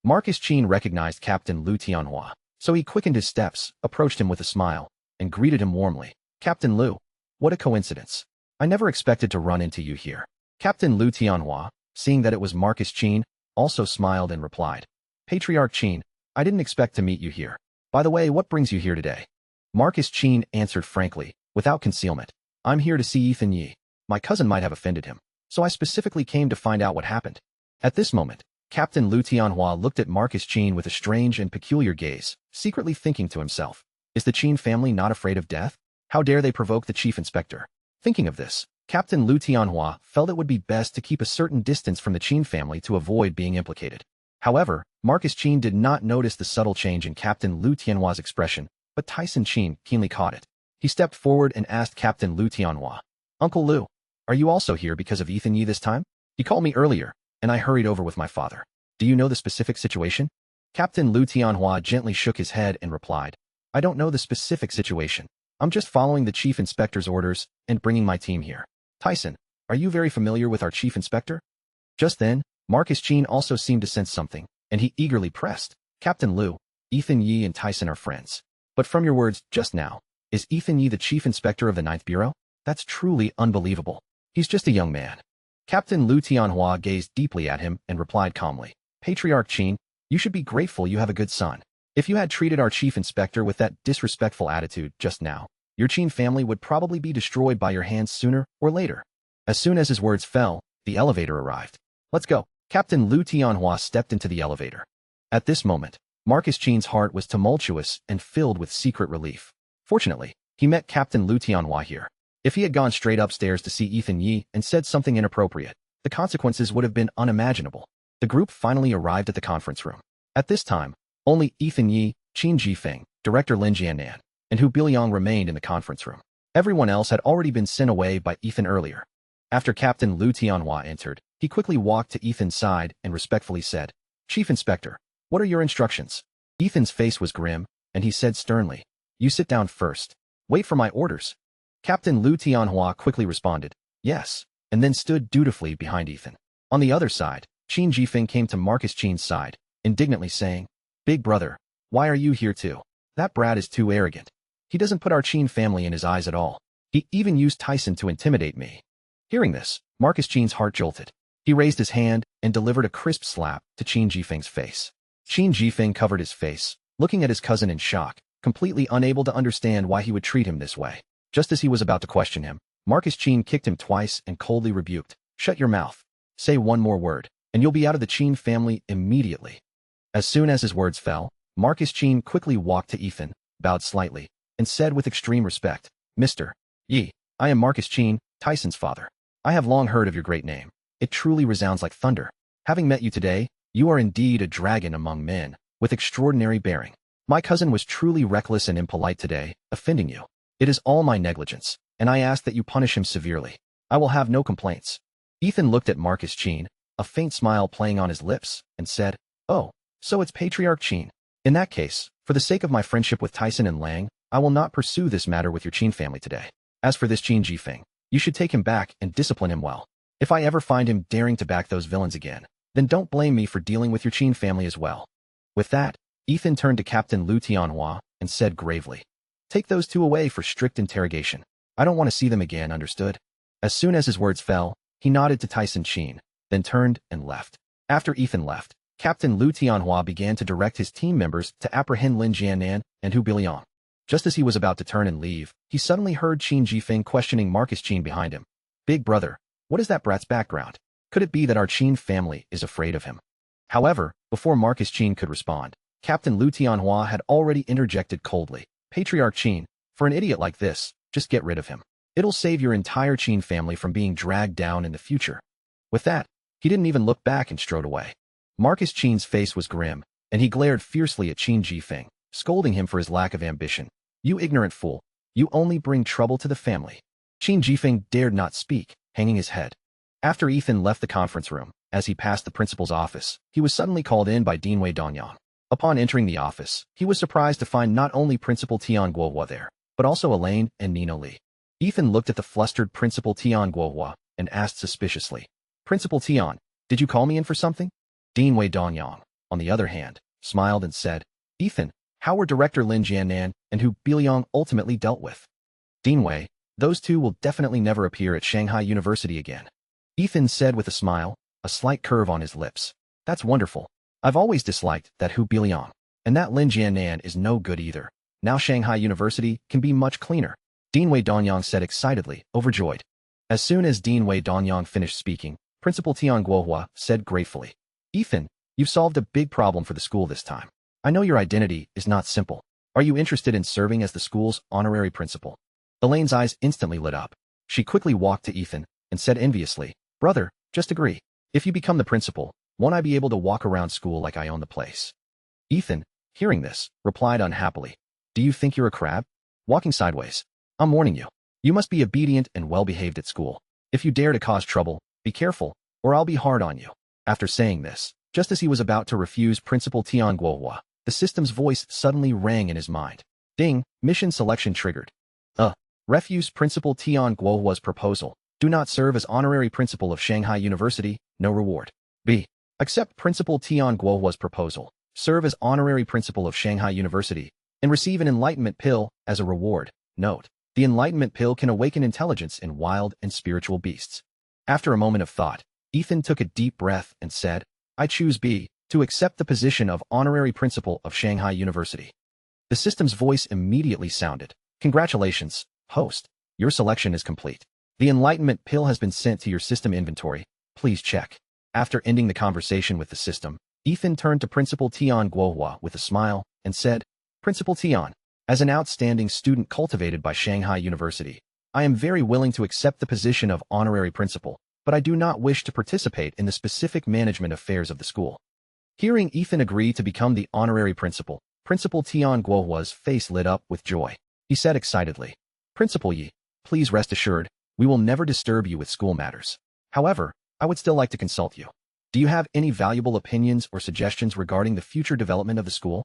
Marcus Qin recognized Captain Lu Tianhua, so he quickened his steps, approached him with a smile, and greeted him warmly. Captain Lu, what a coincidence. I never expected to run into you here. Captain Lu Tianhua, seeing that it was Marcus Qin, also smiled and replied. Patriarch Qin, I didn't expect to meet you here. By the way, what brings you here today? Marcus Qin answered frankly, without concealment. I'm here to see Ethan Yi. My cousin might have offended him, so I specifically came to find out what happened. At this moment, Captain Lu Tianhua looked at Marcus Qin with a strange and peculiar gaze, secretly thinking to himself, is the Qin family not afraid of death? How dare they provoke the chief inspector? Thinking of this, Captain Lu Tianhua felt it would be best to keep a certain distance from the Qin family to avoid being implicated. However, Marcus Qin did not notice the subtle change in Captain Lu Tianhua's expression, but Tyson Qin keenly caught it. He stepped forward and asked Captain Lu Tianhua, Uncle Lu, are you also here because of Ethan Yi this time? He called me earlier, and I hurried over with my father. Do you know the specific situation? Captain Lu Tianhua gently shook his head and replied, I don't know the specific situation. I'm just following the chief inspector's orders and bringing my team here. Tyson, are you very familiar with our chief inspector? Just then, Marcus Qin also seemed to sense something, and he eagerly pressed, Captain Lu, Ethan Yi and Tyson are friends. But from your words just now, is Ethan Yi the chief inspector of the 9th Bureau? That's truly unbelievable. He's just a young man. Captain Lu Tianhua gazed deeply at him and replied calmly, Patriarch Qin, you should be grateful you have a good son. If you had treated our chief inspector with that disrespectful attitude just now, your Qin family would probably be destroyed by your hands sooner or later. As soon as his words fell, the elevator arrived. Let's go. Captain Lu Tianhua stepped into the elevator. At this moment, Marcus Qin's heart was tumultuous and filled with secret relief. Fortunately, he met Captain Lu Tianhua here. If he had gone straight upstairs to see Ethan Yi and said something inappropriate, the consequences would have been unimaginable. The group finally arrived at the conference room. At this time, only Ethan Yi, Qin Jifeng, Director Lin Jianan, and Hu Biliang remained in the conference room. Everyone else had already been sent away by Ethan earlier. After Captain Lu Tianhua entered, he quickly walked to Ethan's side and respectfully said, Chief Inspector, what are your instructions? Ethan's face was grim, and he said sternly, You sit down first. Wait for my orders. Captain Lu Tianhua quickly responded, Yes, and then stood dutifully behind Ethan. On the other side, Qin Jifeng came to Marcus Qin's side, indignantly saying, Big brother, why are you here too? That brat is too arrogant. He doesn't put our Qin family in his eyes at all. He even used Tyson to intimidate me. Hearing this, Marcus Qin's heart jolted. He raised his hand and delivered a crisp slap to Qin Jifeng's face. Qin Jifeng covered his face, looking at his cousin in shock, completely unable to understand why he would treat him this way. Just as he was about to question him, Marcus Qin kicked him twice and coldly rebuked, Shut your mouth. Say one more word, and you'll be out of the Qin family immediately. As soon as his words fell, Marcus Qin quickly walked to Ethan, bowed slightly, and said with extreme respect, Mr. Yi, I am Marcus Qin, Tyson's father. I have long heard of your great name. It truly resounds like thunder. Having met you today, you are indeed a dragon among men, with extraordinary bearing. My cousin was truly reckless and impolite today, offending you. It is all my negligence, and I ask that you punish him severely. I will have no complaints. Ethan looked at Marcus Qin, a faint smile playing on his lips, and said, Oh, so it's Patriarch Qin. In that case, for the sake of my friendship with Tyson and Lang, I will not pursue this matter with your Qin family today. As for this Qin Jifeng, you should take him back and discipline him well. If I ever find him daring to back those villains again, then don't blame me for dealing with your Qin family as well. With that, Ethan turned to Captain Lu Tianhua and said gravely, Take those two away for strict interrogation. I don't want to see them again, understood? As soon as his words fell, he nodded to Tyson Qin, then turned and left. After Ethan left, Captain Lu Tianhua began to direct his team members to apprehend Lin Jianan and Hu Biliang. Just as he was about to turn and leave, he suddenly heard Qin Jifeng questioning Marcus Qin behind him. Big brother, what is that brat's background? Could it be that our Qin family is afraid of him? However, before Marcus Qin could respond, Captain Lu Tianhua had already interjected coldly. Patriarch Qin, for an idiot like this, just get rid of him. It'll save your entire Qin family from being dragged down in the future. With that, he didn't even look back and strode away. Marcus Qin's face was grim, and he glared fiercely at Qin Jifeng, scolding him for his lack of ambition. You ignorant fool, you only bring trouble to the family. Qin Jifeng dared not speak, hanging his head. After Ethan left the conference room, as he passed the principal's office, he was suddenly called in by Dean Wei Danyang. Upon entering the office, he was surprised to find not only Principal Tian Guohua there, but also Elaine and Nina Li. Ethan looked at the flustered Principal Tian Guohua and asked suspiciously, Principal Tian, did you call me in for something? Dean Wei Danyang, on the other hand, smiled and said, Ethan, how were Director Lin Jiannan and Hu Biliang ultimately dealt with? Dean Wei, those two will definitely never appear at Shanghai University again. Ethan said with a smile, a slight curve on his lips. That's wonderful. I've always disliked that Hu Biliang, and that Lin Jiannan is no good either. Now Shanghai University can be much cleaner. Dean Wei Danyang said excitedly, overjoyed. As soon as Dean Wei Danyang finished speaking, Principal Tian Guohua said gratefully, Ethan, you've solved a big problem for the school this time. I know your identity is not simple. Are you interested in serving as the school's honorary principal? Elaine's eyes instantly lit up. She quickly walked to Ethan and said enviously, Brother, just agree. If you become the principal, won't I be able to walk around school like I own the place? Ethan, hearing this, replied unhappily, Do you think you're a crab? Walking sideways. I'm warning you. You must be obedient and well-behaved at school. If you dare to cause trouble, be careful, or I'll be hard on you. After saying this, just as he was about to refuse Principal Tian Guohua, the system's voice suddenly rang in his mind. Ding, mission selection triggered. Refuse Principal Tian Guohua's proposal. Do not serve as honorary principal of Shanghai University, no reward. B. Accept Principal Tian Guohua's proposal. Serve as honorary principal of Shanghai University, and receive an enlightenment pill as a reward. Note, the enlightenment pill can awaken intelligence in wild and spiritual beasts. After a moment of thought, Ethan took a deep breath and said, I choose B, to accept the position of honorary principal of Shanghai University. The system's voice immediately sounded. Congratulations, host. Your selection is complete. The enlightenment pill has been sent to your system inventory. Please check. After ending the conversation with the system, Ethan turned to Principal Tian Guohua with a smile and said, Principal Tian, as an outstanding student cultivated by Shanghai University, I am very willing to accept the position of honorary principal, but I do not wish to participate in the specific management affairs of the school. Hearing Ethan agree to become the honorary principal, Principal Tian Guohua's face lit up with joy. He said excitedly, Principal Yi, please rest assured, we will never disturb you with school matters. However, I would still like to consult you. Do you have any valuable opinions or suggestions regarding the future development of the school?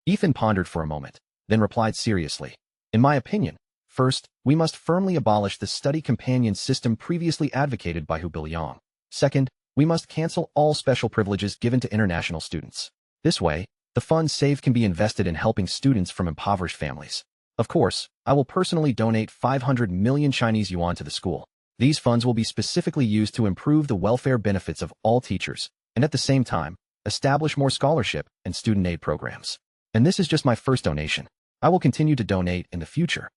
Ethan pondered for a moment, then replied seriously. In my opinion, first, we must firmly abolish the study companion system previously advocated by Hu Biliang. Second, we must cancel all special privileges given to international students. This way, the funds saved can be invested in helping students from impoverished families. Of course, I will personally donate 500 million Chinese yuan to the school. These funds will be specifically used to improve the welfare benefits of all teachers, and at the same time, establish more scholarship and student aid programs. And this is just my first donation. I will continue to donate in the future.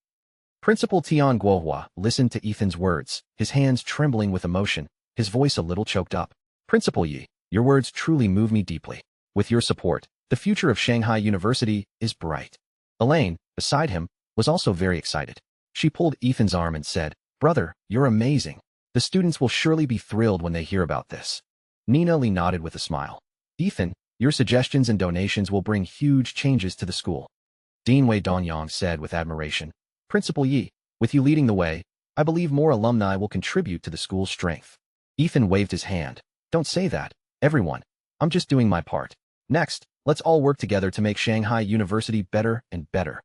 Principal Tian Guohua listened to Ethan's words, his hands trembling with emotion, his voice a little choked up. Principal Yi, your words truly move me deeply. With your support, the future of Shanghai University is bright. Elaine, beside him, was also very excited. She pulled Ethan's arm and said, Brother, you're amazing. The students will surely be thrilled when they hear about this. Nina Li nodded with a smile. Ethan, your suggestions and donations will bring huge changes to the school. Dean Wei Danyang said with admiration, Principal Yi, with you leading the way, I believe more alumni will contribute to the school's strength. Ethan waved his hand. Don't say that, everyone. I'm just doing my part. Next, let's all work together to make Shanghai University better and better.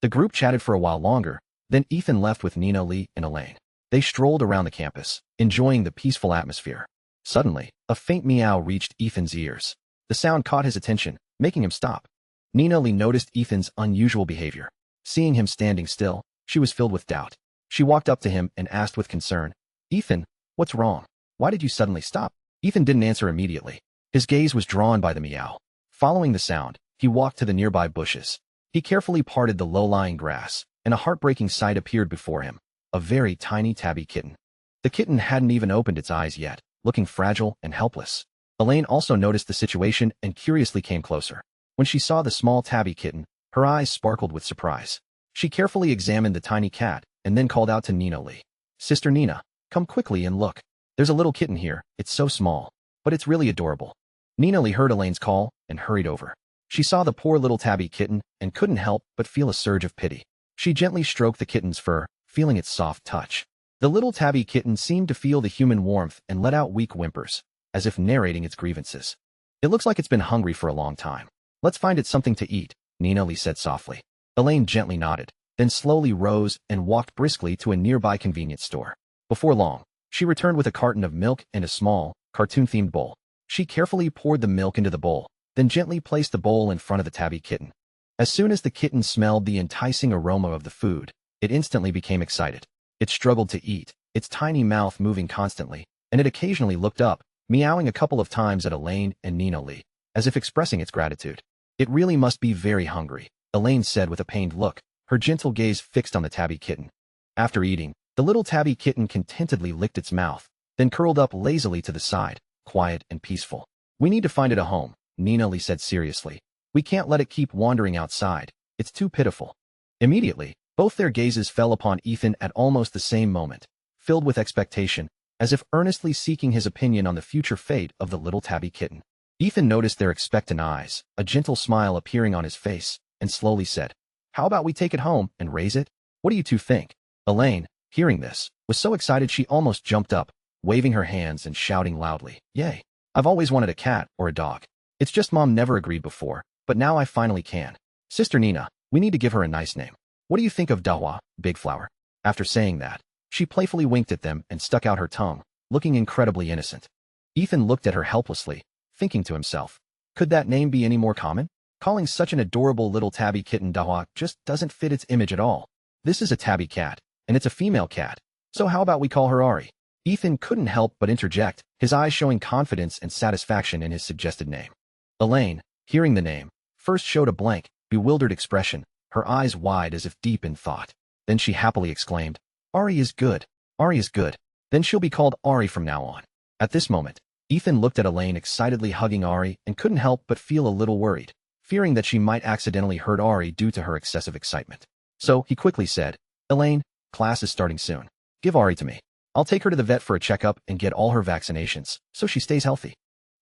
The group chatted for a while longer, then Ethan left with Nina Li and Elaine. They strolled around the campus, enjoying the peaceful atmosphere. Suddenly, a faint meow reached Ethan's ears. The sound caught his attention, making him stop. Nina Li noticed Ethan's unusual behavior. Seeing him standing still, she was filled with doubt. She walked up to him and asked with concern, Ethan, what's wrong? Why did you suddenly stop? Ethan didn't answer immediately. His gaze was drawn by the meow. Following the sound, he walked to the nearby bushes. He carefully parted the low-lying grass, and a heartbreaking sight appeared before him. A very tiny tabby kitten. The kitten hadn't even opened its eyes yet, looking fragile and helpless. Elaine also noticed the situation and curiously came closer. When she saw the small tabby kitten, her eyes sparkled with surprise. She carefully examined the tiny cat and then called out to Nina Lee. "Sister Nina, come quickly and look. There's a little kitten here. It's so small, but it's really adorable." Nina Lee heard Elaine's call and hurried over. She saw the poor little tabby kitten and couldn't help but feel a surge of pity. She gently stroked the kitten's fur, feeling its soft touch. The little tabby kitten seemed to feel the human warmth and let out weak whimpers, as if narrating its grievances. "It looks like it's been hungry for a long time. Let's find it something to eat," Nina Lee said softly. Elaine gently nodded, then slowly rose and walked briskly to a nearby convenience store. Before long, she returned with a carton of milk and a small, cartoon-themed bowl. She carefully poured the milk into the bowl, then gently placed the bowl in front of the tabby kitten. As soon as the kitten smelled the enticing aroma of the food, it instantly became excited. It struggled to eat, its tiny mouth moving constantly, and it occasionally looked up, meowing a couple of times at Elaine and Nina Lee, as if expressing its gratitude. "It really must be very hungry," Elaine said with a pained look, her gentle gaze fixed on the tabby kitten. After eating, the little tabby kitten contentedly licked its mouth, then curled up lazily to the side, quiet and peaceful. "We need to find it a home," Nina Lee said seriously. "We can't let it keep wandering outside. It's too pitiful." Immediately, both their gazes fell upon Ethan at almost the same moment, filled with expectation, as if earnestly seeking his opinion on the future fate of the little tabby kitten. Ethan noticed their expectant eyes, a gentle smile appearing on his face, and slowly said, "How about we take it home and raise it? What do you two think?" Elaine, hearing this, was so excited she almost jumped up, waving her hands and shouting loudly, "Yay! I've always wanted a cat or a dog. It's just Mom never agreed before, but now I finally can. Sister Nina, we need to give her a nice name. What do you think of Dahua, Big Flower?" After saying that, she playfully winked at them and stuck out her tongue, looking incredibly innocent. Ethan looked at her helplessly, thinking to himself, could that name be any more common? Calling such an adorable little tabby kitten Dahua just doesn't fit its image at all. This is a tabby cat, and it's a female cat, so how about we call her Ari? Ethan couldn't help but interject, his eyes showing confidence and satisfaction in his suggested name. Elaine, hearing the name, first showed a blank, bewildered expression, her eyes wide as if deep in thought. Then she happily exclaimed, "Ari is good. Ari is good. Then she'll be called Ari from now on." At this moment, Ethan looked at Elaine excitedly hugging Ari and couldn't help but feel a little worried, fearing that she might accidentally hurt Ari due to her excessive excitement. So he quickly said, "Elaine, class is starting soon. Give Ari to me. I'll take her to the vet for a checkup and get all her vaccinations, so she stays healthy."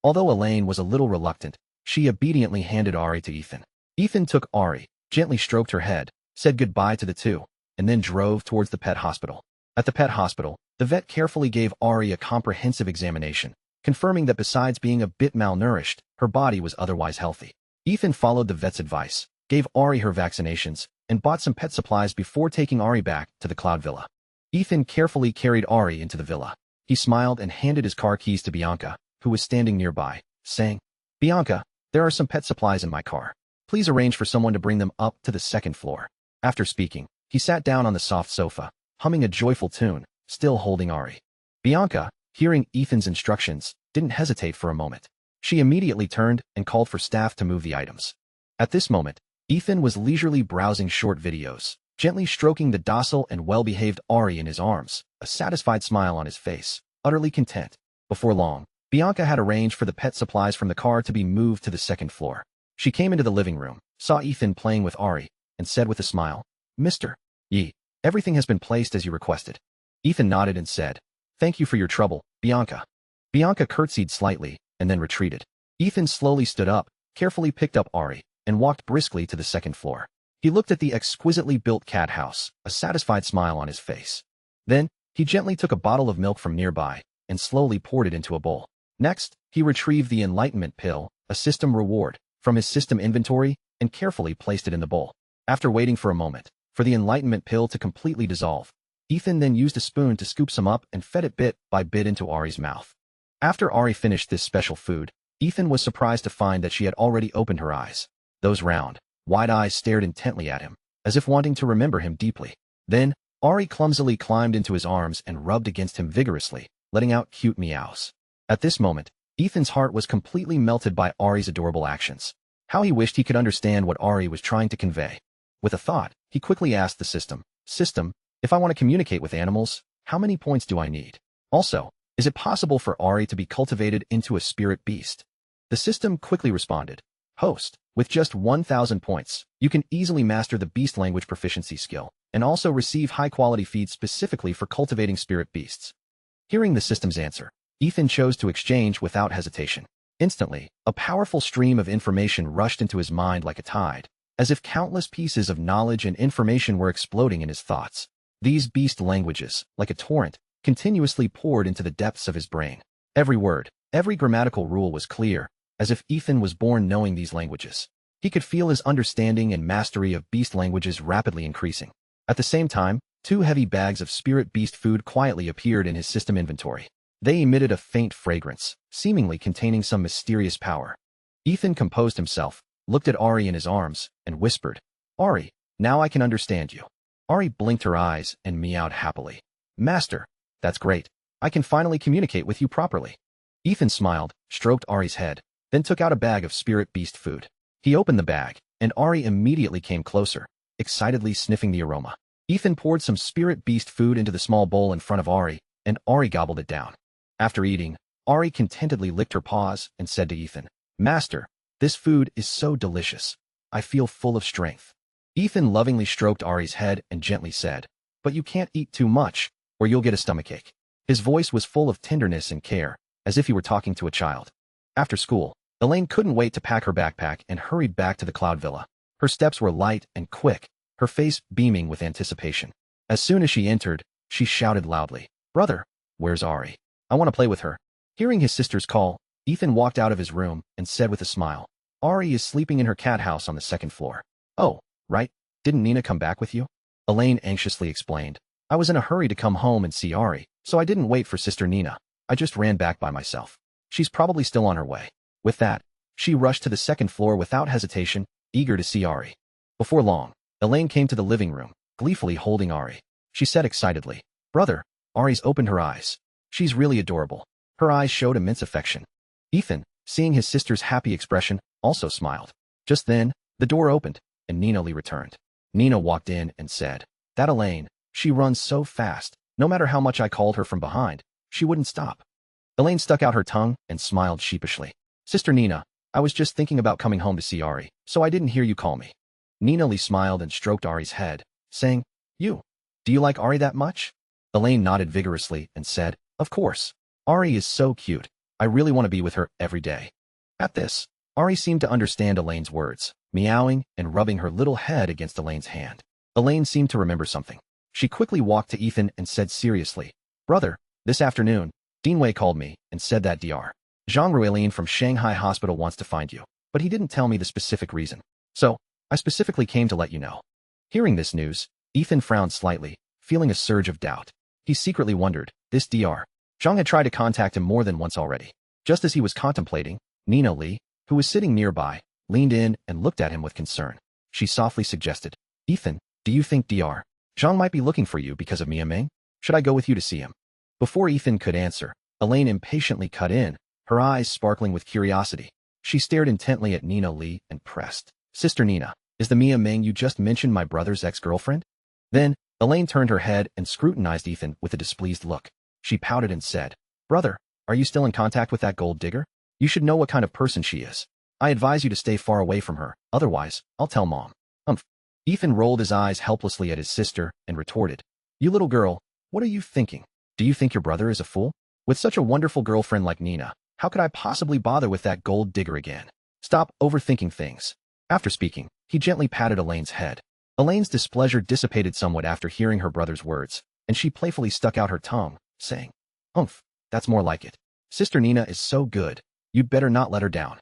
Although Elaine was a little reluctant, she obediently handed Ari to Ethan. Ethan took Ari, gently stroked her head, said goodbye to the two, and then drove towards the pet hospital. At the pet hospital, the vet carefully gave Ari a comprehensive examination, confirming that besides being a bit malnourished, her body was otherwise healthy. Ethan followed the vet's advice, gave Ari her vaccinations, and bought some pet supplies before taking Ari back to the Cloud Villa. Ethan carefully carried Ari into the villa. He smiled and handed his car keys to Bianca, who was standing nearby, saying, "Bianca, there are some pet supplies in my car. Please arrange for someone to bring them up to the second floor." After speaking, he sat down on the soft sofa, humming a joyful tune, still holding Ari. Bianca, hearing Ethan's instructions, didn't hesitate for a moment. She immediately turned and called for staff to move the items. At this moment, Ethan was leisurely browsing short videos, gently stroking the docile and well-behaved Ari in his arms, a satisfied smile on his face, utterly content. Before long, Bianca had arranged for the pet supplies from the car to be moved to the second floor. She came into the living room, saw Ethan playing with Ari, and said with a smile, "Mr. Yi, everything has been placed as you requested." Ethan nodded and said, "Thank you for your trouble, Bianca." Bianca curtsied slightly, and then retreated. Ethan slowly stood up, carefully picked up Ari, and walked briskly to the second floor. He looked at the exquisitely built cat house, a satisfied smile on his face. Then, he gently took a bottle of milk from nearby, and slowly poured it into a bowl. Next, he retrieved the Enlightenment Pill, a system reward, from his system inventory, and carefully placed it in the bowl. After waiting for a moment, for the Enlightenment Pill to completely dissolve, Ethan then used a spoon to scoop some up and fed it bit by bit into Ari's mouth. After Ari finished this special food, Ethan was surprised to find that she had already opened her eyes. Those round, wide eyes stared intently at him, as if wanting to remember him deeply. Then, Ari clumsily climbed into his arms and rubbed against him vigorously, letting out cute meows. At this moment, Ethan's heart was completely melted by Ari's adorable actions. How he wished he could understand what Ari was trying to convey. With a thought, he quickly asked the system, if I want to communicate with animals, how many points do I need? Also, is it possible for Ari to be cultivated into a spirit beast?" The system quickly responded, "Host, With just 1,000 points, you can easily master the beast language proficiency skill, and also receive high-quality feeds specifically for cultivating spirit beasts. Hearing the system's answer, Ethan chose to exchange without hesitation. Instantly, a powerful stream of information rushed into his mind like a tide, as if countless pieces of knowledge and information were exploding in his thoughts. These beast languages, like a torrent, continuously poured into the depths of his brain. Every word, every grammatical rule was clear, as if Ethan was born knowing these languages. He could feel his understanding and mastery of beast languages rapidly increasing. At the same time, 2 heavy bags of spirit beast food quietly appeared in his system inventory. They emitted a faint fragrance, seemingly containing some mysterious power. Ethan composed himself, looked at Ari in his arms, and whispered, "Ari, now I can understand you." Ari blinked her eyes and meowed happily. "Master, that's great. I can finally communicate with you properly." Ethan smiled, stroked Ari's head, then took out a bag of spirit beast food. He opened the bag, and Ari immediately came closer, excitedly sniffing the aroma. Ethan poured some spirit beast food into the small bowl in front of Ari, and Ari gobbled it down. After eating, Ari contentedly licked her paws and said to Ethan, "Master, this food is so delicious. I feel full of strength." Ethan lovingly stroked Ari's head and gently said, "But you can't eat too much, or you'll get a stomachache." His voice was full of tenderness and care, as if he were talking to a child. After school, Elaine couldn't wait to pack her backpack and hurried back to the Cloud Villa. Her steps were light and quick, her face beaming with anticipation. As soon as she entered, she shouted loudly, "Brother, where's Ari? I want to play with her." Hearing his sister's call, Ethan walked out of his room and said with a smile, "Ari is sleeping in her cat house on the 2nd floor." "Oh, right. Didn't Nina come back with you?" Elaine anxiously explained. "I was in a hurry to come home and see Ari, so I didn't wait for Sister Nina. I just ran back by myself. She's probably still on her way." With that, she rushed to the 2nd floor without hesitation, eager to see Ari. Before long, Elaine came to the living room, gleefully holding Ari. She said excitedly, "Brother." Ari's opened her eyes. "She's really adorable." Her eyes showed immense affection. Ethan, seeing his sister's happy expression, also smiled. Just then, the door opened, and Nina Lee returned. Nina walked in and said, "That Elaine, she runs so fast. No matter how much I called her from behind, she wouldn't stop." Elaine stuck out her tongue and smiled sheepishly. "Sister Nina, I was just thinking about coming home to see Ari, so I didn't hear you call me." Nina Lee smiled and stroked Ari's head, saying, Do you like Ari that much?" Elaine nodded vigorously and said, "Of course. Ari is so cute. I really want to be with her every day." At this, Ari seemed to understand Elaine's words, meowing and rubbing her little head against Elaine's hand. Elaine seemed to remember something. She quickly walked to Ethan and said seriously, "Brother, this afternoon, Dean Wei called me and said that Dr. Zhang Ruilin from Shanghai Hospital wants to find you, but he didn't tell me the specific reason. So, I specifically came to let you know." Hearing this news, Ethan frowned slightly, feeling a surge of doubt. He secretly wondered, this Dr. Zhang had tried to contact him more than once already. Just as he was contemplating, Nina Lee, who was sitting nearby, leaned in and looked at him with concern. She softly suggested, "Ethan, do you think Dr. Zhang might be looking for you because of Mia Ming? Should I go with you to see him?" Before Ethan could answer, Elaine impatiently cut in, her eyes sparkling with curiosity. She stared intently at Nina Lee and pressed, "Sister Nina, is the Mia Ming you just mentioned my brother's ex-girlfriend?" Then, Elaine turned her head and scrutinized Ethan with a displeased look. She pouted and said, "Brother, are you still in contact with that gold digger? You should know what kind of person she is. I advise you to stay far away from her, otherwise, I'll tell Mom." Ethan rolled his eyes helplessly at his sister and retorted, "You little girl, what are you thinking? Do you think your brother is a fool? With such a wonderful girlfriend like Nina, how could I possibly bother with that gold digger again? Stop overthinking things." After speaking, he gently patted Elaine's head. Elaine's displeasure dissipated somewhat after hearing her brother's words, and she playfully stuck out her tongue, saying, That's more like it. Sister Nina is so good. You'd better not let her down."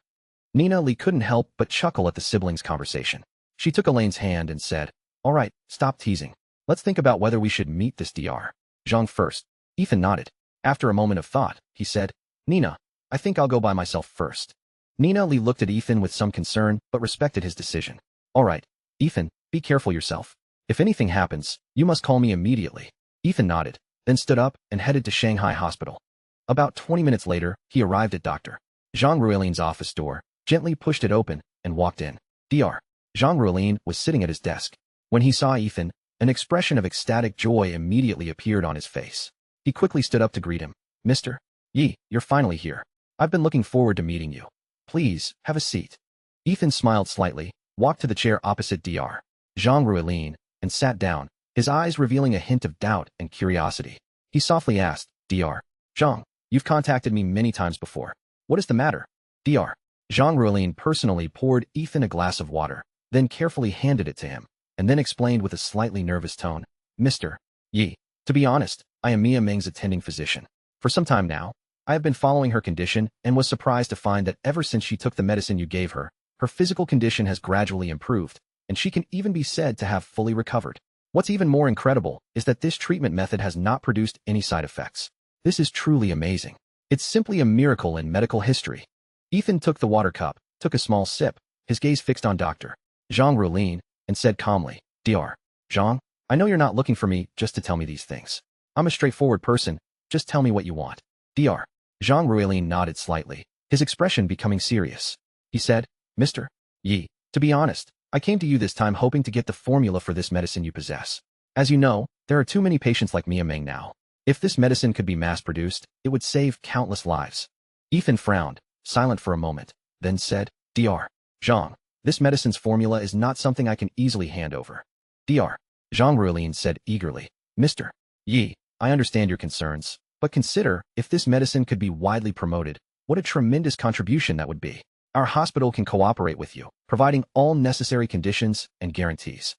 Nina Lee couldn't help but chuckle at the siblings' conversation. She took Elaine's hand and said, "All right, stop teasing. Let's think about whether we should meet this Dr. Zhang first." Ethan nodded. After a moment of thought, he said, "Nina, I think I'll go by myself first." Nina Lee looked at Ethan with some concern but respected his decision. "All right, Ethan, be careful yourself. If anything happens, you must call me immediately." Ethan nodded, then stood up and headed to Shanghai Hospital. About 20 minutes later, he arrived at Dr. Zhang Ruilin's office door, gently pushed it open, and walked in. Dr. Zhang Ruilin was sitting at his desk. When he saw Ethan, an expression of ecstatic joy immediately appeared on his face. He quickly stood up to greet him. "Mr. Yi, you're finally here. I've been looking forward to meeting you. Please, have a seat." Ethan smiled slightly, walked to the chair opposite Dr. Jean Roueline, and sat down, his eyes revealing a hint of doubt and curiosity. He softly asked, Dr. Jean, you've contacted me many times before. What is the matter? Dr. Jean Roueline personally poured Ethan a glass of water, then carefully handed it to him, and then explained with a slightly nervous tone, Mr. Yi, to be honest, I am Mia Meng's attending physician. For some time now, I have been following her condition and was surprised to find that ever since she took the medicine you gave her, her physical condition has gradually improved, and she can even be said to have fully recovered. What's even more incredible is that this treatment method has not produced any side effects. This is truly amazing. It's simply a miracle in medical history. Ethan took the water cup, took a small sip, his gaze fixed on Dr. Jean Roueline, and said calmly, Dr. Jean, I know you're not looking for me just to tell me these things. I'm a straightforward person, just tell me what you want. Dr. Jean Roueline nodded slightly, his expression becoming serious. He said, Mr. Yi, to be honest, I came to you this time hoping to get the formula for this medicine you possess. As you know, there are too many patients like Mia Meng now. If this medicine could be mass-produced, it would save countless lives. Ethan frowned, silent for a moment, then said, Dr. Jean, this medicine's formula is not something I can easily hand over. Dr. Jean Roueline said eagerly, Mr. Yi, I understand your concerns, but consider, if this medicine could be widely promoted, what a tremendous contribution that would be. Our hospital can cooperate with you, providing all necessary conditions and guarantees.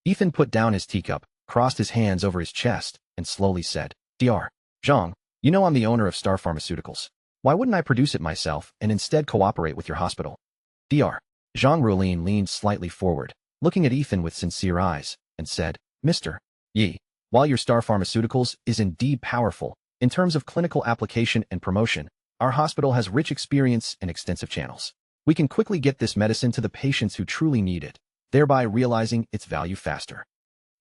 Ethan put down his teacup, crossed his hands over his chest, and slowly said, Dr. Jean, you know I'm the owner of Star Pharmaceuticals. Why wouldn't I produce it myself and instead cooperate with your hospital? Dr. Jean Roueline leaned slightly forward, looking at Ethan with sincere eyes, and said, Mr. Yi, while your Star Pharmaceuticals is indeed powerful, in terms of clinical application and promotion, our hospital has rich experience and extensive channels. We can quickly get this medicine to the patients who truly need it, thereby realizing its value faster.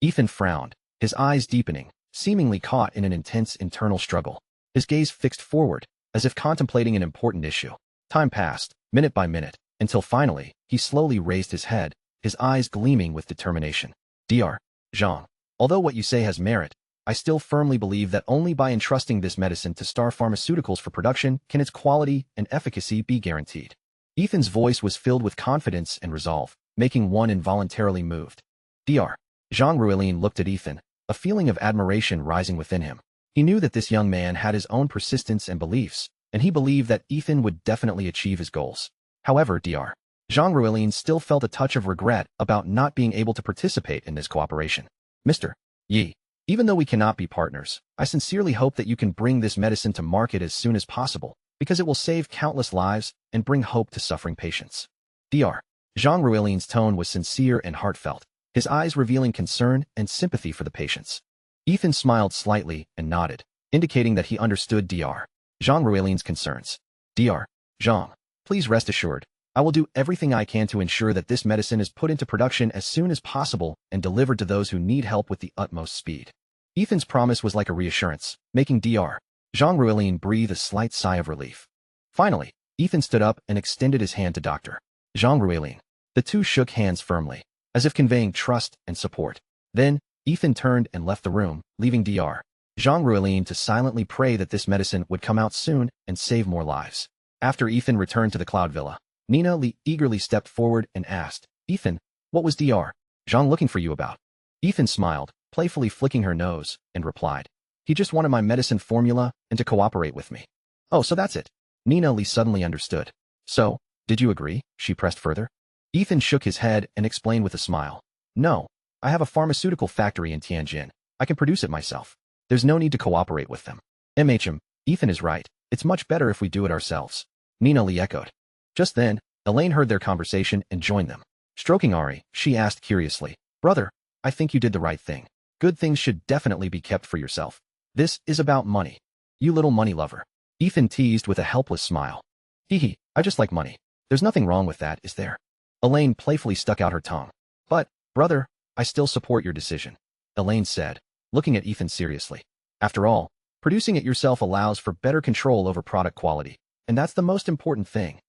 Ethan frowned, his eyes deepening, seemingly caught in an intense internal struggle. His gaze fixed forward, as if contemplating an important issue. Time passed, minute by minute, until finally, he slowly raised his head, his eyes gleaming with determination. Dr. Jean, although what you say has merit, I still firmly believe that only by entrusting this medicine to Star Pharmaceuticals for production can its quality and efficacy be guaranteed. Ethan's voice was filled with confidence and resolve, making one involuntarily moved. Dr. Jean Roueline looked at Ethan, a feeling of admiration rising within him. He knew that this young man had his own persistence and beliefs, and he believed that Ethan would definitely achieve his goals. However, Dr. Jean Roueline still felt a touch of regret about not being able to participate in this cooperation. Mr. Yi, even though we cannot be partners, I sincerely hope that you can bring this medicine to market as soon as possible, because it will save countless lives and bring hope to suffering patients. Dr. Jean Roueline's tone was sincere and heartfelt, his eyes revealing concern and sympathy for the patients. Ethan smiled slightly and nodded, indicating that he understood Dr. Jean Roueline's concerns. Dr. Jean, please rest assured, I will do everything I can to ensure that this medicine is put into production as soon as possible and delivered to those who need help with the utmost speed. Ethan's promise was like a reassurance, making Dr. Jean Roueline breathe a slight sigh of relief. Finally, Ethan stood up and extended his hand to Dr. Jean Roueline. The two shook hands firmly, as if conveying trust and support. Then, Ethan turned and left the room, leaving Dr. Jean Roueline to silently pray that this medicine would come out soon and save more lives. After Ethan returned to the Cloud Villa, Nina Lee eagerly stepped forward and asked, Ethan, what was Dr. Jean looking for you about? Ethan smiled, playfully flicking her nose, and replied, he just wanted my medicine formula and to cooperate with me. Oh, so that's it. Nina Lee suddenly understood. So, did you agree? She pressed further. Ethan shook his head and explained with a smile. No, I have a pharmaceutical factory in Tianjin. I can produce it myself. There's no need to cooperate with them. Ethan is right. It's much better if we do it ourselves. Nina Lee echoed. Just then, Elaine heard their conversation and joined them. Stroking Ari, she asked curiously, Brother, I think you did the right thing. Good things should definitely be kept for yourself. This is about money. You little money lover. Ethan teased with a helpless smile. Hee, I just like money. There's nothing wrong with that, is there? Elaine playfully stuck out her tongue. But, brother, I still support your decision. Elaine said, looking at Ethan seriously. After all, producing it yourself allows for better control over product quality, and that's the most important thing.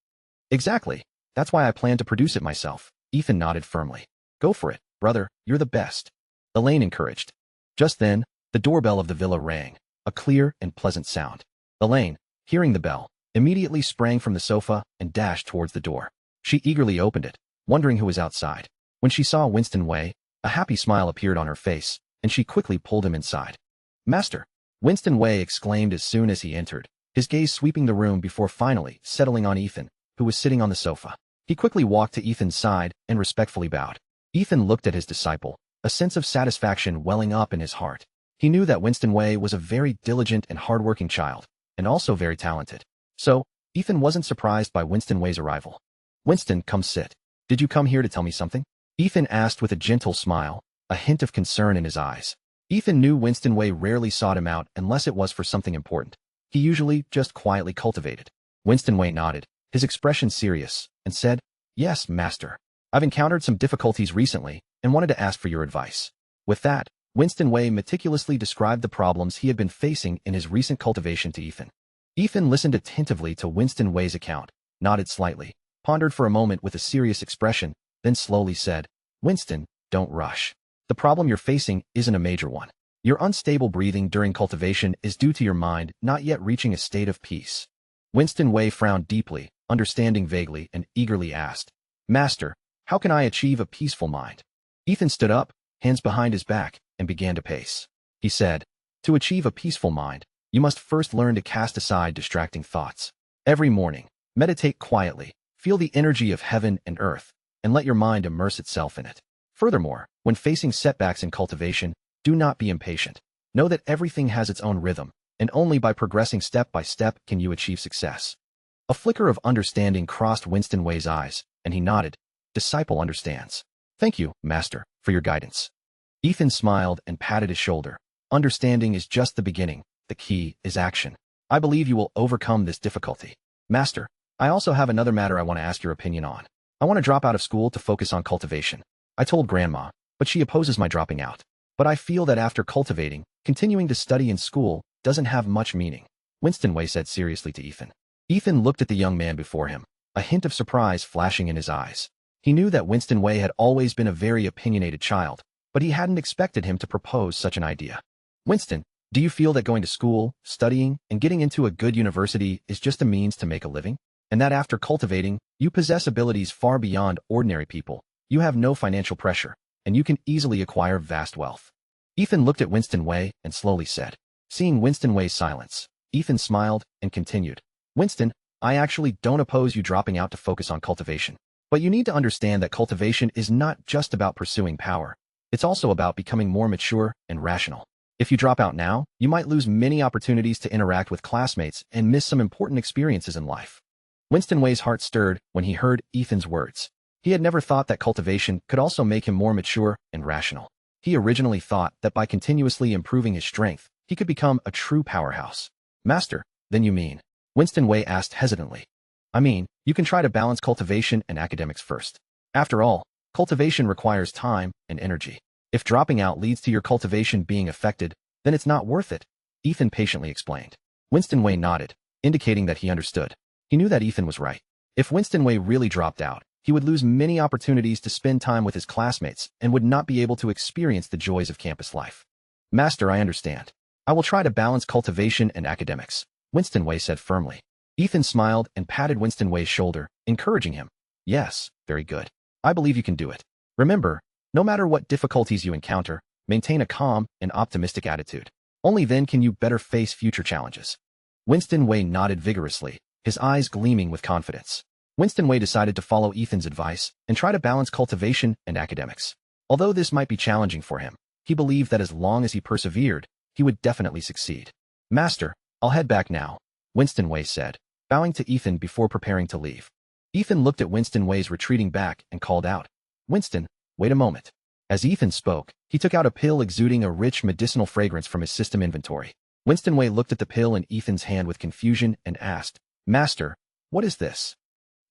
Exactly. That's why I plan to produce it myself. Ethan nodded firmly. Go for it, brother, you're the best. Elaine encouraged. Just then, the doorbell of the villa rang, a clear and pleasant sound. Elaine, hearing the bell, immediately sprang from the sofa and dashed towards the door. She eagerly opened it, wondering who was outside. When she saw Winston Wei, a happy smile appeared on her face, and she quickly pulled him inside. "Master!" Winston Wei exclaimed as soon as he entered, his gaze sweeping the room before finally settling on Ethan, who was sitting on the sofa. He quickly walked to Ethan's side and respectfully bowed. Ethan looked at his disciple, a sense of satisfaction welling up in his heart. He knew that Winston Wei was a very diligent and hardworking child, and also very talented. So, Ethan wasn't surprised by Winston Wei's arrival. "Winston, come sit. Did you come here to tell me something?" Ethan asked with a gentle smile, a hint of concern in his eyes. Ethan knew Winston Wei rarely sought him out unless it was for something important. He usually just quietly cultivated. Winston Wei nodded, his expression serious, and said, "Yes, master. I've encountered some difficulties recently and wanted to ask for your advice." With that, Winston Wei meticulously described the problems he had been facing in his recent cultivation to Ethan. Ethan listened attentively to Winston Wei's account, nodded slightly, pondered for a moment with a serious expression, then slowly said, "Winston, don't rush. The problem you're facing isn't a major one. Your unstable breathing during cultivation is due to your mind not yet reaching a state of peace." Winston Wei frowned deeply, understanding vaguely, and eagerly asked, "Master, how can I achieve a peaceful mind?" Ethan stood up, hands behind his back, and began to pace. He said, "To achieve a peaceful mind, you must first learn to cast aside distracting thoughts. Every morning, meditate quietly, feel the energy of heaven and earth, and let your mind immerse itself in it. Furthermore, when facing setbacks in cultivation, do not be impatient. Know that everything has its own rhythm, and only by progressing step by step can you achieve success." A flicker of understanding crossed Winston Wei's eyes, and he nodded. "Disciple understands. Thank you, master, for your guidance." Ethan smiled and patted his shoulder. "Understanding is just the beginning. The key is action. I believe you will overcome this difficulty. Master, I also have another matter I want to ask your opinion on. I want to drop out of school to focus on cultivation. I told Grandma, but she opposes my dropping out. But I feel that after cultivating, continuing to study in school doesn't have much meaning," Winston Wei said seriously to Ethan. Ethan looked at the young man before him, a hint of surprise flashing in his eyes. He knew that Winston Wei had always been a very opinionated child, but he hadn't expected him to propose such an idea. "Winston, do you feel that going to school, studying, and getting into a good university is just a means to make a living? And that after cultivating, you possess abilities far beyond ordinary people? You have no financial pressure, and you can easily acquire vast wealth?" Ethan looked at Winston Wei and slowly said. Seeing Winston Wei's silence, Ethan smiled and continued, "Winston, I actually don't oppose you dropping out to focus on cultivation. But you need to understand that cultivation is not just about pursuing power. It's also about becoming more mature and rational. If you drop out now, you might lose many opportunities to interact with classmates and miss some important experiences in life." Winston Wei's heart stirred when he heard Ethan's words. He had never thought that cultivation could also make him more mature and rational. He originally thought that by continuously improving his strength, he could become a true powerhouse. "Master, then you mean?" Winston Wei asked hesitantly. "I mean, you can try to balance cultivation and academics first. After all, cultivation requires time and energy. If dropping out leads to your cultivation being affected, then it's not worth it," Ethan patiently explained. Winston Wei nodded, indicating that he understood. He knew that Ethan was right. If Winston Wei really dropped out, he would lose many opportunities to spend time with his classmates and would not be able to experience the joys of campus life. "Master, I understand. I will try to balance cultivation and academics," Winston Wei said firmly. Ethan smiled and patted Winston Wei's shoulder, encouraging him. "Yes, very good. I believe you can do it. Remember, no matter what difficulties you encounter, maintain a calm and optimistic attitude. Only then can you better face future challenges." Winston Wei nodded vigorously, his eyes gleaming with confidence. Winston Wei decided to follow Ethan's advice and try to balance cultivation and academics. Although this might be challenging for him, he believed that as long as he persevered, he would definitely succeed. "Master, I'll head back now," Winston Wei said, bowing to Ethan before preparing to leave. Ethan looked at Winston Wei's retreating back and called out, "Winston, wait a moment." As Ethan spoke, he took out a pill exuding a rich medicinal fragrance from his system inventory. Winston Wei looked at the pill in Ethan's hand with confusion and asked, "Master, what is this?"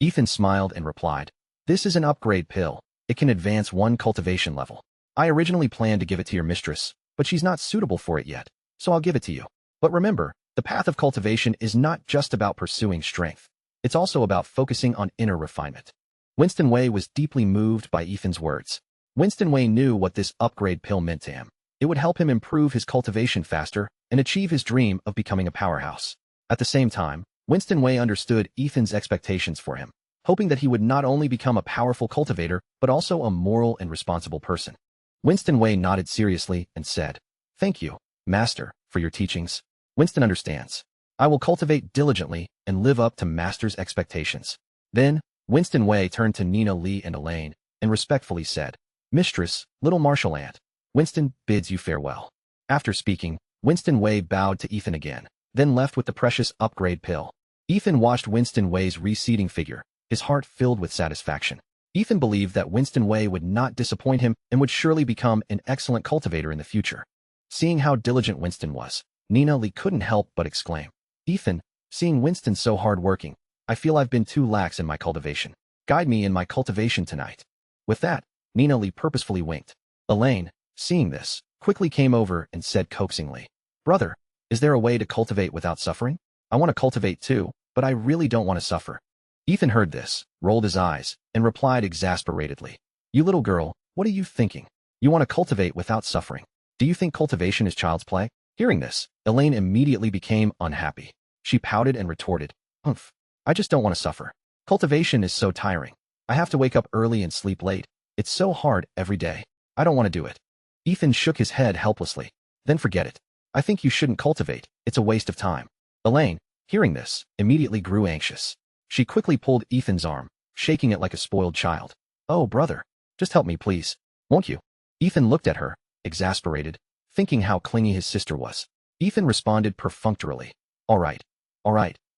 Ethan smiled and replied, "This is an upgrade pill. It can advance one cultivation level. I originally planned to give it to your mistress, but she's not suitable for it yet, so I'll give it to you. But remember, the path of cultivation is not just about pursuing strength. It's also about focusing on inner refinement." Winston Wei was deeply moved by Ethan's words. Winston Wei knew what this upgrade pill meant to him. It would help him improve his cultivation faster and achieve his dream of becoming a powerhouse. At the same time, Winston Wei understood Ethan's expectations for him. hoping that he would not only become a powerful cultivator, but also a moral and responsible person. Winston Wei nodded seriously and said, "Thank you, Master, for your teachings." Winston understands. I will cultivate diligently and live up to Master's expectations. Then, Winston Wei turned to Nina Lee and Elaine and respectfully said, "Mistress, little martial ant, Winston bids you farewell." After speaking, Winston Wei bowed to Ethan again, then left with the precious upgrade pill. Ethan watched Winston Wei's receding figure, his heart filled with satisfaction. Ethan believed that Winston Wei would not disappoint him and would surely become an excellent cultivator in the future. Seeing how diligent Winston was, Nina Lee couldn't help but exclaim, "Ethan, seeing Winston so hard-working, I feel I've been too lax in my cultivation. Guide me in my cultivation tonight." With that, Nina Lee purposefully winked. Elaine, seeing this, quickly came over and said coaxingly, "Brother, is there a way to cultivate without suffering? I want to cultivate too, but I really don't want to suffer." Ethan heard this, rolled his eyes, and replied exasperatedly, "You little girl, what are you thinking? You want to cultivate without suffering? Do you think cultivation is child's play?" Hearing this, Elaine immediately became unhappy. She pouted and retorted, "Humph, I just don't want to suffer. Cultivation is so tiring. I have to wake up early and sleep late. It's so hard every day. I don't want to do it." Ethan shook his head helplessly. "Then forget it. I think you shouldn't cultivate. It's a waste of time." Elaine, hearing this, immediately grew anxious. She quickly pulled Ethan's arm, shaking it like a spoiled child. "Oh, brother, just help me, please. Won't you?" Ethan looked at her, exasperated, thinking how clingy his sister was. Ethan responded perfunctorily, All right.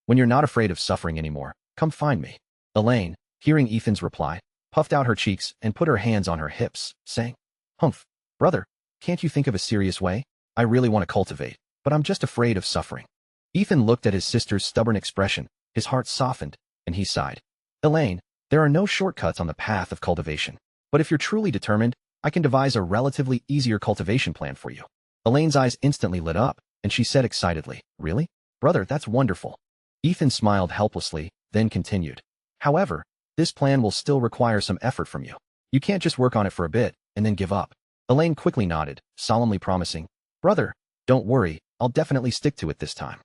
When you're not afraid of suffering anymore, come find me." Elaine, hearing Ethan's reply, puffed out her cheeks and put her hands on her hips, saying, "Humph, brother, can't you think of a serious way? I really want to cultivate, but I'm just afraid of suffering." Ethan looked at his sister's stubborn expression, his heart softened, and he sighed. "Elaine, there are no shortcuts on the path of cultivation, but if you're truly determined, I can devise a relatively easier cultivation plan for you." Elaine's eyes instantly lit up, and she said excitedly, "Really? Brother, that's wonderful." Ethan smiled helplessly, then continued, "However, this plan will still require some effort from you. You can't just work on it for a bit and then give up." Elaine quickly nodded, solemnly promising, "Brother, don't worry, I'll definitely stick to it this time."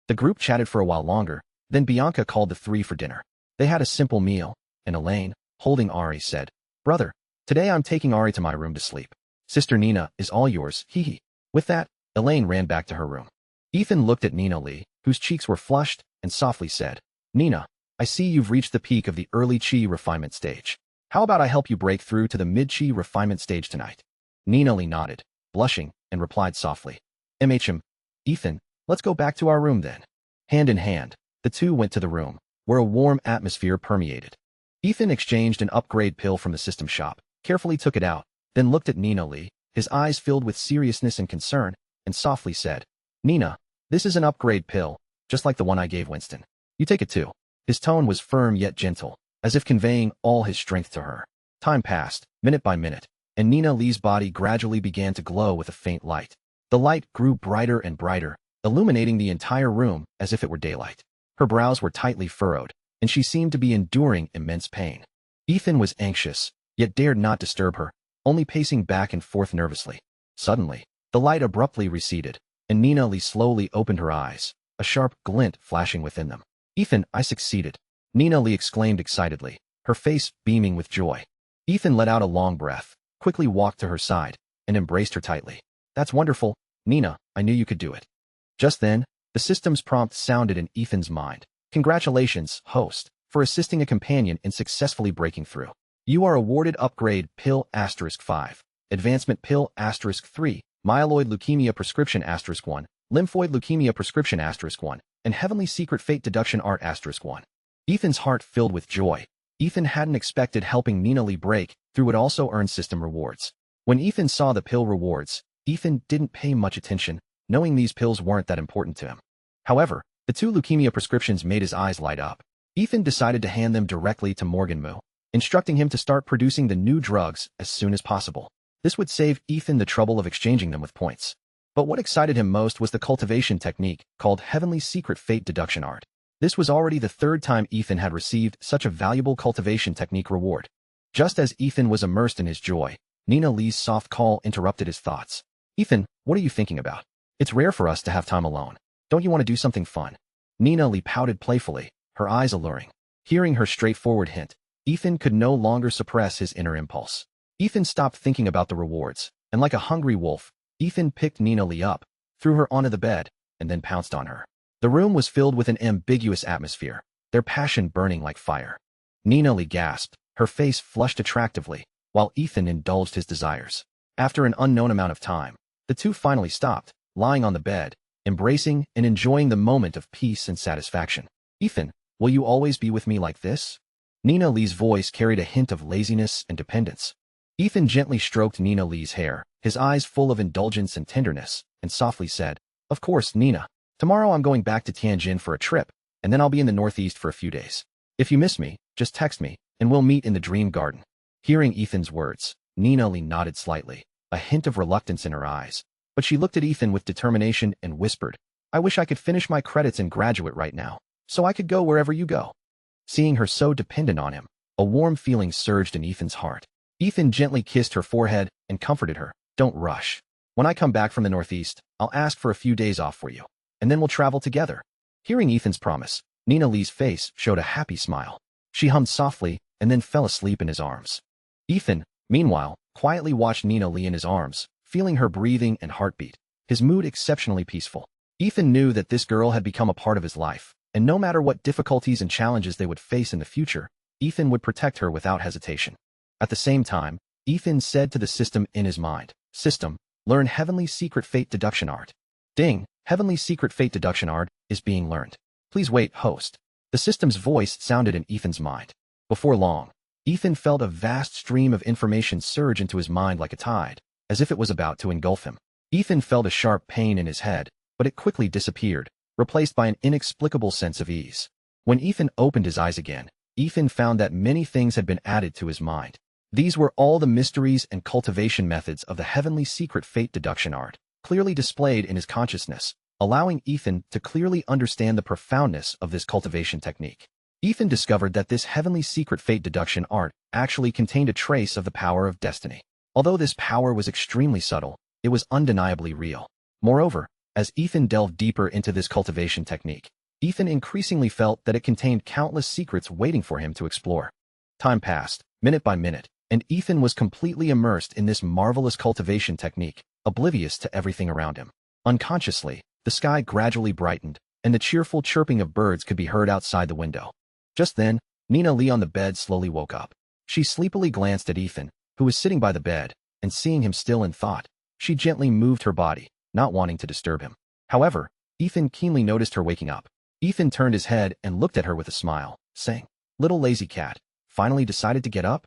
The group chatted for a while longer, then Bianca called the three for dinner. They had a simple meal, and Elaine, holding Ari, said, "Brother, today I'm taking Ari to my room to sleep. Sister Nina is all yours, hee." With that, Elaine ran back to her room. Ethan looked at Nina Lee, whose cheeks were flushed, and softly said, "Nina, I see you've reached the peak of the early Qi refinement stage. How about I help you break through to the mid-Qi refinement stage tonight?" Nina Lee nodded, blushing, and replied softly, Ethan, let's go back to our room then." Hand in hand, the two went to the room, where a warm atmosphere permeated. Ethan exchanged an upgrade pill from the system shop, carefully took it out, then looked at Nina Lee, his eyes filled with seriousness and concern, and softly said, "Nina, this is an upgrade pill, just like the one I gave Winston. You take it too." His tone was firm yet gentle, as if conveying all his strength to her. Time passed, minute by minute, and Nina Lee's body gradually began to glow with a faint light. The light grew brighter and brighter, illuminating the entire room as if it were daylight. Her brows were tightly furrowed, and she seemed to be enduring immense pain. Ethan was anxious, yet dared not disturb her, only pacing back and forth nervously. Suddenly, the light abruptly receded, and Nina Lee slowly opened her eyes, a sharp glint flashing within them. "Ethan, I succeeded," Nina Lee exclaimed excitedly, her face beaming with joy. Ethan let out a long breath, quickly walked to her side, and embraced her tightly. "That's wonderful, Nina, I knew you could do it." Just then, the system's prompt sounded in Ethan's mind. "Congratulations, host, for assisting a companion in successfully breaking through. You are awarded Upgrade Pill *5, Advancement Pill *3, Myeloid Leukemia Prescription *1, Lymphoid Leukemia Prescription *1, and Heavenly Secret Fate Deduction Art *1. Ethan's heart filled with joy. Ethan hadn't expected helping Nina Lee break through would also earn system rewards. When Ethan saw the pill rewards, Ethan didn't pay much attention, knowing these pills weren't that important to him. However, the 2 leukemia prescriptions made his eyes light up. Ethan decided to hand them directly to Morgan Moo, instructing him to start producing the new drugs as soon as possible. This would save Ethan the trouble of exchanging them with points. But what excited him most was the cultivation technique called Heavenly Secret Fate Deduction Art. This was already the 3rd time Ethan had received such a valuable cultivation technique reward. Just as Ethan was immersed in his joy, Nina Lee's soft call interrupted his thoughts. "Ethan, what are you thinking about? It's rare for us to have time alone. Don't you want to do something fun?" Nina Lee pouted playfully, her eyes alluring. Hearing her straightforward hint, Ethan could no longer suppress his inner impulse. Ethan stopped thinking about the rewards, and like a hungry wolf, Ethan picked Nina Lee up, threw her onto the bed, and then pounced on her. The room was filled with an ambiguous atmosphere, their passion burning like fire. Nina Lee gasped, her face flushed attractively, while Ethan indulged his desires. After an unknown amount of time, the two finally stopped, lying on the bed, embracing and enjoying the moment of peace and satisfaction. Ethan, will you always be with me like this? Nina Lee's voice carried a hint of laziness and dependence. Ethan gently stroked Nina Lee's hair, his eyes full of indulgence and tenderness, and softly said, "Of course, Nina. Tomorrow I'm going back to Tianjin for a trip, and then I'll be in the Northeast for a few days. If you miss me, just text me, and we'll meet in the Dream Garden." Hearing Ethan's words, Nina Lee nodded slightly, a hint of reluctance in her eyes. But she looked at Ethan with determination and whispered, "I wish I could finish my credits and graduate right now, so I could go wherever you go." Seeing her so dependent on him, a warm feeling surged in Ethan's heart. Ethan gently kissed her forehead and comforted her. "Don't rush. When I come back from the Northeast, I'll ask for a few days off for you, and then we'll travel together." Hearing Ethan's promise, Nina Lee's face showed a happy smile. She hummed softly and then fell asleep in his arms. Ethan, meanwhile, quietly watched Nina Lee in his arms, feeling her breathing and heartbeat, his mood exceptionally peaceful. Ethan knew that this girl had become a part of his life, and no matter what difficulties and challenges they would face in the future, Ethan would protect her without hesitation. At the same time, Ethan said to the system in his mind, "System, learn Heavenly Secret Fate Deduction Art." Ding, Heavenly Secret Fate Deduction Art is being learned. Please wait, host. The system's voice sounded in Ethan's mind. Before long, Ethan felt a vast stream of information surge into his mind like a tide, as if it was about to engulf him. Ethan felt a sharp pain in his head, but it quickly disappeared, replaced by an inexplicable sense of ease. When Ethan opened his eyes again, Ethan found that many things had been added to his mind. These were all the mysteries and cultivation methods of the Heavenly Secret Fate Deduction Art, clearly displayed in his consciousness, allowing Ethan to clearly understand the profoundness of this cultivation technique. Ethan discovered that this Heavenly Secret Fate Deduction Art actually contained a trace of the power of destiny. Although this power was extremely subtle, it was undeniably real. Moreover, as Ethan delved deeper into this cultivation technique, Ethan increasingly felt that it contained countless secrets waiting for him to explore. Time passed, minute by minute, and Ethan was completely immersed in this marvelous cultivation technique, oblivious to everything around him. Unconsciously, the sky gradually brightened, and the cheerful chirping of birds could be heard outside the window. Just then, Nina Lee on the bed slowly woke up. She sleepily glanced at Ethan, who was sitting by the bed, and seeing him still in thought, she gently moved her body, not wanting to disturb him. However, Ethan keenly noticed her waking up. Ethan turned his head and looked at her with a smile, saying, "Little lazy cat, finally decided to get up?"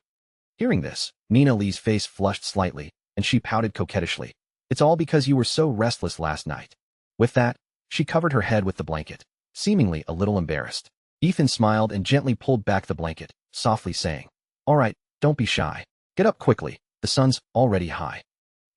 Hearing this, Nina Lee's face flushed slightly, and she pouted coquettishly. "It's all because you were so restless last night." With that, she covered her head with the blanket, seemingly a little embarrassed. Ethan smiled and gently pulled back the blanket, softly saying, "All right, don't be shy. Get up quickly, the sun's already high."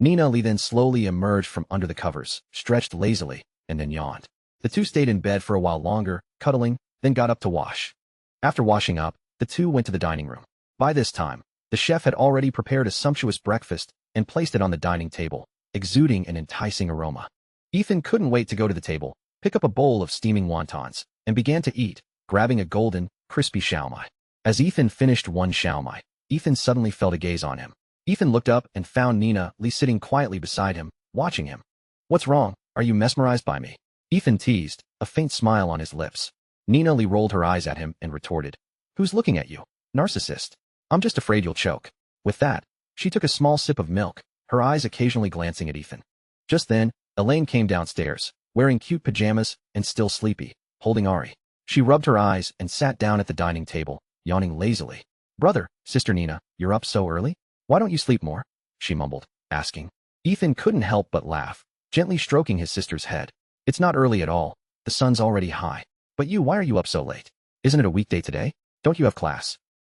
Nina Lee then slowly emerged from under the covers, stretched lazily, and then yawned. The two stayed in bed for a while longer, cuddling, then got up to wash. After washing up, the two went to the dining room. By this time, the chef had already prepared a sumptuous breakfast and placed it on the dining table, exuding an enticing aroma. Ethan couldn't wait to go to the table, pick up a bowl of steaming wontons, and began to eat, grabbing a golden, crispy xiaomai. As Ethan finished one xiaomai, Ethan suddenly felt a gaze on him. Ethan looked up and found Nina Lee sitting quietly beside him, watching him. "What's wrong? Are you mesmerized by me?" Ethan teased, a faint smile on his lips. Nina Lee rolled her eyes at him and retorted, "Who's looking at you? Narcissist. I'm just afraid you'll choke." With that, she took a small sip of milk, her eyes occasionally glancing at Ethan. Just then, Elaine came downstairs, wearing cute pajamas and still sleepy, holding Ari. She rubbed her eyes and sat down at the dining table, yawning lazily. "Brother, Sister Nina, you're up so early? Why don't you sleep more?" she mumbled, asking. Ethan couldn't help but laugh, gently stroking his sister's head. "It's not early at all. The sun's already high. But why are you up so late? Isn't it a weekday today? Don't you have class?"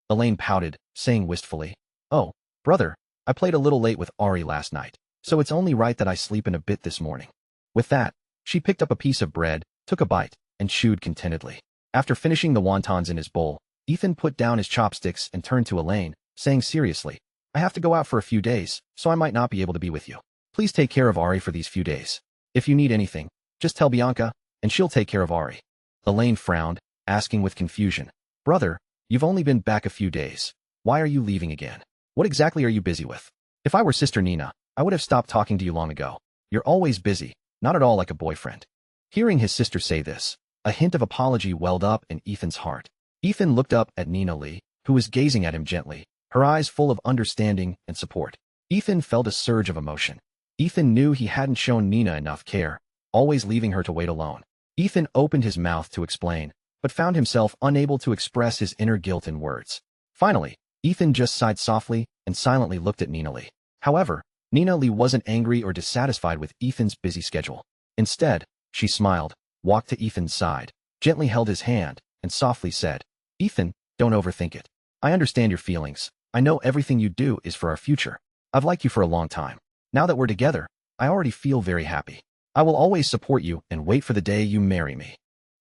Elaine pouted, saying wistfully, "Oh, brother, I played a little late with Ari last night, so it's only right that I sleep in a bit this morning." With that, she picked up a piece of bread, took a bite, and chewed contentedly. After finishing the wontons in his bowl, Ethan put down his chopsticks and turned to Elaine, saying seriously, "I have to go out for a few days, so I might not be able to be with you. Please take care of Ari for these few days. If you need anything, just tell Bianca, and she'll take care of Ari." Elaine frowned, asking with confusion, Brother, you've only been back a few days. Why are you leaving again? What exactly are you busy with? If I were Sister Nina, I would have stopped talking to you long ago. You're always busy, not at all like a boyfriend. Hearing his sister say this, a hint of apology welled up in Ethan's heart. Ethan looked up at Nina Lee, who was gazing at him gently, her eyes full of understanding and support. Ethan felt a surge of emotion. Ethan knew he hadn't shown Nina enough care, always leaving her to wait alone. Ethan opened his mouth to explain, but found himself unable to express his inner guilt in words. Finally, Ethan just sighed softly and silently looked at Nina Lee. However, Nina Lee wasn't angry or dissatisfied with Ethan's busy schedule. Instead, she smiled, walked to Ethan's side, gently held his hand, and softly said, "Ethan, don't overthink it. I understand your feelings. I know everything you do is for our future. I've liked you for a long time. Now that we're together, I already feel very happy. I will always support you and wait for the day you marry me."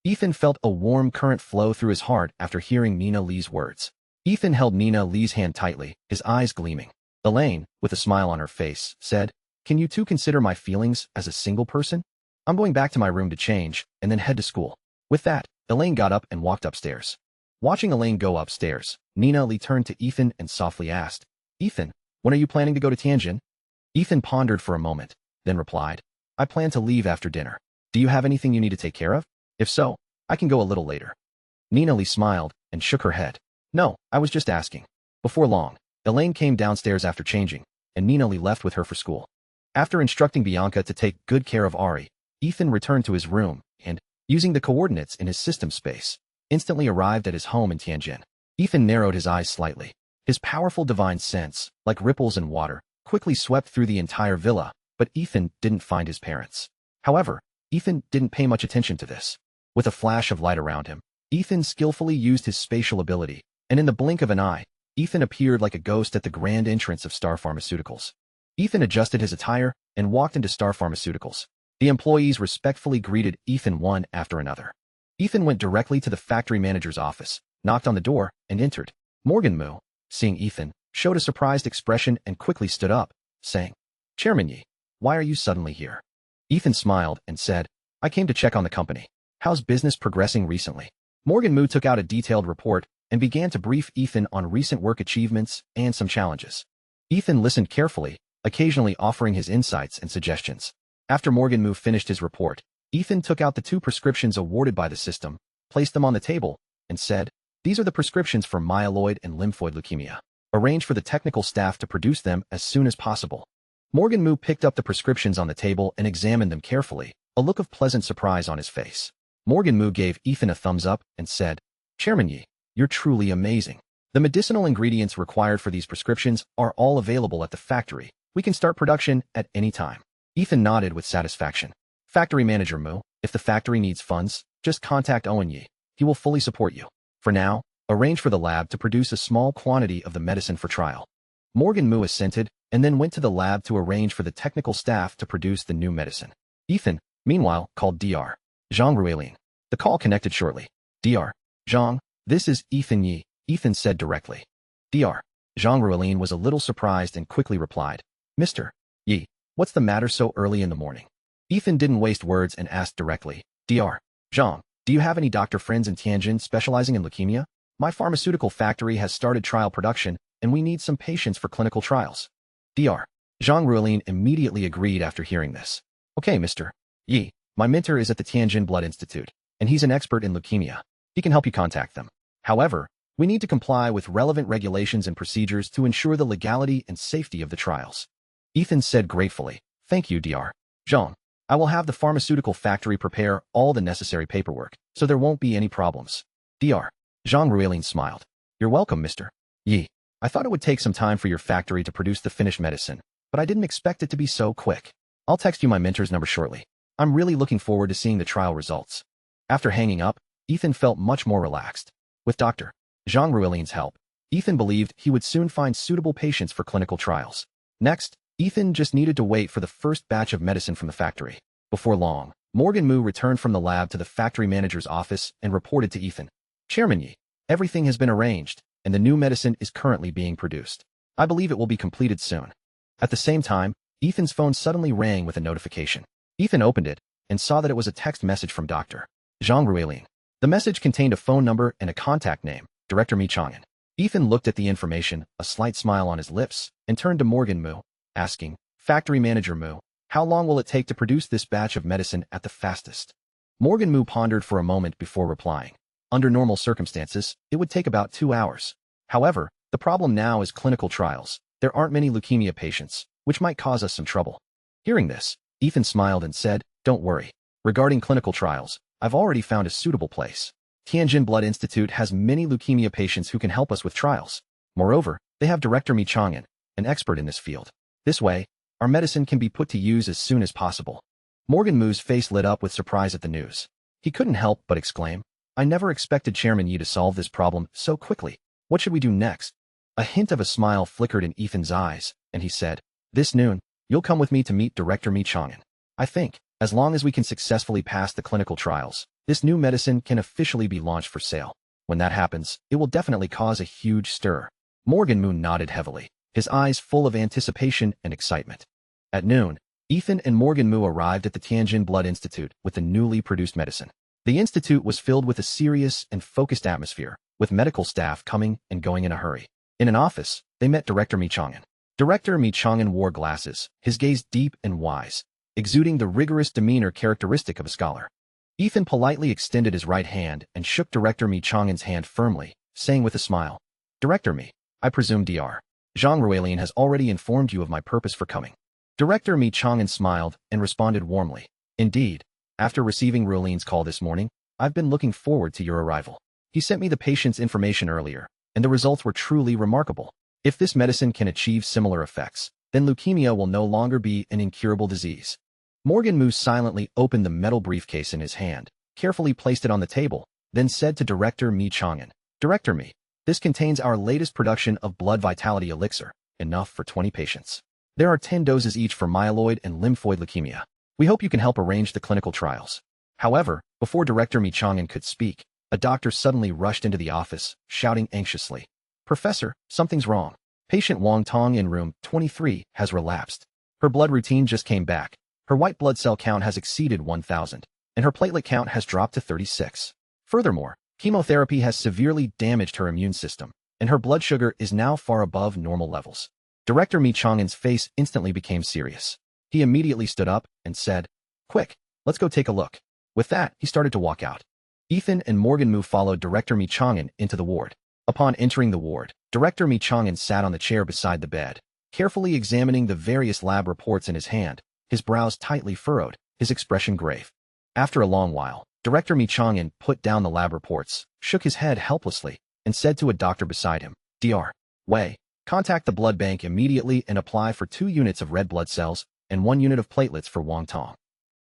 Ethan felt a warm current flow through his heart after hearing Nina Lee's words. Ethan held Nina Lee's hand tightly, his eyes gleaming. Elaine, with a smile on her face, said, "Can you two consider my feelings as a single person? I'm going back to my room to change and then head to school." With that, Elaine got up and walked upstairs. Watching Elaine go upstairs, Nina Lee turned to Ethan and softly asked, "Ethan, when are you planning to go to Tianjin?" Ethan pondered for a moment, then replied, "I plan to leave after dinner. Do you have anything you need to take care of? If so, I can go a little later." Nina Lee smiled and shook her head. "No, I was just asking." Before long, Elaine came downstairs after changing, and Nina Lee left with her for school. After instructing Bianca to take good care of Ari, Ethan returned to his room and, using the coordinates in his system space, instantly arrived at his home in Tianjin. Ethan narrowed his eyes slightly. His powerful divine sense, like ripples in water, quickly swept through the entire villa, but Ethan didn't find his parents. However, Ethan didn't pay much attention to this. With a flash of light around him, Ethan skillfully used his spatial ability, and in the blink of an eye, Ethan appeared like a ghost at the grand entrance of Star Pharmaceuticals. Ethan adjusted his attire and walked into Star Pharmaceuticals. The employees respectfully greeted Ethan one after another. Ethan went directly to the factory manager's office, knocked on the door, and entered. Morgan Moo, seeing Ethan, showed a surprised expression and quickly stood up, saying, "Chairman Yi, why are you suddenly here?" Ethan smiled and said, "I came to check on the company. How's business progressing recently?" Morgan Moo took out a detailed report and began to brief Ethan on recent work achievements and some challenges. Ethan listened carefully, occasionally offering his insights and suggestions. After Morgan Moo finished his report, Ethan took out the 2 prescriptions awarded by the system, placed them on the table, and said, "These are the prescriptions for myeloid and lymphoid leukemia. Arrange for the technical staff to produce them as soon as possible." Morgan Moo picked up the prescriptions on the table and examined them carefully, a look of pleasant surprise on his face. Morgan Moo gave Ethan a thumbs up and said, "Chairman Yi, you're truly amazing. The medicinal ingredients required for these prescriptions are all available at the factory. We can start production at any time." Ethan nodded with satisfaction. "Factory Manager Moo, if the factory needs funds, just contact Owen Yi. He will fully support you. For now, arrange for the lab to produce a small quantity of the medicine for trial." Morgan Moo assented and then went to the lab to arrange for the technical staff to produce the new medicine. Ethan, meanwhile, called Dr. Zhang Ruilin. The call connected shortly. "Dr. Zhang, this is Ethan Yi," Ethan said directly. Dr. Zhang Ruilin was a little surprised and quickly replied, "Mr. Yi, what's the matter so early in the morning?" Ethan didn't waste words and asked directly, "Dr. Zhang, do you have any doctor friends in Tianjin specializing in leukemia? My pharmaceutical factory has started trial production, and we need some patients for clinical trials." Dr. Zhang Ruilin immediately agreed after hearing this. "Okay, Mr. Yi, my mentor is at the Tianjin Blood Institute, and he's an expert in leukemia. He can help you contact them. However, we need to comply with relevant regulations and procedures to ensure the legality and safety of the trials." Ethan said gratefully, "Thank you, Dr. Zhang. I will have the pharmaceutical factory prepare all the necessary paperwork, so there won't be any problems." Dr. Zhang Ruilin smiled. "You're welcome, Mr. Yi. I thought it would take some time for your factory to produce the finished medicine, but I didn't expect it to be so quick. I'll text you my mentor's number shortly. I'm really looking forward to seeing the trial results." After hanging up, Ethan felt much more relaxed. With Dr. Zhang Ruilin's help, Ethan believed he would soon find suitable patients for clinical trials. Next, Ethan just needed to wait for the first batch of medicine from the factory. Before long, Morgan Moo returned from the lab to the factory manager's office and reported to Ethan, "Chairman Yi, everything has been arranged, and the new medicine is currently being produced. I believe it will be completed soon." At the same time, Ethan's phone suddenly rang with a notification. Ethan opened it and saw that it was a text message from Dr. Zhang Ruilin. The message contained a phone number and a contact name, Director Mi Chang'an. Ethan looked at the information, a slight smile on his lips, and turned to Morgan Mu, asking, Factory Manager Mu, how long will it take to produce this batch of medicine at the fastest? Morgan Mu pondered for a moment before replying. Under normal circumstances, it would take about 2 hours. However, the problem now is clinical trials. There aren't many leukemia patients, which might cause us some trouble. Hearing this, Ethan smiled and said, Don't worry. Regarding clinical trials, I've already found a suitable place. Tianjin Blood Institute has many leukemia patients who can help us with trials. Moreover, they have Director Mi Chang'an, an expert in this field. This way, our medicine can be put to use as soon as possible. Morgan Mu's face lit up with surprise at the news. He couldn't help but exclaim, I never expected Chairman Yi to solve this problem so quickly. What should we do next? A hint of a smile flickered in Ethan's eyes, and he said, This noon, you'll come with me to meet Director Mi Chang'an. I think, as long as we can successfully pass the clinical trials, this new medicine can officially be launched for sale. When that happens, it will definitely cause a huge stir. Morgan Mu nodded heavily, his eyes full of anticipation and excitement. At noon, Ethan and Morgan Mu arrived at the Tianjin Blood Institute with the newly produced medicine. The institute was filled with a serious and focused atmosphere, with medical staff coming and going in a hurry. In an office, they met Director Mi Chang'an. Director Mi Chang'an wore glasses, his gaze deep and wise, exuding the rigorous demeanor characteristic of a scholar. Ethan politely extended his right hand and shook Director Mi Chang'an's hand firmly, saying with a smile, Director Mi, I presume Dr. Zhang Ruilian has already informed you of my purpose for coming. Director Mi Chang'an smiled and responded warmly, Indeed, after receiving Ruilian's call this morning, I've been looking forward to your arrival. He sent me the patient's information earlier, and the results were truly remarkable. If this medicine can achieve similar effects, then leukemia will no longer be an incurable disease. Morgan Mu silently opened the metal briefcase in his hand, carefully placed it on the table, then said to Director Mi Chang'an, Director Mi, this contains our latest production of blood vitality elixir, enough for 20 patients. There are 10 doses each for myeloid and lymphoid leukemia. We hope you can help arrange the clinical trials. However, before Director Mi Chang'an could speak, a doctor suddenly rushed into the office, shouting anxiously, Professor, something's wrong. Patient Wang Tong in room 23 has relapsed. Her blood routine just came back. Her white blood cell count has exceeded 1,000, and her platelet count has dropped to 36. Furthermore, chemotherapy has severely damaged her immune system, and her blood sugar is now far above normal levels. Director Mi Chang'an's face instantly became serious. He immediately stood up and said, Quick, let's go take a look. With that, he started to walk out. Ethan and Morgan Mu followed Director Mi Chang'an into the ward. Upon entering the ward, Director Mi Chang'an sat on the chair beside the bed, carefully examining the various lab reports in his hand, his brows tightly furrowed, his expression grave. After a long while, Director Mi Chang'an put down the lab reports, shook his head helplessly, and said to a doctor beside him, Dr. Wei, contact the blood bank immediately and apply for 2 units of red blood cells and 1 unit of platelets for Wang Tong.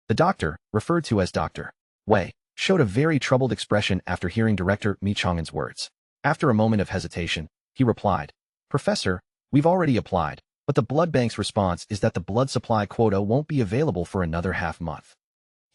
The doctor, referred to as Dr. Wei, showed a very troubled expression after hearing Director Mi Chang'an's words. After a moment of hesitation, he replied, Professor, we've already applied, but the blood bank's response is that the blood supply quota won't be available for another half-month.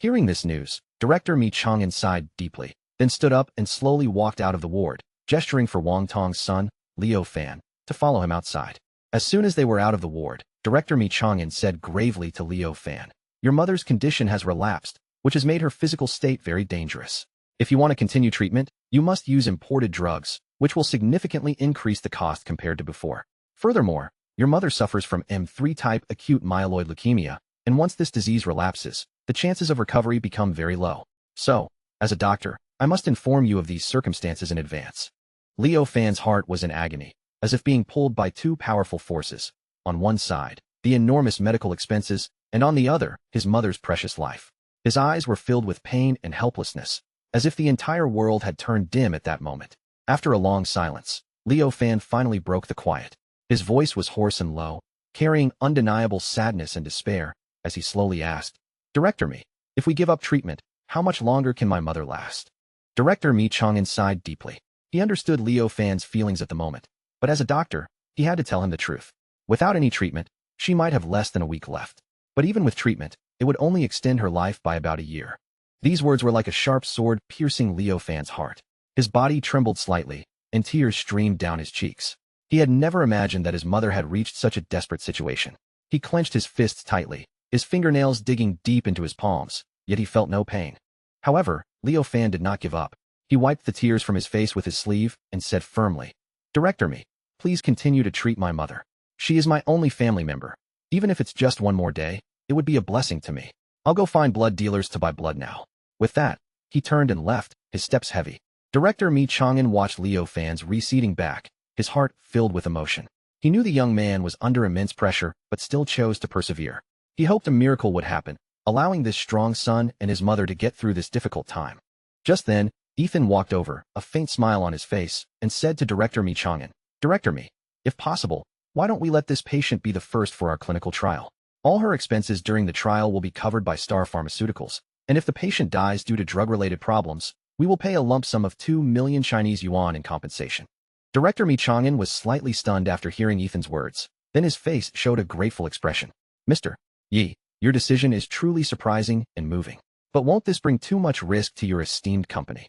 Hearing this news, Director Mi Chang'an sighed deeply, then stood up and slowly walked out of the ward, gesturing for Wang Tong's son, Liu Fan, to follow him outside. As soon as they were out of the ward, Director Mi Chang'an said gravely to Liu Fan, Your mother's condition has relapsed, which has made her physical state very dangerous. If you want to continue treatment, you must use imported drugs, which will significantly increase the cost compared to before. Furthermore, your mother suffers from M3-type acute myeloid leukemia, and once this disease relapses, the chances of recovery become very low. So, as a doctor, I must inform you of these circumstances in advance. Liu Fan's heart was in agony, as if being pulled by 2 powerful forces. On one side, the enormous medical expenses, and on the other, his mother's precious life. His eyes were filled with pain and helplessness, as if the entire world had turned dim at that moment. After a long silence, Liu Fan finally broke the quiet. His voice was hoarse and low, carrying undeniable sadness and despair, as he slowly asked, Director Mi, if we give up treatment, how much longer can my mother last? Director Mi Chang'an sighed deeply. He understood Liu Fan's feelings at the moment, but as a doctor, he had to tell him the truth. Without any treatment, she might have less than a week left. But even with treatment, it would only extend her life by about a year. These words were like a sharp sword piercing Liu Fan's heart. His body trembled slightly, and tears streamed down his cheeks. He had never imagined that his mother had reached such a desperate situation. He clenched his fists tightly, his fingernails digging deep into his palms, yet he felt no pain. However, Liu Fan did not give up. He wiped the tears from his face with his sleeve and said firmly, "Director me, please continue to treat my mother. She is my only family member. Even if it's just one more day, it would be a blessing to me. I'll go find blood dealers to buy blood now." With that, he turned and left, his steps heavy. Director Mi Chang'an watched Liu Fan's receding back, his heart filled with emotion. He knew the young man was under immense pressure, but still chose to persevere. He hoped a miracle would happen, allowing this strong son and his mother to get through this difficult time. Just then, Ethan walked over, a faint smile on his face, and said to Director Mi Chang'an, "Director Mi, if possible, why don't we let this patient be the first for our clinical trial? All her expenses during the trial will be covered by Star Pharmaceuticals, and if the patient dies due to drug-related problems, we will pay a lump sum of 2 million Chinese yuan in compensation." Director Mi Chang'an was slightly stunned after hearing Ethan's words. Then his face showed a grateful expression. "Mr. Yi, your decision is truly surprising and moving. But won't this bring too much risk to your esteemed company?"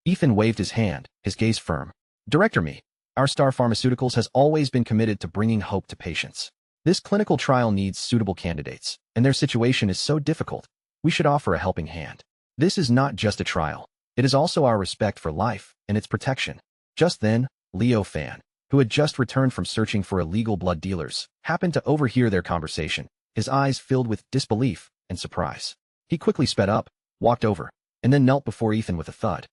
Ethan waved his hand, his gaze firm. "Director Mi, our Star Pharmaceuticals has always been committed to bringing hope to patients. This clinical trial needs suitable candidates, and their situation is so difficult. We should offer a helping hand. This is not just a trial. It is also our respect for life and its protection." Just then, Liu Fan, who had just returned from searching for illegal blood dealers, happened to overhear their conversation, his eyes filled with disbelief and surprise. He quickly sped up, walked over, and then knelt before Ethan with a thud.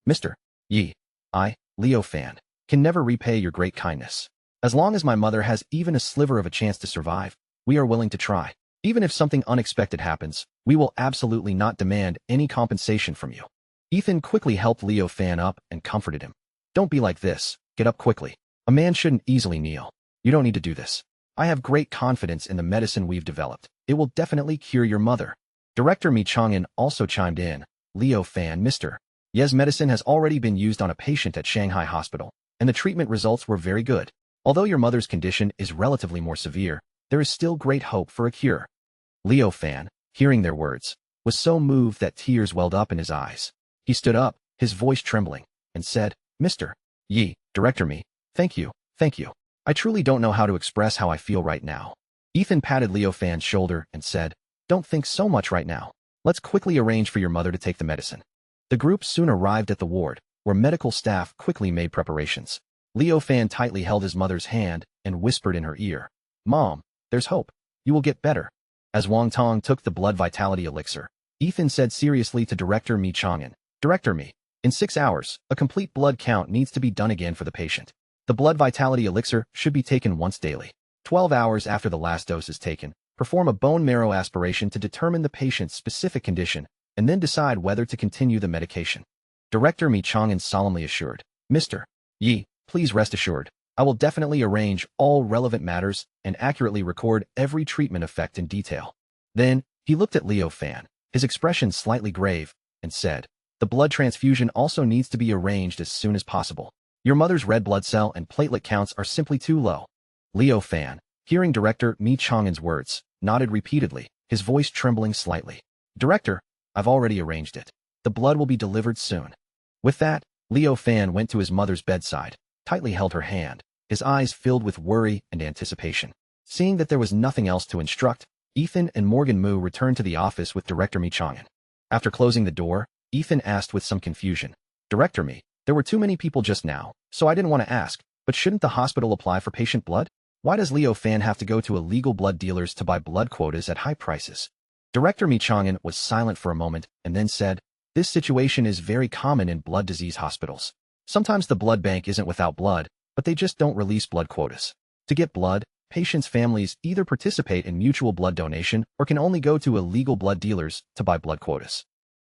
"Mr. Yi, I, Liu Fan, can never repay your great kindness. As long as my mother has even a sliver of a chance to survive, we are willing to try. Even if something unexpected happens, we will absolutely not demand any compensation from you." Ethan quickly helped Liu Fan up and comforted him. "Don't be like this. Get up quickly. A man shouldn't easily kneel. You don't need to do this. I have great confidence in the medicine we've developed. It will definitely cure your mother." Director Mi Chang'an also chimed in. "Liu Fan, Mr. Ye's medicine has already been used on a patient at Shanghai Hospital, and the treatment results were very good. Although your mother's condition is relatively more severe, there is still great hope for a cure." Liu Fan, hearing their words, was so moved that tears welled up in his eyes. He stood up, his voice trembling, and said, "Mr. Yi, Director Mi, thank you, thank you. I truly don't know how to express how I feel right now." Ethan patted Liu Fan's shoulder and said, "Don't think so much right now. Let's quickly arrange for your mother to take the medicine." The group soon arrived at the ward, where medical staff quickly made preparations. Liu Fan tightly held his mother's hand and whispered in her ear, "Mom, there's hope. You will get better." As Wang Tong took the blood vitality elixir, Ethan said seriously to Director Mi Chang'an, "Director Mi, in 6 hours, a complete blood count needs to be done again for the patient. The blood vitality elixir should be taken once daily. 12 hours after the last dose is taken, perform a bone marrow aspiration to determine the patient's specific condition, and then decide whether to continue the medication." Director Mi Chang'an solemnly assured, "Mr. Yi, please rest assured, I will definitely arrange all relevant matters and accurately record every treatment effect in detail." Then, he looked at Liu Fan, his expression slightly grave, and said, "The blood transfusion also needs to be arranged as soon as possible. Your mother's red blood cell and platelet counts are simply too low." Liu Fan, hearing Director Mi Chang'an's words, nodded repeatedly, his voice trembling slightly. "Director, I've already arranged it. The blood will be delivered soon." With that, Liu Fan went to his mother's bedside, tightly held her hand, his eyes filled with worry and anticipation. Seeing that there was nothing else to instruct, Ethan and Morgan Mu returned to the office with Director Mi Chang'an. After closing the door, Ethan asked with some confusion, "Director Mi, there were too many people just now, so I didn't want to ask, but shouldn't the hospital apply for patient blood? Why does Liu Fan have to go to illegal blood dealers to buy blood quotas at high prices?" Director Mi Chang'an was silent for a moment and then said, "This situation is very common in blood disease hospitals. Sometimes the blood bank isn't without blood, but they just don't release blood quotas. To get blood, patients' families either participate in mutual blood donation or can only go to illegal blood dealers to buy blood quotas."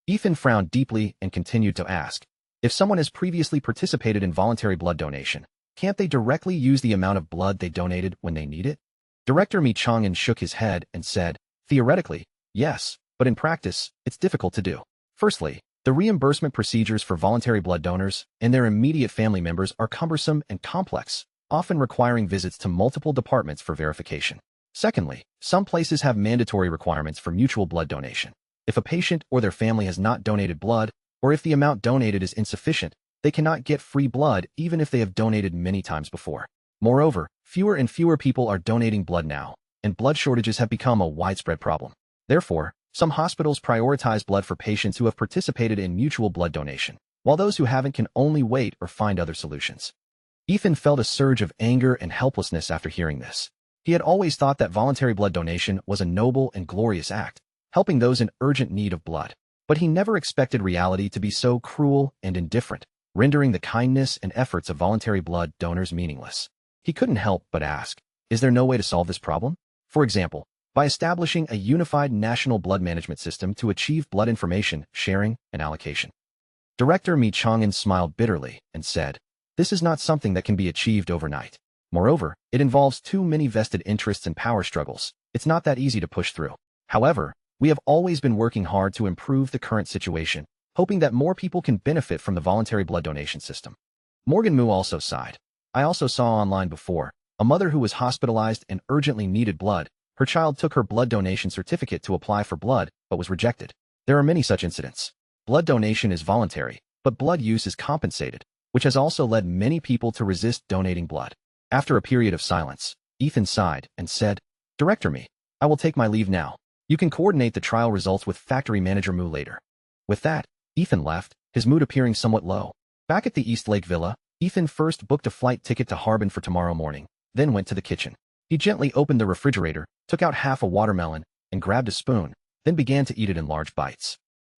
Ethan frowned deeply and continued to ask, "If someone has previously participated in voluntary blood donation, can't they directly use the amount of blood they donated when they need it?" Director Mi Chang'an shook his head and said, "Theoretically, yes, but in practice, it's difficult to do. Firstly, the reimbursement procedures for voluntary blood donors and their immediate family members are cumbersome and complex, often requiring visits to multiple departments for verification. Secondly, some places have mandatory requirements for mutual blood donation. If a patient or their family has not donated blood, or if the amount donated is insufficient, they cannot get free blood even if they have donated many times before. Moreover, fewer and fewer people are donating blood now, and blood shortages have become a widespread problem. Therefore, some hospitals prioritize blood for patients who have participated in mutual blood donation, while those who haven't can only wait or find other solutions. Ethan felt a surge of anger and helplessness after hearing this. He had always thought that voluntary blood donation was a noble and glorious act, helping those in urgent need of blood. But he never expected reality to be so cruel and indifferent, rendering the kindness and efforts of voluntary blood donors meaningless. He couldn't help but ask, is there no way to solve this problem? For example, by establishing a unified national blood management system to achieve blood information, sharing, and allocation. Director Mi Chang'an smiled bitterly and said, this is not something that can be achieved overnight. Moreover, it involves too many vested interests and power struggles. It's not that easy to push through. However, we have always been working hard to improve the current situation, hoping that more people can benefit from the voluntary blood donation system. Morgan Mu also sighed. I also saw online before, a mother who was hospitalized and urgently needed blood. Her child took her blood donation certificate to apply for blood, but was rejected. There are many such incidents. Blood donation is voluntary, but blood use is compensated, which has also led many people to resist donating blood. After a period of silence, Ethan sighed and said, Director Mi, I will take my leave now. You can coordinate the trial results with factory manager Mu later. With that, Ethan left, his mood appearing somewhat low. Back at the East Lake Villa, Ethan first booked a flight ticket to Harbin for tomorrow morning, then went to the kitchen. He gently opened the refrigerator, took out half a watermelon, and grabbed a spoon, then began to eat it in large bites.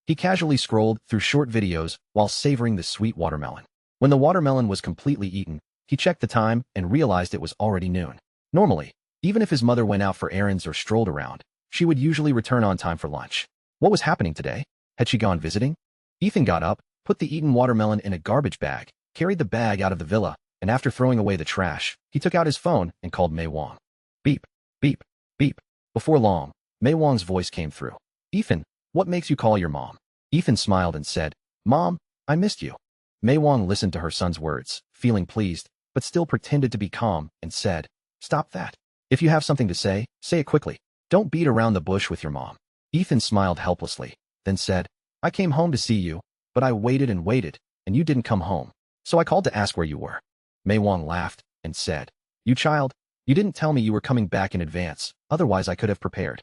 He casually scrolled through short videos while savoring the sweet watermelon. When the watermelon was completely eaten, he checked the time and realized it was already noon. Normally, even if his mother went out for errands or strolled around, she would usually return on time for lunch. What was happening today? Had she gone visiting? Ethan got up, put the eaten watermelon in a garbage bag, carried the bag out of the villa, and after throwing away the trash, he took out his phone and called Mei Wang. Beep, beep, beep. Before long, Mei Wang's voice came through. Ethan, what makes you call your mom? Ethan smiled and said, Mom, I missed you. Mei Wang listened to her son's words, feeling pleased, but still pretended to be calm and said, Stop that. If you have something to say it quickly. Don't beat around the bush with your mom. Ethan smiled helplessly, then said, I came home to see you, but I waited and waited, and you didn't come home. So I called to ask where you were. Mei Wang laughed and said, You child, you didn't tell me you were coming back in advance, otherwise I could have prepared.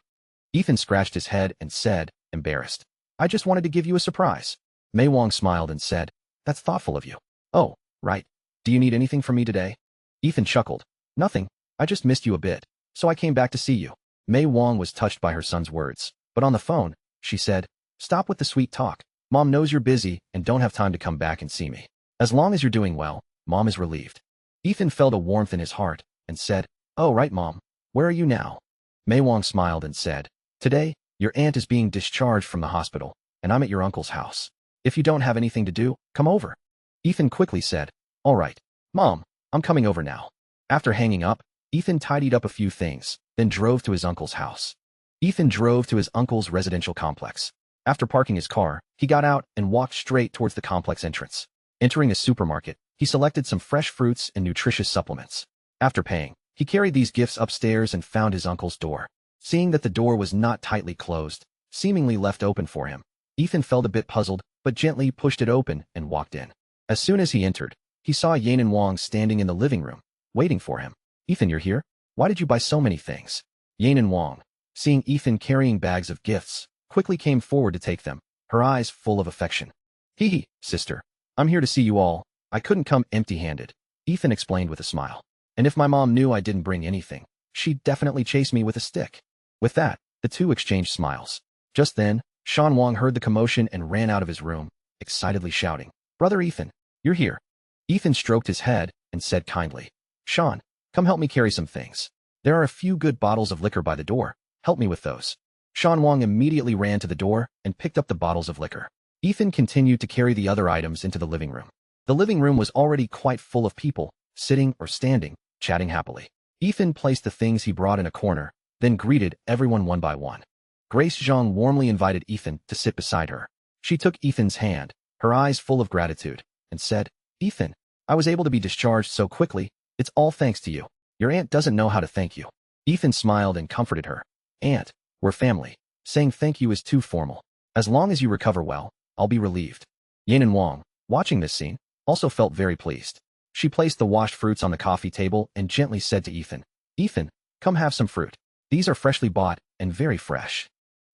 Ethan scratched his head and said, embarrassed, I just wanted to give you a surprise. Mei Wang smiled and said, That's thoughtful of you. Oh, right. Do you need anything from me today? Ethan chuckled. Nothing, I just missed you a bit, so I came back to see you. Mei Wang was touched by her son's words, but on the phone, she said, Stop with the sweet talk. Mom knows you're busy and don't have time to come back and see me. As long as you're doing well, Mom is relieved. Ethan felt a warmth in his heart and said, Oh right Mom, where are you now? Mei Wang smiled and said, Today, your aunt is being discharged from the hospital, and I'm at your uncle's house. If you don't have anything to do, come over. Ethan quickly said, All right, Mom, I'm coming over now. After hanging up, Ethan tidied up a few things, then drove to his uncle's house. Ethan drove to his uncle's residential complex. After parking his car, he got out and walked straight towards the complex entrance. Entering a supermarket, he selected some fresh fruits and nutritious supplements. After paying, he carried these gifts upstairs and found his uncle's door. Seeing that the door was not tightly closed, seemingly left open for him, Ethan felt a bit puzzled, but gently pushed it open and walked in. As soon as he entered, he saw Yanan Wang standing in the living room, waiting for him. Ethan, you're here? Why did you buy so many things? Yanan Wang, seeing Ethan carrying bags of gifts, quickly came forward to take them, her eyes full of affection. Hee, sister. I'm here to see you all. I couldn't come empty-handed, Ethan explained with a smile. And if my mom knew I didn't bring anything, she'd definitely chase me with a stick. With that, the two exchanged smiles. Just then, Shan Wang heard the commotion and ran out of his room, excitedly shouting, Brother Ethan, you're here. Ethan stroked his head and said kindly, Shan, come help me carry some things. There are a few good bottles of liquor by the door. Help me with those. Shan Wang immediately ran to the door and picked up the bottles of liquor. Ethan continued to carry the other items into the living room. The living room was already quite full of people, sitting or standing, chatting happily. Ethan placed the things he brought in a corner, then greeted everyone one by one. Grace Zhang warmly invited Ethan to sit beside her. She took Ethan's hand, her eyes full of gratitude, and said, Ethan, I was able to be discharged so quickly. It's all thanks to you. Your aunt doesn't know how to thank you. Ethan smiled and comforted her. Aunt, we're family. Saying thank you is too formal. As long as you recover well, I'll be relieved. Yanan Wang, watching this scene, also felt very pleased. She placed the washed fruits on the coffee table and gently said to Ethan, Ethan, come have some fruit. These are freshly bought and very fresh.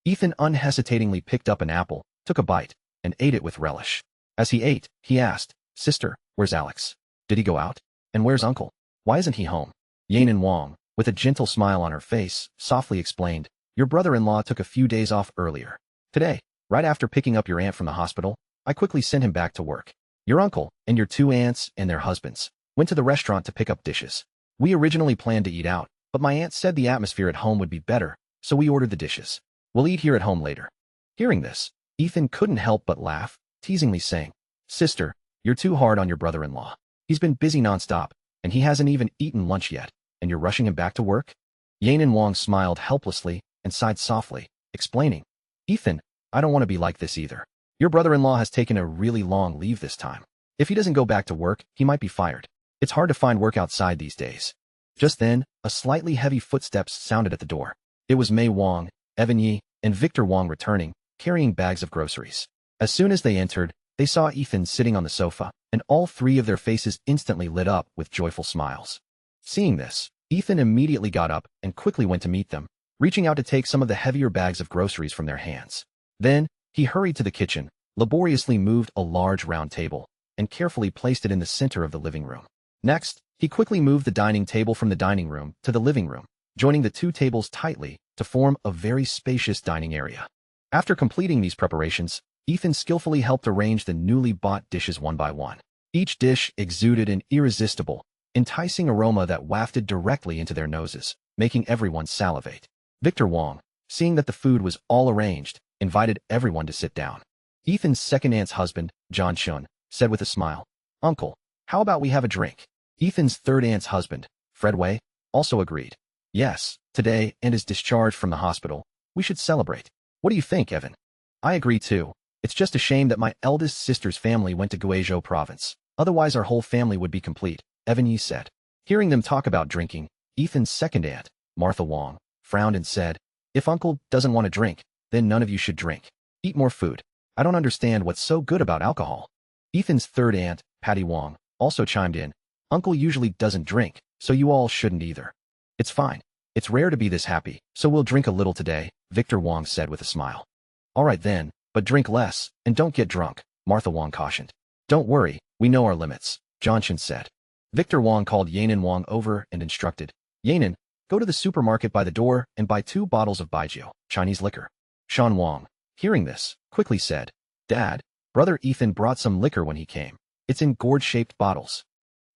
Ethan unhesitatingly picked up an apple, took a bite, and ate it with relish. As he ate, he asked, "Sister, where's Alex? Did he go out? And where's Uncle? Why isn't he home?" Yanin Wang, with a gentle smile on her face, softly explained, "Your brother-in-law took a few days off earlier. Today, right after picking up your aunt from the hospital, I quickly sent him back to work. Your uncle and your two aunts and their husbands went to the restaurant to pick up dishes. We originally planned to eat out, but my aunt said the atmosphere at home would be better, so we ordered the dishes. We'll eat here at home later." Hearing this, Ethan couldn't help but laugh, teasingly saying, "Sister, you're too hard on your brother-in-law. He's been busy nonstop, and he hasn't even eaten lunch yet, and you're rushing him back to work?" Yanin Wang smiled helplessly and sighed softly, explaining, "Ethan, I don't want to be like this either. Your brother-in-law has taken a really long leave this time. If he doesn't go back to work, he might be fired. It's hard to find work outside these days." Just then, a slightly heavy footsteps sounded at the door. It was Mei Wang, Evan Yi, and Victor Wang returning, carrying bags of groceries. As soon as they entered, they saw Ethan sitting on the sofa, and all three of their faces instantly lit up with joyful smiles. Seeing this, Ethan immediately got up and quickly went to meet them, reaching out to take some of the heavier bags of groceries from their hands. Then, he hurried to the kitchen, laboriously moved a large round table, and carefully placed it in the center of the living room. Next, he quickly moved the dining table from the dining room to the living room, joining the two tables tightly to form a very spacious dining area. After completing these preparations, Ethan skillfully helped arrange the newly bought dishes one by one. Each dish exuded an irresistible, enticing aroma that wafted directly into their noses, making everyone salivate. Victor Wang, seeing that the food was all arranged, invited everyone to sit down. Ethan's second aunt's husband, John Shun, said with a smile, "Uncle, how about we have a drink?" Ethan's third aunt's husband, Fred Wei, also agreed. "Yes, today, and is discharged from the hospital, we should celebrate. What do you think, Evan?" "I agree too. It's just a shame that my eldest sister's family went to Guizhou province. Otherwise our whole family would be complete," Evan Yi said. Hearing them talk about drinking, Ethan's second aunt, Martha Wang, frowned and said, "If Uncle doesn't want to drink, then none of you should drink. Eat more food. I don't understand what's so good about alcohol." Ethan's third aunt, Patty Wang, also chimed in, "Uncle usually doesn't drink, so you all shouldn't either." "It's fine. It's rare to be this happy, so we'll drink a little today," Victor Wang said with a smile. "All right then, but drink less, and don't get drunk," Martha Wang cautioned. "Don't worry, we know our limits," Johnson said. Victor Wang called Yanin Wang over and instructed, "Yanin, go to the supermarket by the door and buy 2 bottles of Baijiu, Chinese liquor." Shan Wang, hearing this, quickly said, "Dad, brother Ethan brought some liquor when he came. It's in gourd-shaped bottles."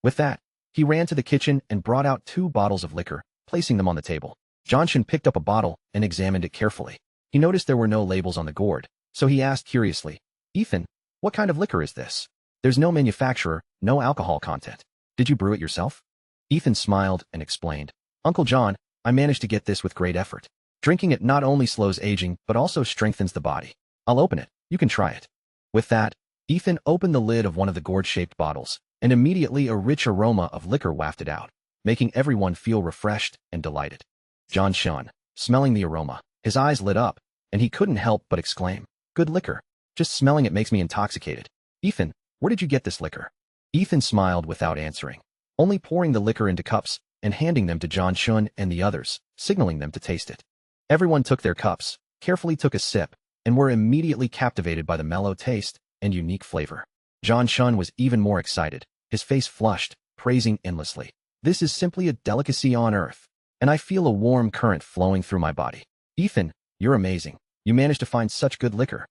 With that, he ran to the kitchen and brought out 2 bottles of liquor, placing them on the table. Johnson picked up a bottle and examined it carefully. He noticed there were no labels on the gourd, so he asked curiously, "Ethan, what kind of liquor is this? There's no manufacturer, no alcohol content. Did you brew it yourself?" Ethan smiled and explained, "Uncle John, I managed to get this with great effort. Drinking it not only slows aging, but also strengthens the body. I'll open it. You can try it." With that, Ethan opened the lid of one of the gourd-shaped bottles, and immediately a rich aroma of liquor wafted out, making everyone feel refreshed and delighted. John Shun, smelling the aroma, his eyes lit up, and he couldn't help but exclaim, "Good liquor. Just smelling it makes me intoxicated. Ethan, where did you get this liquor?" Ethan smiled without answering, only pouring the liquor into cups and handing them to John Shun and the others, signaling them to taste it. Everyone took their cups, carefully took a sip, and were immediately captivated by the mellow taste and unique flavor. John Shun was even more excited, his face flushed, praising endlessly, "This is simply a delicacy on earth, and I feel a warm current flowing through my body. Ethan, you're amazing. You managed to find such good liquor."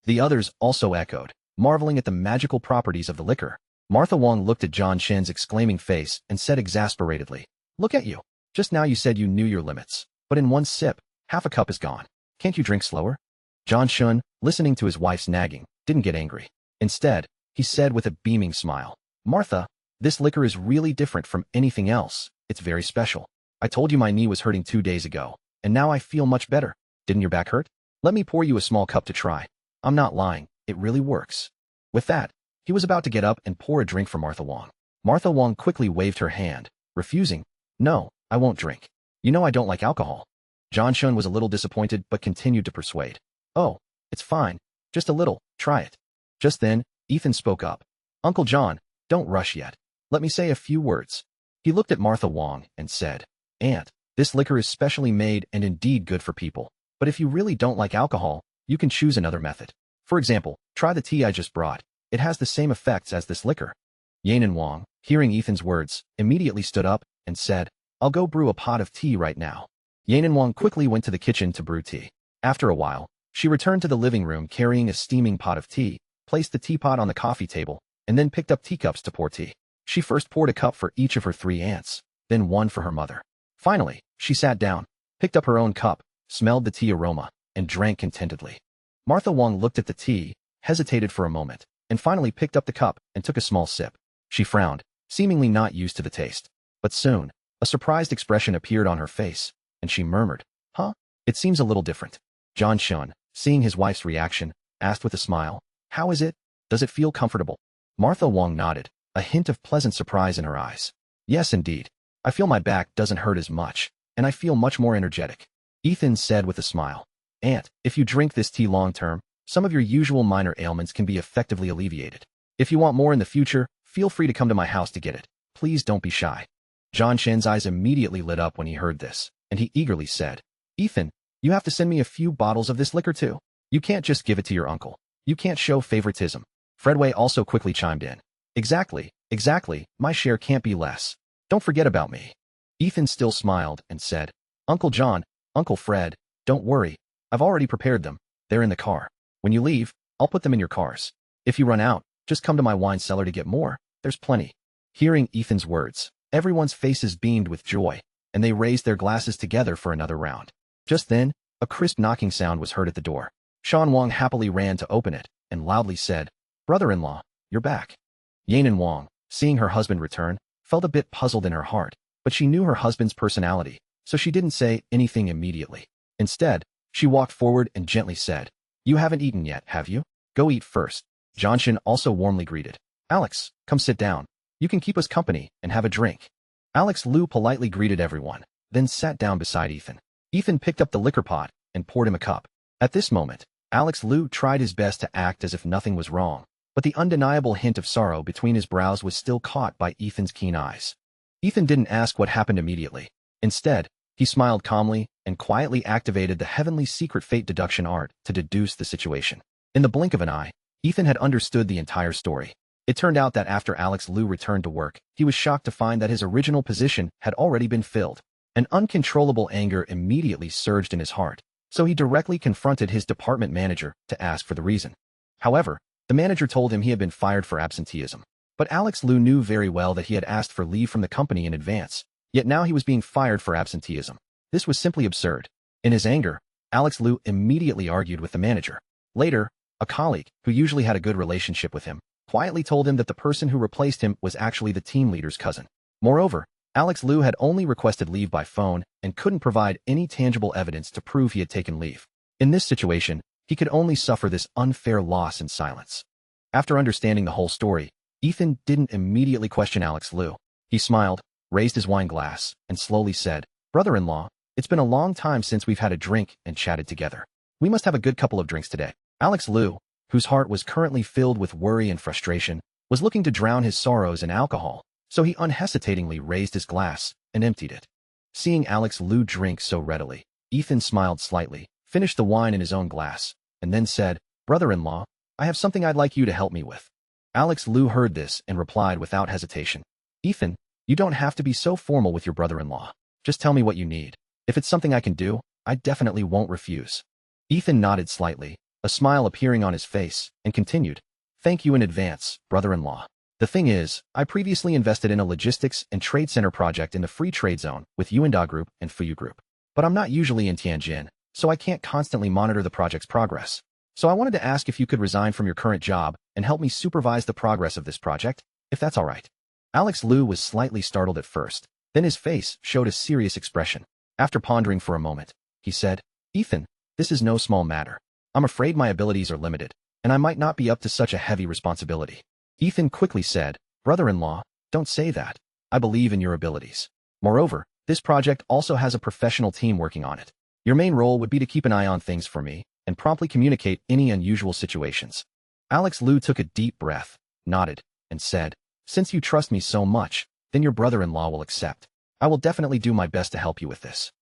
The others also echoed, marveling at the magical properties of the liquor. Martha Wang looked at John Shen's exclaiming face and said exasperatedly, "Look at you. Just now you said you knew your limits, but in one sip, half a cup is gone. Can't you drink slower?" John Shun, listening to his wife's nagging, didn't get angry. Instead, he said with a beaming smile, "Martha, this liquor is really different from anything else. It's very special. I told you my knee was hurting 2 days ago, and now I feel much better. Didn't your back hurt? Let me pour you a small cup to try. I'm not lying, it really works." With that, he was about to get up and pour a drink for Martha Wang. Martha Wang quickly waved her hand, refusing, "No, I won't drink. You know I don't like alcohol." John Shun was a little disappointed but continued to persuade, "Oh, it's fine. Just a little, try it." Just then, Ethan spoke up, "Uncle John, don't rush yet. Let me say a few words." He looked at Martha Wang and said, "Aunt, this liquor is specially made and indeed good for people, but if you really don't like alcohol, you can choose another method. For example, try the tea I just brought. it has the same effects as this liquor. Yanan Wang, hearing Ethan's words, immediately stood up and said, I'll go brew a pot of tea right now. Yanan Wang quickly went to the kitchen to brew tea. After a while, she returned to the living room carrying a steaming pot of tea, placed the teapot on the coffee table, and then picked up teacups to pour tea. She first poured a cup for each of her 3 aunts, then one for her mother. Finally, she sat down, picked up her own cup, smelled the tea aroma, and drank contentedly. Martha Wang looked at the tea, hesitated for a moment, and finally picked up the cup and took a small sip. She frowned, seemingly not used to the taste. But soon, a surprised expression appeared on her face, and she murmured, Huh? It seems a little different. John Shun, seeing his wife's reaction, asked with a smile, How is it? Does it feel comfortable? Martha Wang nodded, a hint of pleasant surprise in her eyes. Yes, indeed. I feel my back doesn't hurt as much, and I feel much more energetic. Ethan said with a smile. Aunt, if you drink this tea long term, some of your usual minor ailments can be effectively alleviated. If you want more in the future, feel free to come to my house to get it. Please don't be shy. John Shen's eyes immediately lit up when he heard this, and he eagerly said, Ethan, you have to send me a few bottles of this liquor too. You can't just give it to your uncle. You can't show favoritism. Fredway also quickly chimed in. Exactly, my share can't be less. Don't forget about me. Ethan still smiled and said, Uncle John, Uncle Fred, don't worry. I've already prepared them. They're in the car. When you leave, I'll put them in your cars. If you run out, just come to my wine cellar to get more. There's plenty. Hearing Ethan's words, everyone's faces beamed with joy, and they raised their glasses together for another round. Just then, a crisp knocking sound was heard at the door. Shan Wang happily ran to open it and loudly said, Brother-in-law, you're back. Yanan Wang, seeing her husband return, felt a bit puzzled in her heart, but she knew her husband's personality, so she didn't say anything immediately. Instead, she walked forward and gently said, You haven't eaten yet, have you? Go eat first. Johnson also warmly greeted. Alex, come sit down. You can keep us company and have a drink. Alex Liu politely greeted everyone, then sat down beside Ethan. Ethan picked up the liquor pot and poured him a cup. At this moment, Alex Liu tried his best to act as if nothing was wrong, but the undeniable hint of sorrow between his brows was still caught by Ethan's keen eyes. Ethan didn't ask what happened immediately. Instead, he smiled calmly and quietly activated the heavenly secret fate deduction art to deduce the situation. In the blink of an eye, Ethan had understood the entire story. It turned out that after Alex Liu returned to work, he was shocked to find that his original position had already been filled. An uncontrollable anger immediately surged in his heart, so he directly confronted his department manager to ask for the reason. However, the manager told him he had been fired for absenteeism. But Alex Liu knew very well that he had asked for leave from the company in advance, yet now he was being fired for absenteeism. This was simply absurd. In his anger, Alex Liu immediately argued with the manager. Later, a colleague, who usually had a good relationship with him, quietly told him that the person who replaced him was actually the team leader's cousin. Moreover, Alex Liu had only requested leave by phone and couldn't provide any tangible evidence to prove he had taken leave. In this situation, he could only suffer this unfair loss in silence. After understanding the whole story, Ethan didn't immediately question Alex Liu. He smiled, raised his wine glass, and slowly said, Brother-in-law, it's been a long time since we've had a drink and chatted together. We must have a good couple of drinks today. Alex Liu, whose heart was currently filled with worry and frustration, was looking to drown his sorrows in alcohol, so he unhesitatingly raised his glass and emptied it. Seeing Alex Liu drink so readily, Ethan smiled slightly, finished the wine in his own glass, and then said, Brother-in-law, I have something I'd like you to help me with. Alex Liu heard this and replied without hesitation, Ethan, you don't have to be so formal with your brother-in-law. Just tell me what you need. If it's something I can do, I definitely won't refuse. Ethan nodded slightly, a smile appearing on his face, and continued, Thank you in advance, brother-in-law. The thing is, I previously invested in a logistics and trade center project in the free trade zone with Yuanda Group and Fuyu Group. But I'm not usually in Tianjin, so I can't constantly monitor the project's progress. So I wanted to ask if you could resign from your current job and help me supervise the progress of this project, if that's all right. Alex Liu was slightly startled at first, then his face showed a serious expression. After pondering for a moment, he said, Ethan, this is no small matter. I'm afraid my abilities are limited, and I might not be up to such a heavy responsibility. Ethan quickly said, Brother-in-law, don't say that. I believe in your abilities. Moreover, this project also has a professional team working on it. Your main role would be to keep an eye on things for me and promptly communicate any unusual situations. Alex Liu took a deep breath, nodded, and said, Since you trust me so much, then your brother-in-law will accept. I will definitely do my best to help you with this.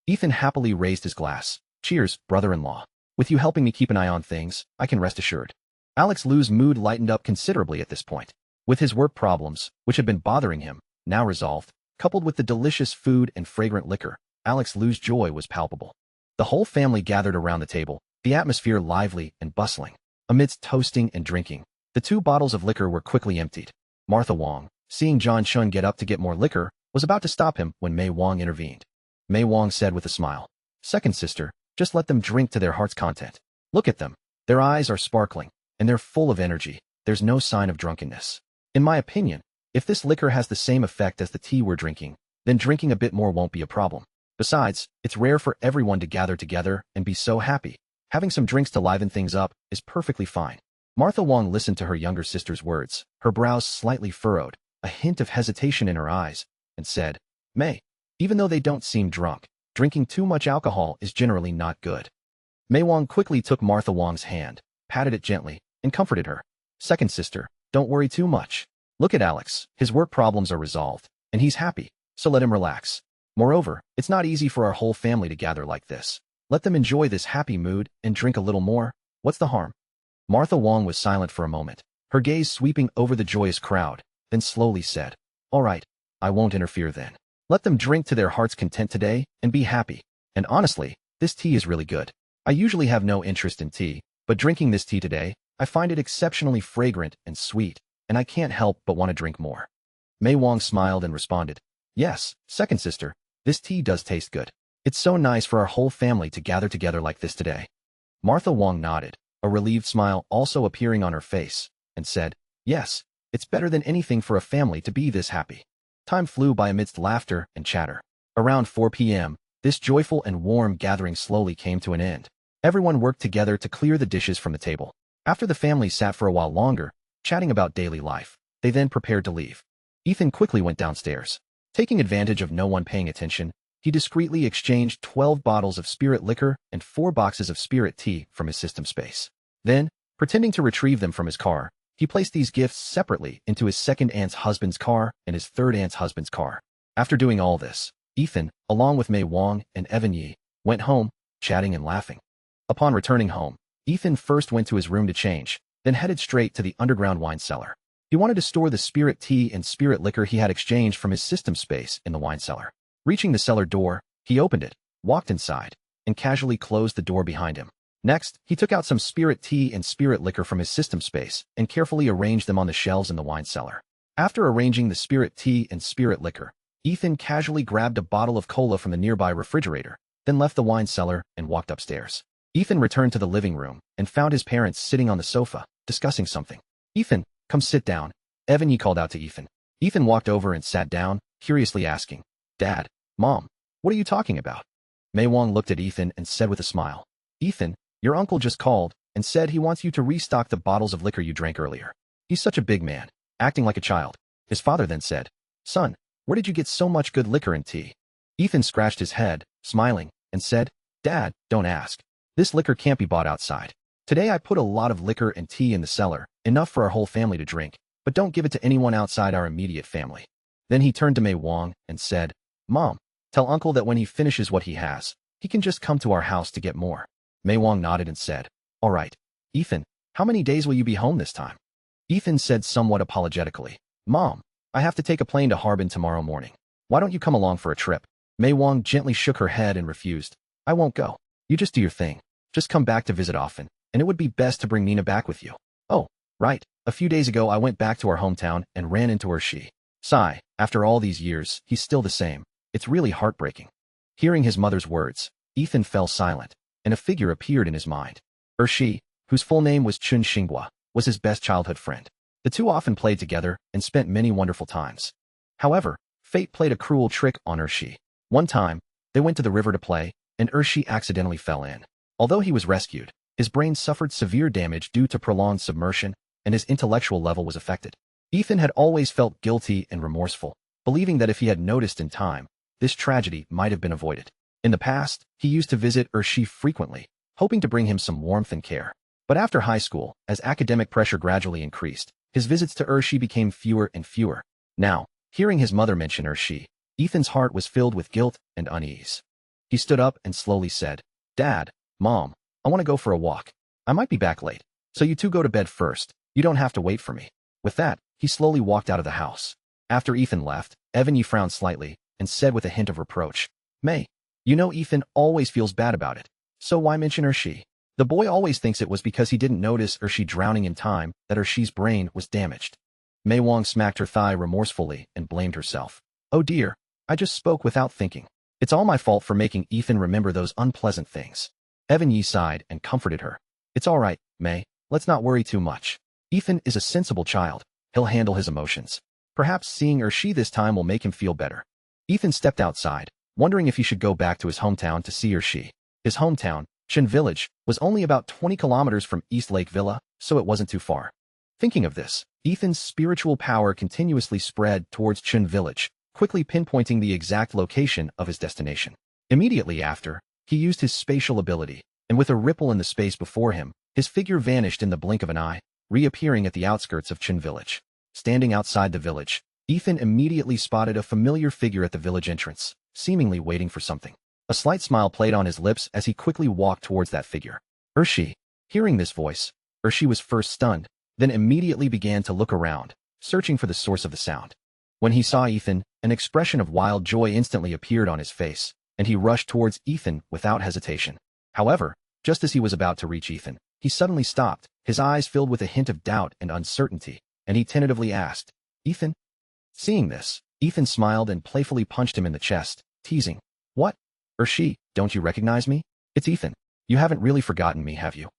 Ethan happily raised his glass. Cheers, brother-in-law. With you helping me keep an eye on things, I can rest assured. Alex Liu's mood lightened up considerably at this point. With his work problems, which had been bothering him, now resolved, coupled with the delicious food and fragrant liquor, Alex Liu's joy was palpable. The whole family gathered around the table, the atmosphere lively and bustling. Amidst toasting and drinking, the 2 bottles of liquor were quickly emptied. Martha Wong, seeing John Chun get up to get more liquor, was about to stop him when Mei Wong intervened. Mei Wong said with a smile, "Second sister, just let them drink to their heart's content. Look at them. Their eyes are sparkling, and they're full of energy. There's no sign of drunkenness. In my opinion, if this liquor has the same effect as the tea we're drinking, then drinking a bit more won't be a problem. Besides, it's rare for everyone to gather together and be so happy. Having some drinks to liven things up is perfectly fine." Martha Wong listened to her younger sister's words, her brows slightly furrowed, a hint of hesitation in her eyes, and said, "Mei, even though they don't seem drunk, drinking too much alcohol is generally not good." Mei Wong quickly took Martha Wong's hand, patted it gently, and comforted her. "Second sister, don't worry too much. Look at Alex, his work problems are resolved, and he's happy, so let him relax. Moreover, it's not easy for our whole family to gather like this. Let them enjoy this happy mood and drink a little more. What's the harm?" Martha Wong was silent for a moment, her gaze sweeping over the joyous crowd, then slowly said, "All right, I won't interfere then. Let them drink to their heart's content today and be happy. And honestly, this tea is really good. I usually have no interest in tea, but drinking this tea today, I find it exceptionally fragrant and sweet, and I can't help but want to drink more." Mei Wong smiled and responded, "Yes, second sister, this tea does taste good. It's so nice for our whole family to gather together like this today." Martha Wong nodded, a relieved smile also appearing on her face, and said, "Yes, it's better than anything for a family to be this happy." Time flew by amidst laughter and chatter. Around 4 p.m., this joyful and warm gathering slowly came to an end. Everyone worked together to clear the dishes from the table. After the family sat for a while longer, chatting about daily life, they then prepared to leave. Ethan quickly went downstairs. Taking advantage of no one paying attention, he discreetly exchanged 12 bottles of spirit liquor and 4 boxes of spirit tea from his system space. Then, pretending to retrieve them from his car, he placed these gifts separately into his second aunt's husband's car and his third aunt's husband's car. After doing all this, Ethan, along with Mei Wong and Evan Yi, went home, chatting and laughing. Upon returning home, Ethan first went to his room to change, then headed straight to the underground wine cellar. He wanted to store the spirit tea and spirit liquor he had exchanged from his system space in the wine cellar. Reaching the cellar door, he opened it, walked inside, and casually closed the door behind him. Next, he took out some spirit tea and spirit liquor from his system space and carefully arranged them on the shelves in the wine cellar. After arranging the spirit tea and spirit liquor, Ethan casually grabbed a bottle of cola from the nearby refrigerator, then left the wine cellar and walked upstairs. Ethan returned to the living room and found his parents sitting on the sofa, discussing something. "Ethan, come sit down," Evan Yi called out to Ethan. Ethan walked over and sat down, curiously asking, "Dad, Mom, what are you talking about?" Mei Wong looked at Ethan and said with a smile, "Ethan, your uncle just called and said he wants you to restock the bottles of liquor you drank earlier. He's such a big man, acting like a child." His father then said, "Son, where did you get so much good liquor and tea?" Ethan scratched his head, smiling, and said, "Dad, don't ask. This liquor can't be bought outside. Today I put a lot of liquor and tea in the cellar, enough for our whole family to drink, but don't give it to anyone outside our immediate family." Then he turned to Mei Wong and said, "Mom, tell Uncle that when he finishes what he has, he can just come to our house to get more." Mei Wong nodded and said, "All right. Ethan, how many days will you be home this time?" Ethan said somewhat apologetically, "Mom, I have to take a plane to Harbin tomorrow morning. Why don't you come along for a trip?" Mei Wong gently shook her head and refused. "I won't go. You just do your thing. Just come back to visit often, and it would be best to bring Nina back with you." "Oh, right. A few days ago I went back to our hometown and ran into her. Sigh, after all these years, he's still the same. It's really heartbreaking." Hearing his mother's words, Ethan fell silent, and a figure appeared in his mind. Shi, whose full name was Chun Xinghua, was his best childhood friend. The two often played together and spent many wonderful times. However, fate played a cruel trick on Shi. One time, they went to the river to play, and Shi accidentally fell in. Although he was rescued, his brain suffered severe damage due to prolonged submersion, and his intellectual level was affected. Ethan had always felt guilty and remorseful, believing that if he had noticed in time, this tragedy might have been avoided. In the past, he used to visit Shi frequently, hoping to bring him some warmth and care. But after high school, as academic pressure gradually increased, his visits to Shi became fewer and fewer. Now, hearing his mother mention Shi, Ethan's heart was filled with guilt and unease. He stood up and slowly said, "Dad, Mom, I want to go for a walk. I might be back late." So you two go to bed first. You don't have to wait for me. With that, he slowly walked out of the house. After Ethan left, Evan Yi frowned slightly and said with a hint of reproach, May, you know Ethan always feels bad about it. So why mention Ershi? The boy always thinks it was because he didn't notice Ershi drowning in time that Ershi's brain was damaged. Mei Wang smacked her thigh remorsefully and blamed herself. Oh dear, I just spoke without thinking. It's all my fault for making Ethan remember those unpleasant things. Evan Yi sighed and comforted her. It's all right, Mei, let's not worry too much. Ethan is a sensible child. He'll handle his emotions. Perhaps seeing Ershi this time will make him feel better. Ethan stepped outside, wondering if he should go back to his hometown to see Ershi. His hometown, Chen Village, was only about 20 kilometers from East Lake Villa, so it wasn't too far. Thinking of this, Ethan's spiritual power continuously spread towards Chen Village, quickly pinpointing the exact location of his destination. Immediately after, he used his spatial ability, and with a ripple in the space before him, his figure vanished in the blink of an eye, reappearing at the outskirts of Chen Village. Standing outside the village, Ethan immediately spotted a familiar figure at the village entrance, seemingly waiting for something. A slight smile played on his lips as he quickly walked towards that figure. Ershi. Hearing this voice, Ershi was first stunned, then immediately began to look around, searching for the source of the sound. When he saw Ethan, an expression of wild joy instantly appeared on his face, and he rushed towards Ethan without hesitation. However, just as he was about to reach Ethan, he suddenly stopped, his eyes filled with a hint of doubt and uncertainty, and he tentatively asked, Ethan? Seeing this, Ethan smiled and playfully punched him in the chest, teasing, What? Ershi, don't you recognize me? It's Ethan. You haven't really forgotten me, have you?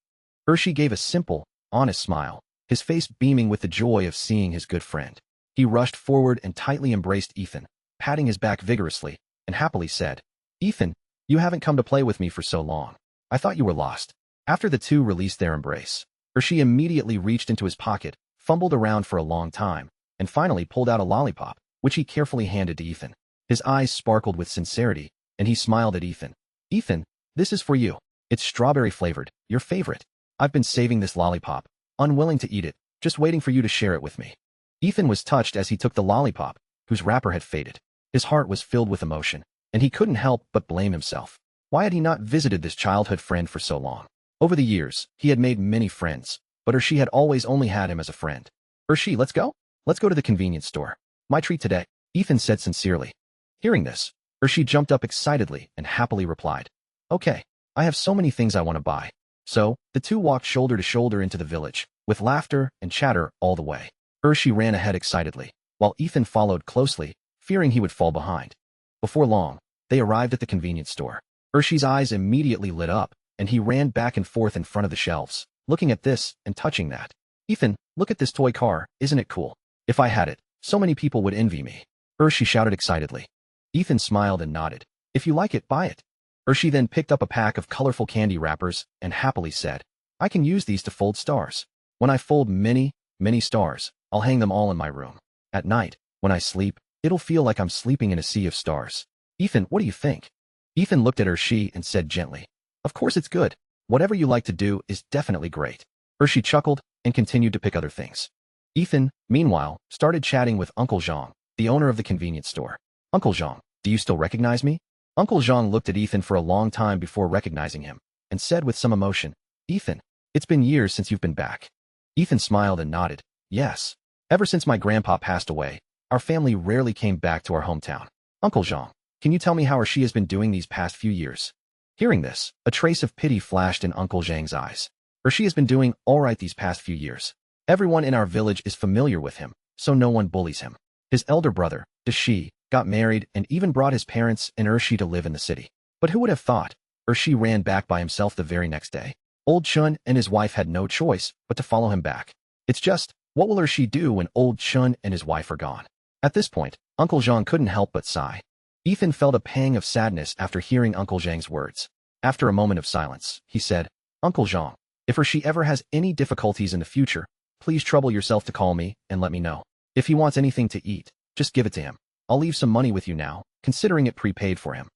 Ershi gave a simple, honest smile, his face beaming with the joy of seeing his good friend. He rushed forward and tightly embraced Ethan, patting his back vigorously, and happily said, Ethan, you haven't come to play with me for so long. I thought you were lost. After the two released their embrace, Ershi immediately reached into his pocket, fumbled around for a long time, and finally pulled out a lollipop, which he carefully handed to Ethan. His eyes sparkled with sincerity, and he smiled at Ethan. Ethan, this is for you. It's strawberry-flavored, your favorite. I've been saving this lollipop, unwilling to eat it, just waiting for you to share it with me. Ethan was touched as he took the lollipop, whose wrapper had faded. His heart was filled with emotion, and he couldn't help but blame himself. Why had he not visited this childhood friend for so long? Over the years, he had made many friends, but Ershi had always only had him as a friend. Ershi, let's go? Let's go to the convenience store. My treat today, Ethan said sincerely. Hearing this, Ershi jumped up excitedly and happily replied, Okay, I have so many things I want to buy. So, the two walked shoulder to shoulder into the village, with laughter and chatter all the way. Ershi ran ahead excitedly, while Ethan followed closely, fearing he would fall behind. Before long, they arrived at the convenience store. Ershi's eyes immediately lit up, and he ran back and forth in front of the shelves, looking at this and touching that. Ethan, look at this toy car, isn't it cool? If I had it, so many people would envy me. Ershi shouted excitedly. Ethan smiled and nodded. If you like it, buy it. Ershi then picked up a pack of colorful candy wrappers and happily said, I can use these to fold stars. When I fold many, many stars, I'll hang them all in my room. At night, when I sleep, it'll feel like I'm sleeping in a sea of stars. Ethan, what do you think? Ethan looked at Ershi and said gently, Of course it's good. Whatever you like to do is definitely great. Ershi chuckled and continued to pick other things. Ethan, meanwhile, started chatting with Uncle Zhang, the owner of the convenience store. Uncle Zhang, do you still recognize me? Uncle Zhang looked at Ethan for a long time before recognizing him, and said with some emotion, Ethan, it's been years since you've been back. Ethan smiled and nodded. Yes. Ever since my grandpa passed away, our family rarely came back to our hometown. Uncle Zhang, can you tell me how Ershi has been doing these past few years? Hearing this, a trace of pity flashed in Uncle Zhang's eyes. Ershi has been doing all right these past few years. Everyone in our village is familiar with him, so no one bullies him. His elder brother, Dashi, got married and even brought his parents and Ershi to live in the city. But who would have thought? Ershi ran back by himself the very next day. Old Chun and his wife had no choice but to follow him back. It's just, what will Ershi do when Old Chun and his wife are gone? At this point, Uncle Zhang couldn't help but sigh. Ethan felt a pang of sadness after hearing Uncle Zhang's words. After a moment of silence, he said, Uncle Zhang, if Ershi ever has any difficulties in the future, please trouble yourself to call me and let me know. If he wants anything to eat, just give it to him. I'll leave some money with you now, considering it prepaid for him.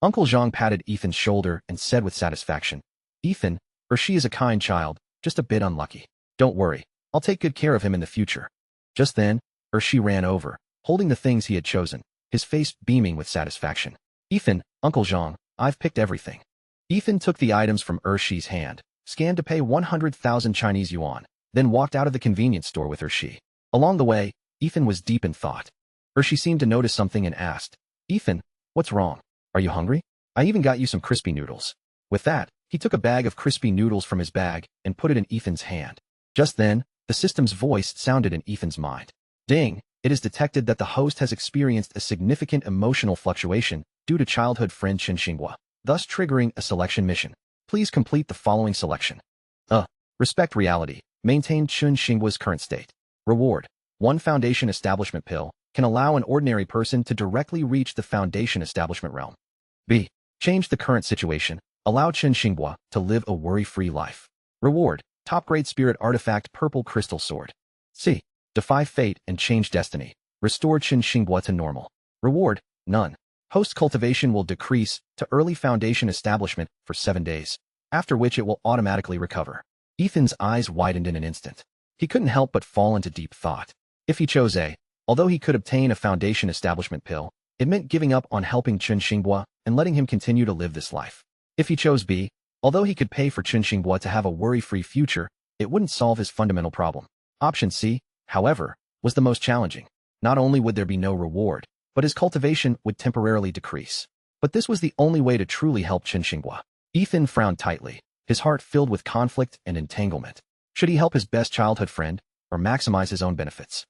Uncle Zhang patted Ethan's shoulder and said with satisfaction, Ethan, Ershi is a kind child, just a bit unlucky. Don't worry, I'll take good care of him in the future. Just then, Ershi ran over, holding the things he had chosen, his face beaming with satisfaction. Ethan, Uncle Zhang, I've picked everything. Ethan took the items from Ershi's hand, scanned to pay 100,000 Chinese yuan, then walked out of the convenience store with Ershi. Along the way, Ethan was deep in thought. Ershi seemed to notice something and asked, "Ethan, what's wrong? Are you hungry? I even got you some crispy noodles." With that, he took a bag of crispy noodles from his bag and put it in Ethan's hand. Just then, the system's voice sounded in Ethan's mind. "Ding, it is detected that the host has experienced a significant emotional fluctuation due to childhood friend Chen Xinghua, thus triggering a selection mission. Please complete the following selection. Respect reality. Maintain Chen Xinghua's current state. Reward. 1 Foundation Establishment Pill can allow an ordinary person to directly reach the Foundation Establishment realm. B. Change the current situation. Allow Chen Xinghua to live a worry-free life. Reward. Top-grade spirit artifact Purple Crystal Sword. C. Defy fate and change destiny. Restore Chen Xinghua to normal. Reward. None. Host cultivation will decrease to early Foundation establishment for 7 days, after which it will automatically recover. Ethan's eyes widened in an instant. He couldn't help but fall into deep thought. If he chose A, although he could obtain a Foundation Establishment pill, it meant giving up on helping Chen Xinghua and letting him continue to live this life. If he chose B, although he could pay for Chen Xinghua to have a worry-free future, it wouldn't solve his fundamental problem. Option C, however, was the most challenging. Not only would there be no reward, but his cultivation would temporarily decrease. But this was the only way to truly help Chen Xinghua. Ethan frowned tightly, his heart filled with conflict and entanglement. Should he help his best childhood friend, or maximize his own benefits?